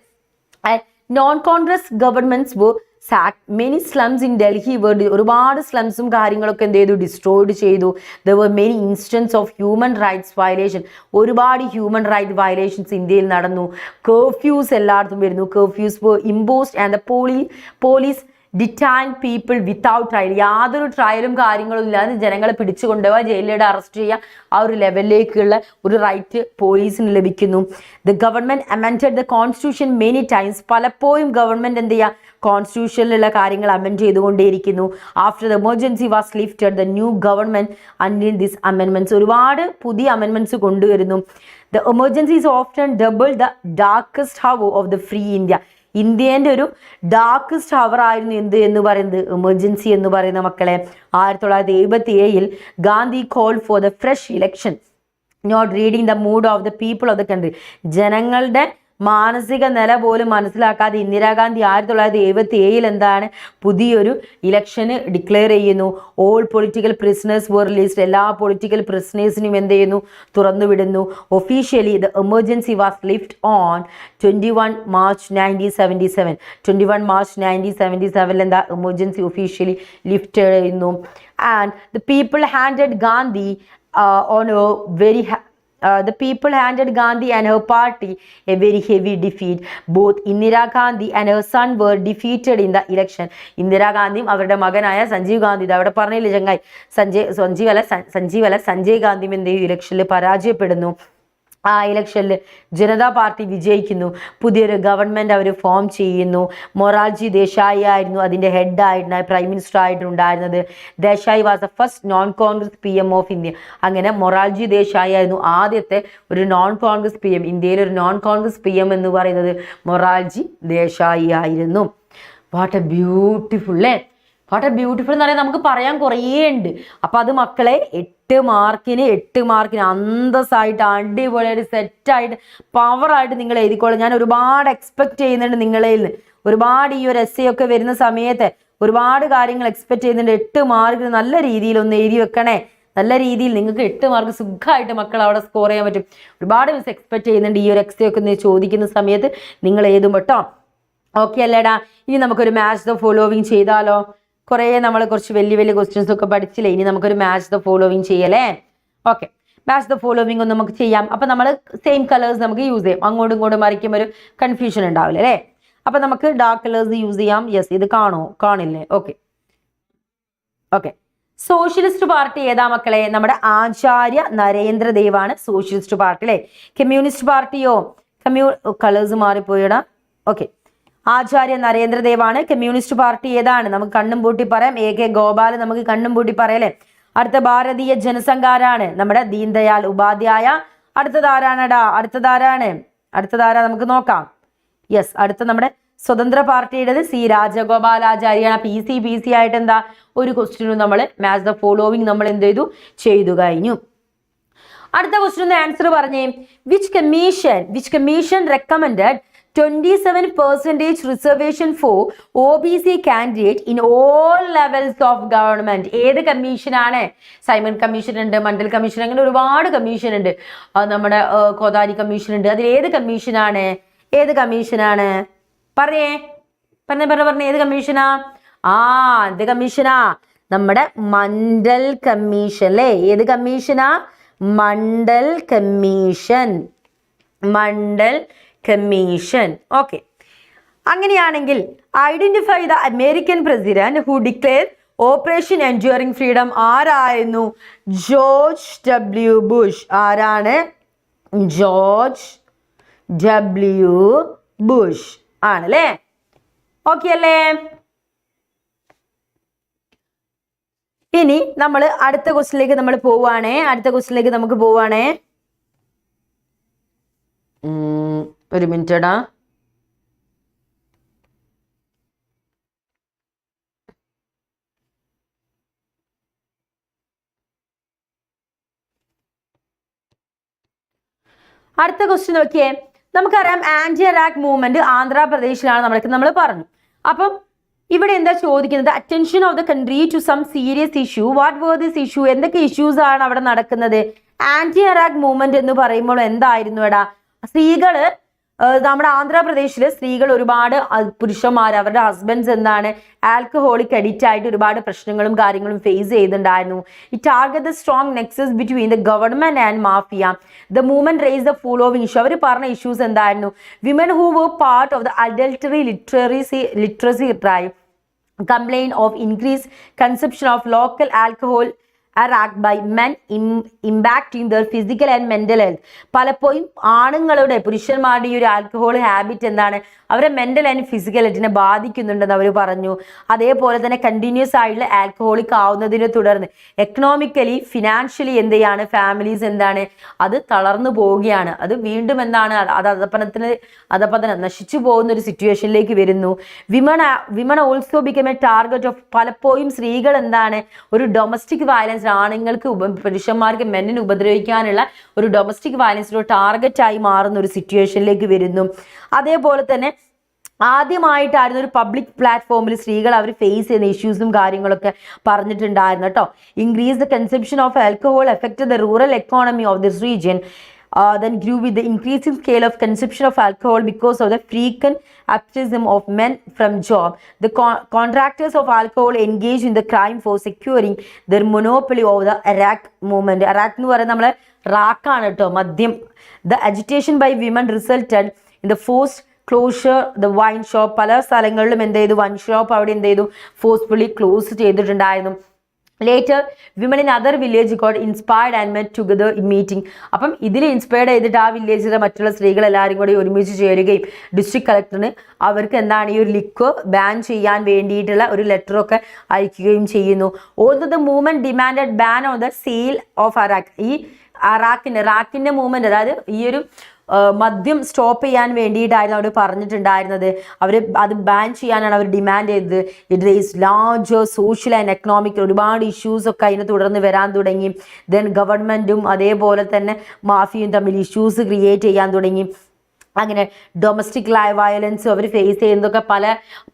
Non Congress governments were sack many slums in Delhi ഒരുപാട് സ്ലംസും കാര്യങ്ങളൊക്കെ എന്ത് ചെയ്തു, ഡിസ്ട്രോയിഡ് ചെയ്തു. There were many instance of human rights violation, ഒരുപാട് ഹ്യൂമൻ റൈറ്റ് വയലേഷൻസ് ഇന്ത്യയിൽ നടന്നു. കർഫ്യൂസ് എല്ലായിടത്തും വരുന്നു. Curfews were imposed and the police detain people without trial, യാതൊരു ട്രയലും കാര്യങ്ങളും ഇല്ലാതെ ജനങ്ങളെ പിടിച്ചു കൊണ്ടുപോവുക, ജയിലിലൂടെ അറസ്റ്റ് ചെയ്യുക, ആ ഒരു ലെവലിലേക്കുള്ള ഒരു റൈറ്റ് പോലീസിന് ലഭിക്കുന്നു. The government amended the constitution many times, പലപ്പോഴും ഗവൺമെന്റ് എന്ത് ചെയ്യുക, കോൺസ്റ്റിറ്റ്യൂഷനിലുള്ള കാര്യങ്ങൾ അമെൻഡ് ചെയ്തുകൊണ്ടേയിരിക്കുന്നു. After the emergency was lifted the new government until this അമെൻമെന്റ്സ്, ഒരുപാട് പുതിയ അമെൻമെന്റ്സ് കൊണ്ടുവരുന്നു. The emergency is often dubbed the darkest hour of the free India, ഇന്ത്യൻ്റെ ഒരു ഡാർക്കസ്റ്റ് ഹവർ ആയിരുന്നു എന്ത് എന്ന് പറയുന്നത്, എമർജൻസി എന്ന് പറയുന്ന മക്കളെ. 1977 Gandhi called for the fresh election, not reading the mood of the people of the country. ജനങ്ങളുടെ മാനസിക നില പോലും മനസ്സിലാക്കാതെ ഇന്ദിരാഗാന്ധി 1977 എന്താണ്, പുതിയൊരു ഇലക്ഷന് ഡിക്ലെയർ ചെയ്യുന്നു. All political prisoners were released, എല്ലാ പൊളിറ്റിക്കൽ പ്രിസണേഴ്സിനും എന്ത് ചെയ്യുന്നു, തുറന്നുവിടുന്നു. Officially the emergency was lift on 21 March 1977. 21 March 1977 എന്താ, എമർജൻസി ഒഫീഷ്യലി ലിഫ്റ്റ് ചെയ്യുന്നു. And the people handed Gandhi on a very the people handed Gandhi and her party a very heavy defeat. Both Indira Gandhi and her son were defeated in the election. Indira Gandhi അവരുടെ മകനായ സഞ്ജീവ് ഗാന്ധി, അവിടെ പറഞ്ഞില്ലേ ചങ്ങായി, സഞ്ജീവ് അല്ല സഞ്ജയ് ഗാന്ധി എന്ത് ഇലക്ഷനിൽ പരാജയപ്പെടുന്നു. ആ ഇലക്ഷനിൽ ജനതാ പാർട്ടി വിജയിക്കുന്നു. പുതിയൊരു ഗവൺമെൻറ് അവർ ഫോം ചെയ്യുന്നു. മൊറാർജി ദേശായി ആയിരുന്നു അതിൻ്റെ ഹെഡായിട്ട് പ്രൈം മിനിസ്റ്റർ ആയിട്ടുണ്ടായിരുന്നത്. Desai was the first non Congress PM of India. അങ്ങനെ മൊറാർജി ദേശായി ആയിരുന്നു ആദ്യത്തെ ഒരു നോൺ കോൺഗ്രസ് PM. ഇന്ത്യയിലെ ഒരു നോൺ കോൺഗ്രസ് PM എന്ന് പറയുന്നത് മൊറാർജി ദേശായി ആയിരുന്നു. വാട്ട് എ ബ്യൂട്ടിഫുൾ എന്ന് പറയാൻ നമുക്ക് പറയാൻ കുറേ ഉണ്ട്. അപ്പം അത് മക്കളെ 8 മാർക്കിന് അന്തസ്സായിട്ട് അടിപൊളിയായിട്ട് സെറ്റായിട്ട് പവറായിട്ട് നിങ്ങൾ എഴുതിക്കോളൂ. ഞാൻ ഒരുപാട് എക്സ്പെക്ട് ചെയ്യുന്നുണ്ട് നിങ്ങളിൽ നിന്ന്. ഒരുപാട് ഈ ഒരു essay ഒക്കെ വരുന്ന സമയത്ത് ഒരുപാട് കാര്യങ്ങൾ എക്സ്പെക്ട് ചെയ്യുന്നുണ്ട്. 8 മാർക്കിന് നല്ല രീതിയിൽ ഒന്ന് എഴുതി വെക്കണേ. നല്ല രീതിയിൽ നിങ്ങൾക്ക് 8 മാർക്ക് സുഖമായിട്ട് മക്കൾ അവിടെ സ്കോർ ചെയ്യാൻ പറ്റും. ഒരുപാട് മിസ് എക്സ്പെക്ട് ചെയ്യുന്നുണ്ട് ഈ ഒരു essay ഒക്കെ ചോദിക്കുന്ന സമയത്ത് നിങ്ങൾ എഴുതും കേട്ടോ. ഓക്കെ അല്ലേടാ? ഇനി നമുക്കൊരു മാച്ച് ദ ഫോളോവിങ് ചെയ്താലോ? കുറേ നമ്മൾ കുറച്ച് വലിയ ക്വസ്റ്റ്യൻസ് ഒക്കെ പഠിച്ചില്ലേ? ഇനി നമുക്കൊരു മാച്ച് ദ ഫോളോവിങ് ചെയ്യല്ലേ? ഓക്കെ, മാച്ച് ദ ഫോളോവിങ് ഒന്ന് നമുക്ക് ചെയ്യാം. അപ്പം നമ്മൾ സെയിം കളേഴ്സ് നമുക്ക് യൂസ് ചെയ്യാം. അങ്ങോട്ടും ഇങ്ങോട്ടും മറിക്കുമ്പോൾ ഒരു കൺഫ്യൂഷൻ ഉണ്ടാവില്ല അല്ലേ? അപ്പം നമുക്ക് ഡാർക്ക് കളേഴ്സ് യൂസ് ചെയ്യാം. യെസ്, ഇത് കാണില്ലേ? ഓക്കെ. സോഷ്യലിസ്റ്റ് പാർട്ടി ഏതാ മക്കളെ? നമ്മുടെ ആചാര്യ നരേന്ദ്രദേവാണ് സോഷ്യലിസ്റ്റ് പാർട്ടി അല്ലേ? കമ്മ്യൂണിസ്റ്റ് പാർട്ടിയോ? കളേഴ്സ് മാറിപ്പോയിടാ. ഓക്കെ, ആചാര്യ നരേന്ദ്രദേവാണ്. കമ്മ്യൂണിസ്റ്റ് പാർട്ടി ഏതാണ്? നമുക്ക് കണ്ണും പൂട്ടി പറയാം. AK ഗോപാൽ നമുക്ക് കണ്ണും പൂട്ടി പറയല്ലേ? അടുത്ത ഭാരതീയ ജനസംഘാരാണ് നമ്മുടെ ദീൻ ദയാൽ ഉപാധ്യായ. അടുത്തതാരാണടാ? അടുത്തതാരാ നമുക്ക് നോക്കാം. യെസ്, അടുത്ത നമ്മുടെ സ്വതന്ത്ര പാർട്ടിയുടേത് C രാജഗോപാലാചാര്യാണ്. PC ആയിട്ട് എന്താ ഒരു ക്വസ്റ്റ്യനും നമ്മൾ മാച്ച് ദ ഫോളോവിങ് നമ്മൾ എന്ത് ചെയ്തു കഴിഞ്ഞു. അടുത്ത ക്വസ്റ്റ്യൻ ആൻസർ പറഞ്ഞേ. Which commission recommended 27% reservation for OBC candidate in all levels of government? ഏത് കമ്മീഷനാണ്? സൈമൺ കമ്മീഷൻ ഉണ്ട്, മണ്ഡൽ കമ്മീഷൻ, അങ്ങനെ ഒരുപാട് കമ്മീഷൻ ഉണ്ട്. നമ്മുടെ കോതാരി കമ്മീഷൻ ഉണ്ട്. അതിൽ ഏത് കമ്മീഷനാണ്? പറഞ്ഞേ ഏത് കമ്മീഷനാ? എന്ത് കമ്മീഷനാ? നമ്മുടെ മണ്ഡൽ കമ്മീഷൻ അല്ലേ? ഏത് കമ്മീഷനാ? മണ്ഡൽ കമ്മീഷൻ. ഓക്കെ, അങ്ങനെയാണെങ്കിൽ identify the American president who declare operation enduring freedom. ആരായിരുന്നു? George W. ബുഷ്. ആരാണ്? George W. ബുഷ് ആണല്ലേ? ഓക്കെ അല്ലേ? ഇനി നമ്മൾ അടുത്ത ക്വസ്റ്റിലേക്ക് നമുക്ക് പോവാണേ. ഒരു മിനിറ്റടാ. അടുത്ത ക്വസ്റ്റ്യൻ നോക്കിയേ. നമുക്കറിയാം ആന്റി അറാക്ക് മൂവ്മെന്റ് ആന്ധ്രാപ്രദേശിലാണ് നമ്മൾ പറഞ്ഞു. അപ്പം ഇവിടെ എന്താ ചോദിക്കുന്നത്? Attention of the country to some serious issue. What were this issue? എന്തൊക്കെ ഇഷ്യൂസ് ആണ് അവിടെ നടക്കുന്നത്? ആന്റി അറാക്ക് മൂവ്മെന്റ് എന്ന് പറയുമ്പോൾ എന്തായിരുന്നു എടാ? സ്ത്രീകള് നമ്മുടെ ആന്ധ്രാപ്രദേശിലെ സ്ത്രീകൾ ഒരുപാട് പുരുഷന്മാർ അവരുടെ ഹസ്ബൻഡ്സ് എന്താണ് ആൽക്കഹോളിക് അഡിക്റ്റ് ആയിട്ട് ഒരുപാട് പ്രശ്നങ്ങളും കാര്യങ്ങളും ഫേസ് ചെയ്തിട്ടുണ്ടായിരുന്നു. It target the strong nexus between the government and mafia. The movement raised the following issue. അവർ പറഞ്ഞ ഇഷ്യൂസ് എന്തായിരുന്നു? Women who were part of the adult literacy drive complain of increased consumption of local alcohol are act by men impacting their physical and mental health. പലപ്പോഴും ആണുങ്ങളുടെ പുരുഷന്മാരുടെ ഈ ഒരു alcohol habit എന്താണ് അവരെ മെന്റൽ ആൻഡ് ഫിസിക്കൽ ഹെൽത്തിനെ ബാധിക്കുന്നുണ്ടെന്ന് അവർ പറഞ്ഞു. അതേപോലെ തന്നെ കണ്ടിന്യൂസ് ആയിട്ടുള്ള ആൽക്കഹോളിക് ആവുന്നതിനെ തുടർന്ന് എക്കണോമിക്കലി ഫിനാൻഷ്യലി എന്ത് ചെയ്യാണ് ഫാമിലീസ് എന്താണ് അത് തളർന്നു പോവുകയാണ്. അത് വീണ്ടും എന്താണ് അത് അധപതനം നശിച്ചു പോകുന്ന ഒരു സിറ്റുവേഷനിലേക്ക് വരുന്നു. Women also become A target of. പലപ്പോഴും സ്ത്രീകൾ എന്താണ് ഒരു ഡൊമസ്റ്റിക് വയലൻസ് ആണുങ്ങൾക്ക് പുരുഷന്മാർക്ക് മെന്നിനെ ഉപദ്രവിക്കാനുള്ള ഒരു ഡൊമസ്റ്റിക് വയലൻസിന്റെ ടാർഗറ്റ് ആയി മാറുന്ന ഒരു സിറ്റുവേഷനിലേക്ക് വരുന്നു. അതേപോലെ തന്നെ ആദ്യമായിട്ടായിരുന്നു ഒരു പബ്ലിക് പ്ലാറ്റ്ഫോമിൽ സ്ത്രീകൾ അവർ ഫേസ് ചെയ്യുന്ന ഇഷ്യൂസും കാര്യങ്ങളൊക്കെ പറഞ്ഞിട്ടുണ്ടായിരുന്നു കേട്ടോ. Increase the consumption of alcohol affected the rural economy of this region. Then grew with the increasing scale of consumption of alcohol because of the frequent absenteeism of men from job. The contractors of alcohol engaged in the crime for securing their monopoly over the Iraq movement. Iraq എന്ന് പറയുന്നത് നമ്മളെ റാക്കാണ് കേട്ടോ, മദ്യം. The agitation by women resulted in the forced closure the wine shop. പല സ്ഥലങ്ങളിലും എന്ത് ചെയ്തു wine shop അവിടെ എന്ത് ചെയ്തു ഫോഴ്സ്ഫുള്ളി ക്ലോസ് ചെയ്തിട്ടുണ്ടായിരുന്നു. Later women in other village got inspired and met together in meeting. അപ്പം ഇതിൽ ഇൻസ്പയർഡ് ചെയ്തിട്ട് ആ വില്ലേജിലെ മറ്റുള്ള സ്ത്രീകൾ എല്ലാവരും കൂടി ഒരുമിച്ച് ചേരുകയും ഡിസ്ട്രിക്ട് കളക്ടറിന് അവർക്ക് എന്താണ് ഈ ഒരു ലിക്വർ ബാൻ ചെയ്യാൻ വേണ്ടിയിട്ടുള്ള ഒരു ലെറ്ററൊക്കെ അയക്കുകയും ചെയ്യുന്നു. Although the movement demanded ban on the sale of arrack. ഈ റാക്കിന്റെ മൂവ്മെന്റ്, അതായത് ഈ ഒരു മദ്യം സ്റ്റോപ്പ് ചെയ്യാൻ വേണ്ടിയിട്ടായിരുന്നു അവർ പറഞ്ഞിട്ടുണ്ടായിരുന്നത്. അവർ അത് ബാൻ ചെയ്യാനാണ് അവർ ഡിമാൻഡ് ചെയ്തത്. It raise large social and economic ഒരുപാട് ഇഷ്യൂസ് ഒക്കെ അതിനെ തുടർന്ന് വരാൻ തുടങ്ങി. ദെൻ ഗവൺമെൻറ്റും അതേപോലെ തന്നെ മാഫിയയും തമ്മിൽ ഇഷ്യൂസ് ക്രിയേറ്റ് ചെയ്യാൻ തുടങ്ങി. അങ്ങനെ ഡൊമസ്റ്റിക് വയലൻസ് അവർ ഫേസ് ചെയ്യുന്നതൊക്കെ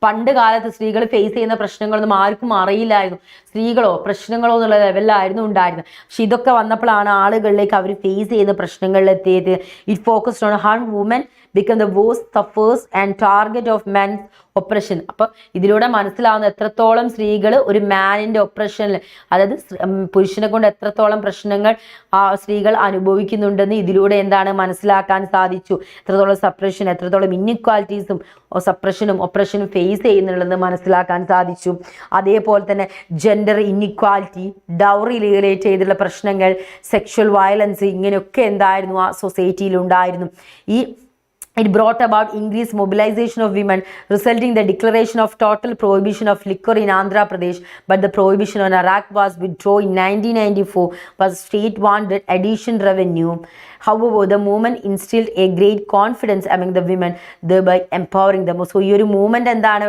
പണ്ട് കാലത്ത് സ്ത്രീകൾ ഫേസ് ചെയ്യുന്ന പ്രശ്നങ്ങളൊന്നും ആർക്കും അറിയില്ലായിരുന്നു. സ്ത്രീകളോ പ്രശ്നങ്ങളോ എന്നുള്ള ലെവലിലായിരുന്നു ഉണ്ടായിരുന്നത്. പക്ഷെ ഇതൊക്കെ വന്നപ്പോഴാണ് ആളുകളിലേക്ക് അവർ ഫേസ് ചെയ്യുന്ന പ്രശ്നങ്ങളിലെത്തിയത്. It focused on how women become the worst sufferers and target of men's oppression. അപ്പം ഇതിലൂടെ മനസ്സിലാവുന്ന എത്രത്തോളം സ്ത്രീകൾ ഒരു മാനിൻ്റെ ഒപ്രഷനിൽ, അതായത് പുരുഷനെ കൊണ്ട് എത്രത്തോളം പ്രശ്നങ്ങൾ സ്ത്രീകൾ അനുഭവിക്കുന്നുണ്ടെന്ന് ഇതിലൂടെ എന്താണ് മനസ്സിലാക്കാൻ സാധിച്ചു. എത്രത്തോളം സപ്രഷൻ, എത്രത്തോളം ഇൻഇക്വാലിറ്റീസും സപ്രഷനും ഒപ്രഷനും ഫേസ് ചെയ്യുന്നുണ്ടെന്ന് മനസ്സിലാക്കാൻ സാധിച്ചു. അതേപോലെ തന്നെ ജെൻഡർ ഇൻഇക്വാലിറ്റി, ഡൗറി റിലേറ്റ് ചെയ്തുള്ള പ്രശ്നങ്ങൾ, സെക്ഷൽ വയലൻസ്, ഇങ്ങനെയൊക്കെ എന്തായിരുന്നു ആ സൊസൈറ്റിയിൽ ഉണ്ടായിരുന്നു. It brought about increased mobilization of women, resulting in the declaration of total prohibition of liquor in Andhra Pradesh. But the prohibition on Arak was withdrawn in 1994, was state wanted additional revenue. However, the movement instilled a great confidence among the women, thereby empowering them. So, ഈ ഒരു movement എന്താണ്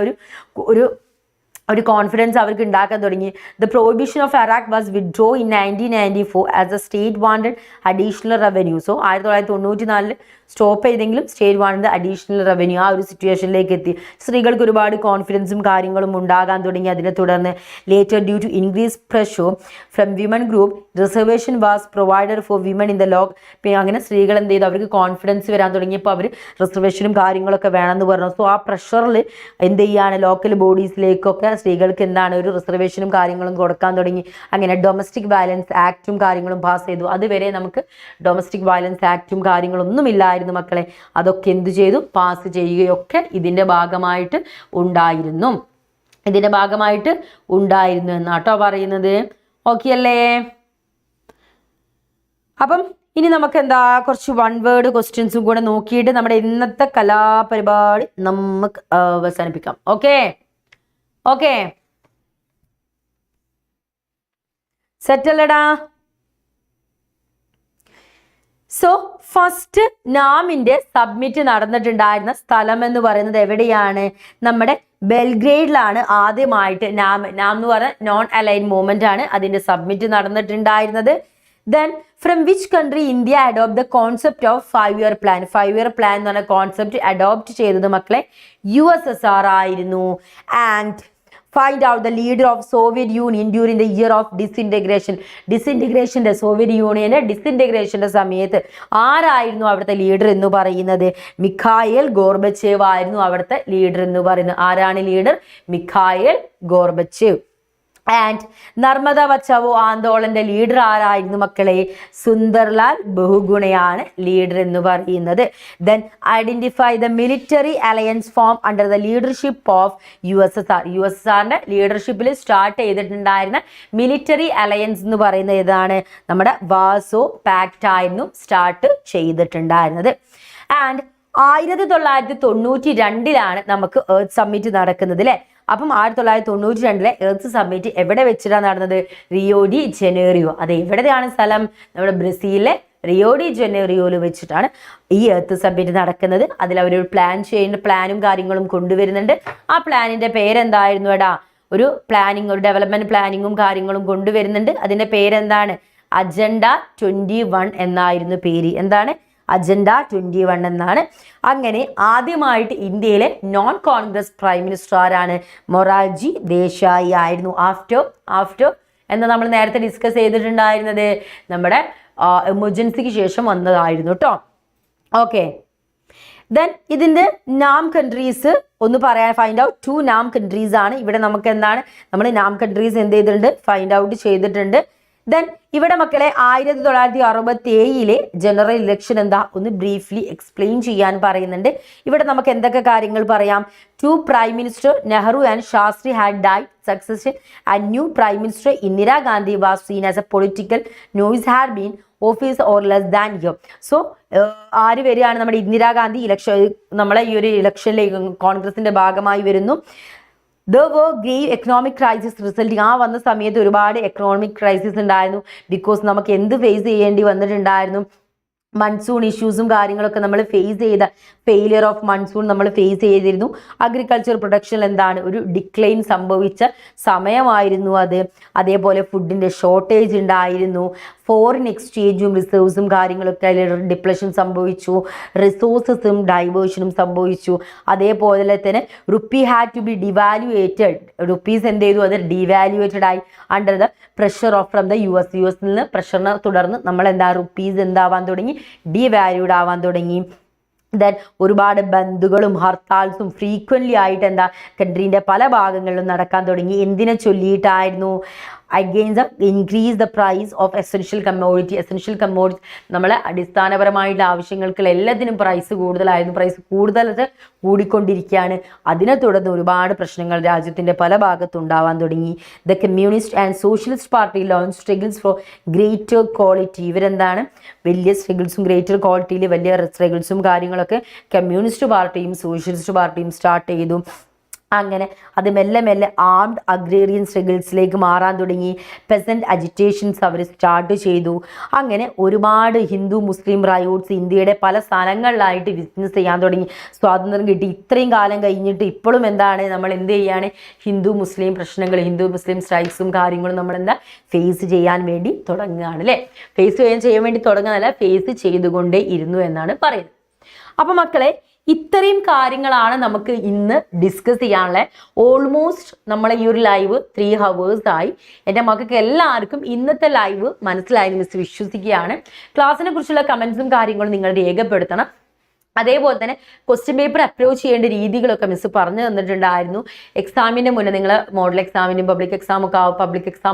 ഒരു confidence അവർക്ക് ഉണ്ടാക്കാൻ തുടങ്ങി. The prohibition of arrack was withdraw in 1994 as a state wanted additional revenue. So 1994 stop ചെയ്തെങ്കിലും state wanted additional revenue ആ ഒരു സിറ്റുവേഷനിലേക്ക് എത്തി. സ്ത്രീകൾക്ക് ഒരുപാട് കോൺഫിഡൻസും കാര്യങ്ങളും ഉണ്ടാകാൻ തുടങ്ങി. അതിനെ തുടർന്ന് later due to increase pressure from women group reservation was provided for women in the law. പിന്നെ അങ്ങനെ സ്ത്രീകൾ എന്ത് ചെയ്തു, അവർക്ക് കോൺഫിഡൻസ് വരാൻ തുടങ്ങിയപ്പോൾ അവർ റിസർവേഷനും കാര്യങ്ങളൊക്കെ വേണമെന്ന് പറഞ്ഞു. സോ ആ പ്രഷറിൽ എന്ത് ചെയ്യാണ്, ലോക്കൽ ബോഡീസിലേക്കൊക്കെ സ്ത്രീകൾക്ക് എന്താണ് ഒരു റിസർവേഷനും കാര്യങ്ങളും കൊടുക്കാൻ തുടങ്ങി. അങ്ങനെ ഡൊമസ്റ്റിക് വയലൻസ് ആക്റ്റും കാര്യങ്ങളും പാസ് ചെയ്തു. അതുവരെ നമുക്ക് ഡൊമസ്റ്റിക് വയലൻസ് ആക്റ്റും കാര്യങ്ങളൊന്നും ഇല്ലായിരുന്നു മക്കളെ. അതൊക്കെ എന്തു ചെയ്തു, പാസ് ചെയ്യുകയൊക്കെ ഇതിൻ്റെ ഭാഗമായിട്ട് ഉണ്ടായിരുന്നു. എന്നാട്ടോ പറയുന്നത്. ഓക്കെ അല്ലേ? അപ്പം ഇനി നമുക്ക് എന്താ കുറച്ച് വൺ വേർഡ് ക്വസ്റ്റ്യൻസും കൂടെ നോക്കിയിട്ട് നമ്മുടെ ഇന്നത്തെ കലാപരിപാടി നമുക്ക് അവസാനിപ്പിക്കാം. ഓക്കെ സെറ്റല്ലടാ? സോ ഫസ്റ്റ് നാമിൻ്റെ സബ്മിറ്റ് നടന്നിട്ടുണ്ടായിരുന്ന സ്ഥലം എന്ന് പറയുന്നത് എവിടെയാണ്? നമ്മുടെ ബെൽഗ്രേഡിലാണ് ആദ്യമായിട്ട് നാം എന്ന് പറഞ്ഞാൽ നോൺ അലൈൻ മൂവ്മെന്റ് ആണ് അതിൻ്റെ submit നടന്നിട്ടുണ്ടായിരുന്നത്. Then from which country India adopt the concept of 5-year plan? 5-year plan എന്ന് പറഞ്ഞ കോൺസെപ്റ്റ് അഡോപ്റ്റ് ചെയ്തത് മക്കളെ USSR ആയിരുന്നു. And find out the leader of Soviet Union during the year of disintegration. Soviet യൂണിയന്റെ ഡിസിൻറ്റഗ്രേഷന്റെ സമയത്ത് ആരായിരുന്നു അവിടുത്തെ leader എന്ന് പറയുന്നത്? മിഖായേൽ ഗോർബച്ചേവ് ആയിരുന്നു അവിടുത്തെ ലീഡർ എന്ന് പറയുന്നത്. ആരാണ് leader? Mikhail Gorbachev. And Narmada Bachao ആന്തോളന്റെ ലീഡർ ആരായിരുന്നു മക്കളെ? സുന്ദർലാൽ ബഹുഗുണയാണ് ലീഡർ എന്ന് പറയുന്നത്. Then identify the military alliance form under the leadership of USSRന്റെ ലീഡർഷിപ്പിൽ സ്റ്റാർട്ട് ചെയ്തിട്ടുണ്ടായിരുന്ന മിലിറ്ററി അലയൻസ് എന്ന് പറയുന്നത് ഏതാണ്? നമ്മുടെ വാസോ പാക്ട് ആയിരുന്നു സ്റ്റാർട്ട് ചെയ്തിട്ടുണ്ടായിരുന്നത്. ആൻഡ് 1992 നമുക്ക് എർത്ത് സമ്മിറ്റ് നടക്കുന്നത് അല്ലേ? അപ്പം 1992 എർത്ത് സമ്മിറ്റ് എവിടെ വെച്ചിട്ടാണ് നടന്നത്? Rio de Janeiro. അത് എവിടെയാണ് സ്ഥലം? നമ്മുടെ ബ്രസീലിലെ റിയോ ഡി ജനീറോയിൽ വെച്ചിട്ടാണ് ഈ എർത്ത് സമ്മിറ്റ് നടക്കുന്നത്. അതിൽ അവരൊരു പ്ലാനും കാര്യങ്ങളും കൊണ്ടുവരുന്നുണ്ട്. ആ പ്ലാനിന്റെ പേരെന്തായിരുന്നു എടാ? ഒരു ഡെവലപ്മെന്റ് പ്ലാനിങ്ങും കാര്യങ്ങളും കൊണ്ടുവരുന്നുണ്ട്. അതിന്റെ പേരെന്താണ്? അജണ്ട 21 എന്നായിരുന്നു പേര്. എന്താണ്? അജണ്ട 21 എന്നാണ്. അങ്ങനെ ആദ്യമായിട്ട് ഇന്ത്യയിലെ നോൺ കോൺഗ്രസ് പ്രൈം മിനിസ്റ്റർ ആരാണ്? മൊറാർജി ദേശായി ആയിരുന്നു. ആഫ്റ്റർ എന്ന് നമ്മൾ നേരത്തെ ഡിസ്കസ് ചെയ്തിട്ടുണ്ടായിരുന്നത് നമ്മുടെ എമർജൻസിക്ക് ശേഷം വന്നതായിരുന്നു കേട്ടോ. ഓക്കെ, ദെൻ ഇതിൻ്റെ നാം കൺട്രീസ് ഒന്ന് പറയാൻ ഫൈൻഡ് ഔട്ട് 2 നാം കൺട്രീസ് ആണ് ഇവിടെ. നമുക്ക് എന്താണ്, നമ്മൾ നാം കൺട്രീസ് എന്ത് ചെയ്തിട്ടുണ്ട്? ഫൈൻഡ് ഔട്ട് ചെയ്തിട്ടുണ്ട്. ദെൻ ഇവിടെ മക്കളെ 1967 ജനറൽ ഇലക്ഷൻ എന്താ ഒന്ന് ബ്രീഫ്ലി എക്സ്പ്ലെയിൻ ചെയ്യാൻ പറയുന്നുണ്ട്. ഇവിടെ നമുക്ക് എന്തൊക്കെ കാര്യങ്ങൾ പറയാം? Two prime minister Nehru and Shastri had died succession and new prime minister Indira Gandhi was seen as a political noise had been office or less than year. So ആര് വരികയാണ്? നമ്മുടെ ഇന്ദിരാഗാന്ധി നമ്മളെ ഈ ഒരു ഇലക്ഷനിലേക്ക് കോൺഗ്രസിന്റെ ഭാഗമായി വരുന്നു. There were grave economic crisis resulting. ആ വന്ന സമയത്ത് ഒരുപാട് എക്കണോമിക് ക്രൈസിസ് ഉണ്ടായിരുന്നു. ബിക്കോസ് നമുക്ക് എന്ത് ഫേസ് ചെയ്യേണ്ടി വന്നിട്ടുണ്ടായിരുന്നു? മൺസൂൺ ഇഷ്യൂസും കാര്യങ്ങളൊക്കെ നമ്മൾ ഫേസ് ചെയ്ത ഫെയിലിയർ ഓഫ് മൺസൂൺ നമ്മൾ ഫേസ് ചെയ്തിരുന്നു. അഗ്രികൾച്ചർ പ്രൊഡക്ഷനിൽ എന്താണ് ഒരു ഡിക്ലൈൻ സംഭവിച്ച സമയമായിരുന്നു അത്. അതേപോലെ ഫുഡിൻ്റെ ഷോർട്ടേജ് ഉണ്ടായിരുന്നു. ഫോറിൻ എക്സ്ചേഞ്ചും റിസർവ്സും കാര്യങ്ങളൊക്കെ അതിൽ ഡിപ്ലഷൻ സംഭവിച്ചു. റിസോഴ്സസും ഡൈവേർഷനും സംഭവിച്ചു. അതേപോലെ തന്നെ rupee had to be devalued. Rupees എന്ത് ചെയ്തു? അത് ഡിവാലുവേറ്റഡ് ആയി under the pressure of from the U S നിന്ന് പ്രഷറിനെ തുടർന്ന് നമ്മൾ എന്താ റുപ്പീസ് എന്താവാൻ തുടങ്ങി? ഡിവാല്യൂഡ് ആവാൻ തുടങ്ങി. ദെൻ ഒരുപാട് ബന്ധുകളും ഹർത്താൽസും ഫ്രീക്വൻ്റ്ലി ആയിട്ട് എന്താ കൺട്രീൻ്റെ പല ഭാഗങ്ങളിലും നടക്കാൻ തുടങ്ങി. എന്തിനെ ചൊല്ലിയിട്ടായിരുന്നു? Against the increase the price of essential commodity. Essential commodity നമ്മളെ അടിസ്ഥാനപരമായിട്ടുള്ള ആവശ്യങ്ങൾക്ക് എല്ലാത്തിനും പ്രൈസ് കൂടുതലായിരുന്നു. പ്രൈസ് കൂടുതലായിട്ട് കൂടിക്കൊണ്ടിരിക്കുകയാണ്. അതിനെ തുടർന്ന് ഒരുപാട് പ്രശ്നങ്ങൾ രാജ്യത്തിൻ്റെ പല ഭാഗത്തും ഉണ്ടാവാൻ തുടങ്ങി. The communist and socialist party launch struggles for greater quality. ഇവരെന്താണ് വലിയ സ്ട്രഗിൾസും ഗ്രേറ്റർ ക്വാളിറ്റിയിൽ വലിയ സ്ട്രഗിൾസും കാര്യങ്ങളൊക്കെ കമ്മ്യൂണിസ്റ്റ് പാർട്ടിയും സോഷ്യലിസ്റ്റ് പാർട്ടിയും സ്റ്റാർട്ട് ചെയ്തു. അങ്ങനെ അത് മെല്ലെ മെല്ലെ ആംഡ് അഗ്രേറിയൻ സ്ട്രഗിൾസിലേക്ക് മാറാൻ തുടങ്ങി. പെസൻറ്റ് അജിറ്റേഷൻസ് അവർ സ്റ്റാർട്ട് ചെയ്തു. അങ്ങനെ ഒരുപാട് ഹിന്ദു മുസ്ലിം റയോട്ട്സ് ഇന്ത്യയുടെ പല സ്ഥലങ്ങളിലായിട്ട് വിറ്റ്നസ് ചെയ്യാൻ തുടങ്ങി. സ്വാതന്ത്ര്യം കിട്ടി ഇത്രയും കാലം കഴിഞ്ഞിട്ട് ഇപ്പോഴും എന്താണ് നമ്മൾ എന്ത് ചെയ്യാണ്? ഹിന്ദു മുസ്ലിം പ്രശ്നങ്ങൾ, ഹിന്ദു മുസ്ലിം സ്ട്രൈക്സും കാര്യങ്ങളും നമ്മളെന്താ ഫേസ് ചെയ്യാൻ വേണ്ടി തുടങ്ങുകയാണ് അല്ലേ? ഫേസ് ചെയ്യാൻ വേണ്ടി തുടങ്ങുന്നതല്ല, ഫേസ് ചെയ്തുകൊണ്ടേ ഇരുന്നു എന്നാണ് പറയുന്നത്. അപ്പം മക്കളെ ഇത്രയും കാര്യങ്ങളാണ് നമുക്ക് ഇന്ന് ഡിസ്കസ് ചെയ്യാനുള്ളത്. ഓൾമോസ്റ്റ് നമ്മളെ ഈ ഒരു ലൈവ് 3 hours ആയി. എൻ്റെ മക്കൾക്ക് എല്ലാവർക്കും ഇന്നത്തെ ലൈവ് മനസ്സിലായി മിസ് വിശ്വസിക്കുകയാണ്. ക്ലാസ്സിനെ കുറിച്ചുള്ള കമൻസും കാര്യങ്ങളും നിങ്ങൾ രേഖപ്പെടുത്തണം. അതേപോലെ തന്നെ ക്വസ്റ്റ്യൻ പേപ്പർ അപ്രോച്ച് ചെയ്യേണ്ട രീതികളൊക്കെ മിസ് പറഞ്ഞു തന്നിട്ടുണ്ടായിരുന്നു. എക്സാമിൻ്റെ മുന്നേ നിങ്ങൾ മോഡൽ എക്സാമിനും പബ്ലിക് എക്സാം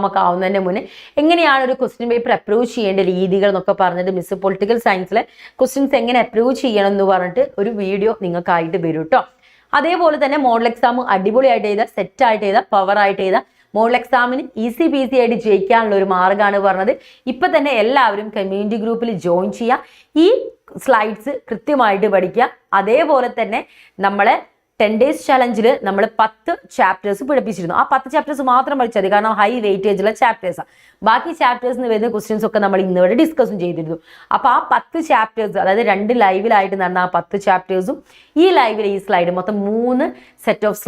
ഒക്കെ ആവുന്നതിൻ്റെ മുന്നേ എങ്ങനെയാണ് ഒരു ക്വസ്റ്റ്യൻ പേപ്പർ അപ്രോച്ച് ചെയ്യേണ്ട രീതികൾ എന്നൊക്കെ പറഞ്ഞിട്ട് മിസ് പൊളിറ്റിക്കൽ സയൻസിലെ ക്വസ്റ്റ്യൻസ് എങ്ങനെ അപ്രോച്ച് ചെയ്യണം എന്ന് പറഞ്ഞിട്ട് ഒരു വീഡിയോ നിങ്ങൾക്കായിട്ട് വരും കേട്ടോ. അതേപോലെ തന്നെ മോഡൽ എക്സാം അടിപൊളിയായിട്ട് ചെയ്ത, സെറ്റായിട്ട് ചെയ്ത, പവറായിട്ട് ചെയ്ത, മോഡൽ എക്സാമിന് ഈസി പീസി ആയിട്ട് ജയിക്കാനുള്ള ഒരു മാർഗ്ഗമാണ് പറഞ്ഞത്. ഇപ്പം തന്നെ എല്ലാവരും കമ്മ്യൂണിറ്റി ഗ്രൂപ്പിൽ ജോയിൻ ചെയ്യുക. ഈ സ്ലൈഡ്സ് കൃത്യമായിട്ട് പഠിക്കുക. അതേപോലെ തന്നെ നമ്മളെ 10 days ചലഞ്ചിൽ നമ്മൾ 10 ചാപ്റ്റേഴ്സ് പഠിപ്പിച്ചിരുന്നു. ആ 10 ചാപ്റ്റേഴ്സ് മാത്രം പഠിച്ചത്, കാരണം ഹൈ വെയിറ്റേജുള്ള ചാപ്റ്റേഴ്സാണ്. ബാക്കി ചാപ്റ്റേഴ്സിന് വരുന്ന ക്വസ്റ്റ്യൻസ് ഒക്കെ നമ്മൾ ഇന്നുവരെ ഡിസ്കസും ചെയ്തിരുന്നു. അപ്പോൾ ആ 10 ചാപ്റ്റേഴ്സ്, അതായത് 2 ലൈവിലായിട്ട് നടന്ന ആ 10 ചാപ്റ്റേഴ്സും ഈ ലൈവിലെ ഈ സ്ലൈഡ് മൊത്തം 3 സെറ്റ് ഓഫ്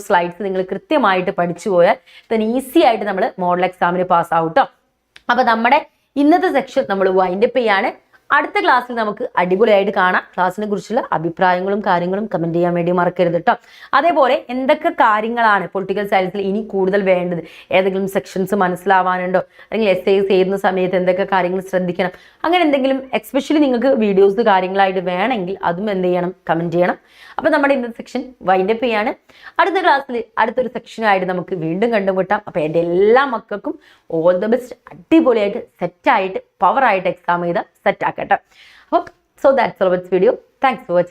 സ്ലൈഡ്സ് നിങ്ങൾ കൃത്യമായിട്ട് പഠിച്ചു പോയാൽ തന്നെ ഈസി ആയിട്ട് നമ്മൾ മോഡൽ എക്സാമിന് പാസ്സാവും കേട്ടോ. അപ്പോൾ നമ്മുടെ ഇന്നത്തെ സെക്ഷൻ നമ്മൾ വൈൻഡപ്പ് ചെയ്യാണ്. അടുത്ത ക്ലാസ്സിൽ നമുക്ക് അടിപൊളിയായിട്ട് കാണാം. ക്ലാസ്സിനെ കുറിച്ചുള്ള അഭിപ്രായങ്ങളും കാര്യങ്ങളും കമൻറ്റ് ചെയ്യാൻ വേണ്ടി മറക്കരുത് കേട്ടോ. അതേപോലെ എന്തൊക്കെ കാര്യങ്ങളാണ് പൊളിറ്റിക്കൽ സയൻസിൽ ഇനി കൂടുതൽ വേണ്ടത്, ഏതെങ്കിലും സെക്ഷൻസ് മനസ്സിലാവാനുണ്ടോ, അല്ലെങ്കിൽ എസ്സേസ് ചെയ്യുന്ന സമയത്ത് എന്തൊക്കെ കാര്യങ്ങൾ ശ്രദ്ധിക്കണം, അങ്ങനെ എന്തെങ്കിലും എക്സ്പെഷ്യലി നിങ്ങൾക്ക് വീഡിയോസ് കാര്യങ്ങളായിട്ട് വേണമെങ്കിൽ അതും എന്ത് ചെയ്യണം? കമൻറ്റ് ചെയ്യണം. അപ്പോൾ നമ്മുടെ ഇന്നത്തെ സെക്ഷൻ വൈൻഡപ്പ് ചെയ്യാണ്. അടുത്ത ക്ലാസ്സിൽ അടുത്തൊരു സെക്ഷനായിട്ട് നമുക്ക് വീണ്ടും കണ്ടുമുട്ടാം. അപ്പോൾ എൻ്റെ എല്ലാ മക്കൾക്കും ഓൾ ദ ബെസ്റ്റ്. അടിപൊളിയായിട്ട് സെറ്റായിട്ട് പവറായിട്ട് എക്സാം ചെയ്ത് സെറ്റാക്കട്ടെ. അപ്പോൾ so that's all with video. Thanks for watching.